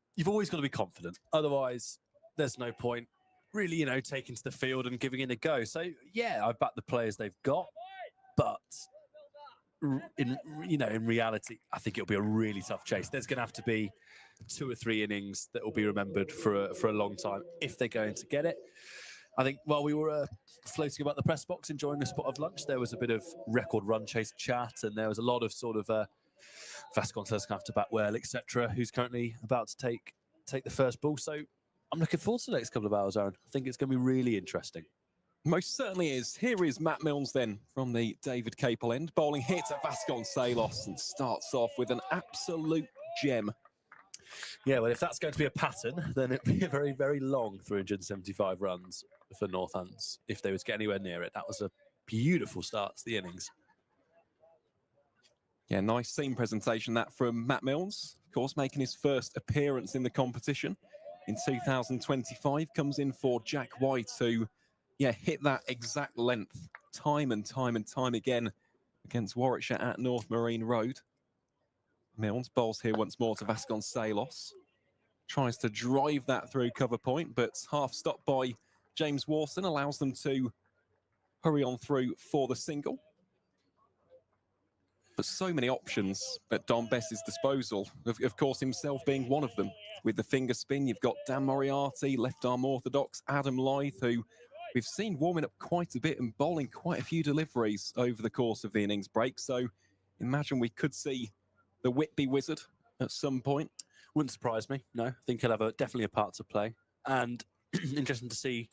be confident. Otherwise, there's no point really, taking to the field and giving it a go. So, yeah, I back the players they've got, but in reality, I think it'll be a really tough chase. There's going to have to be 2 or 3 innings that will be remembered for a long time if they're going to get it. I think while we were floating about the press box, enjoying a spot of lunch, there was a bit of record run chase chat, and there was a lot of sort of Vasconcelos going to have to bat well, etc. Who's currently about to take the first ball. So I'm looking forward to the next couple of hours, Aaron. I think it's going to be really interesting. Most certainly is. Here is Matt Milnes then from the David Capel end, bowling here to Vasconcelos and starts off with an absolute gem. Yeah, well, if that's going to be a pattern, then it'd be a very, very long 375 runs for Northants if they were to get anywhere near it. That was a beautiful start to the innings. Yeah, nice scene presentation that from Matt Milnes, of course, making his first appearance in the competition in 2025, comes in for Jack White, who hit that exact length time and time again against Warwickshire at North Marine Road. Milnes bowls here once more to Vasconcelos. Tries to drive that through cover point, but half stopped by James Warson allows them to hurry on through for the single. But so many options at Don Bess's disposal, of course himself being one of them. With the finger spin, you've got Dan Moriarty, left-arm orthodox, Adam Lyth, who we've seen warming up quite a bit and bowling quite a few deliveries over the course of the innings break. So imagine we could see the Whitby Wizard at some point. Wouldn't surprise me, no. I think he'll have definitely a part to play. And interesting to see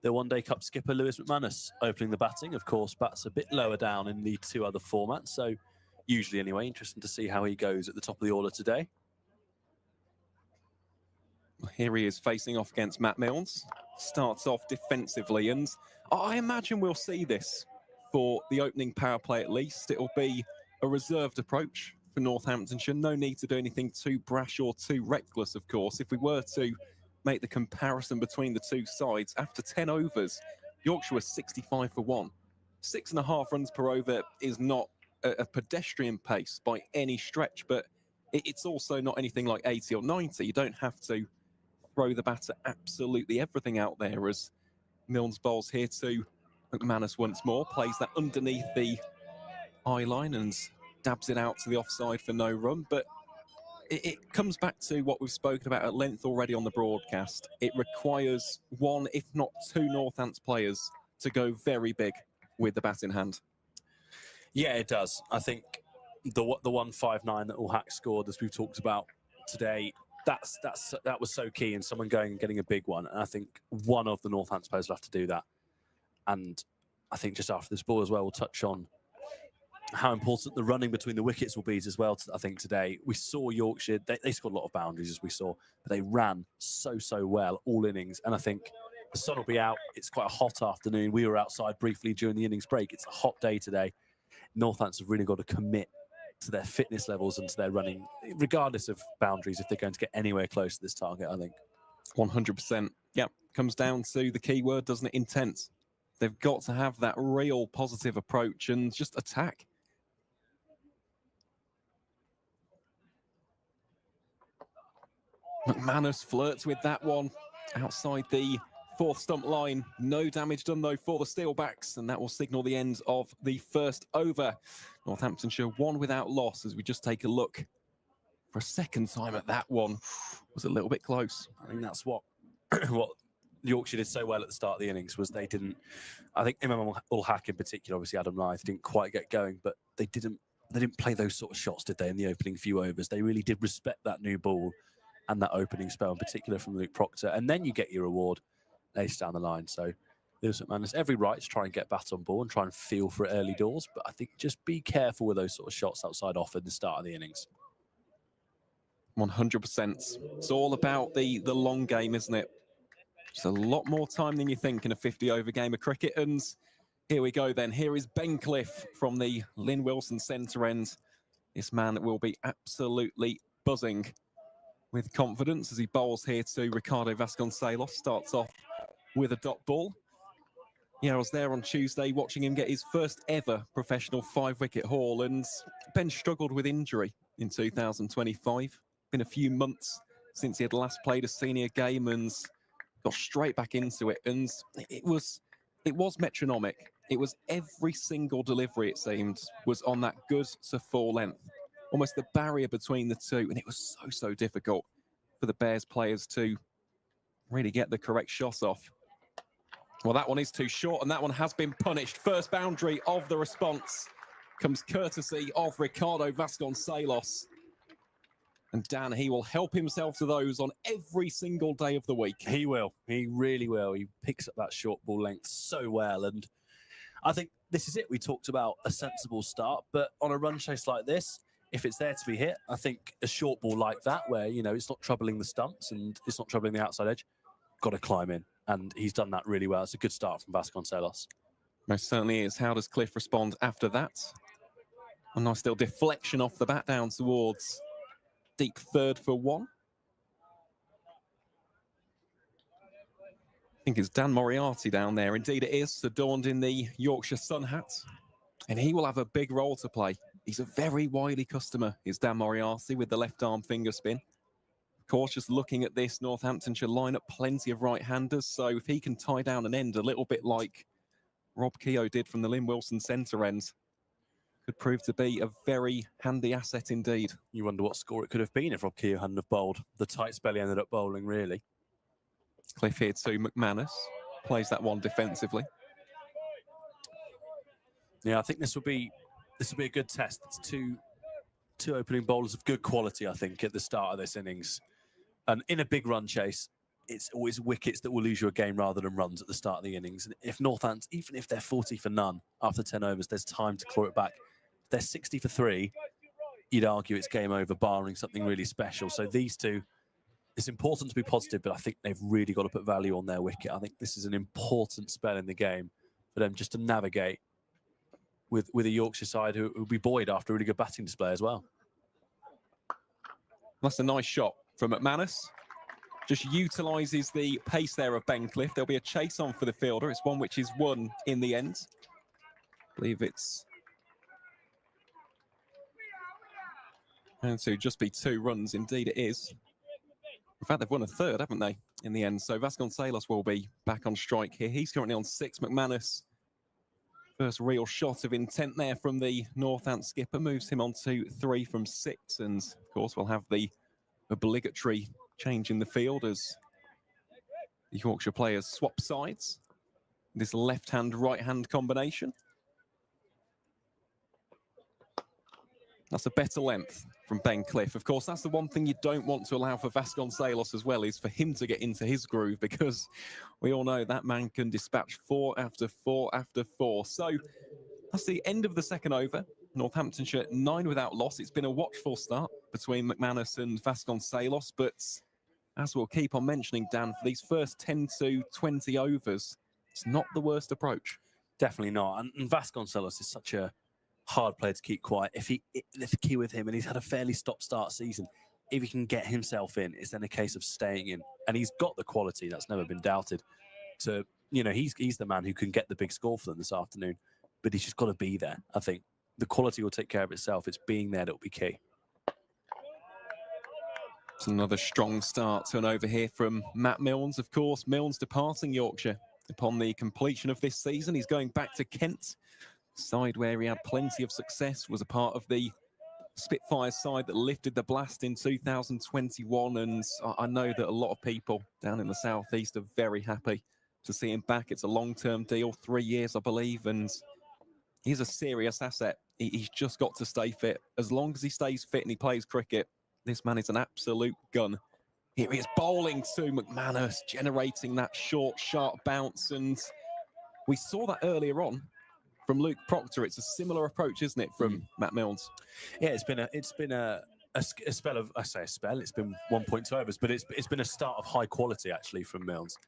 the One Day Cup skipper, Lewis McManus, opening the batting. Of course, bats a bit lower down in the 2 other formats. So usually anyway, interesting to see how he goes at the top of the order today. Here he is facing off against Matt Milnes. Starts off defensively, and I imagine we'll see this for the opening power play at least. It'll be a reserved approach for Northamptonshire. No need to do anything too brash or too reckless, of course. If we were to make the comparison between the two sides, after 10 overs, Yorkshire was 65 for 1. 6.5 runs per over is not a pedestrian pace by any stretch, but it's also not anything like 80 or 90. You don't have to throw the batter absolutely everything out there, as Milnes bowls here to McManus once more, plays that underneath the eye line and dabs it out to the offside for no run. But it comes back to what we've spoken about at length already on the broadcast. It requires 1, if not 2 Northants players to go very big with the bat in hand. Yeah, it does. I think the 159 that All Hack scored, as we've talked about today, that was so key, and someone going and getting a big one. And I think one of the Northants players will have to do that. And I think just after this ball as well, we'll touch on how important the running between the wickets will be as well. I think today we saw Yorkshire, they scored a lot of boundaries as we saw, but they ran so well all innings. And I think the sun will be out. It's quite a hot afternoon. We were outside briefly during the innings break. It's a hot day today. Northants have really got to commit to their fitness levels and to their running, regardless of boundaries, if they're going to get anywhere close to this target, I think. 100%. Yep, comes down to the key word, doesn't it? Intense. They've got to have that real positive approach and just attack. McManus flirts with that one outside the 4th stump line. No damage done, though, for the Steelbacks, and that will signal the end of the first over. Northamptonshire 1 without loss, as we just take a look for a second time at that one. Was a little bit close. I think that's what Yorkshire did so well at the start of the innings, was they didn't, I think Imam Ul-Haq in particular, obviously Adam Lyth, didn't quite get going, but they didn't play those sort of shots, did they, in the opening few overs? They really did respect that new ball and that opening spell, in particular from Luke Proctor, and then you get your reward ace down the line. So Lewis McManus, every right to try and get bat on ball and try and feel for it early doors, but I think just be careful with those sort of shots outside off at the start of the innings. 100%. It's all about the long game, isn't it? Just a lot more time than you think in a 50-over game of cricket. And here we go then. Here is Ben Cliff from the Lynn Wilson centre end. This man will be absolutely buzzing with confidence as he bowls here to Ricardo Vasconcelos. Starts off with a dot ball. Yeah, I was there on Tuesday watching him get his first ever professional 5-wicket haul, and Ben struggled with injury in 2025. Been a few months since he had last played a senior game and got straight back into it, and it was metronomic. It was every single delivery, it seemed, was on that good to full length, almost the barrier between the two. And it was so difficult for the Bears players to really get the correct shot off. Well, that one is too short, and that one has been punished. First boundary of the response comes courtesy of Ricardo Vasconcelos. And Dan, he will help himself to those on every single day of the week. He will. He really will. He picks up that short ball length so well. And I think this is it. We talked about a sensible start, but on a run chase like this, if it's there to be hit, I think a short ball like that, where, you know, it's not troubling the stumps and it's not troubling the outside edge, got to climb in. And he's done that really well. It's a good start from Vasconcelos. Most certainly is. How does Cliff respond after that? A nice little deflection off the bat down towards deep third for one. I think it's Dan Moriarty down there. Indeed it is, adorned in the Yorkshire sun hat. And he will have a big role to play. He's a very wily customer, is Dan Moriarty, with the left arm finger spin. Of course, just looking at this Northamptonshire lineup, plenty of right-handers. So if he can tie down an end a little bit like Rob Keogh did from the Lynn Wilson centre end, could prove to be a very handy asset indeed. You wonder what score it could have been if Rob Keogh hadn't have bowled. The tight spell he ended up bowling, really. Cliff here to McManus, plays that one defensively. Yeah, I think this will be a good test. It's two opening bowlers of good quality, I think, at the start of this innings. And in a big run chase, it's always wickets that will lose you a game rather than runs at the start of the innings. And if Northampton, even if they're 40 for none after 10 overs, there's time to claw it back. If they're 60 for 3, you'd argue it's game over, barring something really special. So these two, it's important to be positive, but I think they've really got to put value on their wicket. I think this is an important spell in the game for them just to navigate with a Yorkshire side who will be buoyed after a really good batting display as well. That's a nice shot from McManus. Just utilises the pace there of Ben Cliff. There'll be a chase on for the fielder. It's one which is won in the end. I believe it's going to just be 2 runs. Indeed it is. In fact, they've won a third, haven't they, in the end? So Vasconcelos will be back on strike here. He's currently on 6. McManus, first real shot of intent there from the Northant skipper, moves him on to 3 from 6. And, of course, we'll have the obligatory change in the field as the Yorkshire players swap sides. This left-hand, right-hand combination. That's a better length from Ben Cliff. Of course, that's the one thing you don't want to allow for Vasconcelos as well, is for him to get into his groove, because we all know that man can dispatch 4 after 4 after 4. So that's the end of the second over. Northamptonshire 9 without loss. It's been a watchful start between McManus and Vasconcelos, but as we'll keep on mentioning, Dan, for these first 10 to 20 overs, it's not the worst approach. Definitely not. And Vasconcelos is such a hard player to keep quiet. If the key with him, and he's had a fairly stop-start season, if he can get himself in, it's then a case of staying in. And he's got the quality, that's never been doubted. So, you know, he's the man who can get the big score for them this afternoon, but he's just got to be there. I think the quality will take care of itself. It's being there that will be key. It's another strong start to an over here from Matt Milnes. Of course, Milnes departing Yorkshire upon the completion of this season. He's going back to Kent, side where he had plenty of success, was a part of the Spitfires side that lifted the blast in 2021. And I know that a lot of people down in the southeast are very happy to see him back. It's a long-term deal, 3 years, I believe, and he's a serious asset. He's just got to stay fit. As long as he stays fit and he plays cricket, this man is an absolute gun. Here he is bowling to McManus, generating that short, sharp bounce. And we saw that earlier on from Luke Proctor. It's a similar approach, isn't it, from Matt Milnes? Yeah, it's been a spell of, I say a spell, it's been 1.2 overs, but it's been a start of high quality actually from Milnes.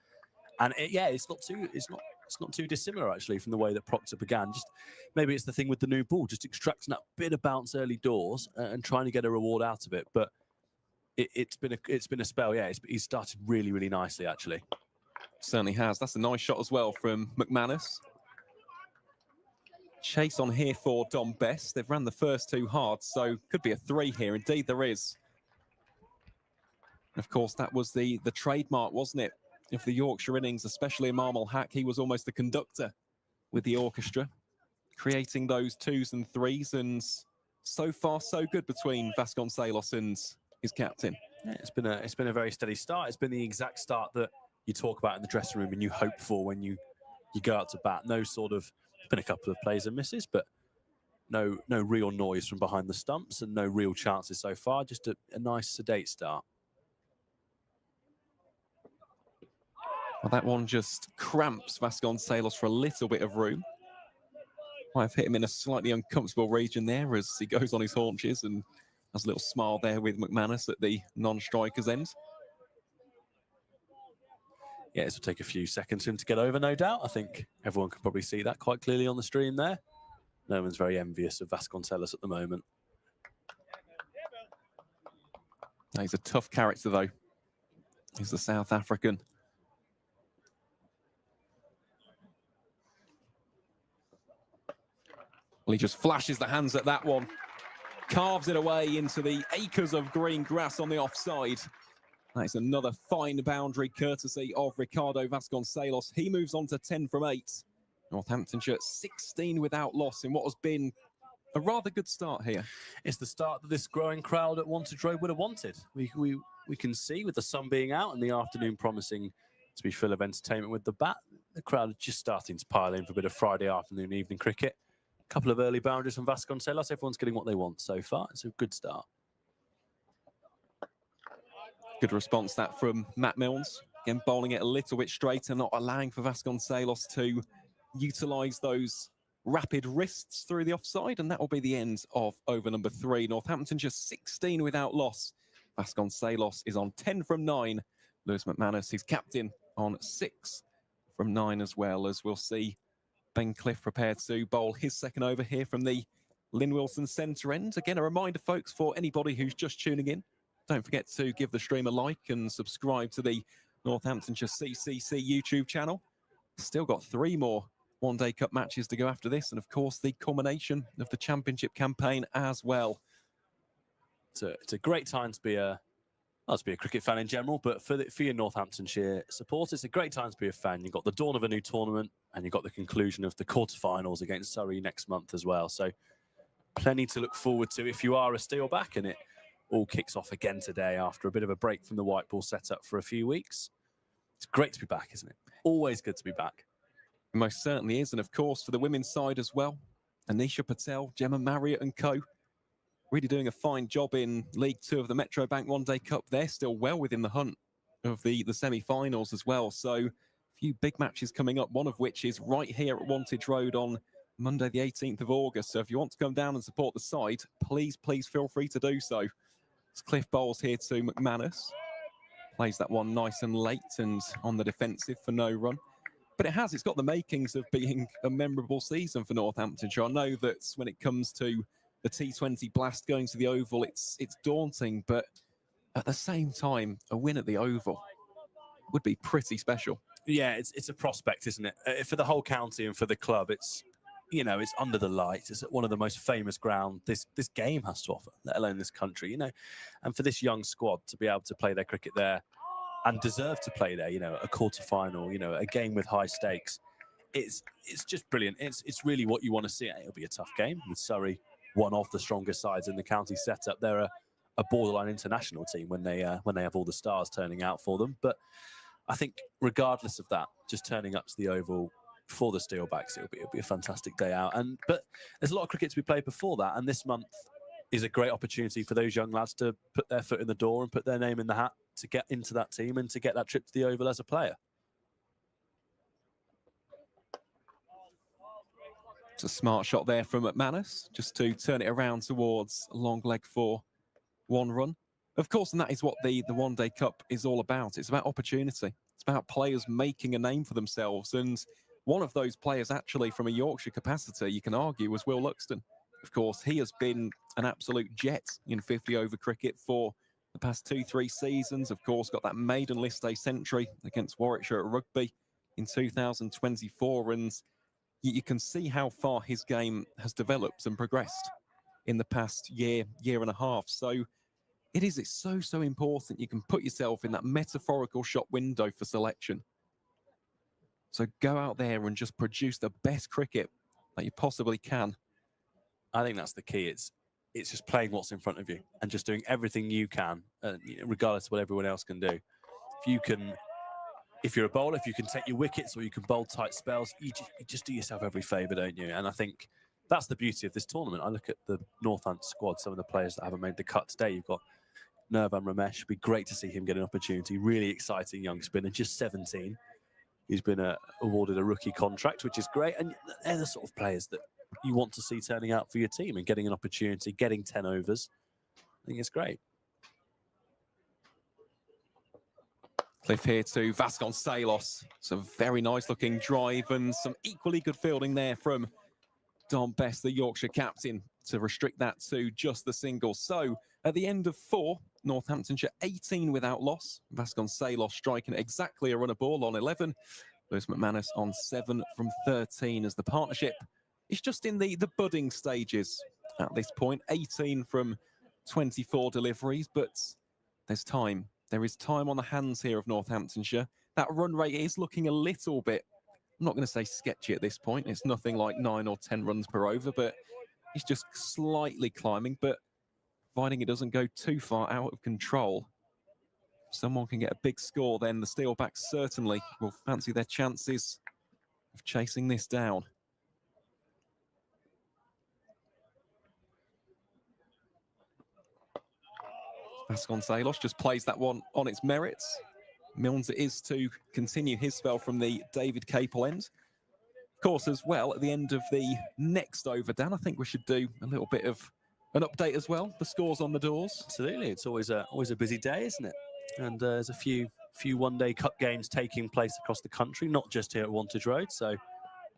And it's not too dissimilar actually from the way that Proctor began. Just maybe it's the thing with the new ball, just extracting that bit of bounce early doors and trying to get a reward out of it. But it's been a spell. Yeah, he's started really, really nicely actually. Certainly has. That's a nice shot as well from McManus. Chase on here for Dom Best. They've ran the first 2 hard, so could be a 3 here. Indeed, there is. Of course, that was the trademark, wasn't it, of the Yorkshire innings, especially Imam Ul Haq. He was almost the conductor with the orchestra, creating those twos and threes, and so far so good between Vasconcelos and his captain. Yeah, it's been a very steady start. It's been the exact start that you talk about in the dressing room and you hope for when you go out to bat. No sort of, been a couple of plays and misses, but no real noise from behind the stumps and no real chances so far. Just a nice sedate start. Well, that one just cramps Vasconcelos for a little bit of room. Might have hit him in a slightly uncomfortable region there as he goes on his haunches and has a little smile there with McManus at the non-striker's end. Yeah, this will take a few seconds for him to get over, no doubt. I think everyone can probably see that quite clearly on the stream there. No one's very envious of Vasconcelos at the moment. He's a tough character, though. He's the South African. Well, he just flashes the hands at that one. Carves it away into the acres of green grass on the offside. That is another fine boundary courtesy of Ricardo Vasconcelos. He moves on to 10 from 8. Northamptonshire 16 without loss in what has been a rather good start here. It's the start that this growing crowd at Wantage Road would have wanted. We can see with the sun being out and the afternoon promising to be full of entertainment with the bat, the crowd are just starting to pile in for a bit of Friday afternoon, evening cricket. A couple of early boundaries from Vasconcelos. Everyone's getting what they want so far. It's a good start. Good response that from Matt Milnes. Again, bowling it a little bit straighter, not allowing for Vasconcelos to utilise those rapid wrists through the offside, and that will be the end of over number 3. Northamptonshire 16 without loss. Vasconcelos is on 10 from 9. Lewis McManus, his captain, on 6 from 9 as well, as we'll see Ben Cliff prepared to bowl his second over here from the Lynn Wilson centre end. Again, a reminder, folks, for anybody who's just tuning in, don't forget to give the stream a like and subscribe to the Northamptonshire CCC YouTube channel. Still got 3 more one-day cup matches to go after this, and of course the culmination of the championship campaign as well. It's a great time to be a cricket fan in general, but for your Northamptonshire support, it's a great time to be a fan. You've got the dawn of a new tournament, and you've got the conclusion of the quarterfinals against Surrey next month as well. So plenty to look forward to if you are a Steelback, and it all kicks off again today after a bit of a break from the white ball setup for a few weeks. It's great to be back, isn't it? Always good to be back. It most certainly is, and of course for the women's side as well, Anisha Patel, Gemma Marriott and co. Really doing a fine job in League 2 of the Metro Bank One Day Cup. They're still well within the hunt of the semi-finals as well. So a few big matches coming up, one of which is right here at Wantage Road on Monday the 18th of August. So if you want to come down and support the side, please feel free to do so. It's Cliff bowls here to McManus. Plays that one nice and late and on the defensive for no run. But it's got the makings of being a memorable season for Northamptonshire. I know that when it comes to the T20 Blast going to the Oval, it's daunting, but at the same time, a win at the Oval would be pretty special. Yeah, it's a prospect, isn't it? For the whole county and for the club, it's under the lights. It's one of the most famous ground this game has to offer, let alone this country, And for this young squad to be able to play their cricket there and deserve to play there, a quarter-final, a game with high stakes, it's just brilliant. It's really what you want to see. It'll be a tough game with Surrey, one of the strongest sides in the county setup. They're a borderline international team when they have all the stars turning out for them. But I think regardless of that, just turning up to the Oval for the Steelbacks, it'll be a fantastic day out. But there's a lot of cricket to be played before that, and this month is a great opportunity for those young lads to put their foot in the door and put their name in the hat to get into that team and to get that trip to the Oval as a player. It's a smart shot there from McManus, just to turn it around towards a long leg for 1 run. Of course, and that is what the One Day Cup is all about. It's about opportunity. It's about players making a name for themselves. And one of those players, actually, from a Yorkshire capacity, you can argue, was Will Luxton. Of course, he has been an absolute jet in 50-over cricket for the past 2-3 seasons. Of course, got that maiden list day century against Warwickshire at Rugby in 2024. And you can see how far his game has developed and progressed in the past year and a half. So it's so important you can put yourself in that metaphorical shop window for selection. So go out there and just produce the best cricket that you possibly can. I think that's the key. It's just playing what's in front of you and just doing everything you can, regardless of what everyone else can do. If you're a bowler, if you can take your wickets or you can bowl tight spells, you just do yourself every favour, don't you? And I think that's the beauty of this tournament. I look at the Northampton squad, some of the players that haven't made the cut today. You've got Nirvan Ramesh. It'd be great to see him get an opportunity. Really exciting young spinner, just 17. He's been awarded a rookie contract, which is great. And they're the sort of players that you want to see turning out for your team and getting an opportunity, getting 10 overs. I think it's great. Cliff here to Vasconcelos. Some very nice looking drive and some equally good fielding there from Dom Best, the Yorkshire captain, to restrict that to just the single. So at the end of 4, Northamptonshire 18 without loss. Vasconcelos striking exactly a run a ball on 11. Lewis McManus on 7 from 13 as the partnership is just in the budding stages at this point. 18 from 24 deliveries, but there's time. There is time on the hands here of Northamptonshire. That run rate is looking a little bit, I'm not going to say sketchy at this point. It's nothing like 9 or 10 runs per over, but it's just slightly climbing. But providing it doesn't go too far out of control, someone can get a big score, then the Steelbacks certainly will fancy their chances of chasing this down. Vasconcelos just plays that one on its merits. Milnes is to continue his spell from the David Capel end. Of course, as well, at the end of the next over, Dan, I think we should do a little bit of an update as well. The scores on the doors. Absolutely. It's always a busy day, isn't it? And there's a few one-day cup games taking place across the country, not just here at Wantage Road. So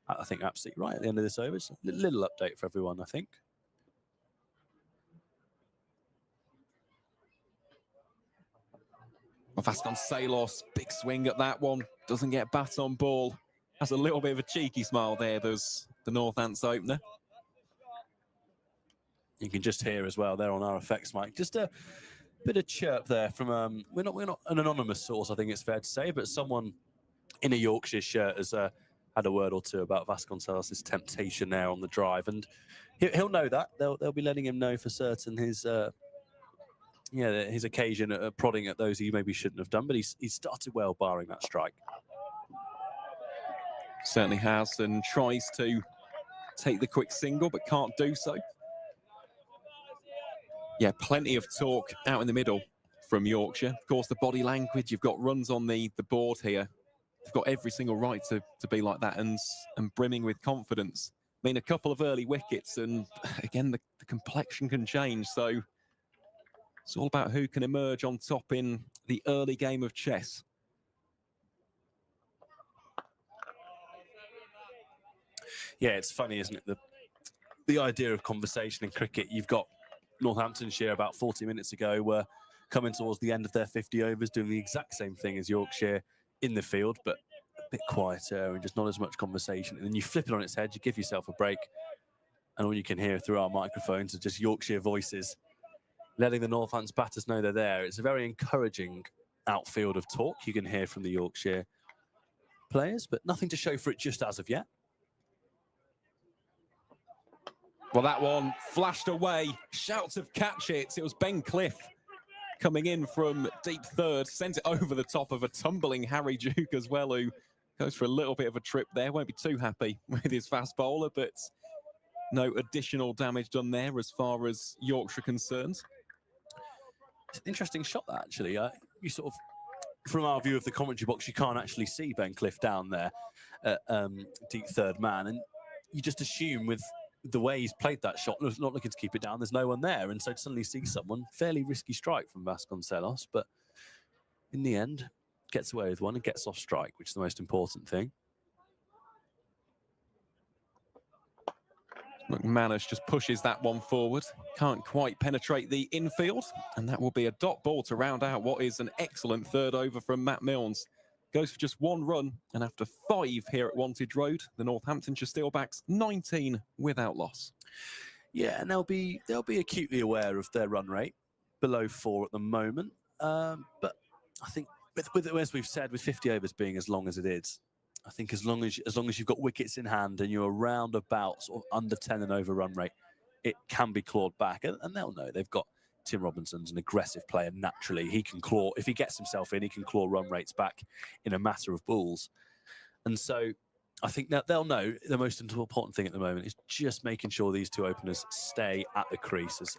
I think absolutely right at the end of this over. It's a little update for everyone, I think. Vasconcelos, big swing at that one. Doesn't get bat on ball. Has a little bit of a cheeky smile there. There's the Northants opener. You can just hear as well there on our effects mic. Just a bit of chirp there from we're not an anonymous source, I think it's fair to say, but someone in a Yorkshire shirt has had a word or two about Vasconcelos' temptation there on the drive, and he'll know that. They'll be letting him know for certain his occasion at prodding at those he maybe shouldn't have done, but he started well barring that strike. Certainly has, and tries to take the quick single, but can't do so. Yeah, plenty of talk out in the middle from Yorkshire. Of course, the body language, you've got runs on the board here. You've got every single right to be like that and brimming with confidence. I mean, a couple of early wickets, and again, the complexion can change. So it's all about who can emerge on top in the early game of chess. Yeah, it's funny, isn't it? The idea of conversation in cricket. You've got Northamptonshire about 40 minutes ago were coming towards the end of their 50 overs, doing the exact same thing as Yorkshire in the field, but a bit quieter and just not as much conversation. And then you flip it on its head, you give yourself a break, and all you can hear through our microphones are just Yorkshire voices, letting the Northants batters know they're there. It's a very encouraging outfield of talk you can hear from the Yorkshire players, but nothing to show for it just as of yet. Well, that one flashed away. Shouts of catch it. It was Ben Cliff coming in from deep third, sent it over the top of a tumbling Harry Duke as well, who goes for a little bit of a trip there. Won't be too happy with his fast bowler, but no additional damage done there as far as Yorkshire concerns. It's an interesting shot, that, actually. You sort of, from our view of the commentary box, you can't actually see Ben Cliff down there at deep third man, and you just assume with the way he's played that shot, not looking to keep it down, there's no one there, and so to suddenly see someone, fairly risky strike from Vasconcelos, but in the end, gets away with one and gets off strike, which is the most important thing. McManus just pushes that one forward. Can't quite penetrate the infield, and that will be a dot ball to round out what is an excellent third over from Matt Milnes. Goes for just 1 run, and after 5 here at Wantage Road, the Northamptonshire Steelbacks 19 without loss. Yeah, and they'll be acutely aware of their run rate, below 4 at the moment. But I think, with as we've said, with 50 overs being as long as it is, I think as long as you've got wickets in hand and you're around about sort of under 10 and over run rate, it can be clawed back. And they'll know they've got Tim Robinson's an aggressive player naturally. He can claw, if he gets himself in, he can claw run rates back in a matter of balls. And so I think that they'll know the most important thing at the moment is just making sure these two openers stay at the crease as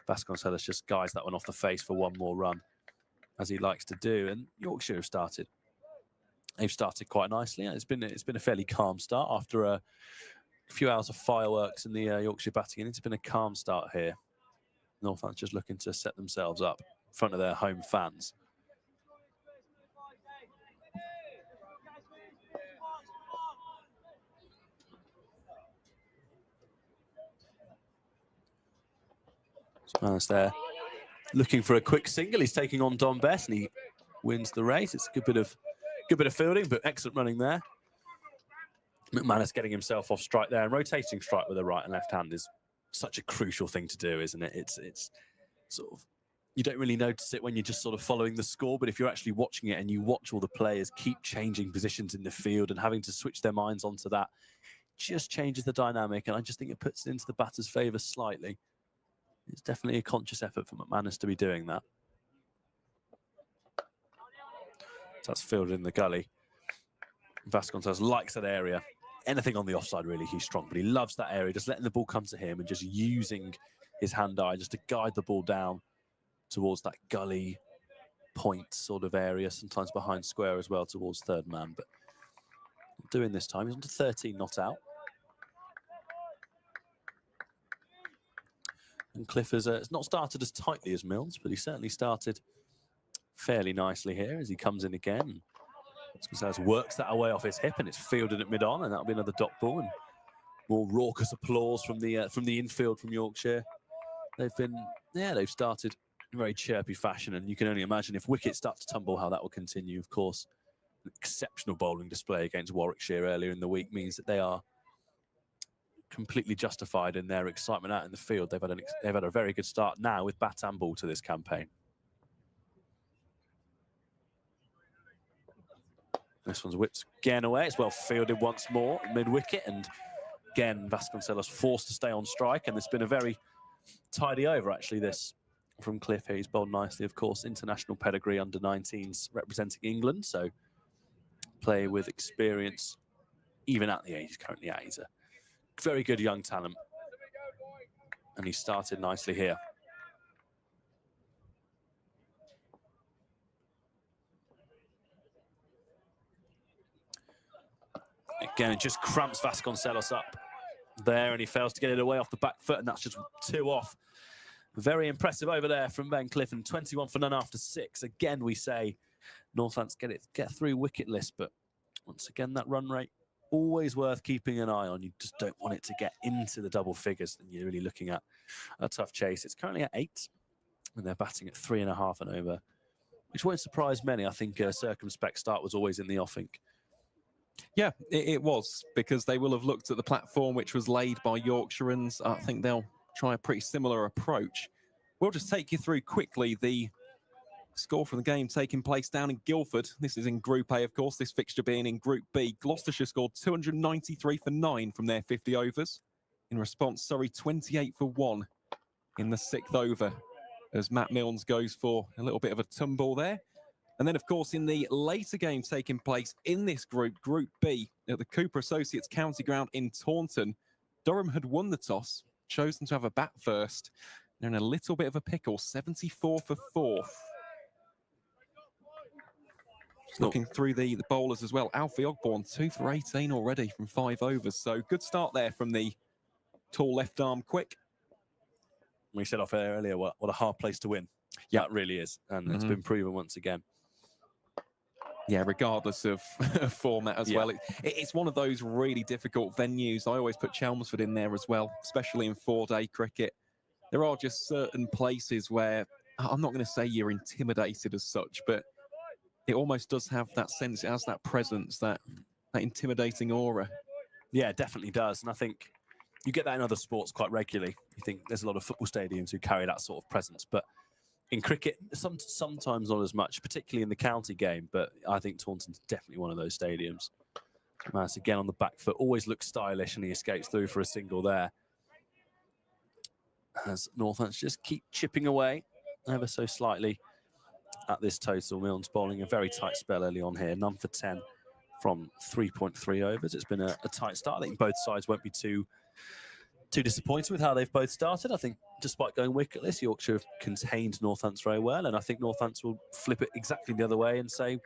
Vasconcelos just guides that one off the face for one more run, as he likes to do. And Yorkshire have started. They've started quite nicely. It's been a fairly calm start after a few hours of fireworks in the Yorkshire batting in. It's been a calm start here. Northampton just looking to set themselves up in front of their home fans. Manus there looking for a quick single. He's taking on Don Best and he wins the race. It's a good bit of fielding, but excellent running there. McManus getting himself off strike there, and rotating strike with the right and left hand is such a crucial thing to do, isn't it? It's sort of, you don't really notice it when you're just sort of following the score, but if you're actually watching it and you watch all the players keep changing positions in the field and having to switch their minds onto that, just changes the dynamic, and I just think it puts it into the batter's favour slightly. It's definitely a conscious effort for McManus to be doing that. So that's fielded in the gully. Vasconcelos likes that area. Anything on the offside, really, he's strong, but he loves that area, just letting the ball come to him and just using his hand-eye just to guide the ball down towards that gully point sort of area, sometimes behind square as well towards third man, but doing this time. He's on to 13 not out. And Cliff has not started as tightly as Mills, but he certainly started fairly nicely here as he comes in again. Vasconcelos works that away off his hip and it's fielded at mid-on, and that'll be another dot ball. And more raucous applause from the infield from Yorkshire. They've started in very chirpy fashion, and you can only imagine if wickets start to tumble how that will continue. Of course, an exceptional bowling display against Warwickshire earlier in the week means that they are completely justified in their excitement out in the field. They've had a very good start now with bat and ball to this campaign. This one's whipped again away. It's well fielded once more mid-wicket, and again Vasconcelos forced to stay on strike, and it's been a very tidy over actually this from Cliff here. He's bowled nicely, of course, international pedigree, under 19s representing England, so play with experience even at the age he's currently at. He's a very good young talent, and he started nicely here. Again, it just cramps Vasconcelos up there, and he fails to get it away off the back foot, and that's just 2 off. Very impressive over there from Ben Cliff, and 21 for none after 6. Again, we say Northampton get through wicket-less, but once again, that run rate always worth keeping an eye on. You just don't want it to get into the double figures, and you're really looking at a tough chase. It's currently at 8, and they're batting at 3.5 and over, which won't surprise many. I think a circumspect start was always in the offing. Yeah, it was, because they will have looked at the platform which was laid by Yorkshireans. I think they'll try a pretty similar approach. We'll just take you through quickly the score from the game taking place down in Guildford. This is in Group A, of course, this fixture being in Group B. Gloucestershire scored 293 for 9 from their 50 overs. In response, Surrey 28 for 1 in the 6th over, as Matt Milnes goes for a little bit of a tumble there. And then, of course, in the later game taking place in this group, Group B, at the Cooper Associates County Ground in Taunton, Durham had won the toss, chosen to have a bat first. They're in a little bit of a pickle, 74 for 4. Just looking through the bowlers as well. Alfie Ogborn, 2 for 18 already from 5 overs. So good start there from the tall left arm quick. We said off air earlier what a hard place to win. Yeah, it really is. And it's been proven once again. Yeah, regardless of format as well. It's one of those really difficult venues. I always put Chelmsford in there as well, especially in 4-day cricket. There are just certain places where, I'm not going to say you're intimidated as such, but it almost does have that sense, it has that presence, that intimidating aura. Yeah, it definitely does. And I think you get that in other sports quite regularly. You think there's a lot of football stadiums who carry that sort of presence, but in cricket, sometimes not as much, particularly in the county game, but I think Taunton's definitely one of those stadiums. Manas again on the back foot, always looks stylish, and he escapes through for a single there. As Northampton just keep chipping away ever so slightly at this total. Milne's bowling a very tight spell early on here, none for 10 from 3.3 overs. It's been a tight start. I think both sides won't be too disappointed with how they've both started. I think despite going wicketless, Yorkshire have contained Northampton very well, and I think Northampton will flip it exactly the other way and say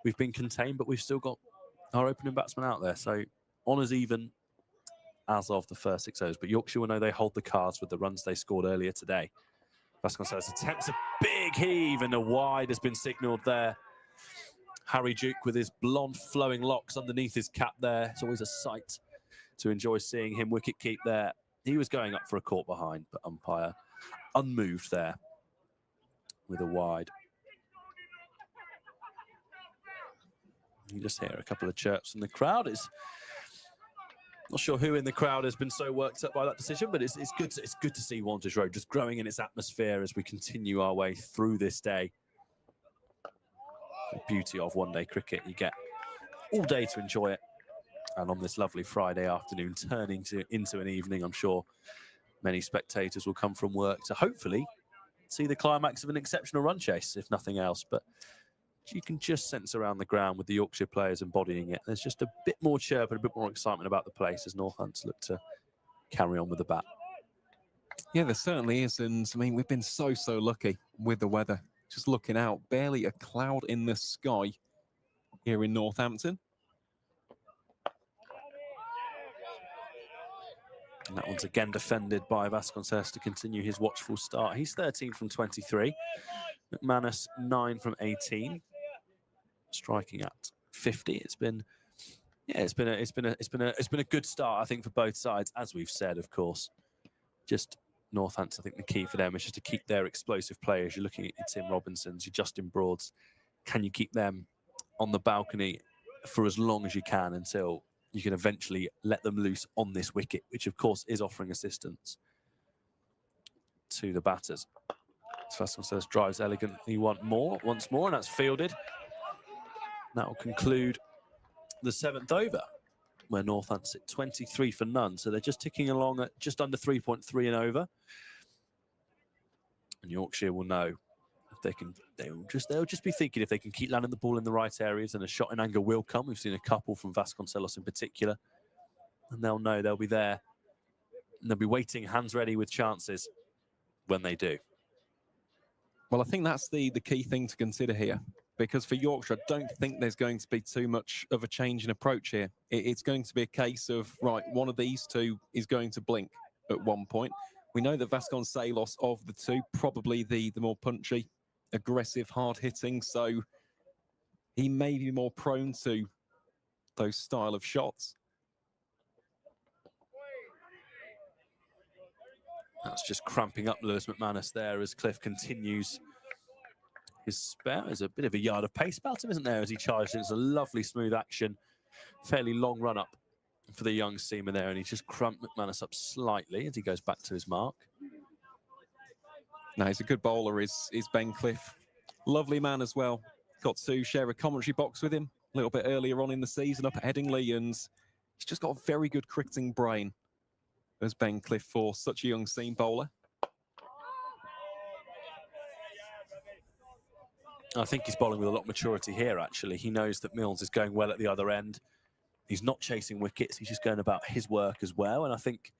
we've been contained, but we've still got our opening batsman out there. So honours even as of the first 6 overs, but Yorkshire will know they hold the cards with the runs they scored earlier today. Vasconcelos attempts a big heave, and a wide has been signalled there. Harry Duke with his blonde flowing locks underneath his cap there. It's always a sight to enjoy seeing him wicket keep there. He was going up for a caught behind, but umpire unmoved there with a wide. You just hear a couple of chirps from the crowd. It's not sure who in the crowd has been so worked up by that decision, but it's good to see Wantage Road just growing in its atmosphere as we continue our way through this day. The beauty of one-day cricket, you get all day to enjoy it, and on this lovely Friday afternoon turning into an evening, I'm sure many spectators will come from work to hopefully see the climax of an exceptional run chase, if nothing else. But you can just sense around the ground with the Yorkshire players embodying it. There's just a bit more chirp and a bit more excitement about the place as Northampton look to carry on with the bat. Yeah, there certainly is. And I mean, we've been so lucky with the weather. Just looking out, barely a cloud in the sky here in Northampton. And that one's again defended by Vasconcelos to continue his watchful start. He's 13 from 23. McManus 9 from 18. Striking at 50. It's been a good start, I think, for both sides, as we've said, of course. Just Northampton, I think the key for them is just to keep their explosive players. You're looking at your Tim Robinsons, your Justin Broads. Can you keep them on the balcony for as long as you can until you can eventually let them loose on this wicket, which of course is offering assistance to the batters. Vasconcelos drives elegantly once more, and that's fielded. That will conclude the 7th over, where Northampton at 23 for none. So they're just ticking along at just under 3.3 and over. And Yorkshire will know if they can. They'll just be thinking if they can keep landing the ball in the right areas, and a shot in anger will come. We've seen a couple from Vasconcelos in particular, and they'll know they'll be there. And they'll be waiting, hands ready with chances when they do. Well, I think that's the key thing to consider here, because for Yorkshire, I don't think there's going to be too much of a change in approach here. It's going to be a case of, right, one of these two is going to blink at one point. We know that Vasconcelos, of the two, probably the more punchy, aggressive, hard-hitting, so he may be more prone to those style of shots. That's just cramping up Lewis McManus there as Cliff continues his spell. There's a bit of a yard of pace about him, isn't there, as he charged in. It's a lovely, smooth action. Fairly long run up for the young seamer there, and he's just cramped McManus up slightly as he goes back to his mark. No, he's a good bowler, is Ben Cliff. Lovely man as well. Got to share a commentary box with him a little bit earlier on in the season up at Headingley, and he's just got a very good cricketing brain as Ben Cliff for such a young seam bowler. I think he's bowling with a lot of maturity here, actually. He knows that Milnes is going well at the other end. He's not chasing wickets. He's just going about his work as well. And I think,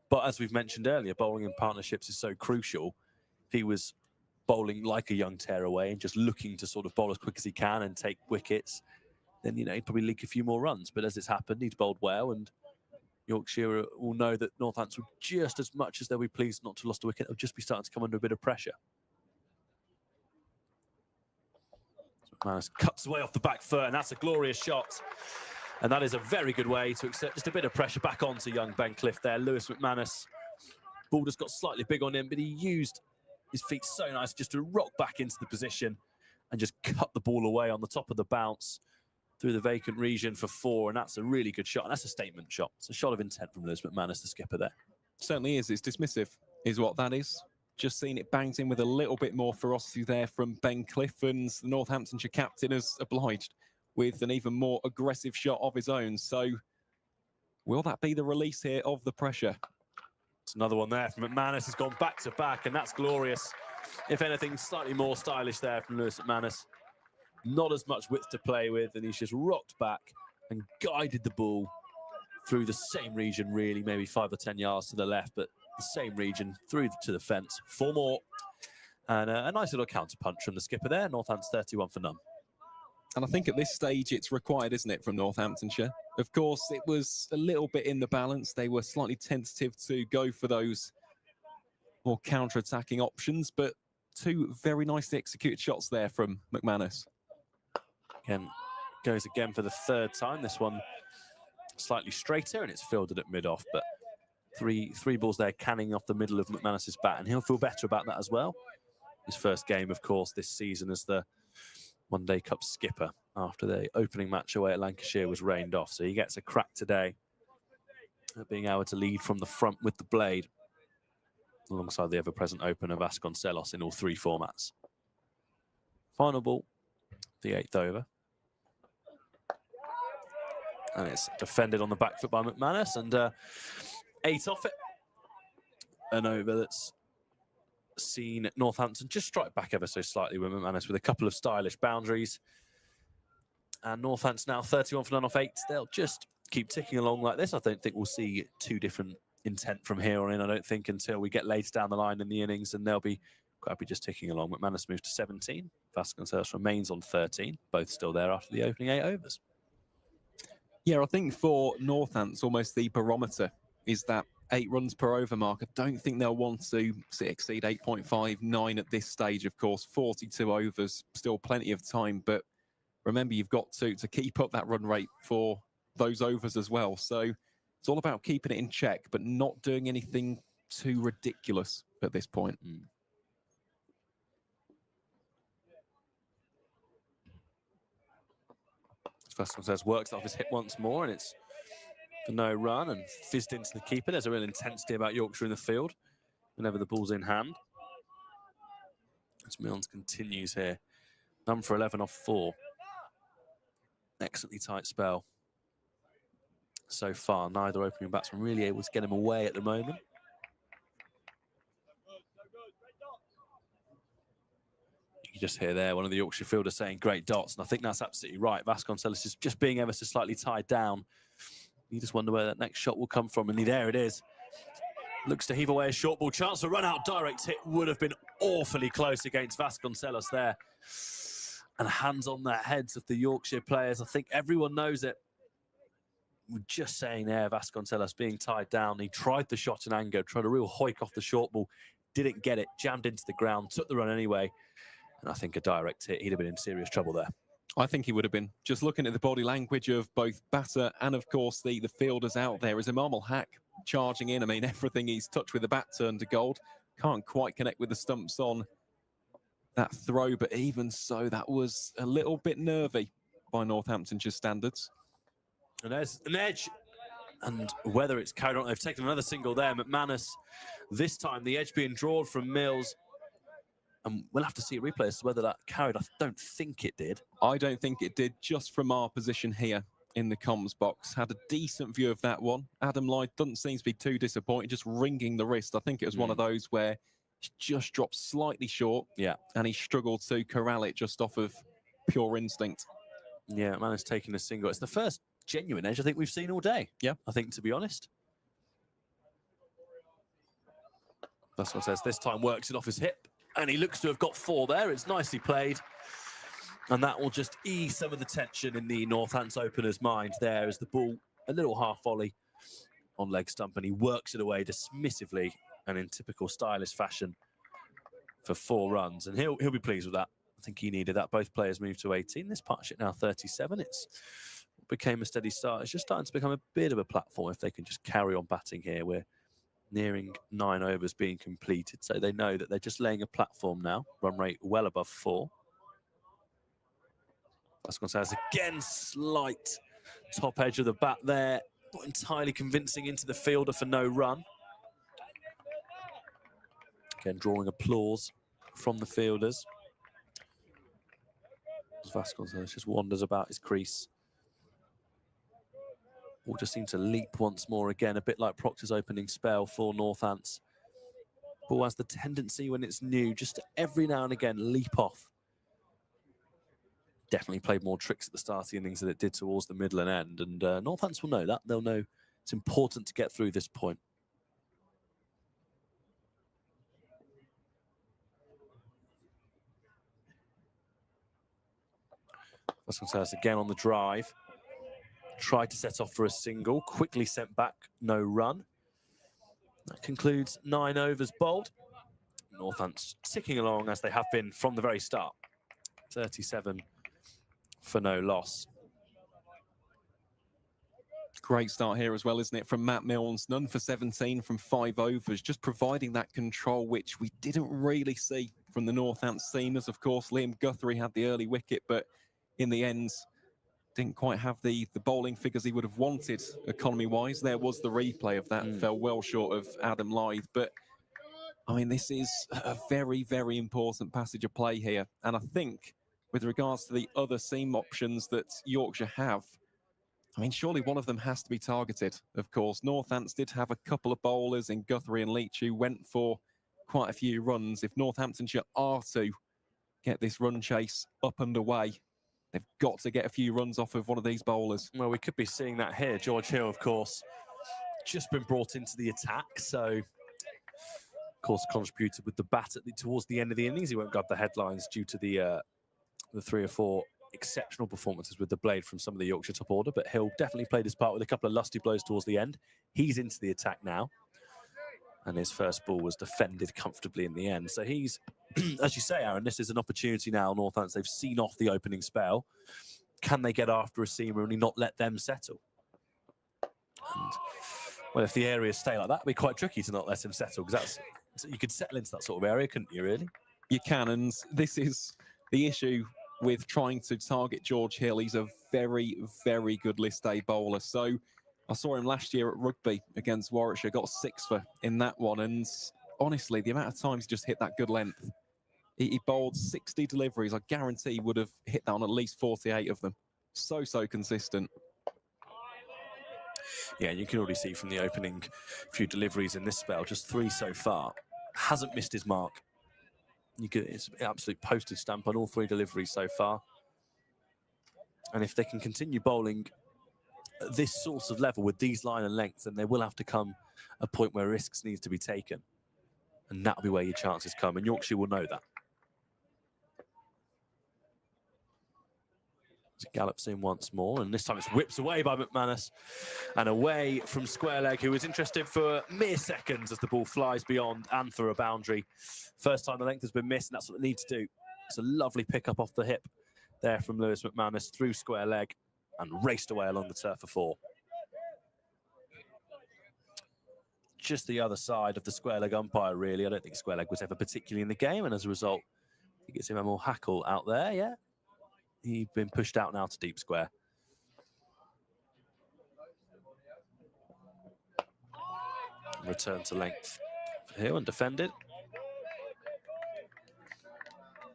but as we've mentioned earlier, bowling in partnerships is so crucial. If he was bowling like a young tearaway and just looking to sort of bowl as quick as he can and take wickets, then, you know, he'd probably leak a few more runs. But as it's happened, he's bowled well, and Yorkshire will know that Northampton, just as much as they'll be pleased not to have lost a wicket, they'll just be starting to come under a bit of pressure. McManus cuts away off the back foot, and that's a glorious shot. And that is a very good way to accept just a bit of pressure back onto young Ben Cliff there. Lewis McManus, ball just got slightly big on him, but he used his feet so nice just to rock back into the position and just cut the ball away on the top of the bounce through the vacant region for 4. And that's a really good shot. And that's a statement shot. It's a shot of intent from Lewis McManus, the skipper there. Certainly is. It's dismissive, is what that is. Just seen it banged in with a little bit more ferocity there from Ben Cliff, and the Northamptonshire captain has obliged with an even more aggressive shot of his own. So will that be the release here of the pressure? It's another one there from McManus. He's gone back to back, and that's glorious. If anything, slightly more stylish there from Lewis McManus. Not as much width to play with, and he's just rocked back and guided the ball through the same region, really, maybe 5 or 10 yards to the left, but the same region through to the fence. 4 more. And a nice little counter punch from the skipper there. Northampton's 31 for none. And I think at this stage it's required, isn't it, from Northamptonshire? Of course, it was a little bit in the balance. They were slightly tentative to go for those more counter-attacking options, but 2 very nicely executed shots there from McManus. Again, goes again for the 3rd time. This one slightly straighter, and it's fielded at mid-off, but three balls there canning off the middle of McManus's bat, and he'll feel better about that as well. His first game, of course, this season as the One Day Cup skipper after the opening match away at Lancashire was rained off. So he gets a crack today at being able to lead from the front with the blade alongside the ever-present opener Vasconcelos in all 3 formats. Final ball, the 8th over. And it's defended on the back foot by McManus, and 8 off it. An over that's seen Northampton just strike back ever so slightly with McManus with a couple of stylish boundaries. And Northampton's now 31 for none off 8. They'll just keep ticking along like this. I don't think we'll see too different intent from here on in, I don't think, until we get later down the line in the innings, and they'll be quite happy just ticking along. McManus moves to 17. Vasconcelos remains on 13. Both still there after the opening 8 overs. Yeah, I think for Northampton, almost the barometer is that 8 runs per over mark. I don't think they'll want to exceed 8.59 at this stage. Of course, 42 overs, still plenty of time. But remember, you've got to keep up that run rate for those overs as well. So it's all about keeping it in check, but not doing anything too ridiculous at this point. Vasconcelos works off his hit once more, and it's for no run and fizzed into the keeper. There's a real intensity about Yorkshire in the field whenever the ball's in hand. As Milnes continues here. None for 11 off 4. Excellently tight spell so far. Neither opening batsman really able to get him away at the moment. You just hear there one of the Yorkshire fielders saying great dots, and I think that's absolutely right. Vasconcelos is just being ever so slightly tied down. You just wonder where that next shot will come from, and there it is. Looks to heave away a short ball. Chance for run out, direct hit would have been awfully close against Vasconcelos there. And hands on the heads of the Yorkshire players. I think everyone knows it. We're just saying there, Vasconcelos being tied down. He tried the shot in anger, tried a real hoik off the short ball, didn't get it, jammed into the ground, took the run anyway. And I think a direct hit, he'd have been in serious trouble there. I think he would have been. Just looking at the body language of both batter and, of course, the fielders out there, is Imam Hack charging in. I mean, everything he's touched with the bat turned to gold. Can't quite connect with the stumps on that throw, but even so, that was a little bit nervy by Northamptonshire standards. And there's an edge. And whether it's carried on, they've taken another single there. McManus, this time the edge being drawn from Mills. And we'll have to see a replay as to whether that carried. I don't think it did. I don't think it did, just from our position here in the comms box. Had a decent view of that one. Adam Lloyd doesn't seem to be too disappointed, just wringing the wrist. I think it was one of those where he just dropped slightly short. Yeah. And he struggled to corral it just off of pure instinct. Yeah, McManus taking a single. It's the first genuine edge I think we've seen all day. Yeah. I think, to be honest. That's what says this time works it off his hip. And he looks to have got 4 there. It's nicely played. And that will just ease some of the tension in the Northampton opener's mind there as the ball, a little half volley on leg stump, and he works it away dismissively and in typical stylish fashion for 4 runs. And he'll be pleased with that. I think he needed that. Both players moved to 18. This partnership now 37. It's became a steady start. It's just starting to become a bit of a platform if they can just carry on batting here. We're nearing 9 overs being completed, so they know that they're just laying a platform now. Run rate well above 4. Vasconcelos again, slight top edge of the bat there. Not entirely convincing into the fielder for no run. Again, drawing applause from the fielders. Vasconcelos just wanders about his crease. Ball just seemed to leap once more again, a bit like Proctor's opening spell for Northants. Ball has the tendency when it's new, just to every now and again leap off. Definitely played more tricks at the start of the innings than it did towards the middle and end, and Northants will know that. They'll know it's important to get through this point. Vasconcelos again on the drive. Tried to set off for a single, quickly sent back, no run. That concludes 9 overs bowled. Northants ticking along as they have been from the very start. 37 for no loss. Great start here as well, isn't it, from Matt Milnes? None for 17 from 5 overs, just providing that control, which we didn't really see from the Northants seamers. Of course, Liam Guthrie had the early wicket, but in the end, didn't quite have the bowling figures he would have wanted economy-wise. There was the replay of that, fell well short of Adam Lyth. But, I mean, this is a very, very important passage of play here. And I think with regards to the other seam options that Yorkshire have, I mean, surely one of them has to be targeted, of course. Northants did have a couple of bowlers in Guthrie and Leach who went for quite a few runs. If Northamptonshire are to get this run chase up and away, they've got to get a few runs off of one of these bowlers. Well, we could be seeing that here. George Hill, of course, just been brought into the attack. So, of course, contributed with the bat towards the end of the innings. He won't grab the headlines due to the 3 or 4 exceptional performances with the blade from some of the Yorkshire top order. But Hill definitely played his part with a couple of lusty blows towards the end. He's into the attack now. And his first ball was defended comfortably in the end. So he's, as you say, Aaron, this is an opportunity now. Northants, they've seen off the opening spell. Can they get after a seamer and not let them settle? And, well, if the areas stay like that, it'd be quite tricky to not let him settle, because you could settle into that sort of area, couldn't you, really? You can, and this is the issue with trying to target George Hill. He's a very, very good list A bowler. So I saw him last year at rugby against Warwickshire, got a 6-for in that one. And honestly, the amount of times he just hit that good length, he bowled 60 deliveries. I guarantee he would have hit that on at least 48 of them. So consistent. Yeah, you can already see from the opening few deliveries in this spell, just 3 so far. Hasn't missed his mark. It's an absolute postage stamp on all 3 deliveries so far. And if they can continue bowling at this sort of level with these line and lengths, then there will have to come a point where risks need to be taken. And that'll be where your chances come. And Yorkshire will know that. Gallops in once more, and this time it's whips away by McManus and away from square leg, who was interested for mere seconds as the ball flies beyond and through a boundary. First time the length has been missed, and that's what they need to do. It's a lovely pick up off the hip there from Lewis McManus through square leg and raced away along the turf for 4. Just the other side of the square leg umpire, really. I don't think square leg was ever particularly in the game, and as a result, I think it's Emil Hackle out there, yeah. He's been pushed out now to deep square. Return to length here and defended.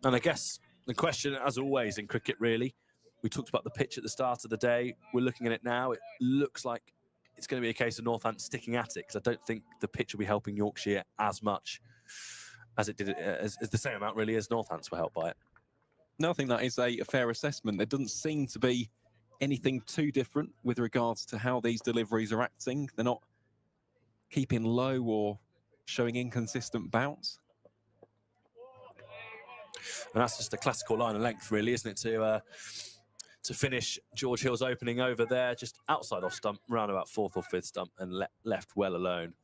And I guess the question, as always in cricket, really, we talked about the pitch at the start of the day. We're looking at it now. It looks like it's going to be a case of Northants sticking at it, because I don't think the pitch will be helping Yorkshire as much as it did, as the same amount, really, as Northants were helped by it. No, I think that is a fair assessment. There doesn't seem to be anything too different with regards to how these deliveries are acting. They're not keeping low or showing inconsistent bounce. And that's just a classical line of length, really, isn't it, to finish George Hill's opening over there, just outside off stump, round about 4th or 5th stump, and left well alone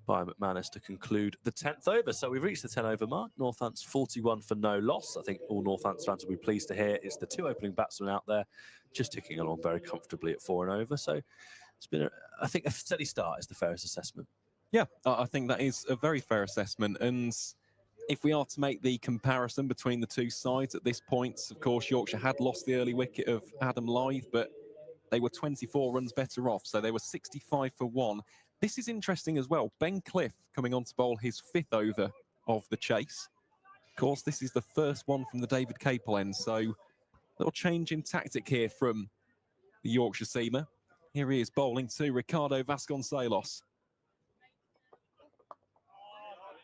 by McManus to conclude the 10th over. So we've reached the 10-over mark. Northants 41 for no loss. I think all Northants fans will be pleased to hear it's the 2 opening batsmen out there just ticking along very comfortably at 4 and over. So it's been, I think, a steady start is the fairest assessment. Yeah, I think that is a very fair assessment. And if we are to make the comparison between the two sides at this point, of course, Yorkshire had lost the early wicket of Adam Lyth, but they were 24 runs better off. So they were 65 for 1. This is interesting as well. Ben Cliff coming on to bowl his 5th over of the chase. Of course, this is the first one from the David Capel end. So Little change in tactic here from the Yorkshire seamer. Here he is bowling to Ricardo Vasconcelos.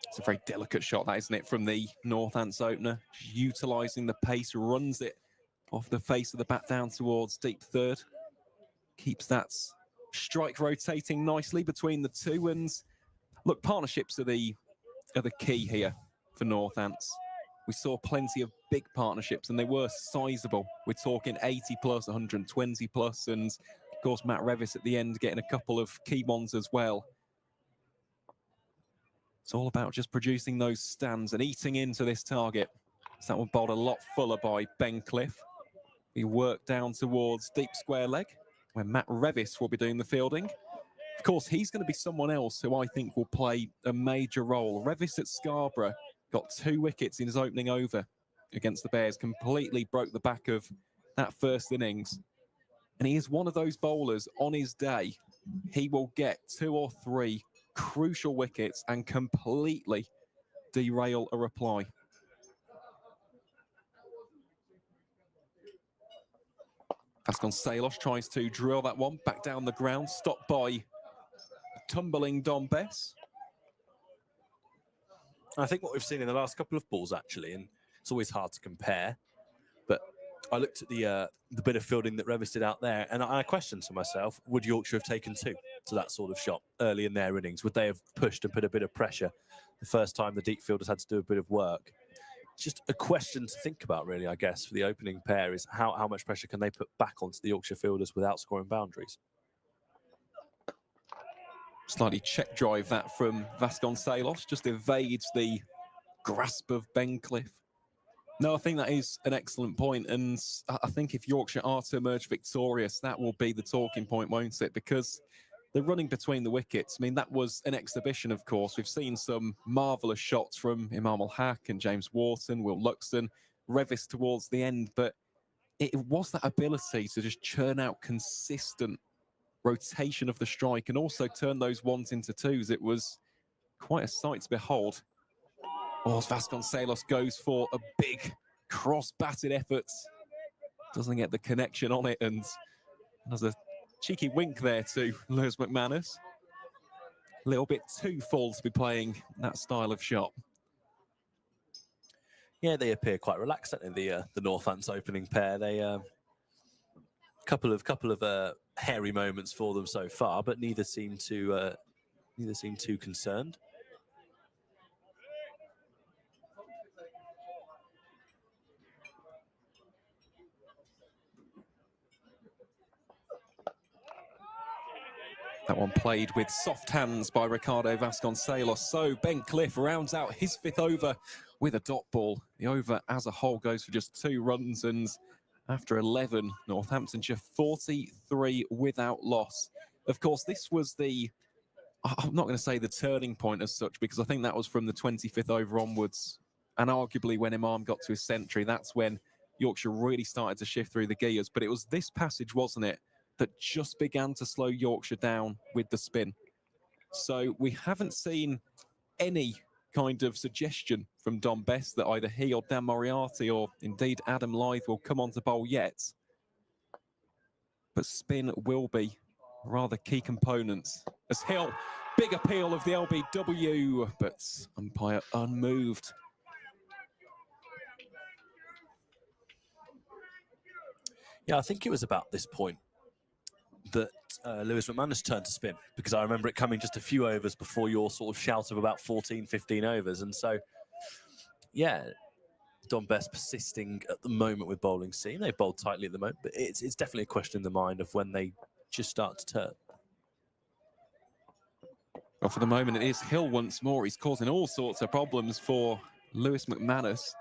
It's a very delicate shot, that, isn't it, from the Northants opener. Utilising the pace, runs it off the face of the bat down towards deep third. Keeps that strike rotating nicely between the two. And look, partnerships are the key here for Northants. We saw plenty of big partnerships and they were sizable. We're talking 80 plus, 120 plus, and of course Matt Revis at the end getting a couple of key ones as well. It's all about just producing those stands and eating into this target. So that one bowled a lot fuller by Ben Cliff. He worked down towards deep square leg, where Matt Revis will be doing the fielding. Of course, he's going to be someone else who I think will play a major role. Revis at Scarborough got 2 wickets in his opening over against the Bears, completely broke the back of that first innings. And he is one of those bowlers on his day. He will get 2 or 3 crucial wickets and completely derail a reply. Vasconcelos tries to drill that one back down the ground, stopped by tumbling Dom Bess. I think what we've seen in the last couple of balls, actually, and it's always hard to compare, but I looked at the bit of fielding that Revis did out there, and I questioned to myself, would Yorkshire have taken 2 to that sort of shot early in their innings? Would they have pushed and put a bit of pressure the first time the deep fielders had to do a bit of work? It's just a question to think about, really, I guess, for the opening pair is how much pressure can they put back onto the Yorkshire fielders without scoring boundaries? Slightly check drive that from Vasconcelos, just evades the grasp of Ben Cliff. No, I think that is an excellent point, and I think if Yorkshire are to emerge victorious, that will be the talking point, won't it? Because they're running between the wickets. I mean, that was an exhibition, of course. We've seen some marvellous shots from Imam Al-Haq and James Wharton, Will Luxton, Revis towards the end, but it was that ability to just churn out consistent rotation of the strike and also turn those ones into twos. It was quite a sight to behold. Oh, Vasconcelos goes for a big cross-batted effort. Doesn't get the connection on it, and there's a cheeky wink there to Lewis McManus. A little bit too full to be playing that style of shot. Yeah, they appear quite relaxed, don't they, the Northants opening pair. They couple of hairy moments for them so far, but neither seem too concerned. That one played with soft hands by Ricardo Vasconcelos. So Ben Cliff rounds out his 5th over with a dot ball. The over as a whole goes for just 2 runs, and after 11, Northamptonshire 43 without loss. Of course, this was I'm not going to say the turning point as such, because I think that was from the 25th over onwards. And arguably when Imam got to his century, that's when Yorkshire really started to shift through the gears. But it was this passage, wasn't it, that just began to slow Yorkshire down with the spin. So we haven't seen any kind of suggestion from Dom Bess that either he or Dan Moriarty or indeed Adam Lyth will come on to bowl yet. But spin will be rather key components. As Hill, big appeal of the LBW, but umpire unmoved. Yeah, I think it was about this point that Lewis McManus turned to spin, because I remember it coming just a few overs before your sort of shout of about 14, 15 overs. And so, yeah, Dom Bess persisting at the moment with bowling seam. They bowled tightly at the moment, but it's definitely a question in the mind of when they just start to turn. Well, for the moment, it is Hill once more. He's causing all sorts of problems for Lewis McManus.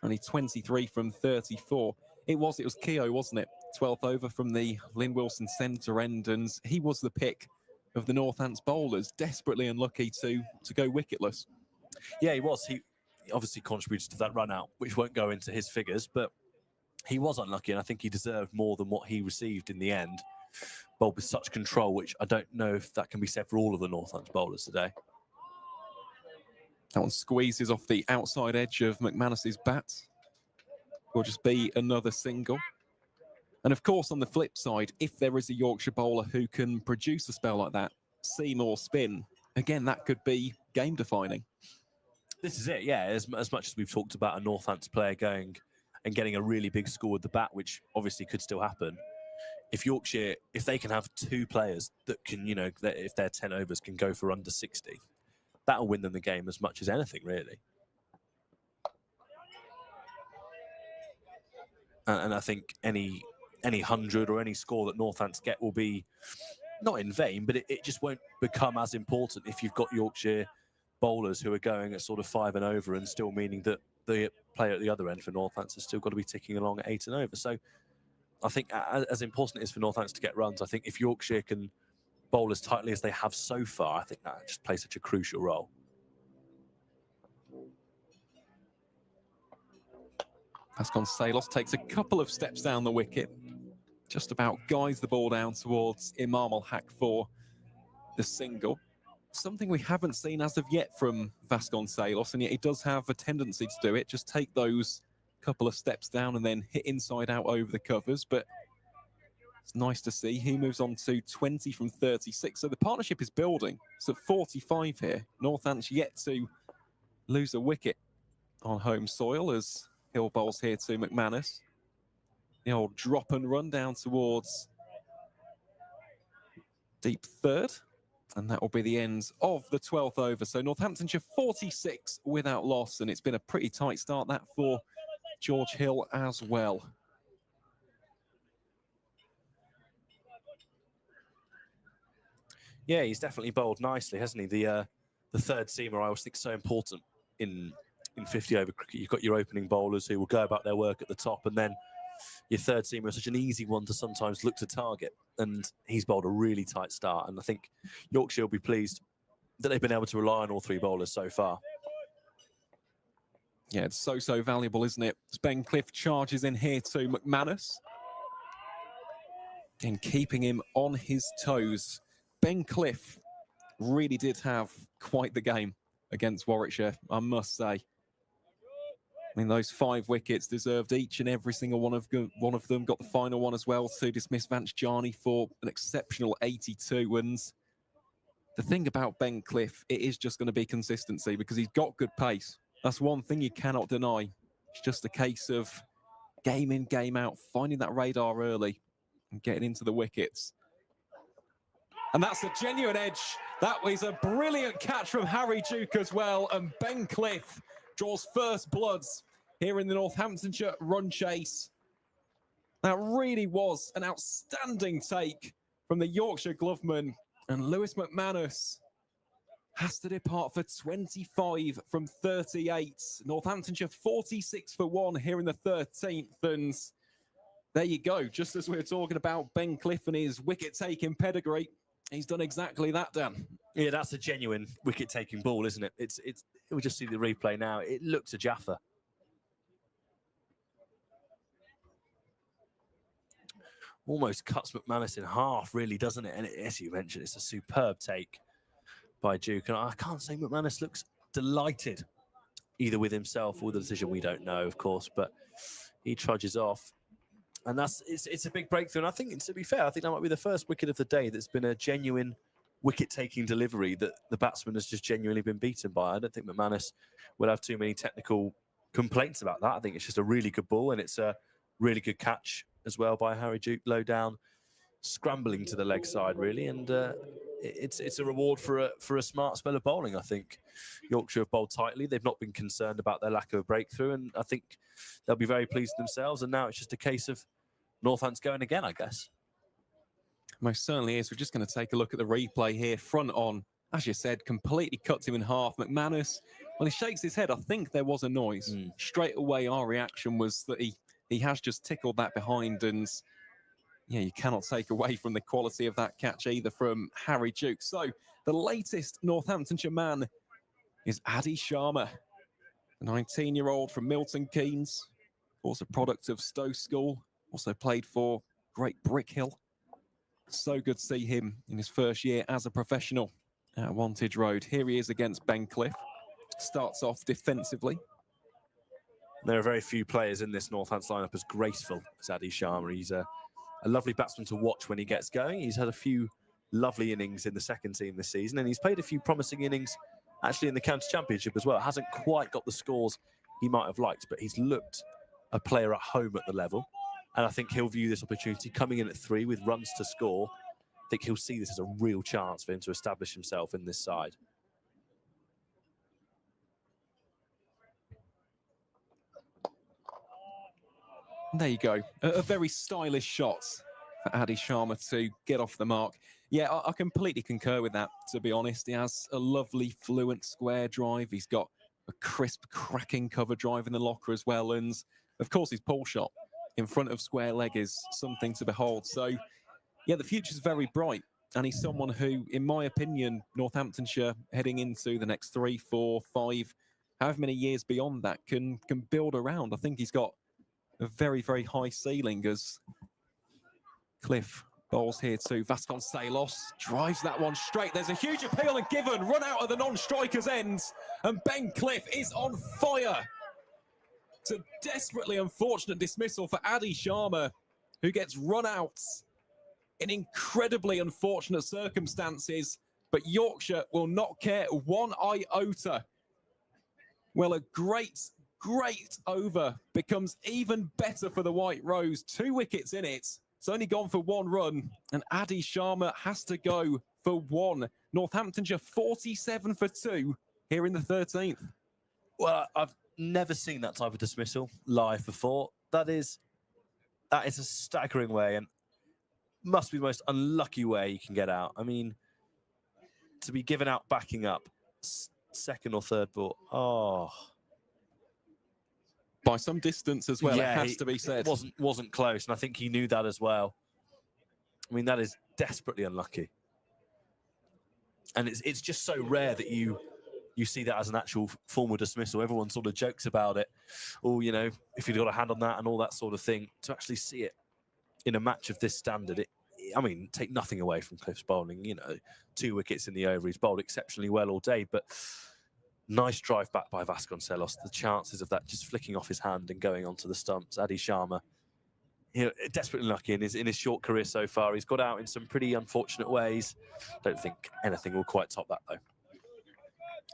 Only 23 from 34. It was Keogh, wasn't it? 12th over from the Lynn Wilson centre end, and he was the pick of the Northants bowlers, desperately unlucky to go wicketless. Yeah, he was. He obviously contributed to that run out, which won't go into his figures, but he was unlucky, and I think he deserved more than what he received in the end. Bowled with such control, which I don't know if that can be said for all of the Northants bowlers today. That one squeezes off the outside edge of McManus's bat. will just be another single. And of course, on the flip side, if there is a Yorkshire bowler who can produce a spell like that, seam or spin, again, that could be game defining. This is it, yeah. As much as we've talked about a Northants player going and getting a really big score with the bat, which obviously could still happen, if Yorkshire, if they can have two players that can, you know, if their 10 overs can go for under 60, that'll win them the game as much as anything, really. And I think any 100 or any score that Northants get will be not in vain, but it just won't become as important if you've got Yorkshire bowlers who are going at sort of 5 and over, and still meaning that the player at the other end for Northants has still got to be ticking along at 8 and over. So I think as important it is for Northants to get runs, I think if Yorkshire can bowl as tightly as they have so far, I think that just plays such a crucial role. Vasconcelos takes a couple of steps down the wicket, just about guides the ball down towards Imam al-Haq for the single. Something we haven't seen as of yet from Vasconcelos, and yet he does have a tendency to do it. Just take those couple of steps down and then hit inside out over the covers. But it's nice to see. He moves on to 20 from 36. So the partnership is building. It's at 45 here. Northants yet to lose a wicket on home soil as Hill bowls here to McManus. The old drop and run down towards deep third. And that will be the end of the 12th over. So Northamptonshire 46 without loss. And it's been a pretty tight start, that for George Hill as well. Yeah, he's definitely bowled nicely, hasn't he? The third seamer I always think is so important in 50 over cricket. You've got your opening bowlers who will go about their work at the top, and then your third seamer is such an easy one to sometimes look to target. And he's bowled a really tight start. And I think Yorkshire will be pleased that they've been able to rely on all three bowlers so far. Yeah, it's so valuable, isn't it? As Ben Cliff charges in here to McManus. And keeping him on his toes. Ben Cliff really did have quite the game against Warwickshire, I must say. I mean, those 5 wickets deserved each and every single one of them. Got the final one as well to dismiss Vance Jarney for an exceptional 82. And the thing about Ben Cliff, it is just going to be consistency, because he's got good pace. That's one thing you cannot deny. It's just a case of game in, game out, finding that radar early and getting into the wickets. And that's a genuine edge. That was a brilliant catch from Harry Duke as well. And Ben Cliff draws first bloods here in the Northamptonshire run chase. That really was an outstanding take from the Yorkshire gloveman. And Lewis McManus has to depart for 25 from 38. Northamptonshire 46 for 1 here in the 13th. And there you go. Just as we were talking about Ben Cliff and his wicket-taking pedigree, he's done exactly that, Dan. Yeah, that's a genuine wicket-taking ball, isn't it? We'll just see the replay now. It looks a Jaffa. Almost cuts McManus in half, really, doesn't it? And as you mentioned, it's a superb take by Duke. And I can't say McManus looks delighted, either with himself or the decision. We don't know, of course, but he trudges off. And it's a big breakthrough. And I think, to be fair, I think that might be the first wicket of the day that's been a genuine wicket-taking delivery that the batsman has just genuinely been beaten by. I don't think McManus will have too many technical complaints about that. I think it's just a really good ball, and it's a really good catch as well by Harry Duke, low down, scrambling to the leg side, really. And it's a reward for a smart spell of bowling, I think. Yorkshire have bowled tightly. They've not been concerned about their lack of a breakthrough, and I think they'll be very pleased with themselves. And now it's just a case of Northants going again, I guess. Most certainly is. We're just going to take a look at the replay here. Front on, as you said, completely cuts him in half. McManus, when he shakes his head, I think there was a noise. Straight away, our reaction was that he has just tickled that behind. And yeah, you cannot take away from the quality of that catch either from Harry Duke. So the latest Northamptonshire man is Adi Sharma, a 19-year-old from Milton Keynes, also product of Stowe School, also played for Great Brick Hill. So good to see him in his first year as a professional at Wantage Road. Here he is against Ben Cliff. Starts off defensively. There are very few players in this Northampton lineup as graceful as Adi Sharma. He's a lovely batsman to watch when he gets going. He's had a few lovely innings in the second team this season, and he's played a few promising innings actually in the county championship as well. Hasn't quite got the scores he might have liked, but he's looked a player at home at the level. And I think he'll view this opportunity coming in at 3 with runs to score. I think he'll see this as a real chance for him to establish himself in this side. There you go. A very stylish shot for Adi Sharma to get off the mark. Yeah, I completely concur with that, to be honest. He has a lovely, fluent square drive. He's got a crisp, cracking cover drive in the locker as well. And, of course, his pull shot in front of square leg is something to behold. So, yeah, the future's very bright. And he's someone who, in my opinion, Northamptonshire heading into the next 3, 4, 5, however many years beyond that, can build around. I think he's got a very, very high ceiling as Cliff bowls here to Vasconcelos, drives that one straight. There's a huge appeal and given, run out of the non-striker's ends, and Ben Cliff is on fire. It's a desperately unfortunate dismissal for Adi Sharma, who gets run out in incredibly unfortunate circumstances, but Yorkshire will not care one iota. Well, a great over becomes even better for the White Rose. 2 wickets in it. It's only gone for 1 run, and Adi Sharma has to go for 1. Northamptonshire 47 for 2 here in the 13th. Well, I've never seen that type of dismissal live before. That is a staggering way, and must be the most unlucky way you can get out. I mean, to be given out backing up, second or third ball. Oh. By some distance as well, yeah, it has to be said. Wasn't close, and I think he knew that as well. I mean, that is desperately unlucky. And it's just so rare that you see that as an actual formal dismissal. Everyone sort of jokes about it. Oh, you know, if you'd got a hand on that and all that sort of thing. To actually see it in a match of this standard, I mean, take nothing away from Cliff's bowling. You know, 2 wickets in the over. He's bowled exceptionally well all day, but nice drive back by Vasconcelos. The chances of that just flicking off his hand and going onto the stumps. Adi Sharma, you know, desperately lucky in his short career so far. He's got out in some pretty unfortunate ways. Don't think anything will quite top that, though.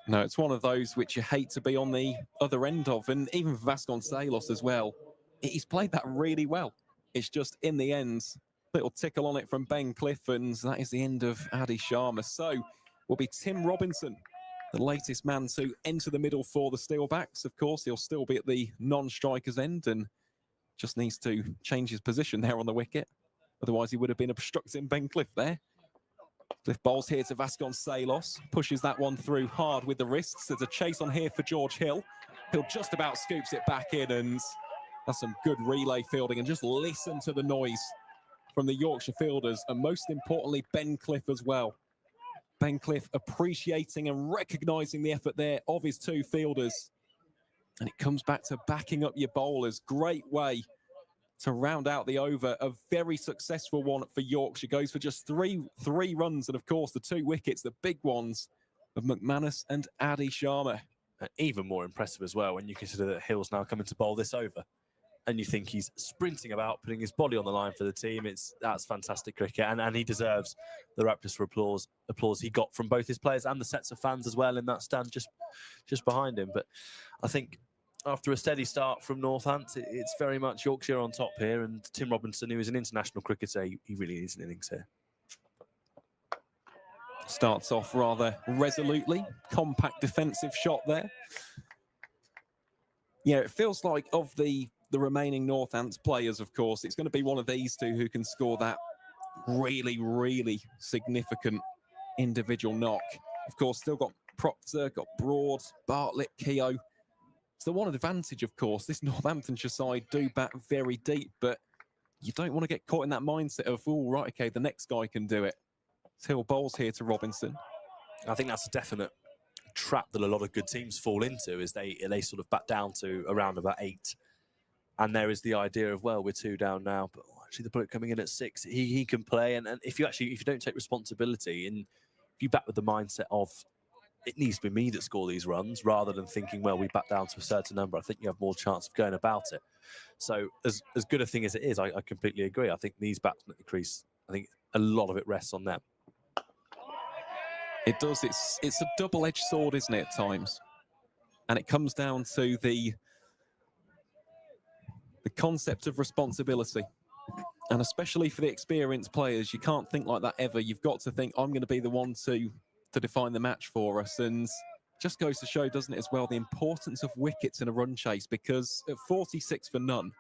No, it's one of those which you hate to be on the other end of, and even Vasconcelos as well. He's played that really well. It's just, in the end, little tickle on it from Ben Cliff, and that is the end of Adi Sharma. So, will be Tim Robinson, the latest man to enter the middle for the Steelbacks. Of course, he'll still be at the non-striker's end and just needs to change his position there on the wicket. Otherwise, he would have been obstructing Ben Cliff there. Cliff bowls here to Vasconcelos, pushes that one through hard with the wrists. There's a chase on here for George Hill. Hill just about scoops it back in, and that's some good relay fielding. And just listen to the noise from the Yorkshire fielders, and most importantly, Ben Cliff as well. Ben Cliff appreciating and recognising the effort there of his 2 fielders. And it comes back to backing up your bowlers. Great way to round out the over. A very successful one for Yorkshire. Goes for just three runs. And, of course, the 2 wickets, the big ones of McManus and Adi Sharma. And even more impressive as well when you consider that Hill's now coming to bowl this over. And you think he's sprinting about, putting his body on the line for the team. That's fantastic cricket, and he deserves the raptures for applause he got from both his players and the sets of fans as well in that stand just behind him. But I think after a steady start from Northampton, it's very much Yorkshire on top here, and Tim Robinson, who is an international cricketer, he really needs an innings here. Starts off rather resolutely, compact defensive shot there. Yeah, it feels like of the remaining Northants players, of course, it's going to be one of these 2 who can score that really, really significant individual knock. Of course, still got Proctor, got Broad, Bartlett, Keogh. It's the one advantage, of course. This Northamptonshire side do bat very deep, but you don't want to get caught in that mindset of, oh, right, okay, the next guy can do it. Hill bowls here to Robinson. I think that's a definite trap that a lot of good teams fall into, is they sort of bat down to around about 8. And there is the idea of, well, we're 2 down now, but actually the bloke coming in at 6, he can play. And if you don't take responsibility, and if you bat with the mindset of it needs to be me that score these runs rather than thinking, well, we back down to a certain number. I think you have more chance of going about it. So as good a thing as it is, I completely agree. I think these batsmen at the crease, I think a lot of it rests on them. It does. It's a double-edged sword, isn't it, at times? And it comes down to the concept of responsibility. And especially for the experienced players, you can't think like that ever. You've got to think, I'm going to be the one to define the match for us. And just goes to show, doesn't it, as well, the importance of wickets in a run chase, because at 46 for none,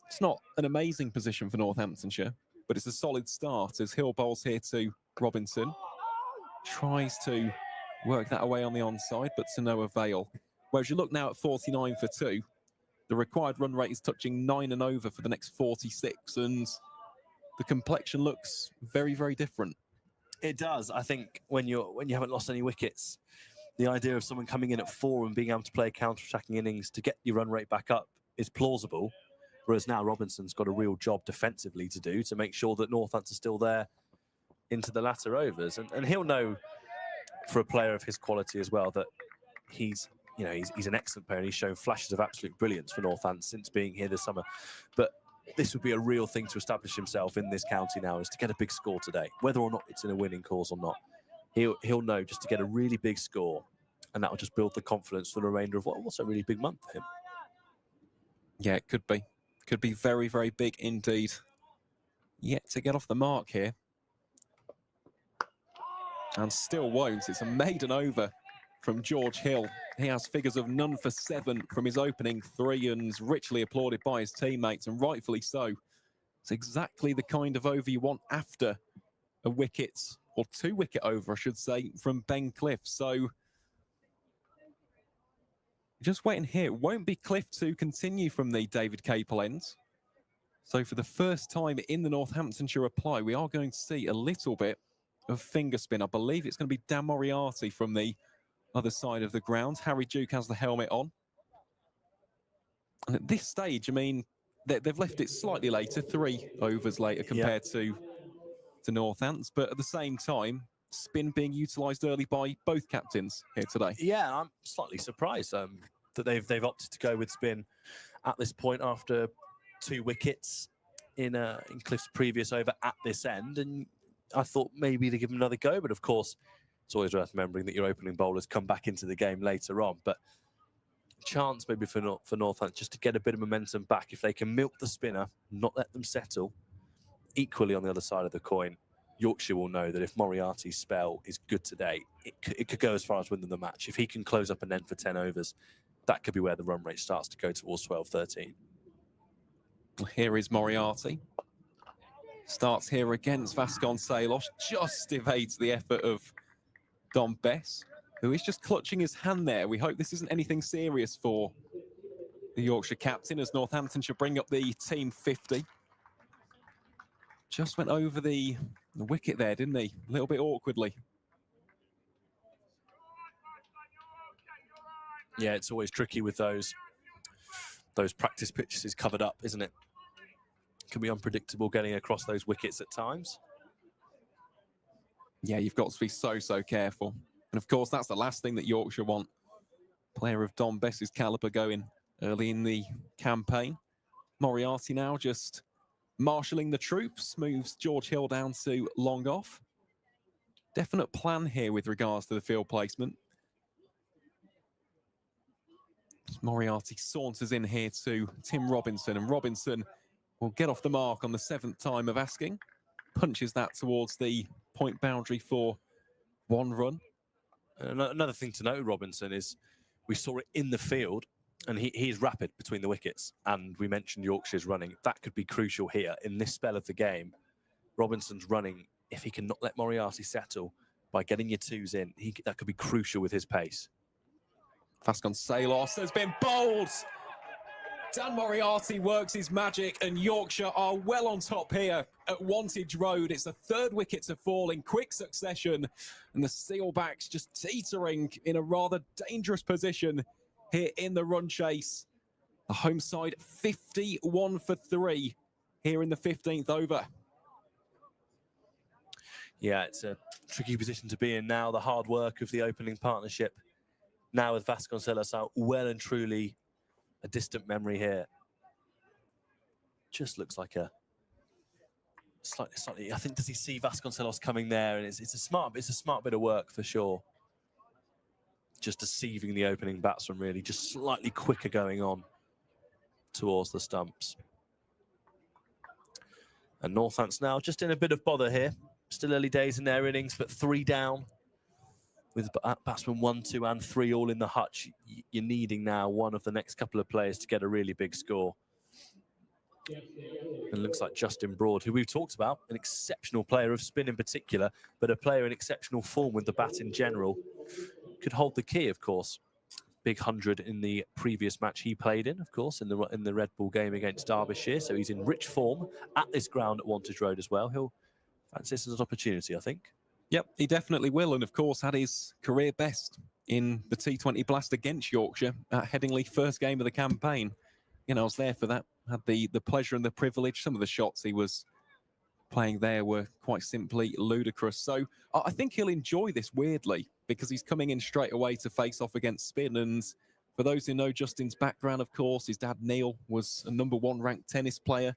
it's not an amazing position for Northamptonshire, but it's a solid start as Hill bowls here to Robinson. Tries to work that away on the onside, but to no avail. Whereas you look now at 49 for 2, the required run rate is touching 9 and over for the next 46, and the complexion looks very, very different. It does. I think when you haven't lost any wickets, the idea of someone coming in at 4 and being able to play a counter-attacking innings to get your run rate back up is plausible. Whereas now Robinson's got a real job defensively to do to make sure that Northampton's still there into the latter overs. And he'll know, for a player of his quality as well, that he's an excellent player and he's shown flashes of absolute brilliance for Northampton since being here this summer. But this would be a real thing to establish himself in this county now, is to get a big score today, whether or not it's in a winning cause or not. He'll know just to get a really big score, and that will just build the confidence for the remainder of what's a really big month for him. Yeah, it could be. Could be very, very big indeed. Yet to get off the mark here. And still won't. It's a maiden over from George Hill. He has figures of none for 7 from his opening 3 and is richly applauded by his teammates, and rightfully so. It's exactly the kind of over you want after a wicket, or 2-wicket over, I should say, from Ben Cliff. So just waiting here. It won't be Cliff to continue from the David Capel end. So for the first time in the Northamptonshire reply, we are going to see a little bit of finger spin. I believe it's going to be Dan Moriarty from the other side of the ground. Harry Duke has the helmet on. And at this stage, I mean, they've left it slightly later, 3 overs later compared to Northants. But at the same time, spin being utilised early by both captains here today. Yeah, I'm slightly surprised that they've opted to go with spin at this point after 2 wickets in Cliff's previous over at this end. And I thought maybe to give him another go, but of course, it's always worth remembering that your opening bowlers come back into the game later on. But chance maybe for Northampton just to get a bit of momentum back. If they can milk the spinner, not let them settle. Equally on the other side of the coin, Yorkshire will know that if Moriarty's spell is good today, it could go as far as winning the match. If he can close up an end for 10 overs, that could be where the run rate starts to go towards 12-13. Here is Moriarty. Starts here against Vasconcelos. Just evades the effort of Dom Bess, who is just clutching his hand there. We hope this isn't anything serious for the Yorkshire captain as Northamptonshire bring up the team 50. Just went over the wicket there, didn't he? A little bit awkwardly. Yeah, it's always tricky with those practice pitches covered up, isn't it? Can be unpredictable getting across those wickets at times. Yeah, you've got to be so careful. And of course, that's the last thing that Yorkshire want. Player of Dom Bess's calibre going early in the campaign. Moriarty now just marshalling the troops, moves George Hill down to long off. Definite plan here with regards to the field placement. Moriarty saunters in here to Tim Robinson, and Robinson will get off the mark on the 7th time of asking. Punches that towards the point boundary for 1 run. Another thing to note, Robinson, is we saw it in the field, and he's rapid between the wickets. And we mentioned Yorkshire's running. That could be crucial here in this spell of the game. Robinson's running, if he can not let Moriarty settle by getting your 2s in, that could be crucial with his pace. Vasconcelos has been bowled. Dan Moriarty works his magic, and Yorkshire are well on top here at Wantage Road. It's the 3rd wicket to fall in quick succession, and the Steelbacks just teetering in a rather dangerous position here in the run chase. The home side 51 for 3 here in the 15th over. Yeah, it's a tricky position to be in now. The hard work of the opening partnership. Now with Vasconcelos out, well and truly a distant memory here. Just looks like a slightly. I think, does he see Vasconcelos coming there? And it's a smart bit of work for sure. Just deceiving the opening batsman, really, just slightly quicker going on towards the stumps. And Northants now just in a bit of bother here. Still early days in their innings, but 3 down with batsmen 1, 2, and 3 all in the hutch. You're needing now one of the next couple of players to get a really big score. And it looks like Justin Broad, who we've talked about, an exceptional player of spin in particular, but a player in exceptional form with the bat in general, could hold the key, of course. Big 100 in the previous match he played in, of course, in the Red Bull game against Derbyshire. So he's in rich form at this ground at Wantage Road as well. He'll fancy this as an opportunity, I think. Yep, he definitely will. And of course, had his career best in the T20 Blast against Yorkshire at Headingley, first game of the campaign. You know, I was there for that. Had the pleasure and the privilege. Some of the shots he was playing there were quite simply ludicrous. So I think he'll enjoy this weirdly, because he's coming in straight away to face off against spin. And for those who know Justin's background, of course, his dad, Neil, was a #1 ranked tennis player,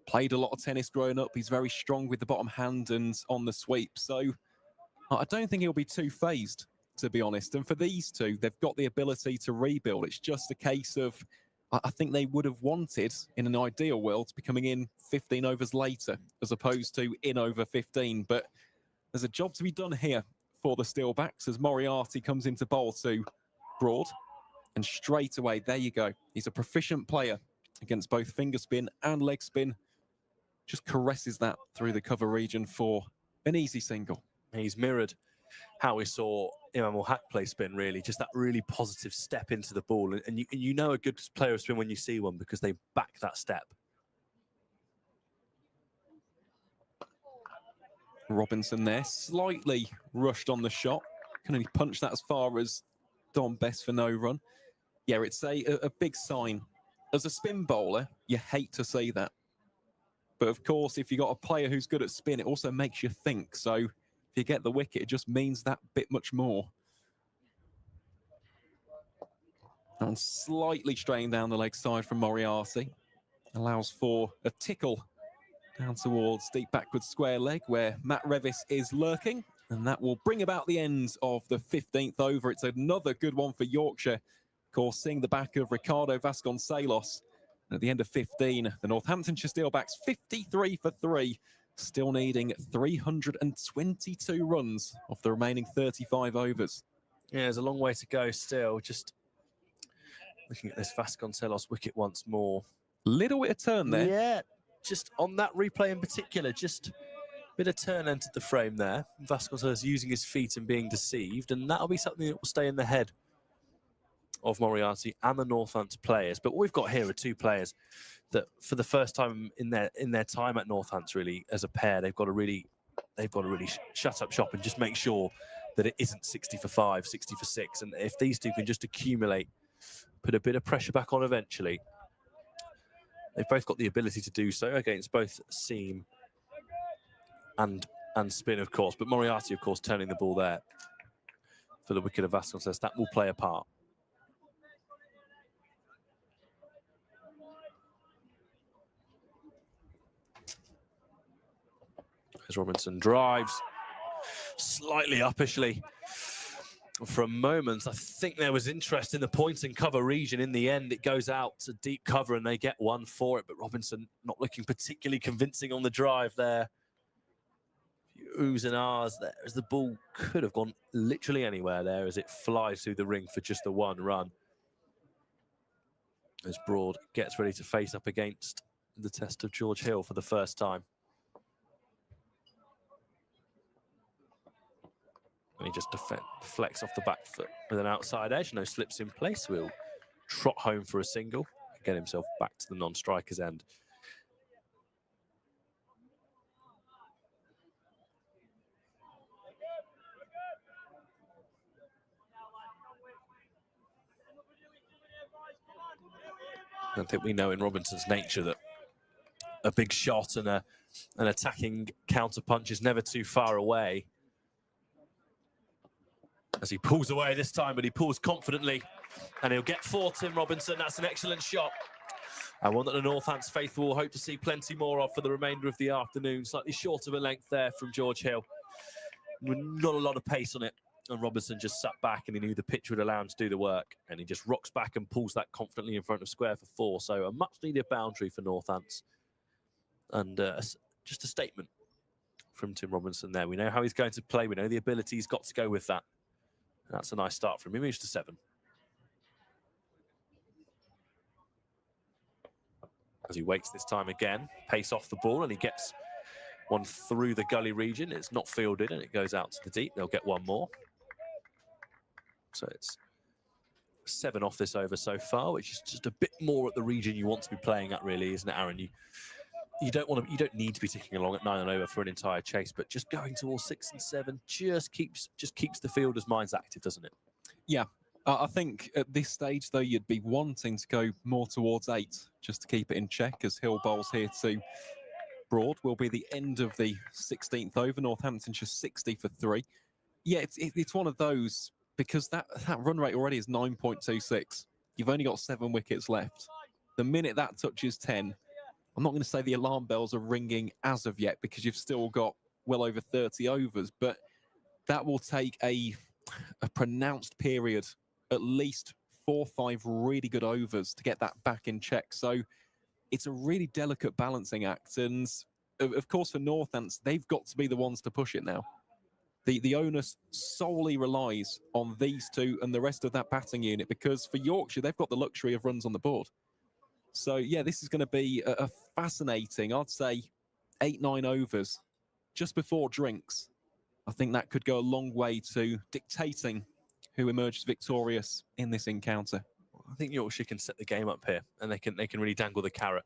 played a lot of tennis growing up. He's very strong with the bottom hand and on the sweep. So I don't think he'll be too phased, to be honest. And for these two, they've got the ability to rebuild. It's just a case of, I think they would have wanted, in an ideal world, to be coming in 15 overs later, as opposed to in over 15. But there's a job to be done here for the Steelbacks as Moriarty comes into bowl to Broad. And straight away, there you go. He's a proficient player against both finger spin and leg spin. Just caresses that through the cover region for an easy single. He's mirrored how we saw Imam Haq play spin, really. Just that really positive step into the ball. And you know a good player of spin when you see one, because they back that step. Robinson there, slightly rushed on the shot. Can only punch that as far as Dom Best for no run. Yeah, it's a big sign. As a spin bowler, you hate to see that. But of course, if you've got a player who's good at spin, it also makes you think. So if you get the wicket, it just means that bit much more. And slightly straying down the leg side from Moriarty. Allows for a tickle down towards deep backward square leg, where Matt Revis is lurking. And that will bring about the end of the 15th over. It's another good one for Yorkshire. Of course, seeing the back of Ricardo Vasconcelos. And at the end of 15, the Northamptonshire Steelbacks 53 for 3. Still needing 322 runs off the remaining 35 overs. Yeah, there's a long way to go still. Just looking at this Vasconcelos wicket once more. Little bit of turn there. Yeah, just on that replay in particular, just a bit of turn entered the frame there. Vasconcelos using his feet and being deceived, and that'll be something that will stay in the head of Moriarty and the Northants players. But what we've got here are two players that, for the first time in their time at Northants, really as a pair, they've got to really shut up shop and just make sure that it isn't 60 for 5, 60 for 6. And if these two can just accumulate, put a bit of pressure back on eventually, they've both got the ability to do so against both seam and spin, of course. But Moriarty, of course, turning the ball there for the wicket of Vasconcelos, that will play a part. As Robinson drives slightly uppishly. For a moment, I think there was interest in the point and cover region. In the end, it goes out to deep cover and they get one for it. But Robinson not looking particularly convincing on the drive there. Oohs and ahs there, as the ball could have gone literally anywhere there as it flies through the ring for just the one run. As Broad gets ready to face up against the test of George Hill for the first time. And he just deflects off the back foot with an outside edge. No slips in place. Will trot home for a single and get himself back to the non-striker's end. I don't think we know in Robinson's nature that a big shot and an attacking counter punch is never too far away. As he pulls away this time, but he pulls confidently, and he'll get 4, Tim Robinson. That's an excellent shot. And one that the Northants faithful will hope to see plenty more of for the remainder of the afternoon. Slightly short of a length there from George Hill. Not a lot of pace on it. And Robinson just sat back and he knew the pitch would allow him to do the work. And he just rocks back and pulls that confidently in front of square for 4. So a much needed boundary for Northants. And just a statement from Tim Robinson there. We know how he's going to play. We know the ability he's got to go with that. And that's a nice start for him. He moves to 7. As he waits this time again, pace off the ball, and he gets one through the gully region. It's not fielded, and it goes out to the deep. They'll get one more. So it's 7 off this over so far, which is just a bit more at the region you want to be playing at, really, isn't it, Aaron? You don't need to be ticking along at 9 and over for an entire chase, but just going towards 6 and 7 just keeps the fielders' minds active, doesn't it? Yeah. I think at this stage, though, you'd be wanting to go more towards 8 just to keep it in check, as Hill bowls here to Broad. Will be the end of the 16th over. Northamptonshire 60 for 3. Yeah, it's one of those, because that run rate already is 9.26. You've only got 7 wickets left. The minute that touches 10, I'm not going to say the alarm bells are ringing as of yet, because you've still got well over 30 overs, but that will take a pronounced period, at least 4 or 5 really good overs to get that back in check. So it's a really delicate balancing act. And of course, for Northants, they've got to be the ones to push it now. The onus solely relies on these two and the rest of that batting unit, because for Yorkshire, they've got the luxury of runs on the board. So yeah, this is going to be a fascinating, I'd say, 8-9 overs just before drinks. I think that could go a long way to dictating who emerges victorious in this encounter. I think Yorkshire can set the game up here, and they can really dangle the carrot.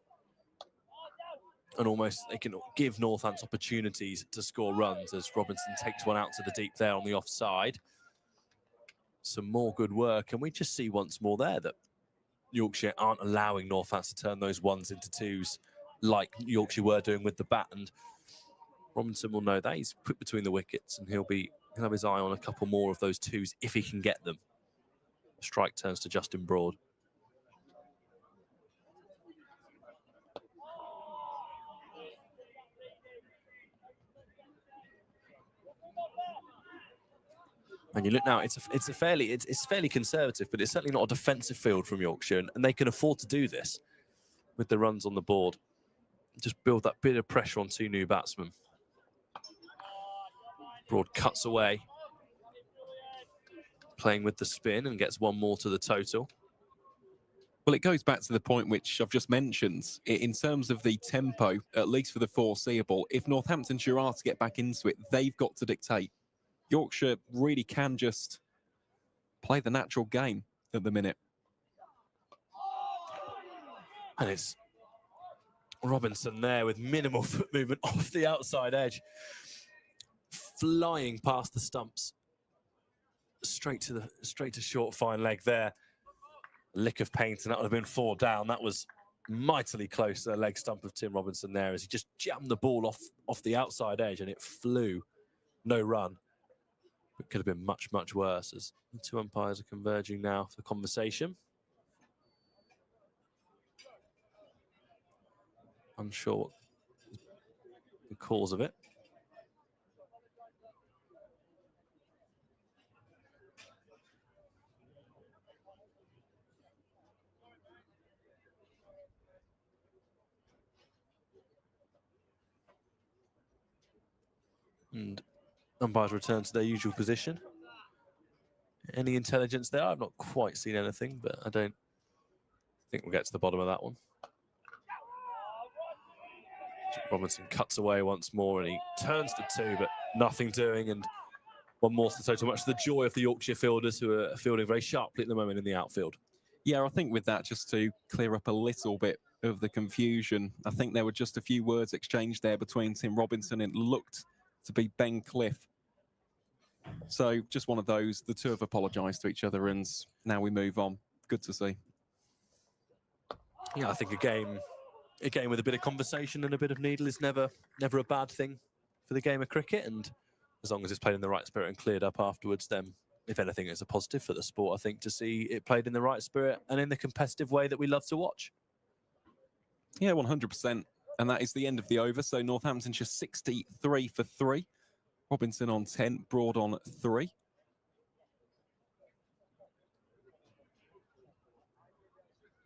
And almost they can give Northants opportunities to score runs, as Robinson takes one out to the deep there on the offside. Some more good work, and we just see once more there that Yorkshire aren't allowing Northants to turn those 1s into 2s like Yorkshire were doing with the bat. And Robinson will know that. He's put between the wickets, and he'll have his eye on a couple more of those 2s if he can get them. Strike turns to Justin Broad. And you look now, it's fairly conservative, but it's certainly not a defensive field from Yorkshire, and they can afford to do this with the runs on the board. Just build that bit of pressure on 2 new batsmen. Broad cuts away, playing with the spin, and gets 1 more to the total. Well, it goes back to the point which I've just mentioned. In terms of the tempo, at least for the foreseeable, if Northamptonshire are to get back into it, they've got to dictate. Yorkshire really can just play the natural game at the minute. And it's Robinson there with minimal foot movement off the outside edge, flying past the stumps, straight to short fine leg there. A lick of paint, and that would have been 4 down. That was mightily close to the leg stump of Tim Robinson there, as he just jammed the ball off the outside edge, and it flew. No run. It could have been much, much worse, as the 2 umpires are converging now for conversation. Unsure what the cause of it. And umpires return to their usual position. Any intelligence there? I've not quite seen anything, but I don't think we'll get to the bottom of that one. Robinson cuts away once more, and he turns to 2, but nothing doing, and 1 more to the total, much to the joy of the Yorkshire fielders, who are fielding very sharply at the moment in the outfield. Yeah, I think with that, just to clear up a little bit of the confusion, I think there were just a few words exchanged there between Tim Robinson and it looked to be Ben Cliff. So just one of those. The 2 have apologised to each other, and now we move on. Good to see. Yeah, I think a game a game with a bit of conversation and a bit of needle is never a bad thing for the game of cricket. And as long as it's played in the right spirit and cleared up afterwards, then if anything, it's a positive for the sport, I think, to see it played in the right spirit and in the competitive way that we love to watch. Yeah, 100%. And that is the end of the over. So Northamptonshire 63 for 3. Robinson on 10, Broad on 3.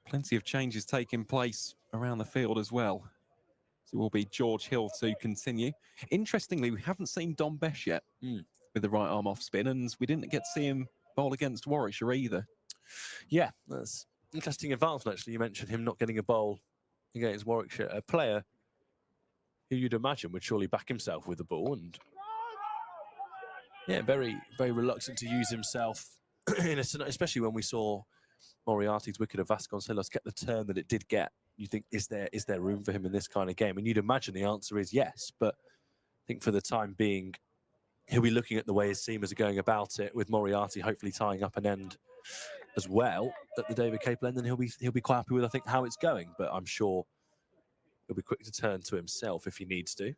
Plenty of changes taking place around the field as well. So it will be George Hill to continue. Interestingly, we haven't seen Dom Besh yet with the right arm off spin, and we didn't get to see him bowl against Warwickshire either. Yeah, that's interesting advancement, actually. You mentioned him not getting a bowl against Warwickshire, a player who you'd imagine would surely back himself with the ball, and yeah, very, very reluctant to use himself, especially when we saw Moriarty's wicket of Vasconcelos get the turn that it did get. You think, is there room for him in this kind of game? And you'd imagine the answer is yes, but I think for the time being, he'll be looking at the way his seamers are going about it, with Moriarty hopefully tying up an end as well at the David Capel end, and he'll be quite happy with, I think, how it's going. But I'm sure he'll be quick to turn to himself if he needs to.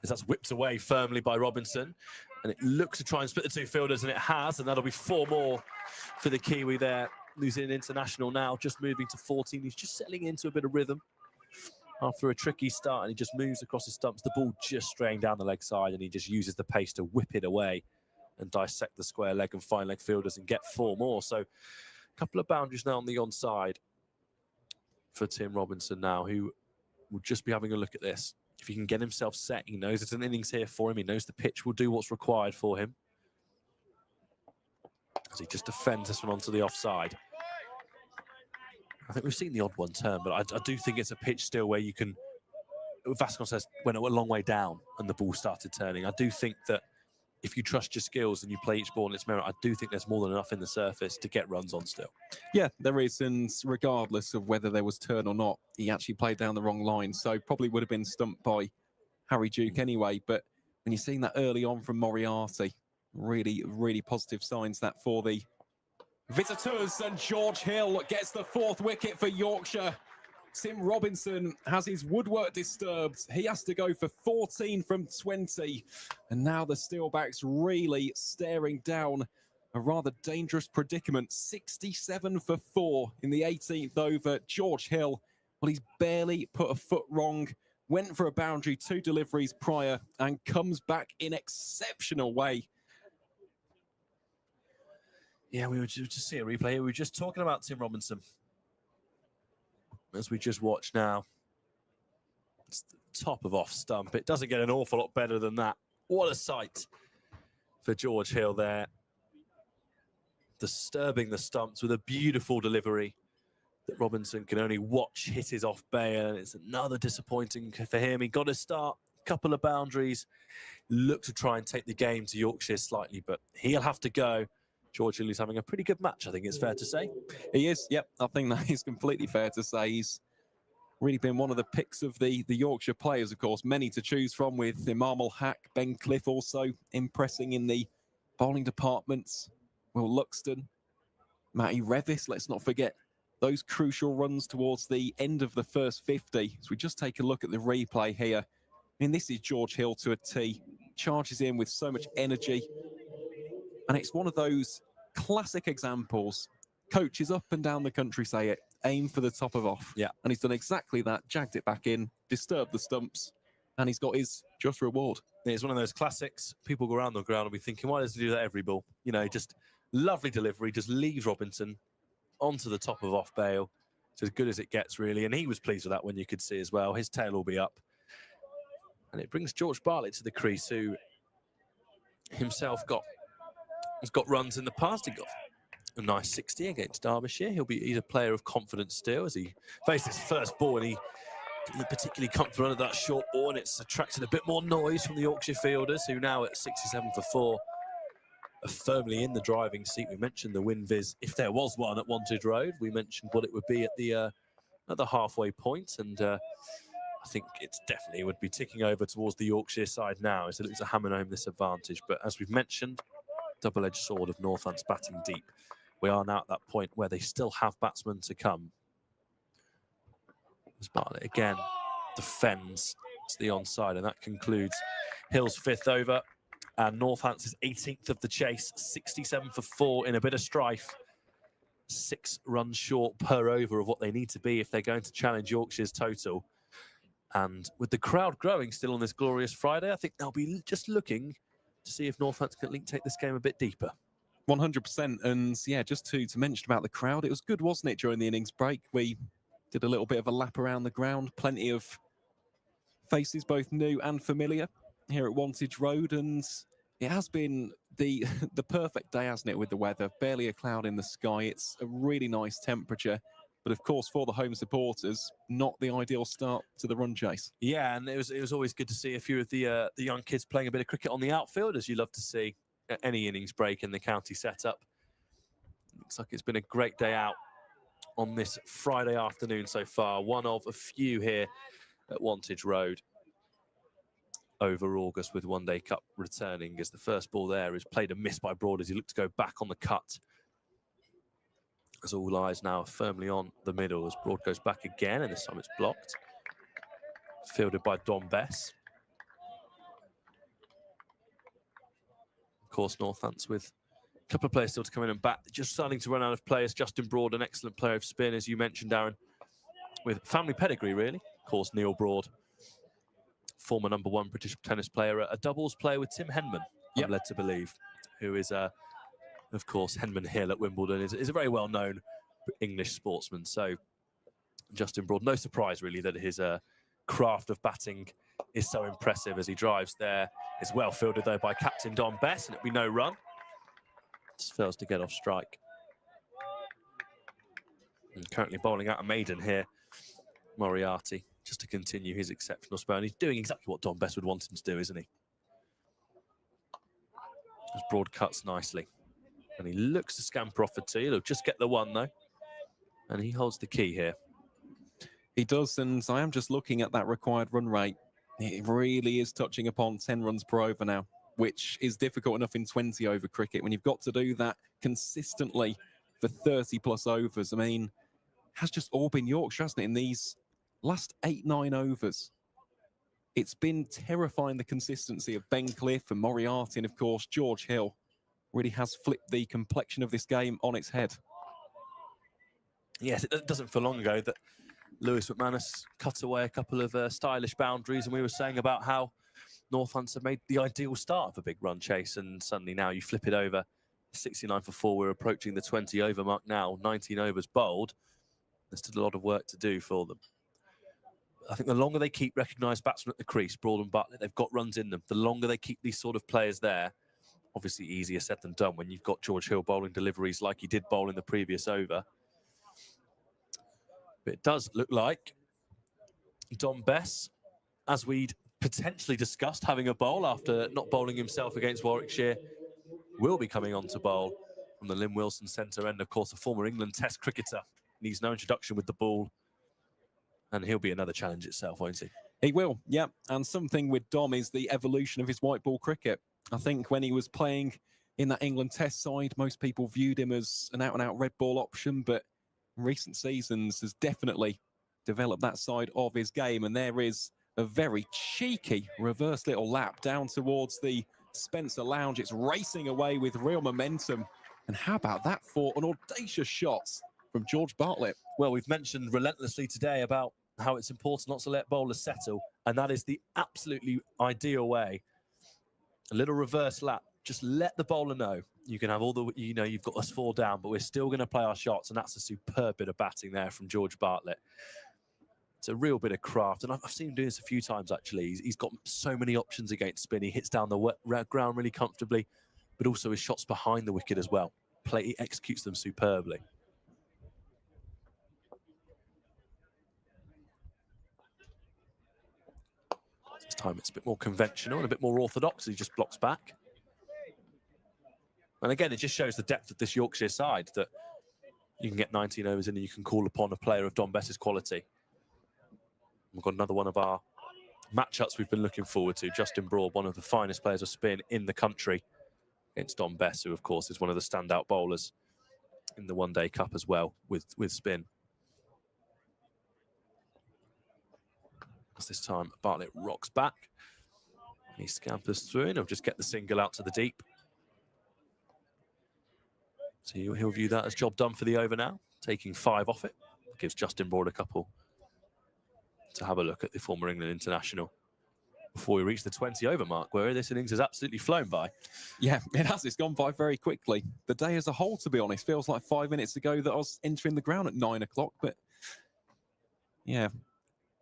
As that's whipped away firmly by Robinson, and it looks to try and split the two fielders, and it has, and that'll be 4 more for the Kiwi there. Losing an international now, just moving to 14. He's just settling into a bit of rhythm after a tricky start, and he just moves across his stumps. The ball just straying down the leg side, and he just uses the pace to whip it away and dissect the square leg and fine leg fielders and get 4 more. So a couple of boundaries now on the onside for Tim Robinson now, who will just be having a look at this. If he can get himself set, he knows there's an innings here for him. He knows the pitch will do what's required for him, as he just defends this one onto the offside. I think we've seen the odd one turn, but I do think it's a pitch still where you can... Vasconcelos went a long way down and the ball started turning. I do think that if you trust your skills and you play each ball in its merit, I do think there's more than enough in the surface to get runs on still. Yeah, there is, and regardless of whether there was turn or not, he actually played down the wrong line, so probably would have been stumped by Harry Duke anyway. But when you're seeing that early on from Moriarty, really, really positive signs that for the visitors, and George Hill gets the 4th wicket for Yorkshire. Tim Robinson has his woodwork disturbed. He has to go for 14 from 20. And now the Steelbacks really staring down a rather dangerous predicament. 67 for 4 in the 18th over. George Hill, well, he's barely put a foot wrong. Went for a boundary 2 deliveries prior and comes back in exceptional way. Yeah, we were just see a replay. We were just talking about Tim Robinson, as we just watched now. It's the top of off stump. It doesn't get an awful lot better than that. What a sight for George Hill there. Disturbing the stumps with a beautiful delivery that Robinson can only watch hit his off bail. And it's another disappointing for him. He got a start, couple of boundaries, looked to try and take the game to Yorkshire slightly, but he'll have to go. George Hill is having a pretty good match, I think it's fair to say. He is, yep. I think that is completely fair to say. He's really been one of the picks of the Yorkshire players, of course. Many to choose from, with Imam Hack, Ben Cliff also impressing in the bowling departments. Will Luxton, Matty Revis, let's not forget those crucial runs towards the end of the first 50. So we just take a look at the replay here. I mean, this is George Hill to a T. Charges in with so much energy. And it's one of those classic examples. Coaches up and down the country say it, aim for the top of off. Yeah. And he's done exactly that, jagged it back in, disturbed the stumps, and he's got his just reward. It's one of those classics. People go around the ground and be thinking, why does he do that every ball? You know, just lovely delivery, just leaves Robinson onto the top of off bail. It's as good as it gets, really. And he was pleased with that one, you could see as well. His tail will be up. And it brings George Bartlett to the crease, who himself has got runs in the past. He got a nice 60 against Derbyshire. He's a player of confidence still, as he faced his first ball, and he didn't particularly comfortable under that short ball, and it's attracted a bit more noise from the Yorkshire fielders, who now at 67 for 4 are firmly in the driving seat. We mentioned the wind viz, if there was one at Wantage Road. We mentioned what it would be at the halfway point, and I think it's definitely would be ticking over towards the Yorkshire side now, as it looks to hammer home this advantage. But as we've mentioned, double-edged sword of Northants batting deep. We are now at that point where they still have batsmen to come. As Bartlett again defends to the onside, and that concludes Hill's 5th over. And Northampton's 18th of the chase, 67 for 4 in a bit of strife. 6 runs short per over of what they need to be if they're going to challenge Yorkshire's total. And with the crowd growing still on this glorious Friday, I think they'll be just looking to see if Northampton can take this game a bit deeper. 100%. And yeah, just to mention about the crowd, it was good, wasn't it, during the innings break? We did a little bit of a lap around the ground, plenty of faces, both new and familiar, here at Wantage Road. And it has been the perfect day, hasn't it, with the weather? Barely a cloud in the sky. It's a really nice temperature. But of course, for the home supporters, not the ideal start to the run chase. Yeah, and it was always good to see a few of the young kids playing a bit of cricket on the outfield, as you love to see at any innings break in the county setup. Looks like it's been a great day out on this Friday afternoon so far. One of a few here at Wantage Road over August, with One Day Cup returning, as the first ball there is played and missed by Broad as he looked to go back on the cut. As all eyes now firmly on the middle, as Broad goes back again, and this time it's blocked. Fielded by Don Bess. Of course, Northants with a couple of players still to come in and bat. Just starting to run out of players. Justin Broad, an excellent player of spin, as you mentioned, Darren, with family pedigree, really. Of course, Neil Broad, former #1 British tennis player, a doubles player with Tim Henman, I'm led to believe, who is, of course, Henman Hill at Wimbledon, is a very well-known English sportsman. So Justin Broad, no surprise, really, that his craft of batting is so impressive as he drives there. It's well fielded, though, by captain Don Bess, and it'll be no run. Just fails to get off strike. And currently bowling out a maiden here, Moriarty, just to continue his exceptional spell. And he's doing exactly what Don Bess would want him to do, isn't he? As Broad cuts nicely. And he looks to scamper off for 2. He'll just get the 1, though. And he holds the key here. He does, and I am just looking at that required run rate. It really is touching upon 10 runs per over now, which is difficult enough in 20 over cricket. When you've got to do that consistently for 30 plus overs, I mean, has just all been Yorkshire, hasn't it, in these last 8-9 overs. It's been terrifying, the consistency of Ben Cliff and Moriarty, and of course George Hill really has flipped the complexion of this game on its head. Yes, it doesn't feel long ago that Lewis McManus cut away a couple of stylish boundaries, and we were saying about how Northampton made the ideal start of a big run chase, and suddenly now you flip it over. 69 for 4, we're approaching the 20 over mark now, 19 overs bowled. There's still a lot of work to do for them. I think the longer they keep recognised batsmen at the crease, Broad and Bartlett, they've got runs in them. The longer they keep these sort of players there, obviously easier said than done when you've got George Hill bowling deliveries like he did bowl in the previous over. But it does look like Don Bess, as we'd potentially discussed, having a bowl after not bowling himself against Warwickshire, will be coming on to bowl from the Lynn Wilson centre end. Of course, a former England Test cricketer. Needs no introduction with the ball. And he'll be another challenge itself, won't he? He will, yeah. And something with Dom is the evolution of his white ball cricket. I think when he was playing in that England Test side, most people viewed him as an out-and-out red ball option, but in recent seasons has definitely developed that side of his game. And there is a very cheeky reverse little lap down towards the Spencer Lounge. It's racing away with real momentum. And how about that for an audacious shot from George Bartlett? Well, we've mentioned relentlessly today about how it's important not to let bowlers settle, and that is the absolutely ideal way. A little reverse lap, just let the bowler know you can have all the, you've got us 4 down, but we're still going to play our shots, and that's a superb bit of batting there from George Bartlett. It's a real bit of craft, and I've seen him do this a few times, actually. He's got so many options against spin. He hits down the ground really comfortably, but also his shots behind the wicket as well. He executes them superbly. This time it's a bit more conventional and a bit more orthodox. He just blocks back. And again, it just shows the depth of this Yorkshire side, that you can get 19 overs in and you can call upon a player of Don Bess's quality. We've got another one of our matchups we've been looking forward to. Justin Broad, one of the finest players of spin in the country, against Don Bess, who, of course, is one of the standout bowlers in the One Day Cup as well with spin. As this time, Bartlett rocks back. He scampers through and he'll just get the single out to the deep. So he'll view that as job done for the over now, taking 5 off it. Gives Justin Broad a couple to have a look at the former England international before we reach the 20 over mark, where this innings has absolutely flown by. Yeah, it has. It's gone by very quickly. The day as a whole, to be honest, feels like 5 minutes ago that I was entering the ground at 9 o'clock. But yeah,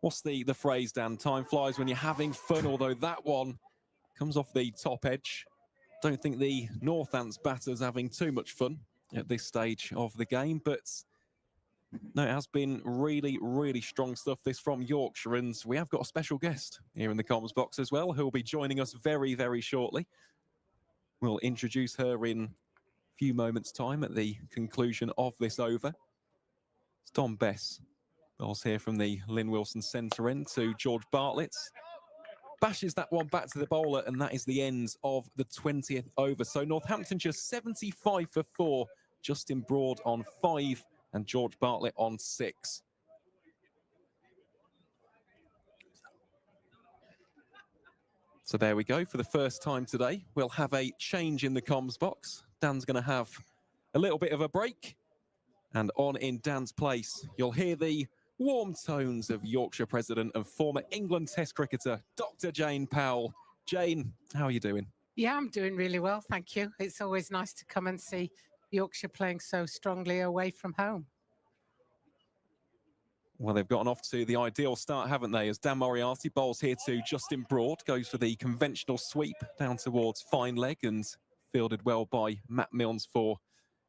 what's the phrase, Dan? Time flies when you're having fun, although that one comes off the top edge. Don't think the Northants batters having too much fun at this stage of the game, but no, it has been really, really strong stuff, this from Yorkshire, and we have got a special guest here in the comms box as well, who will be joining us very, very shortly. We'll introduce her in a few moments' time at the conclusion of this over. It's Dom Bess. Bowls here from the Lynn Wilson centre end to George Bartlett. Bashes that one back to the bowler, and that is the end of the 20th over. So Northamptonshire 75 for 4, Justin Broad on 5, and George Bartlett on 6. So there we go. For the first time today, we'll have a change in the comms box. Dan's going to have a little bit of a break. And on in Dan's place, you'll hear the warm tones of Yorkshire president and former England Test cricketer, Dr. Jane Powell. Jane, how are you doing? Yeah, I'm doing really well, thank you. It's always nice to come and see Yorkshire playing so strongly away from home. Well, they've gotten off to the ideal start, haven't they? As Dan Moriarty bowls here to Justin Broad, goes for the conventional sweep down towards fine leg and fielded well by Matt Milnes for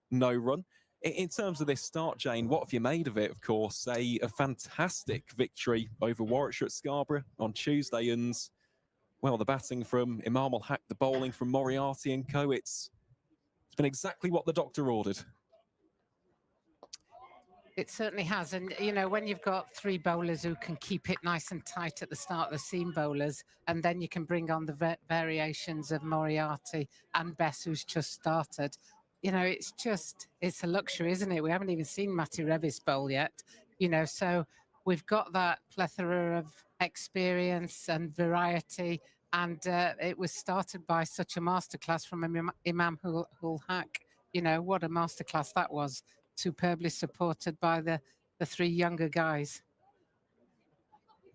no run. In terms of this start, Jane, what have you made of it? Of course, a fantastic victory over Warwickshire at Scarborough on Tuesday, and well, the batting from Imam Ul-Haq, the bowling from Moriarty and co. It's been exactly what the doctor ordered. It certainly has. And, you know, when you've got 3 bowlers who can keep it nice and tight at the start, the seam bowlers, and then you can bring on the variations of Moriarty and Bess, who's just started. You know, it's a luxury, isn't it? We haven't even seen Matty Revis bowl yet, you know, so we've got that plethora of experience and variety. And it was started by such a masterclass from Imam Ul-Haq. You know, what a masterclass that was. Superbly supported by the 3 younger guys.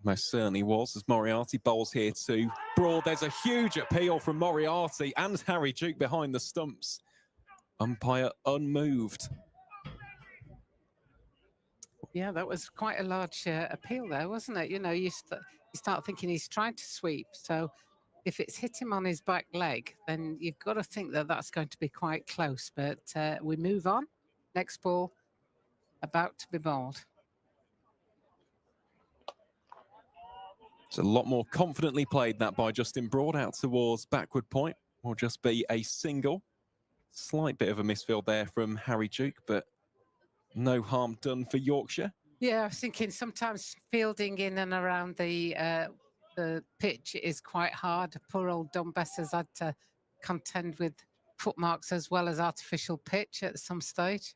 Most certainly was, as Moriarty bowls here to Broad. There's a huge appeal from Moriarty and Harry Duke behind the stumps. Umpire unmoved. Yeah, that was quite a large appeal there, wasn't it? You know, you start thinking he's trying to sweep. So if it's hit him on his back leg, then you've got to think that that's going to be quite close. But we move on. Next ball, about to be bowled. It's a lot more confidently played, that by Justin Broad, out towards backward point. Will just be a single. Slight bit of a misfield there from Harry Duke, but no harm done for Yorkshire. Yeah, I was thinking sometimes fielding in and around the pitch is quite hard. Poor old Dom Bess has had to contend with footmarks as well as artificial pitch at some stage.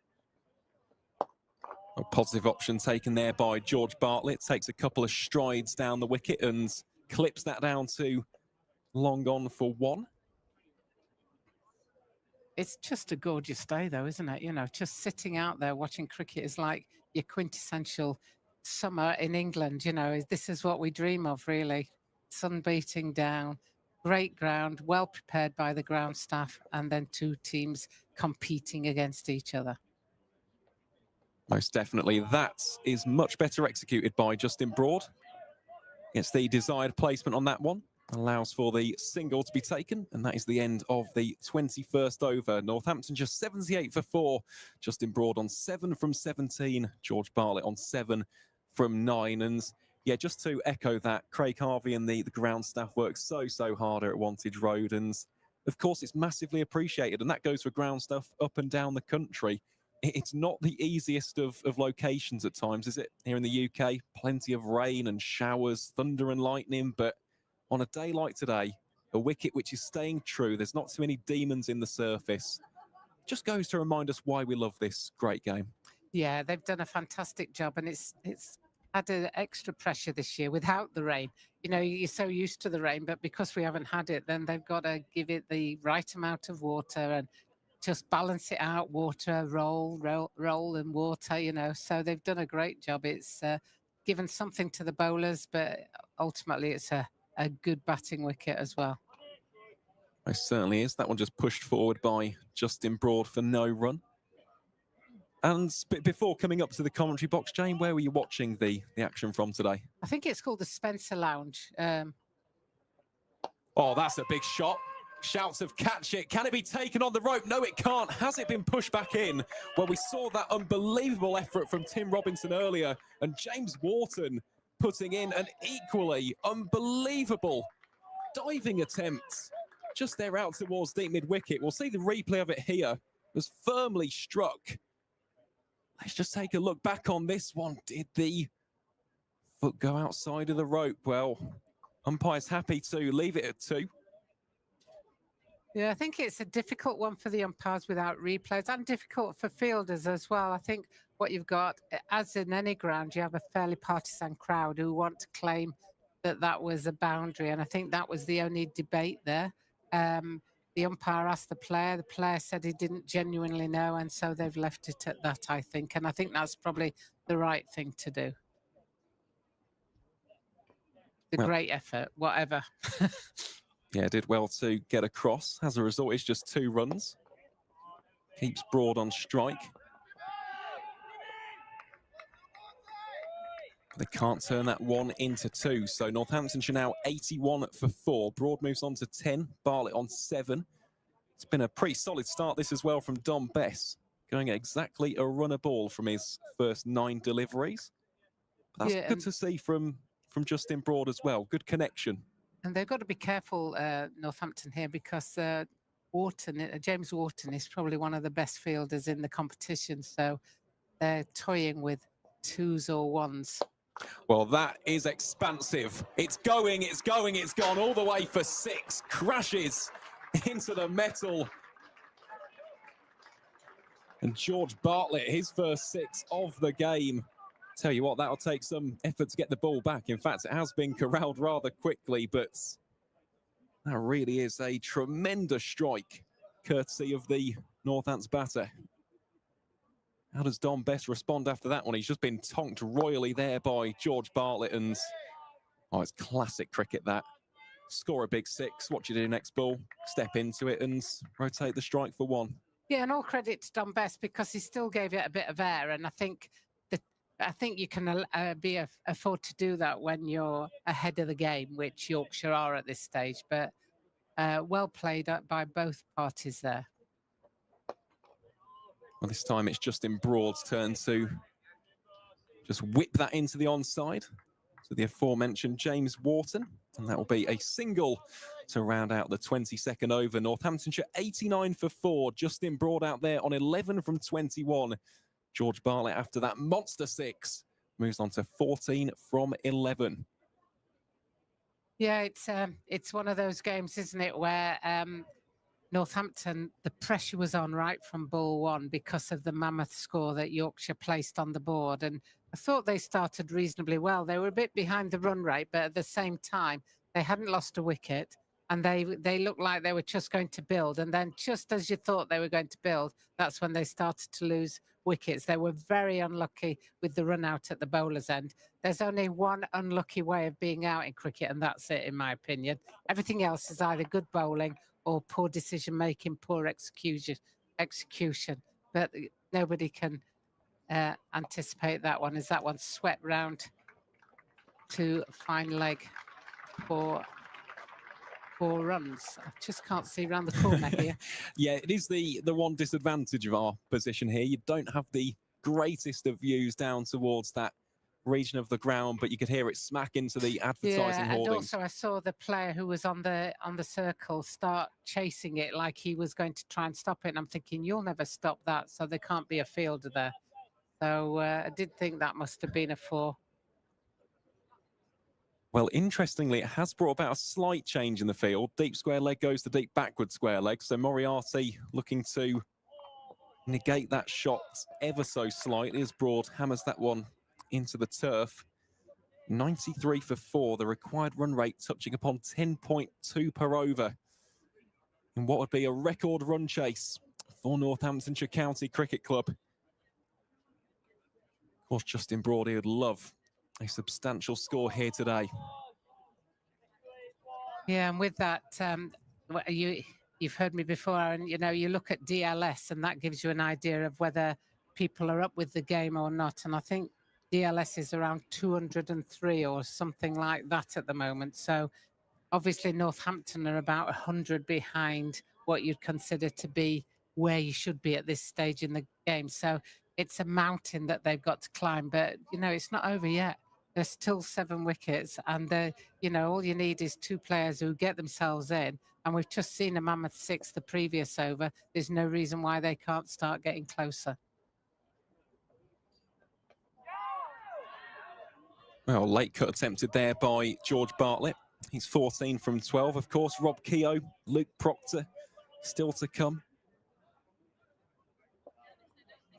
A positive option taken there by George Bartlett. Takes a couple of strides down the wicket and clips that down to long on for 1. It's just a gorgeous day, though, isn't it? You know, just sitting out there watching cricket is like your quintessential summer in England. You know, this is what we dream of, really. Sun beating down, great ground, well prepared by the ground staff, and then 2 teams competing against each other. Most definitely. That is much better executed by Justin Broad. Gets the desired placement on that one. Allows for the single to be taken, and that is the end of the 21st over. Northamptonshire 78 for 4. Justin Broad on 7 from 17. George Bartlett on 7 from 9. And yeah, just to echo that, Craig Harvey and the ground staff work so harder at Wantage Road. And of course, it's massively appreciated. And that goes for ground staff up and down the country. It's not the easiest of locations at times, is it? Here in the UK, plenty of rain and showers, thunder and lightning. But on a day like today, a wicket which is staying true, there's not too many demons in the surface. Just goes to remind us why we love this great game. Yeah, they've done a fantastic job, and it's had an extra pressure this year without the rain. You know, you're so used to the rain, but because we haven't had it, then they've got to give it the right amount of water and just balance it out, water, roll and water, you know. So they've done a great job. It's given something to the bowlers, but ultimately it's a good batting wicket as well. It certainly is. That one just pushed forward by Justin Broad for no run. And before coming up to the commentary box, Jane, where were you watching the action from today? I think it's called the Spencer Lounge. Oh, that's a big shot. Shouts of catch it. Can it be taken on the rope? No, it can't. Has it been pushed back in? Well, we saw that unbelievable effort from Tim Robinson earlier, and James Wharton putting in an equally unbelievable diving attempt. Just there out towards deep mid-wicket. We'll see the replay of it here. It was firmly struck. Let's just take a look back on this one. Did the foot go outside of the rope? Well, umpire's happy to leave it at 2. Yeah, I think it's a difficult one for the umpires without replays and difficult for fielders as well. I think what you've got, as in any ground, you have a fairly partisan crowd who want to claim that that was a boundary. And I think that was the only debate there. The umpire asked the player said he didn't genuinely know, and so they've left it at that, I think. And I think that's probably the right thing to do. Great effort, whatever. Yeah, did well to get across. As a result, it's just 2 runs. Keeps Broad on strike. They can't turn that 1 into 2. So Northamptonshire now 81 for 4. Broad moves on to 10. Bartlett on 7. It's been a pretty solid start this as well from Dom Bess. Going at exactly a run a ball from his first 9 deliveries. But that's good to see from Justin Broad as well. Good connection. And they've got to be careful, Northampton here, because James Wharton is probably one of the best fielders in the competition. So they're toying with 2s or 1s. Well, that is expansive. It's going, it's gone all the way for 6. Crashes into the metal. And George Bartlett, his first 6 of the game. Tell you what, that'll take some effort to get the ball back. In fact, it has been corralled rather quickly, but that really is a tremendous strike, courtesy of the Northants batter. How does Dom Bess respond after that one? He's just been tonked royally there by George Bartlett, and it's classic cricket that. Score a big 6, what you do next ball, step into it and rotate the strike for 1. Yeah, and all credit to Dom Bess because he still gave it a bit of air, and I think you can afford to do that when you're ahead of the game, which Yorkshire are at this stage. But well played by both parties there. Well, this time it's Justin Broad's turn to just whip that into the onside. So the aforementioned James Wharton, and that will be a single to round out the 22nd over. Northamptonshire 89 for 4. Justin Broad out there on 11 from 21. George Bartlett, after that monster 6, moves on to 14 from 11. Yeah, it's one of those games, isn't it, where Northampton, the pressure was on right from ball 1 because of the mammoth score that Yorkshire placed on the board. And I thought they started reasonably well. They were a bit behind the run rate, but at the same time, they hadn't lost a wicket. And they looked like they were just going to build. And then just as you thought they were going to build, that's when they started to lose wickets. They were very unlucky with the run out at the bowler's end. There's only one unlucky way of being out in cricket, and that's it, in my opinion. Everything else is either good bowling or poor decision-making, poor execution. But nobody can anticipate that one, as that one swept round to fine leg for 4 runs. I just can't see around the corner here. Yeah, it is the one disadvantage of our position here. You don't have the greatest of views down towards that region of the ground, but you could hear it smack into the advertising hoardings. And also I saw the player who was on the circle start chasing it like he was going to try and stop it. And I'm thinking, you'll never stop that, so there can't be a fielder there. So I did think that must have been a 4. Well, interestingly, it has brought about a slight change in the field. Deep square leg goes to deep backward square leg. So Moriarty looking to negate that shot ever so slightly as Broad hammers that one into the turf. 93 for 4, the required run rate touching upon 10.2 per over. And what would be a record run chase for Northamptonshire County Cricket Club. Of course, Justin Broadie would love a substantial score here today. Yeah, and with that, you've heard me before, and you look at DLS, and that gives you an idea of whether people are up with the game or not. And I think DLS is around 203 or something like that at the moment. So obviously Northampton are about 100 behind what you'd consider to be where you should be at this stage in the game. So it's a mountain that they've got to climb, but it's not over yet. There's still 7 wickets, and all you need is 2 players who get themselves in. And we've just seen a mammoth 6 the previous over. There's no reason why they can't start getting closer. Well, late cut attempted there by George Bartlett. He's 14 from 12. Of course, Rob Keogh, Luke Proctor, still to come.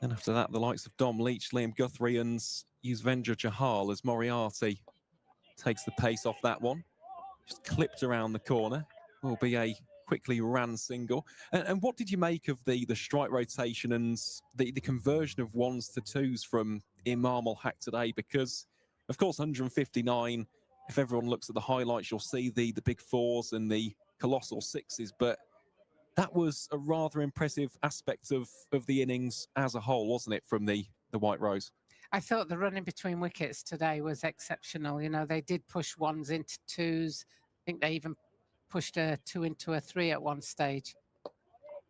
And after that, the likes of Dom Leach, Liam Guthrie and Yuzvendra Chahal as Moriarty takes the pace off that one. Just clipped around the corner. Will be a quickly ran single. And what did you make of the strike rotation and the conversion of 1s to 2s from Imam Ul Haq today? Because, of course, 159, if everyone looks at the highlights, you'll see the big 4s and the colossal 6s. But that was a rather impressive aspect of the innings as a whole, wasn't it, from the White Rose? I thought the running between wickets today was exceptional. They did push 1s into 2s. I think they even pushed a 2 into a 3 at one stage.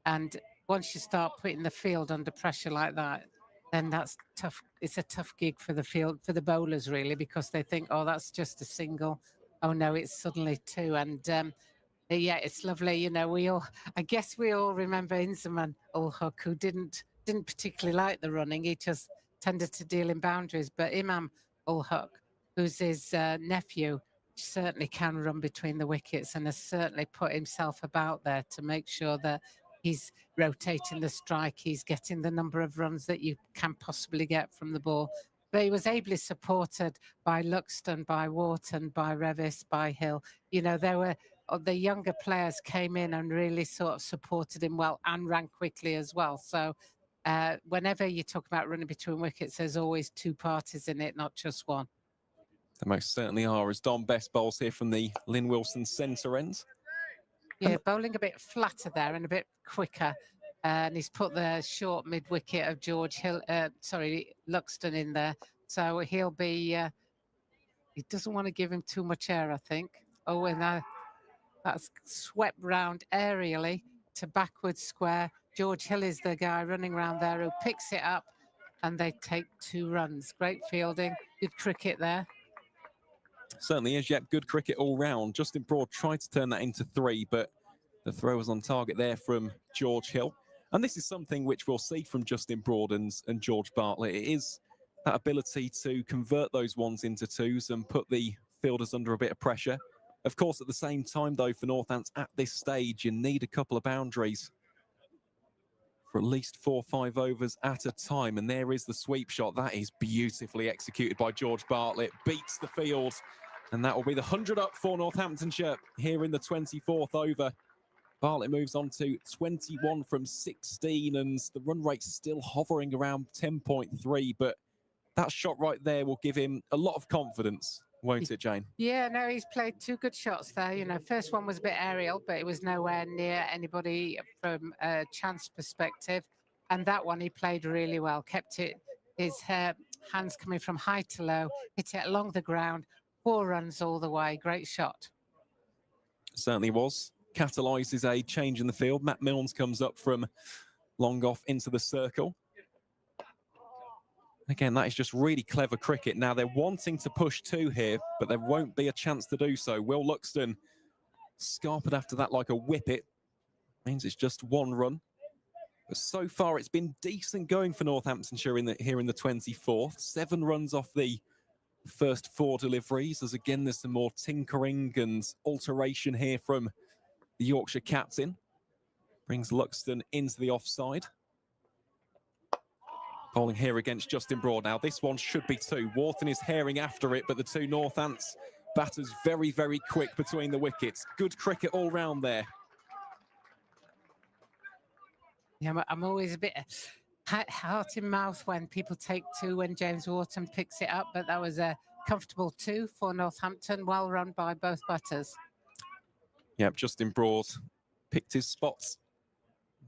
And once you start putting the field under pressure like that, then that's tough. It's a tough gig for the field, for the bowlers, really, because they think, oh, that's just a single. Oh, no, it's suddenly 2. And yeah, it's lovely. I guess we all remember Inzamam Ul Haq, who didn't particularly like the running. He just tended to deal in boundaries. But Imam Ul Haq, who's his nephew, certainly can run between the wickets and has certainly put himself about there to make sure that he's rotating the strike, he's getting the number of runs that you can possibly get from the ball. But he was ably supported by Luxton, by Wharton, by Revis, by Hill. There were the younger players came in and really sort of supported him well and ran quickly as well. So whenever you talk about running between wickets, there's always 2 parties in it, not just one. There most certainly are, as Don Best bowls here from the Lynn Wilson centre end. Yeah, bowling a bit flatter there and a bit quicker. And he's put the short mid-wicket of Luxton in there. So he'll be, he doesn't want to give him too much air, I think. Oh, and that's swept round aerially to backwards square. George Hill is the guy running around there who picks it up, and they take 2 runs. Great fielding, good cricket there. Certainly is, yep, good cricket all round. Justin Broad tried to turn that into 3, but the throw was on target there from George Hill. And this is something which we'll see from Justin Broad and George Bartlett. It is that ability to convert those 1s into 2s and put the fielders under a bit of pressure. Of course, at the same time, though, for Northants at this stage, you need a couple of boundaries for at least 4 or 5 overs at a time. And there is the sweep shot. That is beautifully executed by George Bartlett. Beats the field. And that will be the 100 up for Northamptonshire here in the 24th over. Bartlett moves on to 21 from 16, and the run rate's still hovering around 10.3. But that shot right there will give him a lot of confidence, won't it, Jane? Yeah, no, he's played 2 good shots there. First one was a bit aerial, but it was nowhere near anybody from a chance perspective. And that one he played really well, kept it, his hands coming from high to low, hit it along the ground, 4 runs all the way. Great shot. Certainly was. Catalyses a change in the field. Matt Milnes comes up from long off into the circle. Again, that is just really clever cricket. Now, they're wanting to push 2 here, but there won't be a chance to do so. Will Luxton scarpered after that like a whippet. Means it's just 1 run. But so far, it's been decent going for Northamptonshire here in the 24th. 7 runs off the first 4 deliveries. As again, there's some more tinkering and alteration here from the Yorkshire captain. Brings Luxton into the offside. Bowling here against Justin Broad. Now, this one should be 2. Wharton is herring after it, but the 2 Northants batters very, very quick between the wickets. Good cricket all round there. Yeah, I'm always a bit heart in mouth when people take 2 when James Wharton picks it up, but that was a comfortable 2 for Northampton, well run by both batters. Yep, Justin Broad picked his spots.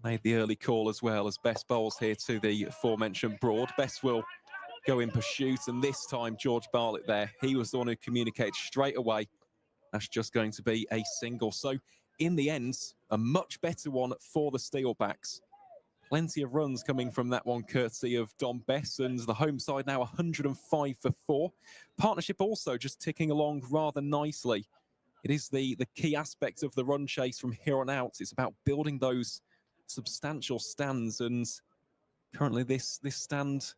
Made the early call as well as Best bowls here to the aforementioned Broad. Best will go in pursuit, and this time George Bartlett there. He was the one who communicated straight away. That's just going to be a single. So in the end, a much better one for the Steelbacks. Plenty of runs coming from that one, courtesy of Dom Bess, and the home side now 105 for 4. Partnership also just ticking along rather nicely. It is the key aspect of the run chase from here on out. It's about building those substantial stands, and currently this stand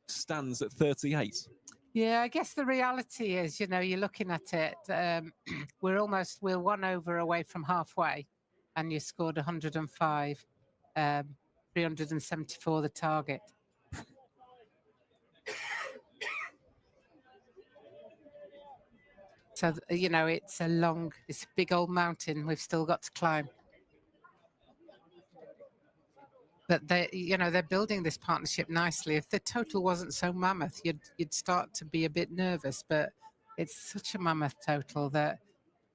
stands at 38. Yeah, I guess the reality is, you know, you're looking at it, we're 1 over away from halfway, and you scored 105, 374 the target. So, you know, it's a big old mountain we've still got to climb. But they're building this partnership nicely. If the total wasn't so mammoth, you'd start to be a bit nervous. But it's such a mammoth total that,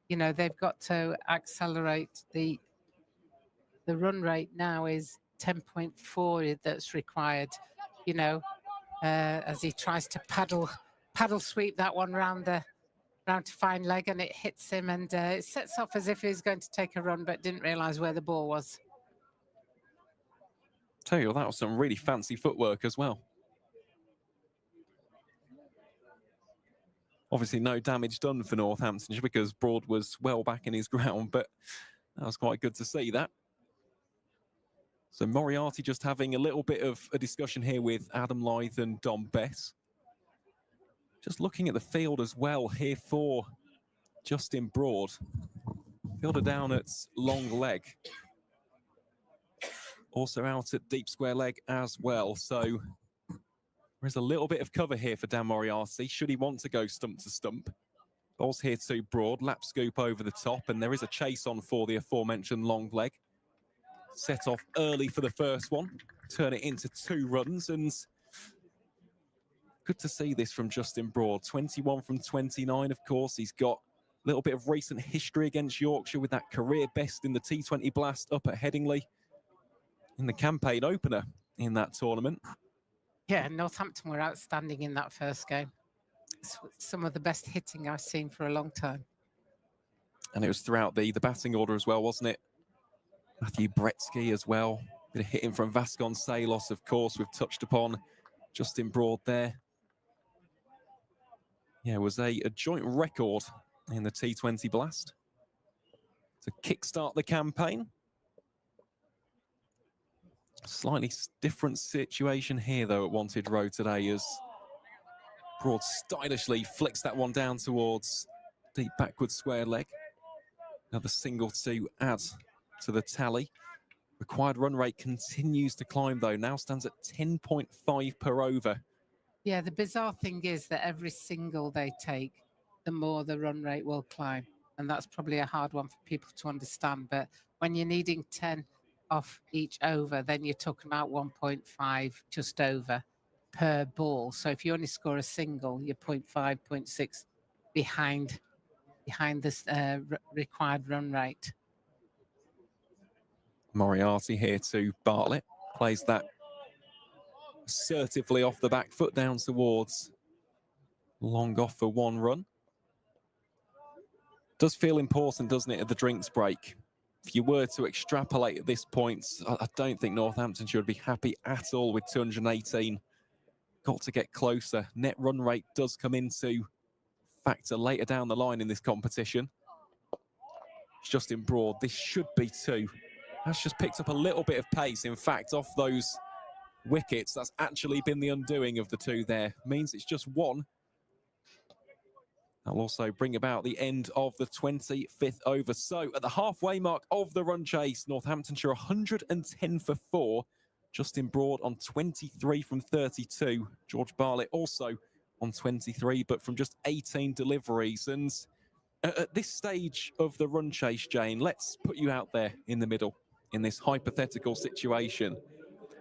you know, they've got to accelerate. The run rate now is 10.4 that's required. You know, as he tries to paddle sweep that one round to fine leg, and it hits him, and it sets off as if he was going to take a run, but didn't realise where the ball was. Tell you, that was some really fancy footwork as well. Obviously, no damage done for Northamptonshire because Broad was well back in his ground, but that was quite good to see that. So Moriarty just having a little bit of a discussion here with Adam Lyth and Dom Bess. Just looking at the field as well here for Justin Broad. Fielder down at long leg. Also out at deep square leg as well. So there's a little bit of cover here for Dan Moriarty, should he want to go stump to stump. Ball's here to Broad, lap scoop over the top, and there is a chase on for the aforementioned long leg. Set off early for the first one, turn it into 2 runs, and good to see this from Justin Broad. 21 from 29, of course. He's got a little bit of recent history against Yorkshire with that career best in the T20 Blast up at Headingley in the campaign opener in that tournament. Yeah, Northampton were outstanding in that first game. It's some of the best hitting I've seen for a long time. And it was throughout the batting order as well, wasn't it? Matthew Bretsky as well. Bit of hitting from Vasconcelos, of course, we've touched upon Justin Broad there. Yeah, it was a joint record in the T20 Blast to kickstart the campaign. Slightly different situation here, though, at Wantage Road today, as Broad stylishly flicks that one down towards deep backward square leg. Another single to add to the tally. Required run rate continues to climb, though. Now stands at 10.5 per over. Yeah, the bizarre thing is that every single they take, the more the run rate will climb. And that's probably a hard one for people to understand. But when you're needing 10 off each over, then you're talking about 1.5 just over per ball. So if you only score a single, you're 0.5, 0.6 behind this required run rate. Moriarty here to Bartlett. Plays that assertively off the back foot down towards long off for 1 run. Does feel important, doesn't it, at the drinks break? If you were to extrapolate at this point, I don't think Northamptonshire would be happy at all with 218. Got to get closer. Net run rate does come into factor later down the line in this competition. It's Justin Broad. This should be 2. That's just picked up a little bit of pace. In fact, off those wickets, that's actually been the undoing of the 2 there. Means it's just 1. That'll also bring about the end of the 25th over. So at the halfway mark of the run chase, Northamptonshire 110 for 4. Justin Broad on 23 from 32. George Bartlett also on 23, but from just 18 deliveries. And at this stage of the run chase, Jane, let's put you out there in the middle in this hypothetical situation.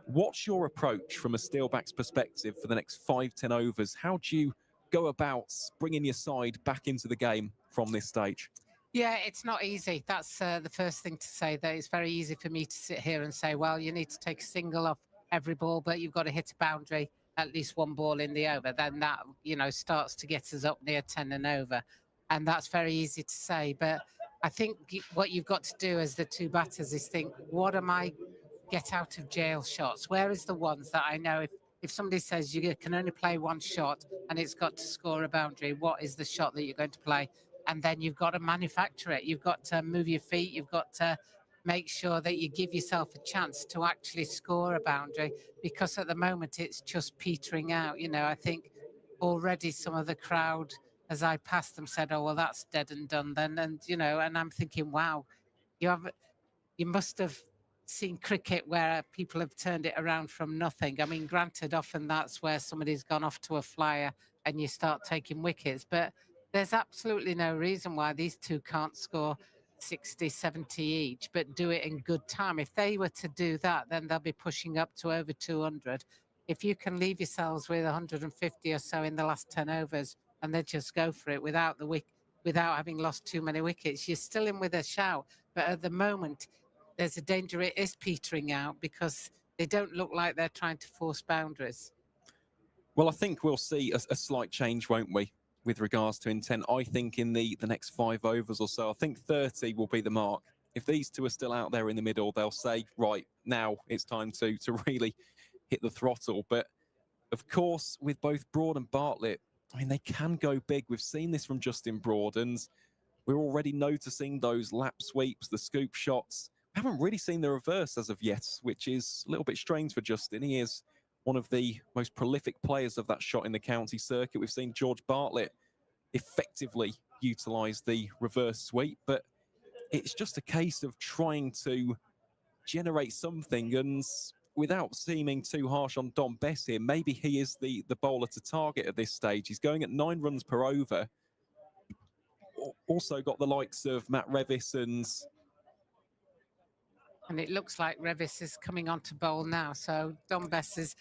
What's your approach from a Steelbacks perspective for the next 5-10 overs? How do you go about bringing your side back into the game from this stage? Yeah, it's not easy. That's the first thing to say. That it's very easy for me to sit here and say, well, you need to take a single off every ball, but you've got to hit a boundary, at least one ball in the over. Then that, starts to get us up near 10 and over. And that's very easy to say. But I think what you've got to do as the two batters is think, what are my get out of jail shots? Where is the ones that I know if somebody says you can only play one shot and it's got to score a boundary, what is the shot that you're going to play? And then you've got to manufacture it. You've got to move your feet. You've got to make sure that you give yourself a chance to actually score a boundary, because at the moment it's just petering out. I think already some of the crowd, as I passed them, said, oh, well, that's dead and done then. And, and I'm thinking, wow, you must have seen cricket where people have turned it around from nothing. I mean, granted, often that's where somebody's gone off to a flyer and you start taking wickets, but there's absolutely no reason why these two can't score 60, 70 each, but do it in good time. If they were to do that, then they'll be pushing up to over 200. If you can leave yourselves with 150 or so in the last 10 overs and then just go for it without having lost too many wickets, you're still in with a shout. But at the moment, there's a danger it is petering out because they don't look like they're trying to force boundaries. Well, I think we'll see a slight change, won't we, with regards to intent? I think in the next 5 overs or so, I think 30 will be the mark. If these two are still out there in the middle, they'll say, right, now it's time to really hit the throttle. But of course, with both Broad and Bartlett, I mean, they can go big. We've seen this from Justin Broad, and we're already noticing those lap sweeps, the scoop shots. We haven't really seen the reverse as of yet, which is a little bit strange for Justin. He is one of the most prolific players of that shot in the county circuit. We've seen George Bartlett effectively utilise the reverse sweep, but it's just a case of trying to generate something, and without seeming too harsh on Dom Bess here, maybe he is the bowler to target at this stage. He's going at 9 runs per over. Also got the likes of Matt Revis and it looks like Revis is coming on to bowl now. So Dom Bess has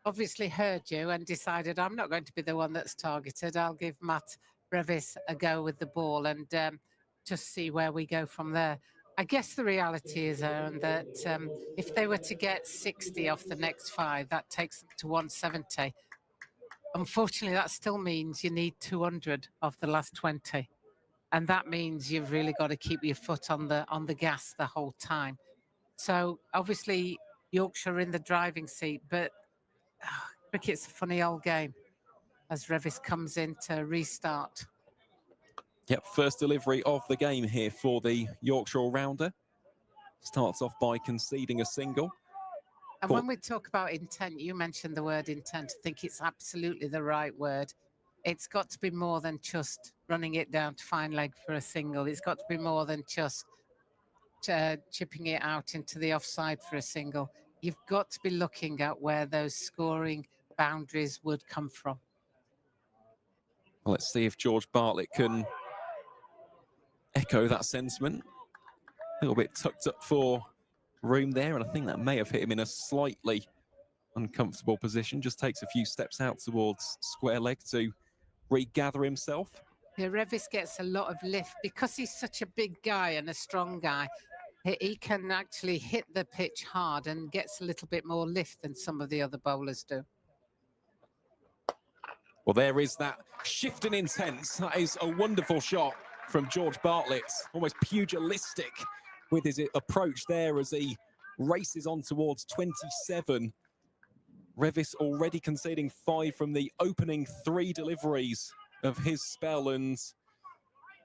obviously heard you and decided, I'm not going to be the one that's targeted. I'll give Matt Revis a go with the ball and just see where we go from there. I guess the reality is, Aaron, that if they were to get 60 off the next 5, that takes them to 170. Unfortunately, that still means you need 200 off the last 20. And that means you've really got to keep your foot on the gas the whole time. So obviously Yorkshire in the driving seat, but cricket's a funny old game as Revis comes in to restart. Yep, first delivery of the game here for the Yorkshire all-rounder. Starts off by conceding a single. And when we talk about intent, you mentioned the word intent. I think it's absolutely the right word. It's got to be more than just running it down to fine leg for a single. It's got to be more than just chipping it out into the offside for a single. You've got to be looking at where those scoring boundaries would come from. Well, let's see if George Bartlett can echo that sentiment. A little bit tucked up for room there, and I think that may have hit him in a slightly uncomfortable position. Just takes a few steps out towards square leg to regather himself. Yeah, Revis gets a lot of lift because he's such a big guy and a strong guy. He can actually hit the pitch hard and gets a little bit more lift than some of the other bowlers do. Well, there is that shift in intent. That is a wonderful shot from George Bartlett, almost pugilistic with his approach there as he races on towards 27. Revis already conceding 5 from the opening 3 deliveries of his spell, and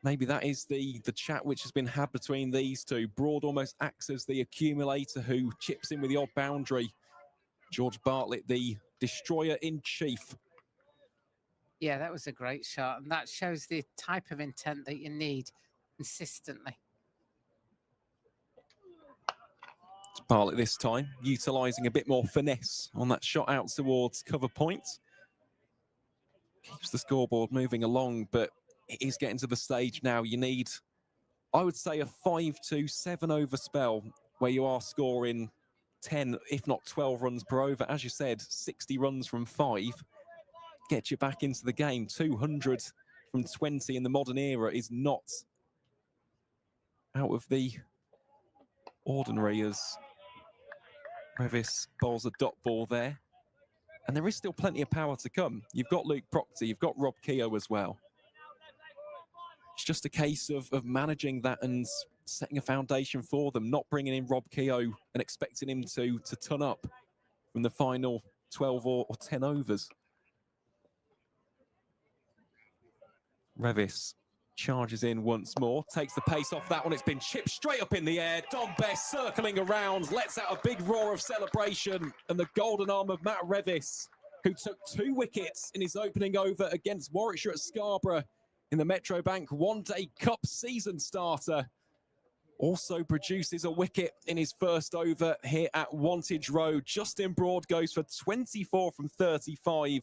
maybe that is the chat which has been had between these two. Broad almost acts as the accumulator who chips in with the odd boundary. George Bartlett, the destroyer in chief. Yeah, that was a great shot, and that shows the type of intent that you need consistently. Bartlett this time, utilising a bit more finesse on that shot out towards cover point. Keeps the scoreboard moving along, but it is getting to the stage now. You need, I would say, a 5-2, 7-over spell where you are scoring 10, if not 12 runs per over. As you said, 60 runs from 5. Get you back into the game. 200 from 20 in the modern era is not out of the ordinary, as Revis bowls a dot ball there. And there is still plenty of power to come. You've got Luke Proctor, you've got Rob Keogh as well. It's just a case of managing that and setting a foundation for them, not bringing in Rob Keogh and expecting him to ton up from the final 12 or 10 overs. Revis charges in once more, takes the pace off that one. It's been chipped straight up in the air. Dom Bess circling around, lets out a big roar of celebration. And the golden arm of Matt Revis, who took 2 wickets in his opening over against Warwickshire at Scarborough in the Metro Bank One Day Cup season starter, also produces a wicket in his first over here at Wantage Road. Justin Broad goes for 24 from 35.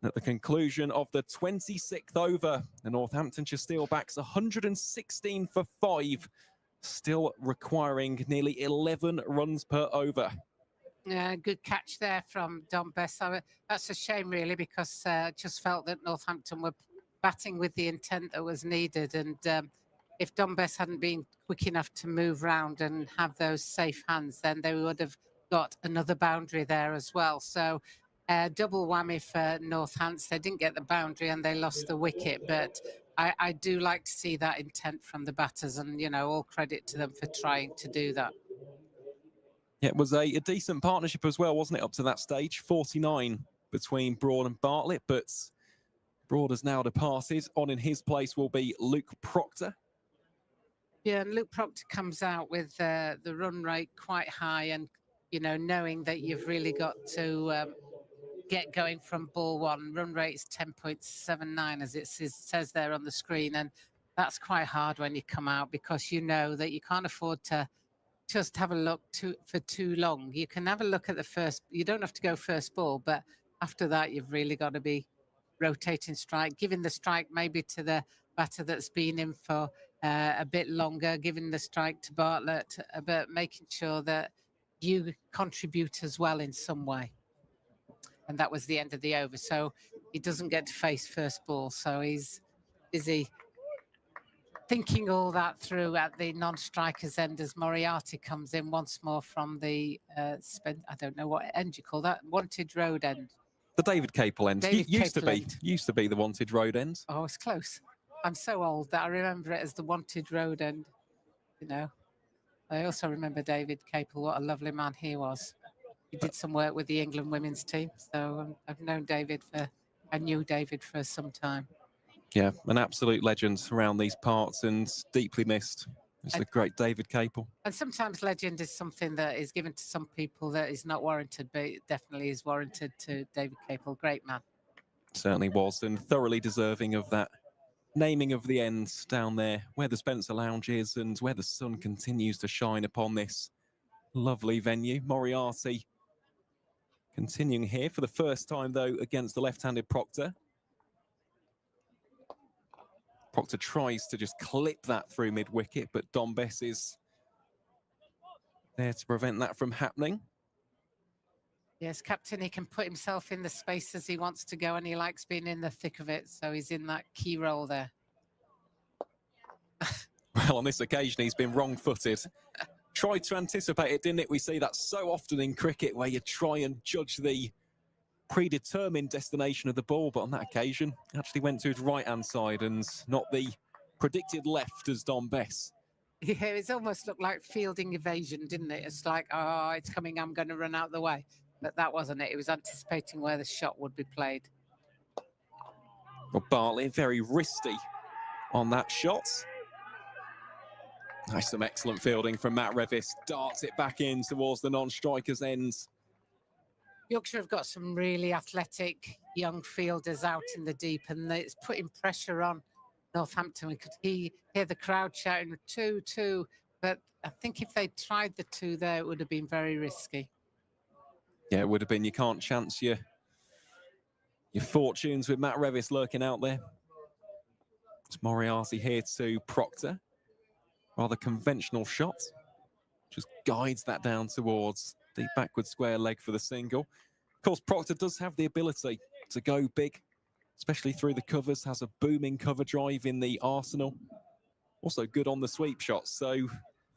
At the conclusion of the 26th over, the Northamptonshire Steelbacks 116 for 5, still requiring nearly 11 runs per over. Yeah, good catch there from Dom Bess. That's a shame, really, because just felt that Northampton were batting with the intent that was needed. And if Dom Bess hadn't been quick enough to move round and have those safe hands, then they would have got another boundary there as well. So double whammy for Northants. They didn't get the boundary and they lost the wicket, but I do like to see that intent from the batters, and, you know, all credit to them for trying to do that. Yeah, it was a decent partnership as well, wasn't it, up to that stage? 49 between Broad and Bartlett, but Broad has now departed. On in his place will be Luke Proctor. Yeah, and Luke Proctor comes out with the run rate quite high, and, you know, knowing that you've really got to get going from ball one. Run rate is 10.79, as it says there on the screen, and that's quite hard when you come out, because you know that you can't afford to just have a look for too long. You can have a look at the first, you don't have to go first ball, but after that you've really got to be rotating strike, giving the strike maybe to the batter that's been in for a bit longer, giving the strike to Bartlett, but making sure that you contribute as well in some way. And that was the end of the over. So he doesn't get to face first ball. So he's busy thinking all that through at the non-striker's end as Moriarty comes in once more from the, I don't know what end you call that, Wantage Road end. The David Capel end. Used to be the Wantage Road end. Oh, it's close. I'm so old that I remember it as the Wantage Road end, you know. I also remember David Capel, what a lovely man he was. He did some work with the England women's team, so I've known David I knew David for some time. Yeah, an absolute legend around these parts and deeply missed. It's the great David Capel. And sometimes legend is something that is given to some people that is not warranted, but it definitely is warranted to David Capel. Great man. Certainly was, and thoroughly deserving of that naming of the ends down there where the Spencer Lounge is and where the sun continues to shine upon this lovely venue. Moriarty continuing here for the first time, though, against the left-handed Proctor. Proctor tries to just clip that through mid-wicket, but Dom Bess is there to prevent that from happening. Yes, captain, he can put himself in the spaces he wants to go, and he likes being in the thick of it, so he's in that key role there. Well, on this occasion, he's been wrong-footed. Tried to anticipate it, didn't it? We see that so often in cricket, where you try and judge the predetermined destination of the ball, but on that occasion, actually went to his right-hand side and not the predicted left as Dom Bess. Yeah, it's almost looked like fielding evasion, didn't it? It's like, oh, it's coming, I'm going to run out the way. But that wasn't it. It was anticipating where the shot would be played. Well, Bartlett, very wristy on that shot. Nice, some excellent fielding from Matt Revis. Darts it back in towards the non-striker's end. Yorkshire have got some really athletic young fielders out in the deep, and it's putting pressure on Northampton. We could hear the crowd shouting 2-2, But I think if they tried the two there, it would have been very risky. Yeah, it would have been. You can't chance your fortunes with Matt Revis lurking out there. It's Moriarty here to Proctor. Rather conventional shot. Just guides that down towards the backward square leg for the single. Of course, Proctor does have the ability to go big, especially through the covers, has a booming cover drive in the arsenal. Also good on the sweep shot, so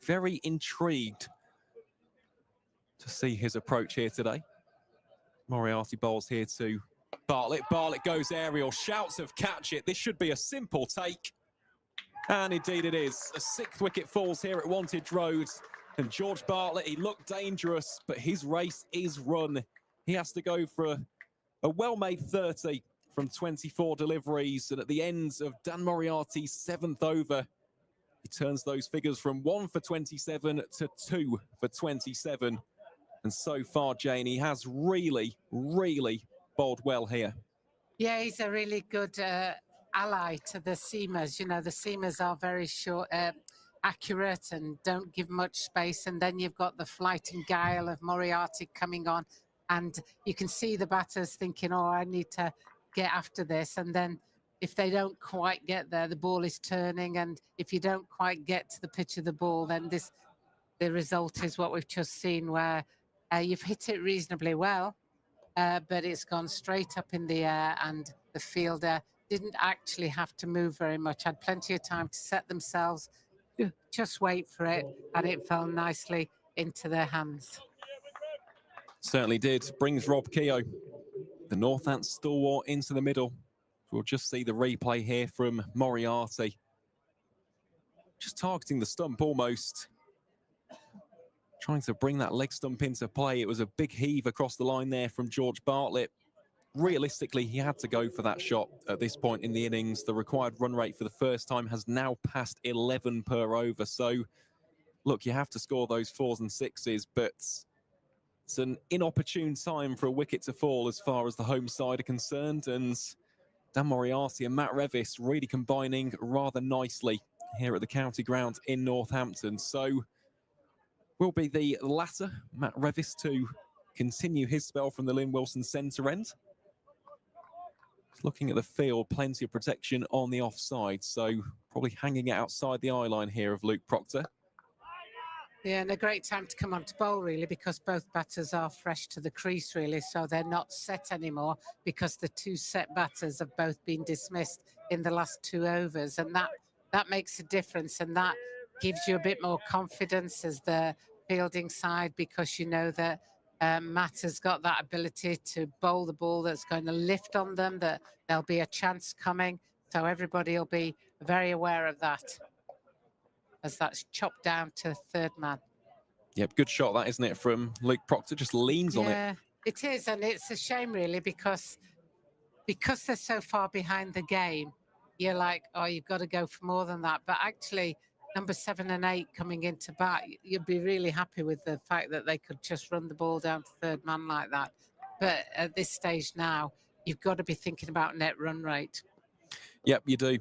very intrigued to see his approach here today. Moriarty bowls here to Bartlett. Bartlett goes aerial, shouts of catch it. This should be a simple take. And indeed it is. A 6th wicket falls here at Wantage Road. And George Bartlett, he looked dangerous, but his race is run. He has to go for a well-made 30 from 24 deliveries. And at the end of Dan Moriarty's 7th over, he turns those figures from 1 for 27 to 2 for 27. And so far, Jane, he has really, really bowled well here. Yeah, he's a really good ally to the seamers. You know, the seamers are very short, accurate and don't give much space. And then you've got the flight and guile of Moriarty coming on. And you can see the batters thinking, oh, I need to get after this. And then if they don't quite get there, the ball is turning. And if you don't quite get to the pitch of the ball, then the result is what we've just seen, where you've hit it reasonably well, but it's gone straight up in the air, and the fielder didn't actually have to move very much. Had plenty of time to set themselves, just wait for it, and it fell nicely into their hands. Certainly did. Brings Rob Keogh, the Northants stalwart, into the middle. We'll just see the replay here from Moriarty. Just targeting the stump almost. Trying to bring that leg stump into play. It was a big heave across the line there from George Bartlett. Realistically, he had to go for that shot at this point in the innings. The required run rate for the first time has now passed 11 per over. So, look, you have to score those 4s and 6s, but it's an inopportune time for a wicket to fall as far as the home side are concerned. And Dan Moriarty and Matt Revis really combining rather nicely here at the county ground in Northampton. So, will be the latter, Matt Revis, to continue his spell from the Lynn Wilson centre end. Looking at the field, plenty of protection on the offside, so probably hanging it outside the eye line here of Luke Proctor. Yeah, and a great time to come on to bowl, really, because both batters are fresh to the crease, really, so they're not set anymore, because the 2 set batters have both been dismissed in the last 2 overs, and that makes a difference, and that gives you a bit more confidence as the fielding side, because you know that Matt has got that ability to bowl the ball that's going to lift on them, that there'll be a chance coming. So everybody will be very aware of that as that's chopped down to 3rd man. Yep, good shot that, isn't it, from Luke Proctor? Just leans on it. Yeah, it is, and it's a shame, really, because they're so far behind the game. You're like, oh, you've got to go for more than that. But actually, number 7 and 8 coming into bat, you'd be really happy with the fact that they could just run the ball down to 3rd man like that. But at this stage now, you've got to be thinking about net run rate. Yep, you do.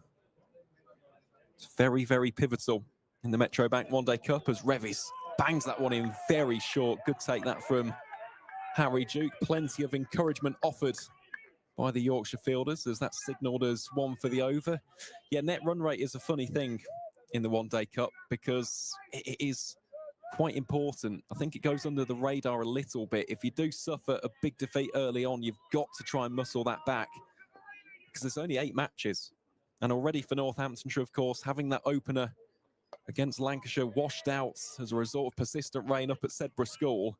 It's very, very pivotal in the Metro Bank One Day Cup as Revis bangs that one in very short. Good take that from Harry Duke. Plenty of encouragement offered by the Yorkshire fielders as that signalled as 1 for the over. Yeah, net run rate is a funny thing in the One Day Cup because it is quite important. I think it goes under the radar a little bit. If you do suffer a big defeat early on, you've got to try and muscle that back because there's only 8 matches. And already for Northamptonshire, of course, having that opener against Lancashire washed out as a result of persistent rain up at Sedbergh School,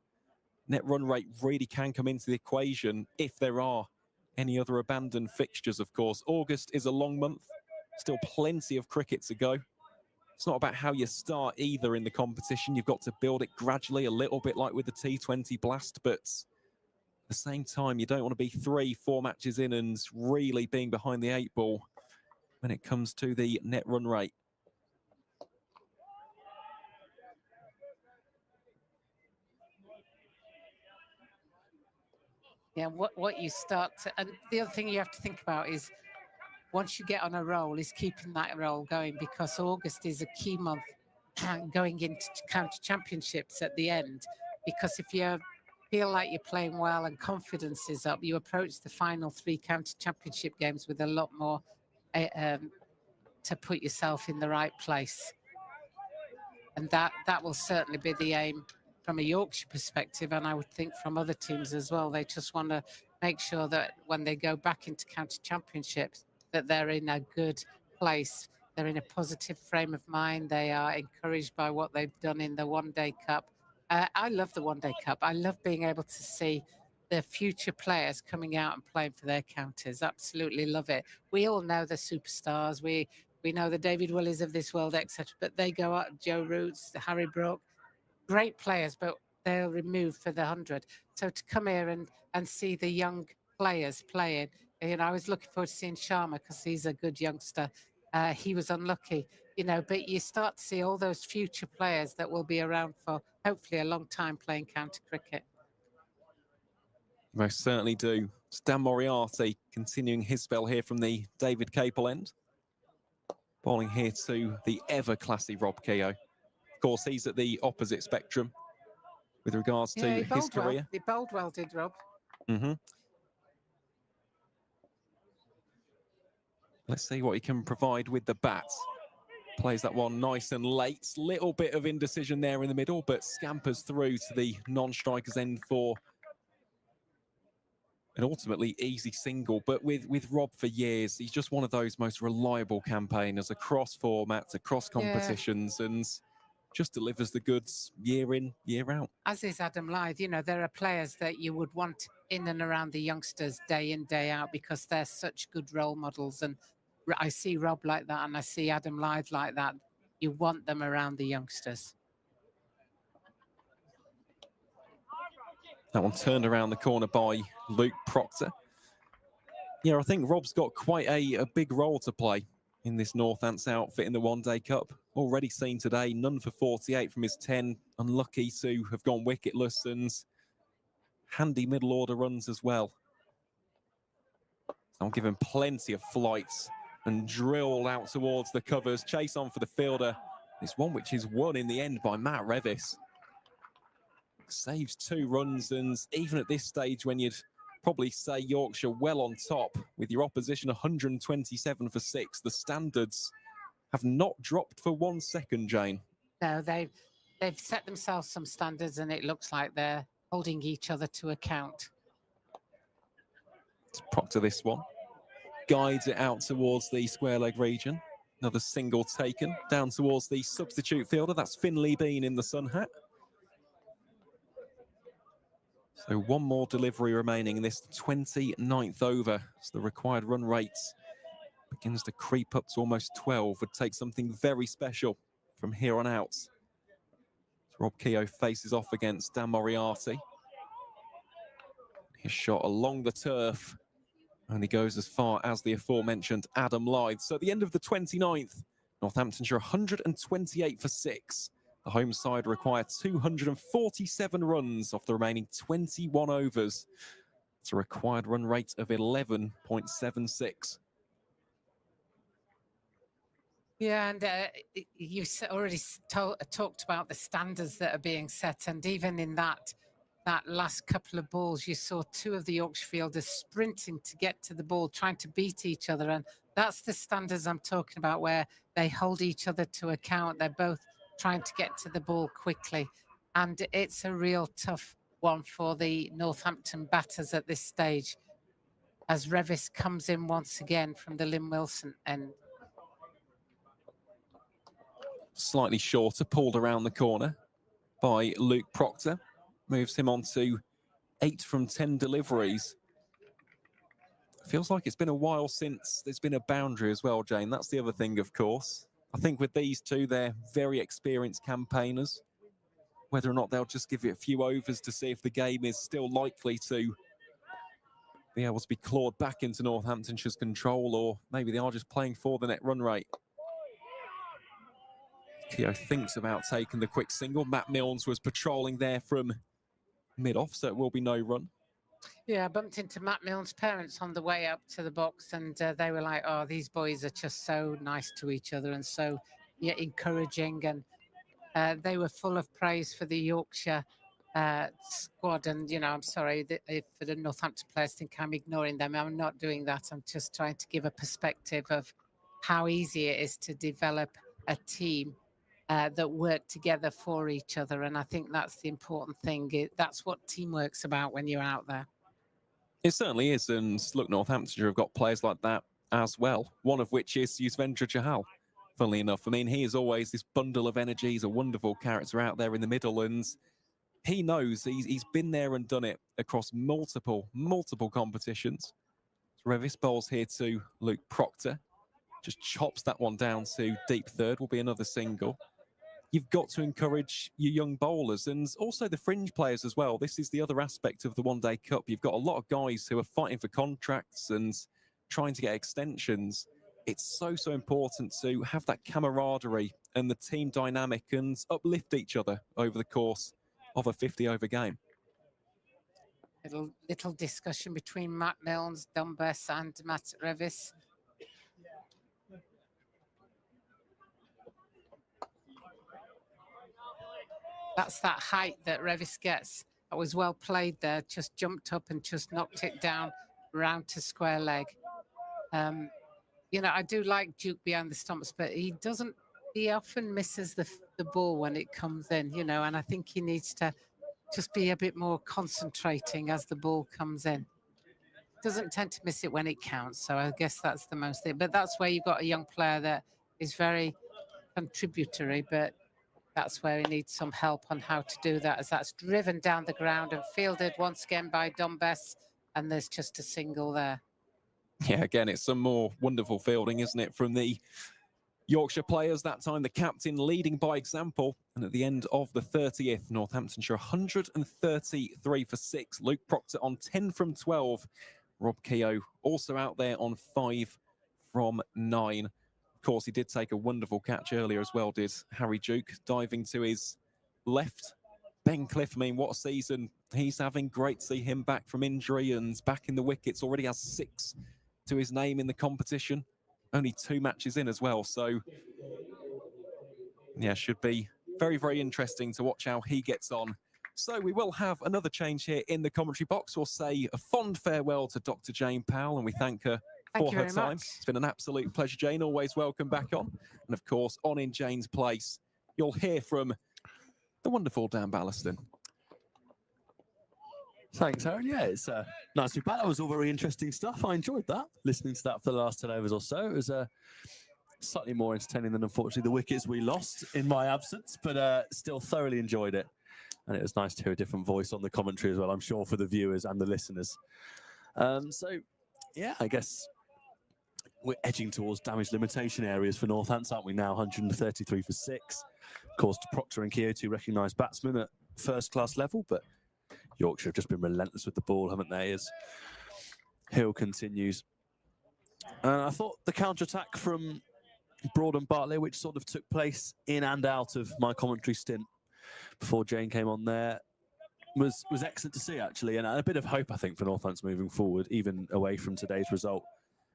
net run rate really can come into the equation if there are any other abandoned fixtures, of course. August is a long month, still plenty of cricket to go. It's not about how you start either in the competition. You've got to build it gradually, a little bit like with the T20 Blast, but at the same time, you don't want to be 3-4 matches in and really being behind the 8 ball when it comes to the net run rate. Yeah, what you start to, and the other thing you have to think about is once you get on a roll is keeping that roll going, because August is a key month going into county championships at the end. Because if you feel like you're playing well and confidence is up, you approach the final 3 county championship games with a lot more to put yourself in the right place. And that will certainly be the aim from a Yorkshire perspective, and I would think from other teams as well. They just want to make sure that when they go back into county championships, that they're in a good place. They're in a positive frame of mind. They are encouraged by what they've done in the One Day Cup. I love the One Day Cup. I love being able to see the future players coming out and playing for their counties. Absolutely love it. We all know the superstars. We know the David Willies of this world, etc. But they go out, Joe Roots, Harry Brook, great players, but they're removed for the 100. So to come here and see the young players playing, I was looking forward to seeing Sharma because he's a good youngster. He was unlucky, but you start to see all those future players that will be around for hopefully a long time playing county cricket. Most certainly do. It's Dan Moriarty continuing his spell here from the David Capel end. Bowling here to the ever-classy Rob Keogh. Of course, he's at the opposite spectrum with regards to his career. He bowled well, did Rob? Mm-hmm. Let's see what he can provide with the bat. Plays that one nice and late. Little bit of indecision there in the middle, but scampers through to the non-strikers end for an ultimately easy single. But with Rob for years, he's just one of those most reliable campaigners across formats, across competitions, and just delivers the goods year in, year out. As is Adam Lyth. There are players that you would want in and around the youngsters day in, day out because they're such good role models. And I see Rob like that, and I see Adam Lyth like that. You want them around the youngsters. That one turned around the corner by Luke Proctor. Yeah, I think Rob's got quite a big role to play in this Northants outfit in the One Day Cup. Already seen today, none for 48 from his 10. Unlucky to have gone wicketless, and handy middle order runs as well. I'll give him plenty of flights and drill out towards the covers. Chase on for the fielder. It's one which is won in the end by Matt Revis. Saves 2 runs, and even at this stage when you'd probably say Yorkshire well on top with your opposition 127 for 6, the standards have not dropped for 1 second, Jane. No, they've set themselves some standards, and it looks like they're holding each other to account. It's Proctor this one. Guides it out towards the square leg region. Another single taken down towards the substitute fielder. That's Finley Bean in the sun hat. So 1 more delivery remaining in this 29th over. So the required run rate begins to creep up to almost 12. Would take something very special from here on out. So Rob Keogh faces off against Dan Moriarty. His shot along the turf only goes as far as the aforementioned Adam Lyth. So at the end of the 29th, Northamptonshire 128 for 6. The home side required 247 runs off the remaining 21 overs. It's a required run rate of 11.76. Yeah, and you already talked about the standards that are being set, and even in that last couple of balls, you saw 2 of the Yorkshire fielders sprinting to get to the ball, trying to beat each other, and that's the standards I'm talking about, where they hold each other to account. They're both trying to get to the ball quickly, and it's a real tough one for the Northampton batters at this stage, as Revis comes in once again from the Lynn Wilson end. Slightly shorter, pulled around the corner by Luke Proctor. Moves him on to 8 from 10 deliveries. Feels like it's been a while since there's been a boundary as well, Jane. That's the other thing, of course. I think with these 2, they're very experienced campaigners. Whether or not they'll just give it a few overs to see if the game is still likely to be able to be clawed back into Northamptonshire's control, or maybe they are just playing for the net run rate. Keogh thinks about taking the quick single. Matt Milnes was patrolling there from mid-off, so it will be no run. Yeah, I bumped into Matt Milnes' parents on the way up to the box, and they were like, oh, these boys are just so nice to each other and so encouraging. And They were full of praise for the Yorkshire squad, and I'm sorry if the Northampton players think I'm ignoring them. I'm not doing that. I'm just trying to give a perspective of how easy it is to develop a team that work together for each other, and I think that's the important thing. That's what teamwork's about when you're out there. It certainly is, and look, Northamptonshire have got players like that as well, one of which is Yuzvendra Chahal, funnily enough. I mean, he is always this bundle of energy. He's a wonderful character out there in the middle, and he knows he's been there and done it across multiple competitions. Revis bowls here to Luke Proctor, just chops that one down to deep third, will be another single. You've got to encourage your young bowlers and also the fringe players as well. This is the other aspect of the One Day Cup. You've got a lot of guys who are fighting for contracts and trying to get extensions. It's so important to have that camaraderie and the team dynamic and uplift each other over the course of a 50-over game. Little discussion between Matt Milnes, Dunbess and Matt Revis. That's that height that Revis gets. That was well played there. Just jumped up and just knocked it down round to square leg. I do like Duke behind the stumps, but he often misses the ball when it comes in, and I think he needs to just be a bit more concentrating as the ball comes in. Doesn't tend to miss it when it counts, so I guess that's the most thing. But that's where you've got a young player that is very contributory, but that's where he needs some help on how to do that, as that's driven down the ground and fielded once again by Dunbess, and there's just a single there. Yeah, again, it's some more wonderful fielding, isn't it, from the Yorkshire players. That time the captain leading by example, and at the end of the 30th, Northamptonshire 133 for 6. Luke Proctor on 10 from 12. Rob Keogh also out there on 5 from 9. Of course, he did take a wonderful catch earlier as well, did Harry Duke, diving to his left. Ben Cliff, I mean, what a season he's having. Great to see him back from injury and back in the wickets. Already has 6 to his name in the competition. Only 2 matches in as well. So, yeah, should be very interesting to watch how he gets on. So we will have another change here in the commentary box. We'll say a fond farewell to Dr. Jane Powell, and we thank her for her time. It's been an absolute pleasure, Jane. Always welcome back on. And of course, on in Jane's place, you'll hear from the wonderful Dan Ballaston. Thanks, Aaron. Yeah, it's nice to be back. That was all very interesting stuff. I enjoyed that, listening to that for the last 10 overs or so. It was slightly more entertaining than, unfortunately, the wickets we lost in my absence, but still thoroughly enjoyed it. And it was nice to hear a different voice on the commentary as well, I'm sure, for the viewers and the listeners. So, yeah, I guess we're edging towards damage limitation areas for Northampton, aren't we now? 133 for 6. Of course, Proctor and Keogh, 2 recognised batsmen at first-class level, but Yorkshire have just been relentless with the ball, haven't they, as Hill continues. I thought the counter-attack from Broad and Bartley, which sort of took place in and out of my commentary stint before Jane came on there, was excellent to see, actually, and a bit of hope, I think, for Northampton moving forward, even away from today's result.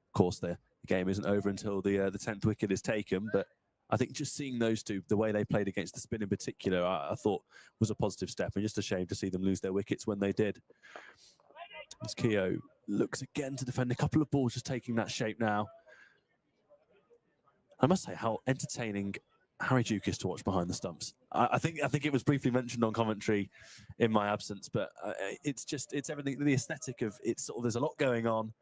Of course, the game isn't over until the 10th wicket is taken, but I think just seeing those two, the way they played against the spin in particular, I thought was a positive step, and just a shame to see them lose their wickets when they did. As Keogh looks again to defend, a couple of balls just taking that shape now. I must say how entertaining Harry Duke is to watch behind the stumps. I think it was briefly mentioned on commentary in my absence, but it's everything, the aesthetic of it. Sort of, there's a lot going on.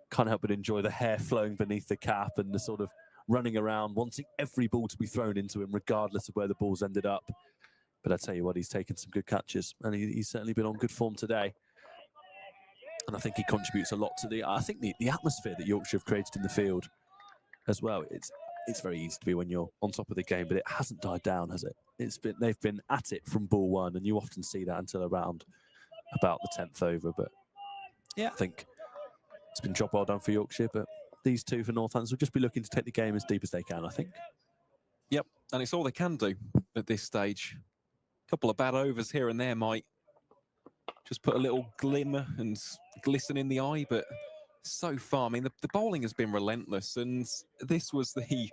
Can't help but enjoy the hair flowing beneath the cap and the sort of running around, wanting every ball to be thrown into him, regardless of where the ball's ended up. But I tell you what, he's taken some good catches, and he's certainly been on good form today. And I think he contributes a lot to the atmosphere that Yorkshire have created in the field as well. It's very easy to be when you're on top of the game, but it hasn't died down, has it? They've been at it from ball one, and you often see that until around about the 10th over. But yeah, I think it's been job well done for Yorkshire, but these two for Northampton will just be looking to take the game as deep as they can, I think. Yep, and it's all they can do at this stage. A couple of bad overs here and there might just put a little glimmer and glisten in the eye, but so far, I mean, the bowling has been relentless, and this was the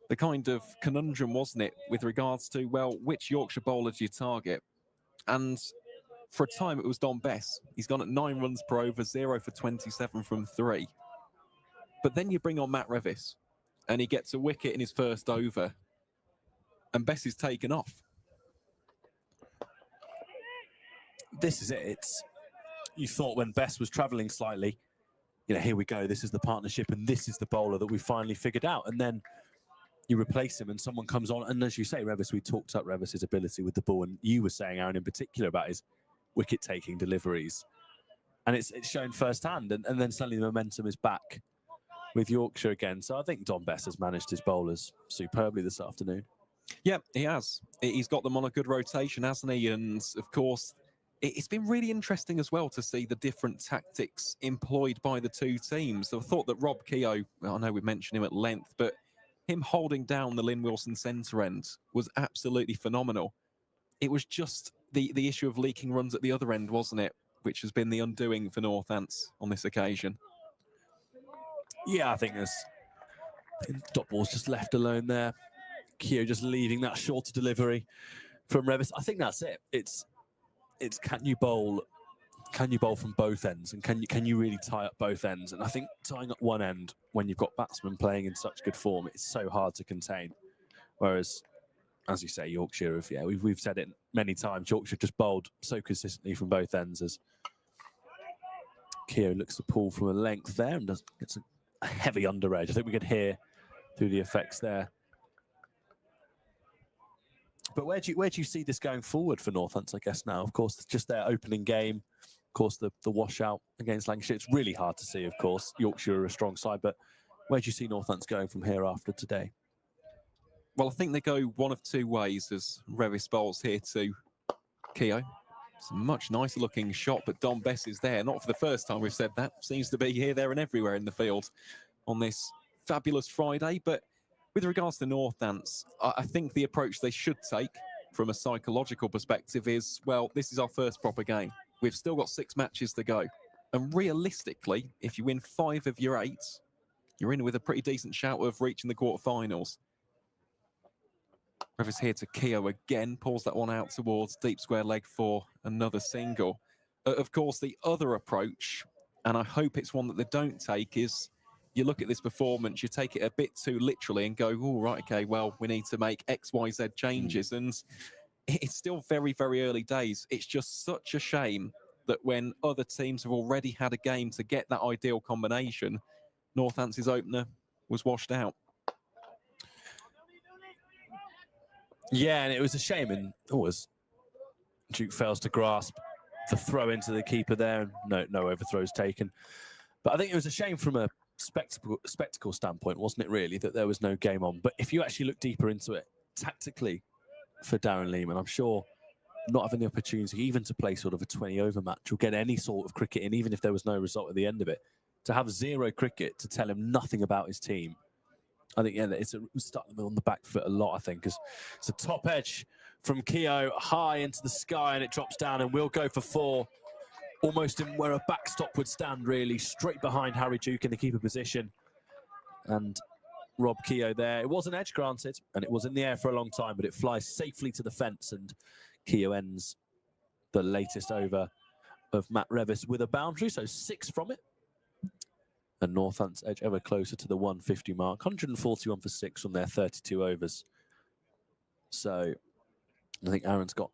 the kind of conundrum, wasn't it, with regards to, well, which Yorkshire bowler do you target? And for a time, it was Don Bess. He's gone at 9 runs per over, 0 for 27 from 3. But then you bring on Matt Revis, and he gets a wicket in his first over, and Bess is taken off. This is it. You thought when Bess was travelling slightly, here we go, this is the partnership, and this is the bowler that we finally figured out. And then you replace him and someone comes on, and as you say, Revis, we talked up Revis's ability with the ball, and you were saying, Aaron, in particular about his wicket-taking deliveries. And it's shown firsthand, and then suddenly the momentum is back with Yorkshire again. So I think Don Bess has managed his bowlers superbly this afternoon. Yeah, he has. He's got them on a good rotation, hasn't he? And, of course, it's been really interesting as well to see the different tactics employed by the two teams. So I thought that Rob Keogh, I know we mentioned him at length, but him holding down the Lynn Wilson centre end was absolutely phenomenal. It was just the issue of leaking runs at the other end, wasn't it? Which has been the undoing for Northants on this occasion. Yeah, I think there's dot ball's just left alone there. Keogh just leaving that shorter delivery from Revis. I think that's it. It's can you bowl from both ends, and can you really tie up both ends? And I think tying up one end when you've got batsmen playing in such good form, it's so hard to contain. Whereas, as you say, Yorkshire, we've said it many times, Yorkshire just bowled so consistently from both ends as Keogh looks to pull from a length there and gets a heavy under edge. I think we could hear through the effects there. But where do you see this going forward for Northants, I guess, now? Of course, just their opening game. Of course, the washout against Lancashire. It's really hard to see, of course. Yorkshire are a strong side, but where do you see Northants going from here after today? Well, I think they go one of two ways as Revis bowls here to Keogh. It's a much nicer looking shot, but Don Bess is there. Not for the first time we've said that. Seems to be here, there and everywhere in the field on this fabulous Friday. But with regards to Northants, I think the approach they should take from a psychological perspective is, well, this is our first proper game. We've still got 6 matches to go. And realistically, if you win 5 of your 8, you're in with a pretty decent shout of reaching the quarterfinals. Revis here to Keogh again, pulls that one out towards deep square leg for another single. Of course, the other approach, and I hope it's one that they don't take, is you look at this performance, you take it a bit too literally and go, oh, right, okay, well, we need to make X, Y, Z changes. And it's still very, very early days. It's just such a shame that when other teams have already had a game to get that ideal combination, Northants' opener was washed out. Yeah, and it was a shame. And as Duke fails to grasp the throw into the keeper there, and no overthrows taken. But I think it was a shame from a spectacle standpoint, wasn't it, really, that there was no game on? But if you actually look deeper into it, tactically for Darren Lehman, I'm sure not having the opportunity even to play sort of a 20-over match or get any sort of cricket in, even if there was no result at the end of it, to have 0 cricket, to tell him nothing about his team, I think, yeah, it's starting them on the back foot a lot, I think, because it's a top edge from Keogh high into the sky, and it drops down, and we'll go for 4, almost in where a backstop would stand, really, straight behind Harry Duke in the keeper position. And Rob Keogh there. It was an edge, granted, and it was in the air for a long time, but it flies safely to the fence, and Keogh ends the latest over of Matt Revis with a boundary, so 6 from it. And Northants edge ever closer to the 150 mark. 141 for 6 from their 32 overs. So I think Aaron's got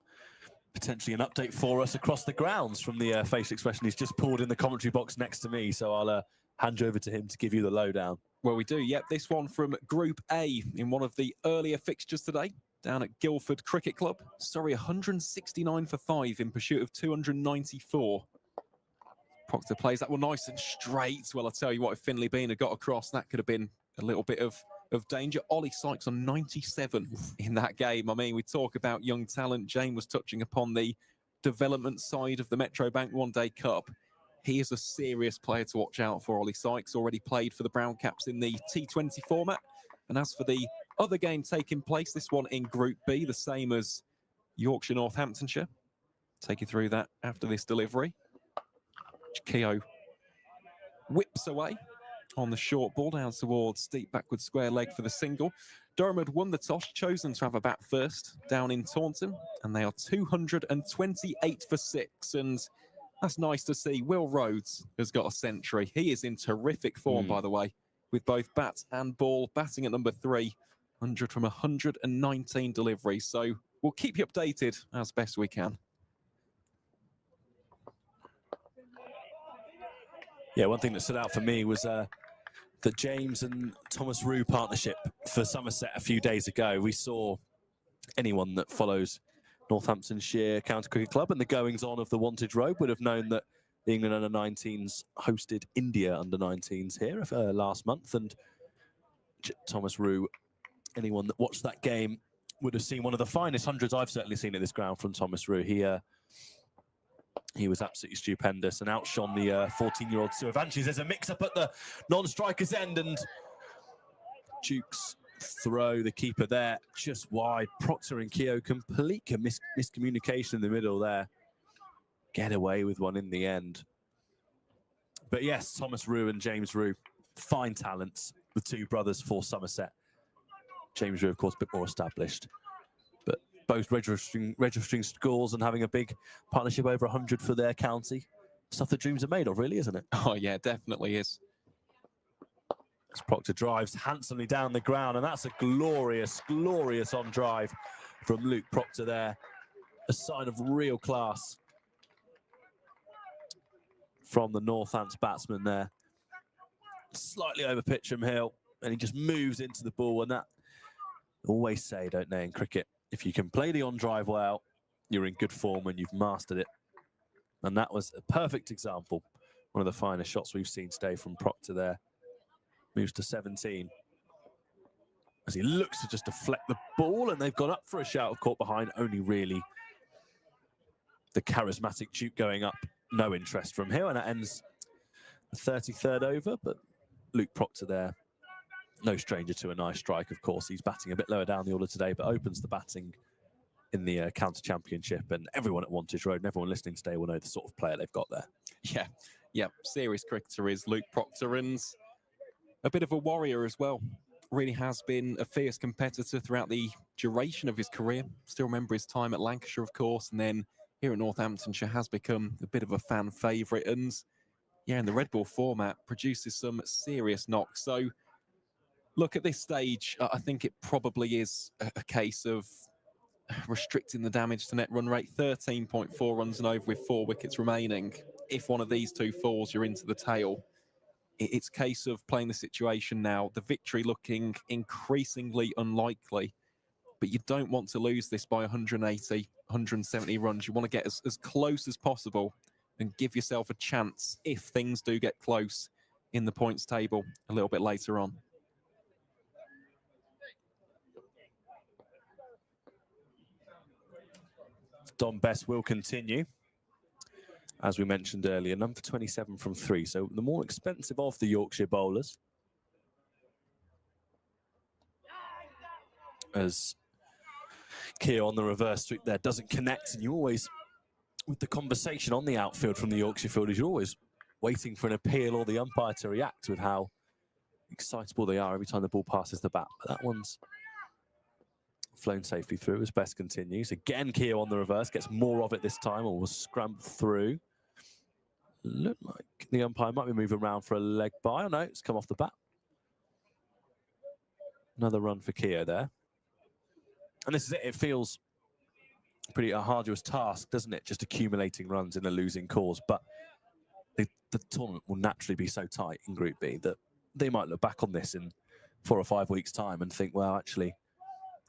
potentially an update for us across the grounds from the facial expression he's just pulled in the commentary box next to me. So I'll hand you over to him to give you the lowdown. Well, we do. Yep, this one from Group A in one of the earlier fixtures today down at Guildford Cricket Club. Surrey 169 for 5 in pursuit of 294. Proctor plays that one nice and straight. Well, I'll tell you what, if Finlay Bean had got across, that could have been a little bit of danger. Ollie Sykes on 97 in that game. I mean, we talk about young talent. Jane was touching upon the development side of the Metro Bank One Day Cup. He is a serious player to watch out for, Ollie Sykes. Already played for the Brown Caps in the T20 format. And as for the other game taking place, this one in Group B, the same as Yorkshire Northamptonshire. Take you through that after this delivery. Keogh whips away. on the short ball down towards deep backward square leg for the single. Durham had won the toss, chosen to have a bat first down in Taunton, and they are 228 for 6. And that's nice to see. Will Rhodes has got a century. He is in terrific form, by the way, with both bat and ball, batting at number 3, 100 from 119 deliveries. So we'll keep you updated as best we can. Yeah, one thing that stood out for me was the James and Thomas Rue partnership for Somerset a few days ago. We saw anyone that follows Northamptonshire County Cricket Club and the goings-on of the Wantage Road would have known that the England under-19s hosted India under-19s here last month. And Thomas Rue, anyone that watched that game would have seen one of the finest hundreds I've certainly seen at this ground from Thomas Rue. He was absolutely stupendous and outshone the 14-year-old Suavanchis. There's a mix-up at the non-striker's end, and Duke's throw, the keeper there, just wide. Proctor and Keogh, complete miscommunication in the middle there. Get away with one in the end. But yes, Thomas Rue and James Rue, fine talents, the two brothers for Somerset. James Rue, of course, a bit more established. But both registering scores and having a big partnership over 100 for their county. Stuff that dreams are made of, really, isn't it? Oh, yeah, definitely is. As Proctor drives handsomely down the ground, and that's a glorious, glorious on drive from Luke Proctor there. A sign of real class from the Northants batsman there. Slightly over pitch from Hill, and he just moves into the ball. And that, always say, don't they, in cricket, if you can play the on drive well, you're in good form and you've mastered it. And that was a perfect example. One of the finest shots we've seen today from Proctor there. Moves to 17. As he looks to just deflect the ball, and they've gone up for a shout of caught behind. Only really the charismatic Duke going up. No interest from here, and that ends the 33rd over. But Luke Proctor there, no stranger to a nice strike, of course. He's batting a bit lower down the order today, but opens the batting in the counter championship. And everyone at Wantage Road and everyone listening today will know the sort of player they've got there. Yeah, serious cricketer is Luke Proctor, and a bit of a warrior as well. Really has been a fierce competitor throughout the duration of his career. Still remember his time at Lancashire, of course, and then here at Northamptonshire has become a bit of a fan favourite. And yeah, in the red ball format, produces some serious knocks. So look, at this stage, I think it probably is a case of restricting the damage to net run rate. 13.4 runs and over with 4 wickets remaining. If one of these two falls, you're into the tail. It's a case of playing the situation now. The victory looking increasingly unlikely, but you don't want to lose this by 180, 170 runs. You want to get as close as possible and give yourself a chance if things do get close in the points table a little bit later on. Don Best will continue. As we mentioned earlier, number 27 from 3. So the more expensive of the Yorkshire bowlers. As Keogh on the reverse sweep there doesn't connect, and you always, with the conversation on the outfield from the Yorkshire fielders, you're always waiting for an appeal or the umpire to react with how excitable they are every time the ball passes the bat. But that one's flown safely through as Best continues. Again, Keogh on the reverse, gets more of it this time, or was scrambled through. Looked like the umpire might be moving around for a leg by. Oh no, it's come off the bat. Another run for Keogh there. And this is it. It feels pretty a arduous task, doesn't it? Just accumulating runs in a losing cause. But the tournament will naturally be so tight in Group B that they might look back on this in 4 or 5 weeks' time and think, well, actually,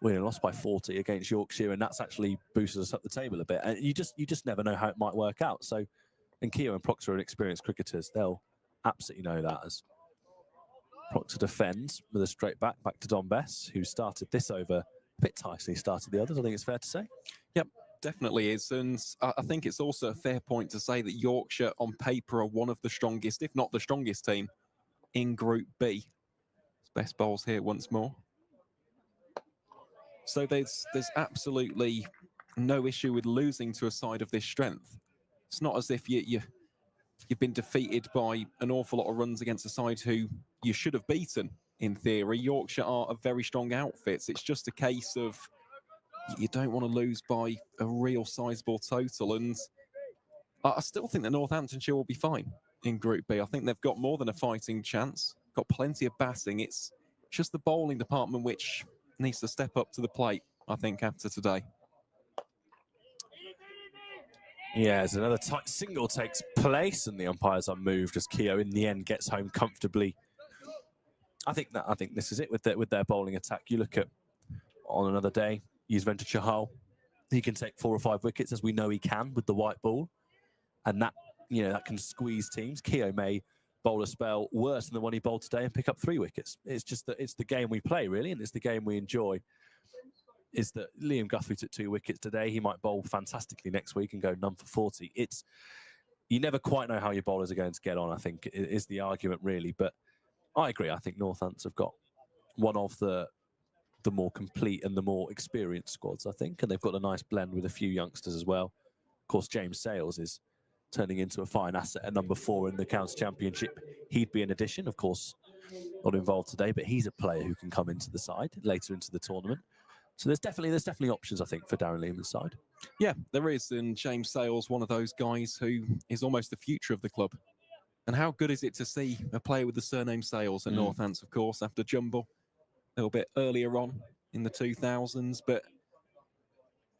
we lost by 40 against Yorkshire, and that's actually boosted us up the table a bit. And you just never know how it might work out. So, and Keogh and Proctor are experienced cricketers. They'll absolutely know that. As Proctor defends with a straight back to Don Bess, who started this over a bit tightly, started the others. I think it's fair to say. Yep, definitely is. And I think it's also a fair point to say that Yorkshire on paper are one of the strongest, if not the strongest team in Group B. Best bowls here once more. So there's absolutely no issue with losing to a side of this strength. It's not as if you've been defeated by an awful lot of runs against a side who you should have beaten, in theory. Yorkshire are a very strong outfit. It's just a case of you don't want to lose by a real sizable total. And I still think that Northamptonshire will be fine in Group B. I think they've got more than a fighting chance, got plenty of batting. It's just the bowling department which needs to step up to the plate, I think, after today. Yeah, as another tight single takes place and the umpires are moved as Keogh in the end gets home comfortably. I think this is it with their bowling attack. You look at on another day, Yuzvendra Chahal, he can take 4 or 5 wickets as we know he can with the white ball, and that that can squeeze teams. Keogh may bowl a spell worse than the one he bowled today and pick up 3 wickets. It's just that it's the game we play really, and it's the game we enjoy. Is that Liam Guthrie took 2 wickets today? He might bowl fantastically next week and go none for 40. You never quite know how your bowlers are going to get on, I think, is the argument really. But I agree. I think Northants have got one of the more complete and the more experienced squads, I think, and they've got a nice blend with a few youngsters as well. Of course, James Sales is turning into a fine asset at number 4 in the County Championship. He'd be an addition, of course, not involved today, but he's a player who can come into the side later into the tournament. So there's definitely options, I think, for Darren Lehman's side. Yeah, there is. And James Sales, one of those guys who is almost the future of the club. And how good is it to see a player with the surname Sales at Northants, of course, after Jumble a little bit earlier on in the 2000s. But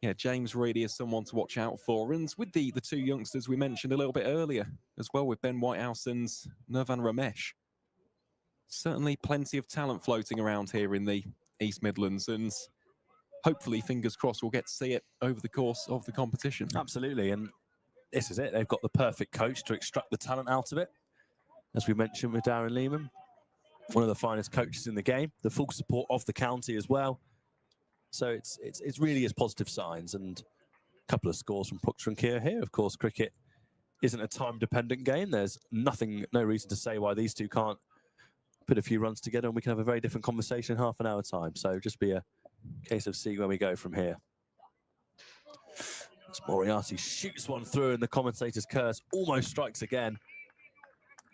yeah, James really is someone to watch out for. And with the 2 youngsters we mentioned a little bit earlier as well, with Ben Whitehouse and Nirvan Ramesh, certainly plenty of talent floating around here in the East Midlands. And hopefully, fingers crossed, we'll get to see it over the course of the competition. Absolutely, and this is it. They've got the perfect coach to extract the talent out of it. As we mentioned with Darren Lehman, one of the finest coaches in the game, the full support of the county as well. So it's really is positive signs, and a couple of scores from Procter and Keogh here. Of course, cricket isn't a time-dependent game. There's no reason to say why these two can't put a few runs together, and we can have a very different conversation in half an hour time. So just be a case of seeing where we go from here. As Moriarty shoots one through and the commentator's curse almost strikes again.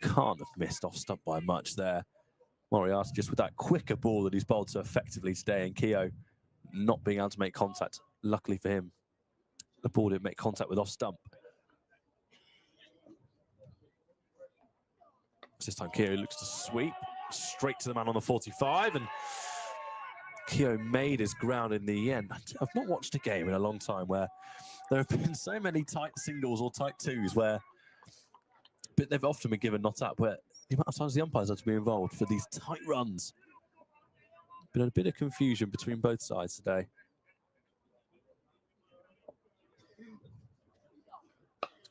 Can't have missed off stump by much there. Moriarty just with that quicker ball that he's bowled so effectively today, and Keogh not being able to make contact. Luckily for him, the ball didn't make contact with off stump. This time Keogh looks to sweep straight to the man on the 45, and Keogh made his ground in the end. I've not watched a game in a long time where there have been so many tight singles or tight twos where, but they've often been given not out, where the amount of times the umpires have to be involved for these tight runs. Been a bit of confusion between both sides today.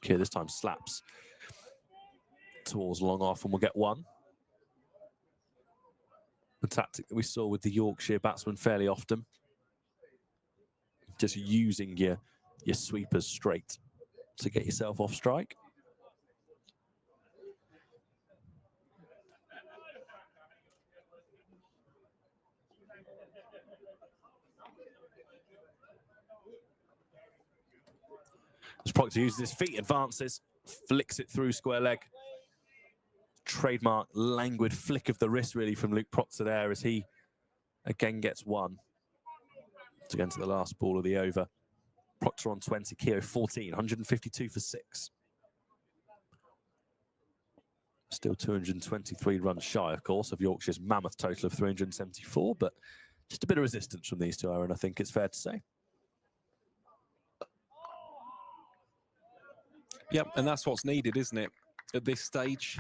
Keogh this time slaps towards long off and we'll get 1. The tactic that we saw with the Yorkshire batsmen fairly often. Just using your sweepers straight to get yourself off strike. As Proctor uses his feet, advances, flicks it through square leg. Trademark languid flick of the wrist really from Luke Proctor there as he again gets 1. To get into the last ball of the over. Proctor on 20, Keogh 14, 152 for 6. Still 223 runs shy, of course, of Yorkshire's mammoth total of 374, but just a bit of resistance from these two, Aaron, I think it's fair to say. Yep, and that's what's needed, isn't it? At this stage,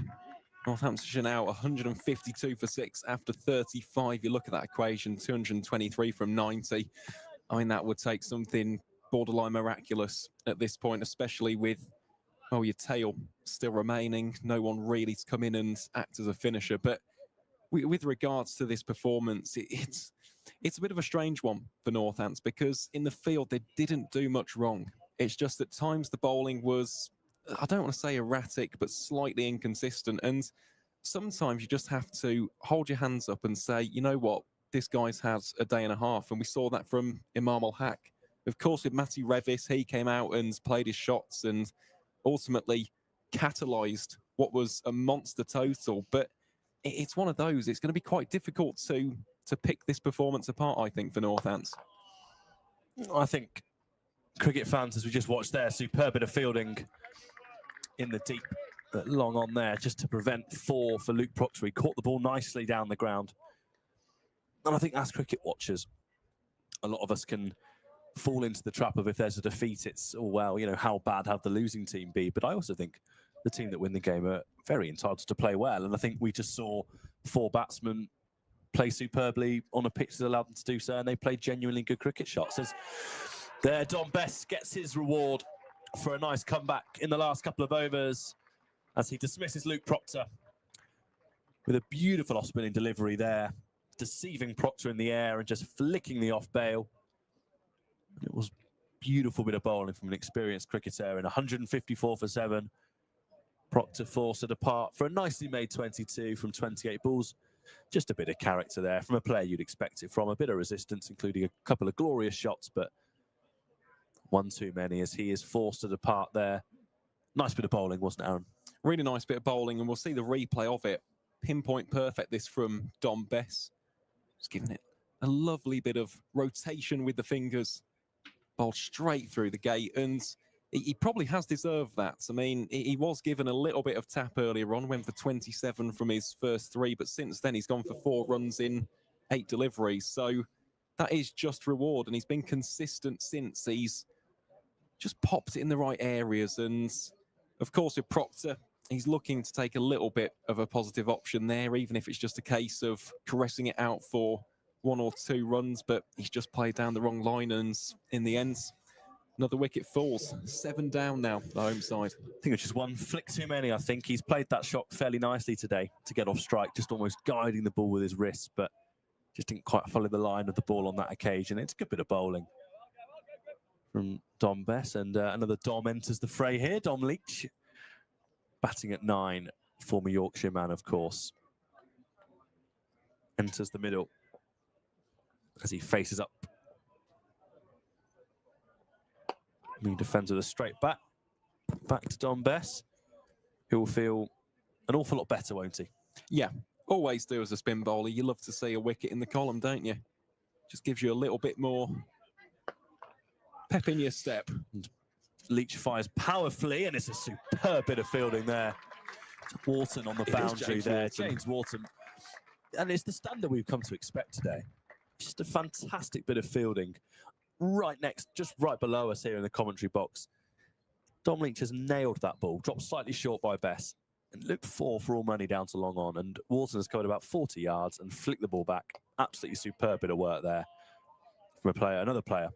Northamptonshire now 152 for 6 after 35. You look at that equation, 223 from 90. I mean, that would take something borderline miraculous at this point, especially with, well, your tail still remaining. No one really to come in and act as a finisher. But with regards to this performance, it's a bit of a strange one for Northants because in the field, they didn't do much wrong. It's just at times the bowling was, I don't want to say erratic, but slightly inconsistent. And sometimes you just have to hold your hands up and say, you know what, this guy's had a day and a half. And we saw that from Imam Al-Haq. Of course, with Matty Revis, he came out and played his shots and ultimately catalysed what was a monster total. But it's one of those. It's going to be quite difficult to pick this performance apart, I think, for Northants. I think cricket fans, as we just watched there, superb bit of fielding in the deep, long on there, just to prevent 4 for Luke Proctor. He caught the ball nicely down the ground. And I think as cricket watchers, a lot of us can fall into the trap of if there's a defeat, it's, oh, well, you know, how bad have the losing team be? But I also think the team that win the game are very entitled to play well. And I think we just saw 4 batsmen play superbly on a pitch that allowed them to do so, and they played genuinely good cricket shots. As there, Dom Bess gets his reward for a nice comeback in the last couple of overs as he dismisses Luke Proctor with a beautiful off-spinning delivery there, deceiving Proctor in the air and just flicking the off bail. It was a beautiful bit of bowling from an experienced cricketer, and 154 for 7. Proctor forced it apart for a nicely made 22 from 28 balls. Just a bit of character there from a player you'd expect it from. A bit of resistance, including a couple of glorious shots, but one too many as he is forced it apart there. Nice bit of bowling, wasn't it, Aaron? Really nice bit of bowling, and we'll see the replay of it. Pinpoint perfect, this from Dom Bess. Just giving it a lovely bit of rotation with the fingers. Bowled straight through the gate, and he probably has deserved that. I mean, he was given a little bit of tap earlier on, went for 27 from his first 3, but since then he's gone for 4 runs in 8 deliveries. So that is just reward, and he's been consistent since. He's just popped it in the right areas, and of course with Proctor, he's looking to take a little bit of a positive option there, even if it's just a case of caressing it out for 1 or 2 runs, but he's just played down the wrong line, and in the end, another wicket falls. 7 down now, the home side. I think it's just one flick too many. I think he's played that shot fairly nicely today to get off strike, just almost guiding the ball with his wrist, but just didn't quite follow the line of the ball on that occasion. It's a good bit of bowling from Dom Bess, and another Dom enters the fray here. Dom Leach, batting at 9, former Yorkshire man, of course, enters the middle as he faces up. He defends with a straight bat. Back to Dom Bess, who will feel an awful lot better, won't he? Yeah, always do as a spin bowler. You love to see a wicket in the column, don't you? Just gives you a little bit more pep in your step. And Leach fires powerfully, and it's a superb bit of fielding there. Wharton on the boundary there. James Wharton. And it's the standard we've come to expect today. Just a fantastic bit of fielding. Right next, just right below us here in the commentary box. Dom Leach has nailed that ball, dropped slightly short by Bess, and looked for all money down to long on. And Wharton has covered about 40 yards and flicked the ball back. Absolutely superb bit of work there from a player, another player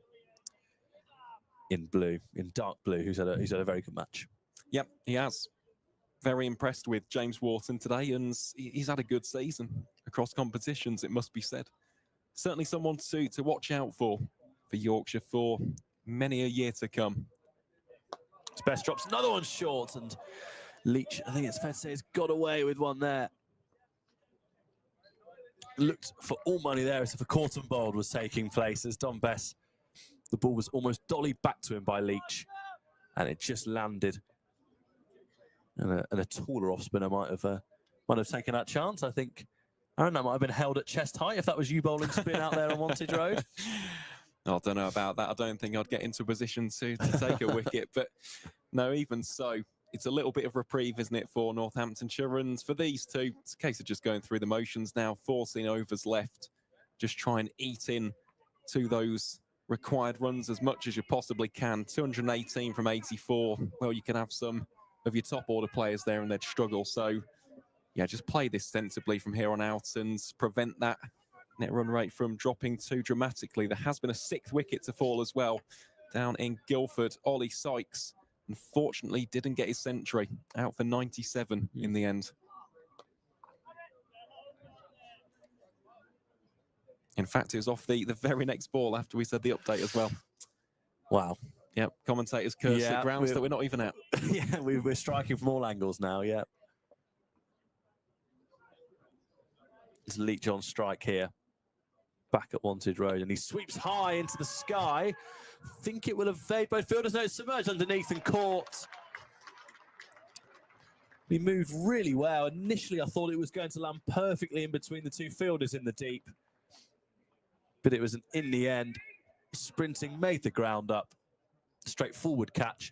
in blue, in dark blue, who's had a very good match. Yep, he has. Very impressed with James Wharton today, and he's had a good season across competitions, it must be said. Certainly someone to watch out for Yorkshire for many a year to come. Bess drops another one short, and Leach, I think it's fair to say, has got away with one there. Looked for all money there as if a caught and bowled was taking place as Dom Bess, the ball was almost dollied back to him by Leach, and it just landed. And a taller off-spinner might have taken that chance. I think, Aaron, that might have been held at chest height if that was you bowling spin out there on Wantage Road. I don't know about that. I don't think I'd get into a position to take a wicket. But no, even so, it's a little bit of reprieve, isn't it, for Northamptonshire? And for these two, it's a case of just going through the motions now, 14 overs left. Just try and eat in to those required runs as much as you possibly can. 218 from 84. Well, you can have some of your top order players there and they'd struggle. So, yeah, just play this sensibly from here on out and prevent that net run rate from dropping too dramatically. There has been a 6th wicket to fall as well down in Guildford. Ollie Sykes, unfortunately, didn't get his century, out for 97 in the end. In fact, it was off the very next ball after we said the update as well. Wow. Yep, commentators curse at grounds that we're not even at. Yeah, we're striking from all angles now, yeah. There's Leach on strike here. Back at Wantage Road, and he sweeps high into the sky. Think it will evade both fielders. No, it's submerged underneath and caught. He moved really well. Initially, I thought it was going to land perfectly in between the two fielders in the deep. But it was, in the end, sprinting, made the ground up. Straightforward catch.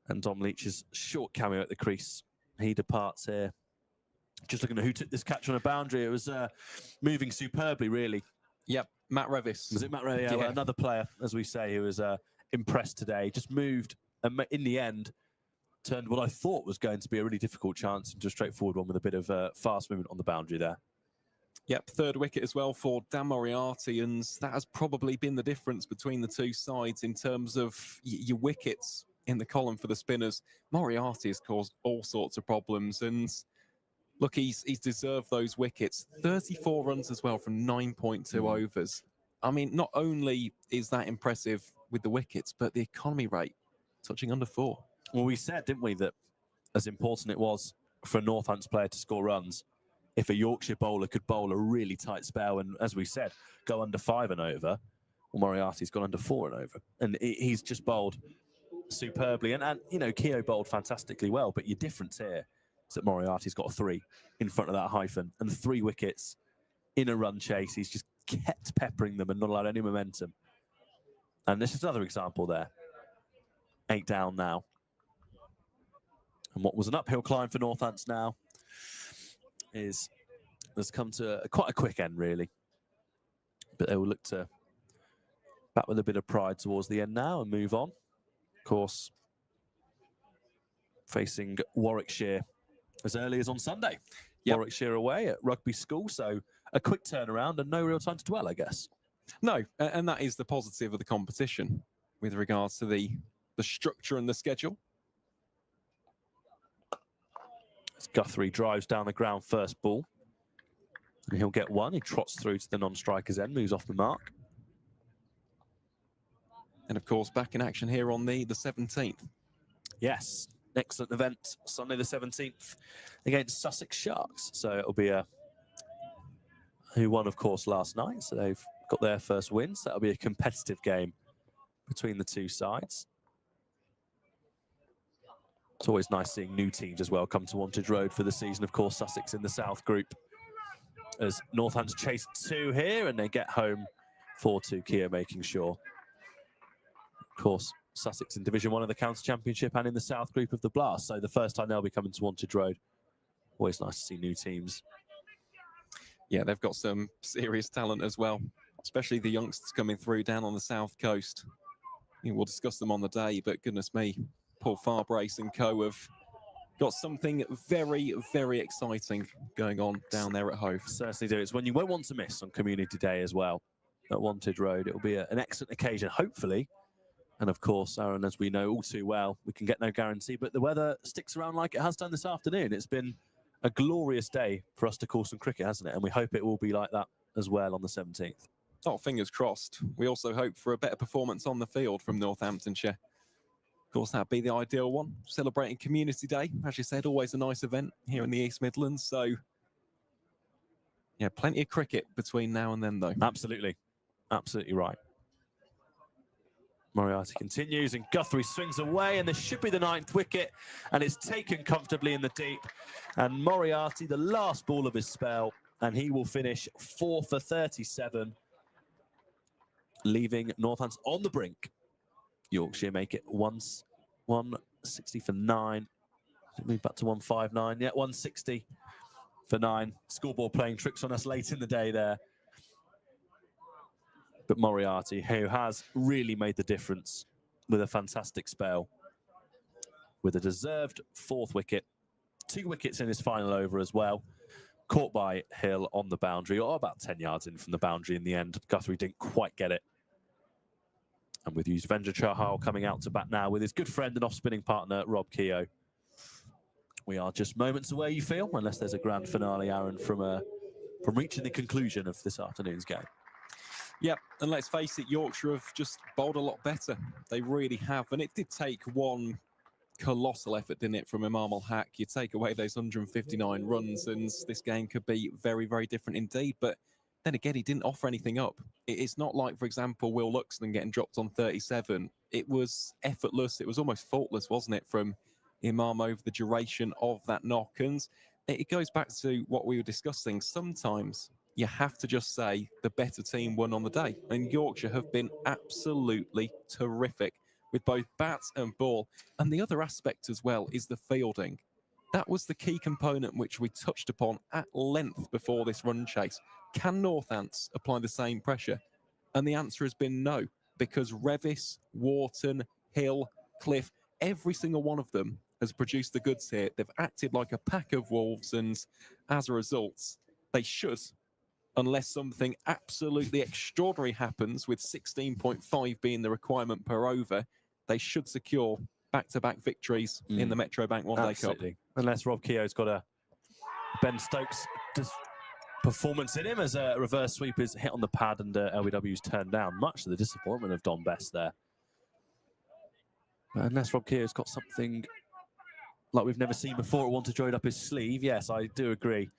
And Dom Leach's short cameo at the crease. He departs here. Just looking at who took this catch on a boundary. It was moving superbly, really. Yep, Matt Revis. Was it Matt Revis? Yeah, well, another player, as we say, who was impressed today. Just moved, and in the end, turned what I thought was going to be a really difficult chance into a straightforward one with a bit of fast movement on the boundary there. Yep, third wicket as well for Dan Moriarty, and that has probably been the difference between the two sides in terms of your wickets in the column for the spinners. Moriarty has caused all sorts of problems, and look, he's deserved those wickets. 34 runs as well from 9.2 overs. I mean, not only is that impressive with the wickets, but the economy rate touching under 4. Well, we said, didn't we, that as important it was for a Northants player to score runs, if a Yorkshire bowler could bowl a really tight spell and, as we said, go under 5 and over, well, Moriarty's gone under 4 and over. And he's just bowled superbly. And you know, Keogh bowled fantastically well, but your difference here is that Moriarty's got a 3 in front of that hyphen and 3 wickets in a run chase. He's just kept peppering them and not allowed any momentum. And this is another example there. 8 down now. And what was an uphill climb for Northants now has come to quite a quick end, really. But they will look to bat with a bit of pride towards the end now and move on. Of course, facing Warwickshire as early as on Sunday. Yep. Warwickshire away at Rugby School, so a quick turnaround and no real time to dwell, I guess. No, and that is the positive of the competition with regards to the structure and the schedule. As Guthrie drives down the ground first ball. And he'll get 1. He trots through to the non-striker's end, moves off the mark. And of course, back in action here on the 17th. Yes, excellent event, Sunday the 17th against Sussex Sharks. So it'll be who won, of course, last night. So they've got their first win. So that'll be a competitive game between the two sides. It's always nice seeing new teams as well come to Wantage Road for the season. Of course, Sussex in the South Group as Northants chase 2 here and they get home 4-2, Keogh making sure. Of course, Sussex in Division 1 of the County Championship and in the South Group of the Blast. So the first time they'll be coming to Wantage Road. Always nice to see new teams. Yeah, they've got some serious talent as well, especially the youngsters coming through down on the South Coast. We'll discuss them on the day, but goodness me, Paul Farbrace and co have got something very, very exciting going on down there at Hove. Certainly do. It's one you won't want to miss on Community Day as well at Wantage Road. It will be an excellent occasion, hopefully. And of course, Aaron, as we know all too well, we can get no guarantee, but the weather sticks around like it has done this afternoon. It's been a glorious day for us to call some cricket, hasn't it? And we hope it will be like that as well on the 17th. Oh, fingers crossed. We also hope for a better performance on the field from Northamptonshire. Of course, that'd be the ideal one. Celebrating Community Day, as you said, always a nice event here in the East Midlands. So, yeah, plenty of cricket between now and then, though. Absolutely. Absolutely right. Moriarty continues and Guthrie swings away and this should be the 9th wicket and it's taken comfortably in the deep. And Moriarty, the last ball of his spell, and he will finish 4 for 37, leaving Northants on the brink. Yorkshire make it 160 for 9. Move back to 159. Yeah, 160 for 9. Scoreboard playing tricks on us late in the day there. But Moriarty, who has really made the difference with a fantastic spell, with a deserved 4th wicket, 2 wickets in his final over as well, caught by Hill on the boundary, or about 10 yards in from the boundary in the end. Guthrie didn't quite get it. And with Yuzvendra Chahal coming out to bat now with his good friend and off-spinning partner, Rob Keogh. We are just moments away, you feel, unless there's a grand finale, Aaron, from reaching the conclusion of this afternoon's game. Yep, and let's face it, Yorkshire have just bowled a lot better. They really have. And it did take one colossal effort, didn't it, from Imam al-Haq? You take away those 159 runs and this game could be very, very different indeed. But then again, he didn't offer anything up. It's not like, for example, Will Luxton getting dropped on 37. It was effortless. It was almost faultless, wasn't it, from Imam over the duration of that knock. And it goes back to what we were discussing. Sometimes you have to just say the better team won on the day. And Yorkshire have been absolutely terrific with both bat and ball. And the other aspect as well is the fielding. That was the key component which we touched upon at length before this run chase. Can Northants apply the same pressure? And the answer has been no, because Revis, Wharton, Hill, Cliff, every single one of them has produced the goods here. They've acted like a pack of wolves, and as a result, they should, unless something absolutely extraordinary happens with 16.5 being the requirement per over, they should secure back-to-back victories in the Metro Bank One Day Cup. Unless Rob Keogh's got a Ben Stokes performance in him as a reverse sweep is hit on the pad and LBW's turned down, much to the disappointment of Don Best there. But unless Rob Keogh's got something like we've never seen before, wanted to up his sleeve, yes, I do agree.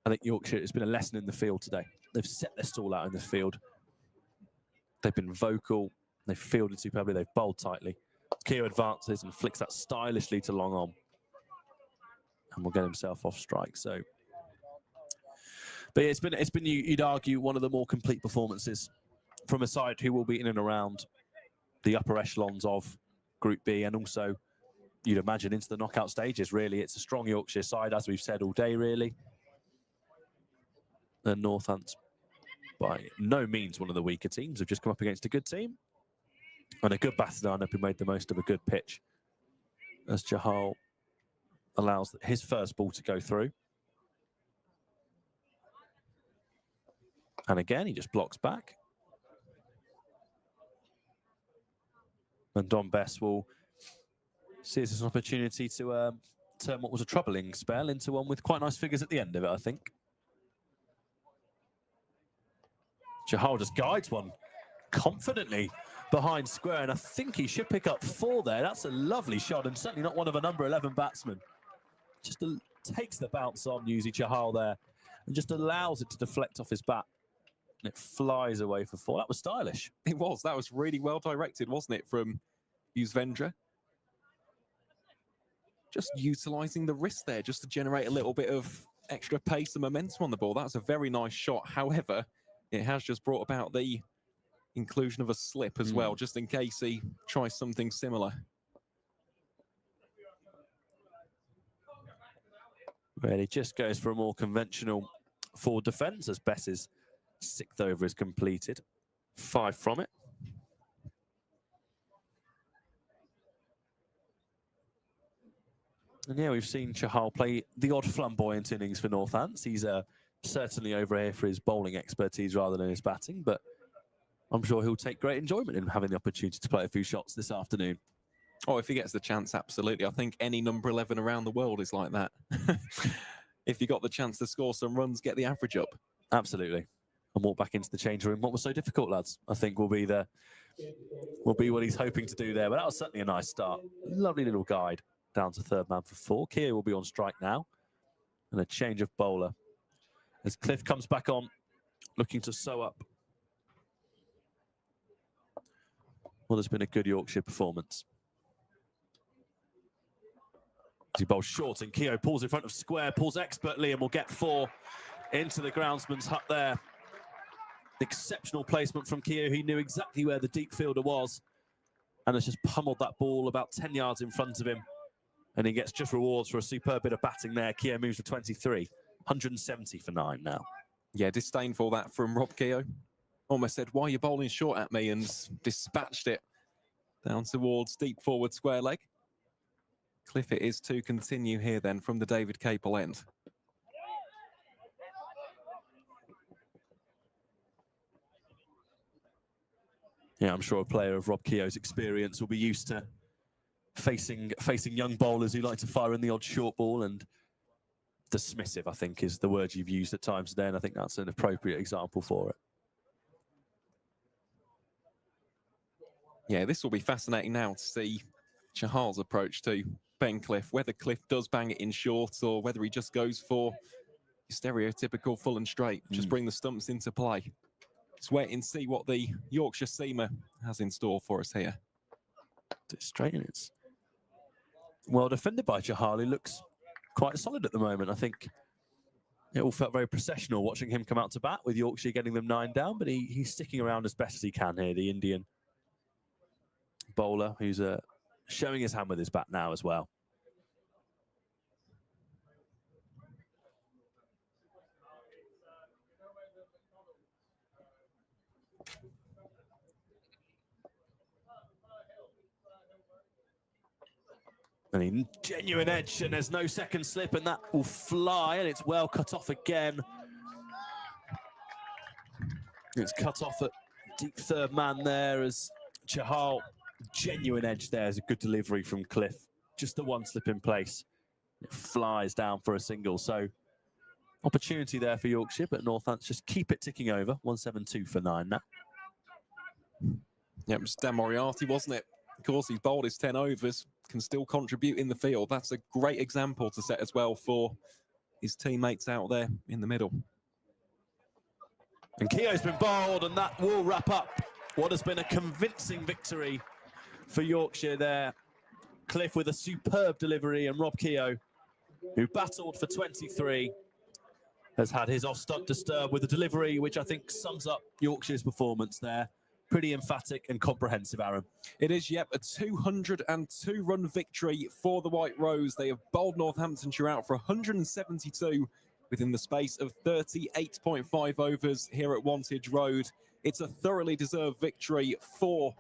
I think Yorkshire, it's been a lesson in the field today. They've set their stall out in the field. They've been vocal, they've fielded superbly, they've bowled tightly. Keogh advances and flicks that stylishly to long on, and will get himself off strike. So, but yeah, it's been you'd argue one of the more complete performances from a side who will be in and around the upper echelons of Group B, and also you'd imagine into the knockout stages. Really, it's a strong Yorkshire side, as we've said all day. Really, the Northants by no means one of the weaker teams. Have just come up against a good team and a good batting lineup who made the most of a good pitch, as Chahal allows his first ball to go through. And again, he just blocks back. And Don Best will see this as an opportunity to turn what was a troubling spell into one with quite nice figures at the end of it, I think. Chahal just guides one confidently behind square, and I think he should pick up 4 there. That's a lovely shot, and certainly not one of a number 11 batsmen. Just takes the bounce on Yuzi Chahal there and just allows it to deflect off his bat. And it flies away for 4. That was stylish. It was. That was really well directed, wasn't it, from Yuzvendra? Just utilising the wrist there just to generate a little bit of extra pace and momentum on the ball. That's a very nice shot. However, it has just brought about the inclusion of a slip as well, just in case he tries something similar. Really just goes for a more conventional forward defence as Bess's 6th over is completed. 5 from it. And yeah, we've seen Chahal play the odd flamboyant innings for Northants. He's certainly over here for his bowling expertise rather than his batting, but I'm sure he'll take great enjoyment in having the opportunity to play a few shots this afternoon. Oh, if he gets the chance, absolutely. I think any number 11 around the world is like that. If you got the chance to score some runs, get the average up. Absolutely. And walk back into the change room. What was so difficult, lads, I think will be what he's hoping to do there. But that was certainly a nice start. Lovely little guide down to 3rd man for 4. Keogh will be on strike now. And a change of bowler as Cliff comes back on, looking to sew up. Well, there's been a good Yorkshire performance. He bowls short and Keogh pulls in front of square, pulls expertly and will get 4 into the groundsman's hut there. Exceptional placement from Keogh. He knew exactly where the deep fielder was and has just pummeled that ball about 10 yards in front of him. And he gets just rewards for a superb bit of batting there. Keogh moves to 23, 170 for 9 now. Yeah, disdainful that from Rob Keogh. Almost said, why are you bowling short at me? And dispatched it down towards deep forward square leg. Cliff it is to continue here then from the David Capel end. Yeah, I'm sure a player of Rob Keogh's experience will be used to facing young bowlers who like to fire in the odd short ball, and dismissive, I think, is the word you've used at times today, and I think that's an appropriate example for it. Yeah, this will be fascinating now to see Chahal's approach to Ben Cliff, whether Cliff does bang it in short or whether he just goes for stereotypical full and straight, just bring the stumps into play. Let's wait and see what the Yorkshire seamer has in store for us here. Straight in, it's well defended by Chahal, who looks quite solid at the moment. I think it all felt very processional watching him come out to bat with Yorkshire getting them 9 down, but he's sticking around as best as he can here, the Indian bowler, who's showing his hand with his bat now as well. And a genuine edge, and there's no second slip, and that will fly, and it's well cut off again. It's cut off at deep third man there as Chahal, genuine edge there, is a good delivery from Cliff. Just the one slip in place. It flies down for a single. So opportunity there for Yorkshire, but Northants just keep it ticking over. 172 for 9 now. Yeah, it was Dan Moriarty, wasn't it? Of course, he's bowled his 10 overs, can still contribute in the field. That's a great example to set as well for his teammates out there in the middle. And Keogh's been bowled, and that will wrap up what has been a convincing victory for Yorkshire there. Cliff with a superb delivery, and Rob Keogh, who battled for 23, has had his off-stump disturbed with a delivery which I think sums up Yorkshire's performance there. Pretty emphatic and comprehensive, Aaron. It is, yep, a 202-run victory for the White Rose. They have bowled Northamptonshire out for 172 within the space of 38.5 overs here at Wantage Road. It's a thoroughly deserved victory for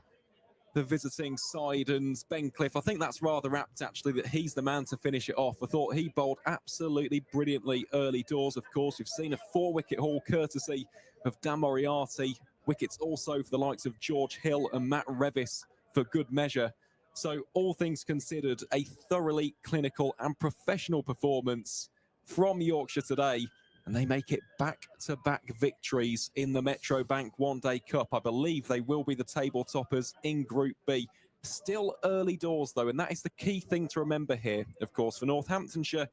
the visiting side, and Ben Cliff, I think that's rather apt actually that he's the man to finish it off. I thought he bowled absolutely brilliantly early doors. Of course, we've seen a 4-wicket haul courtesy of Dan Moriarty. Wickets also for the likes of George Hill and Matt Revis for good measure. So all things considered, a thoroughly clinical and professional performance from Yorkshire today, and they make it back-to-back victories in the Metro Bank One Day Cup. I believe they will be the table toppers in Group B. Still early doors though, and that is the key thing to remember here. Of course, for Northamptonshire,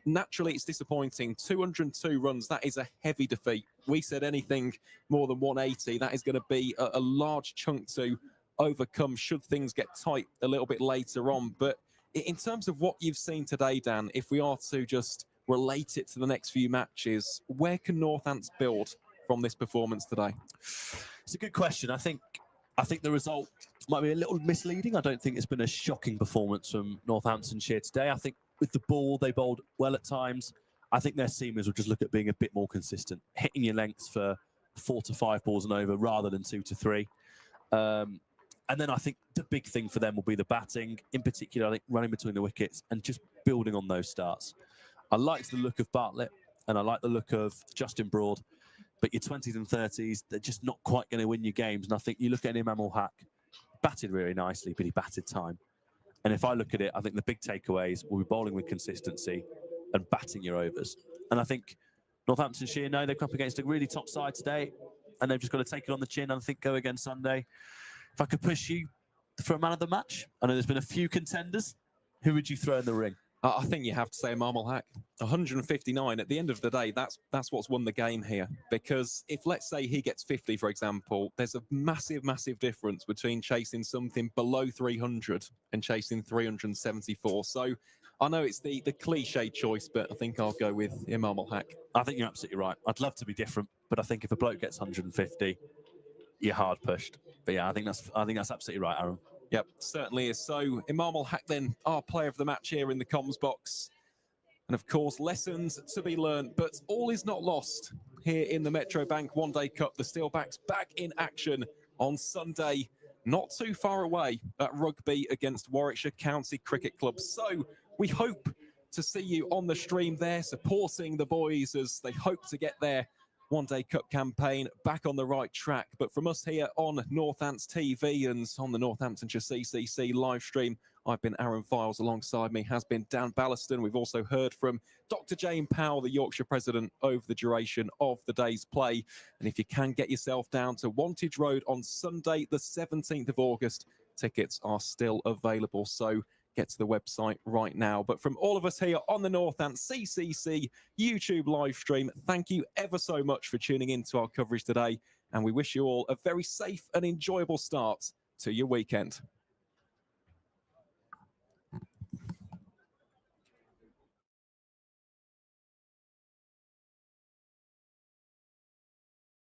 naturally it's disappointing. 202 runs, that is a heavy defeat. We said anything more than 180, that is going to be a large chunk to overcome should things get tight a little bit later on. But in terms of what you've seen today, Dan, if we are to just relate it to the next few matches, where can Northants build from this performance today? It's a good question. I think the result might be a little misleading. I don't think it's been a shocking performance from Northamptonshire today. I think with the ball, they bowled well at times. I think their seamers will just look at being a bit more consistent, hitting your lengths for 4 to 5 balls and over rather than 2 to 3. And then I think the big thing for them will be the batting, in particular, I think running between the wickets and just building on those starts. I liked the look of Bartlett and I like the look of Justin Broad, but your 20s and 30s, they're just not quite going to win your games. And I think you look at Imam Ul-Haq, batted really nicely, but he batted time. And if I look at it, I think the big takeaways will be bowling with consistency and batting your overs. And I think Northamptonshire know they've come up against a really top side today, and they've just got to take it on the chin and I think go again Sunday. If I could push you for a man of the match, I know there's been a few contenders. Who would you throw in the ring? I think you have to say Imam Ul-Haq. 159. At the end of the day, that's what's won the game here. Because if, let's say, he gets 50, for example, there's a massive, massive difference between chasing something below 300 and chasing 374. So I know it's the cliche choice, but I think I'll go with Imam Ul-Haq. I think you're absolutely right. I'd love to be different, but I think if a bloke gets 150, you're hard pushed. But yeah, I think that's absolutely right, Aaron. Yep, certainly is. So Imam Ul-Haq then, our player of the match here in the comms box. And of course, lessons to be learned, but all is not lost here in the Metro Bank One Day Cup. The Steelbacks back in action on Sunday, not too far away at Rugby against Warwickshire County Cricket Club. So we hope to see you on the stream there, supporting the boys as they hope to get their One Day Cup campaign back on the right track. But from us here on Northants TV and on the Northamptonshire CCC live stream, I've been Aaron Files. Alongside me has been Dan Ballaston. We've also heard from Dr. Jane Powell, the Yorkshire president, over the duration of the day's play. And if you can get yourself down to Wantage Road on Sunday, the 17th of August, tickets are still available. So get to the website right now. But from all of us here on the Northants CCC YouTube live stream, thank you ever so much for tuning in to our coverage today. And we wish you all a very safe and enjoyable start to your weekend.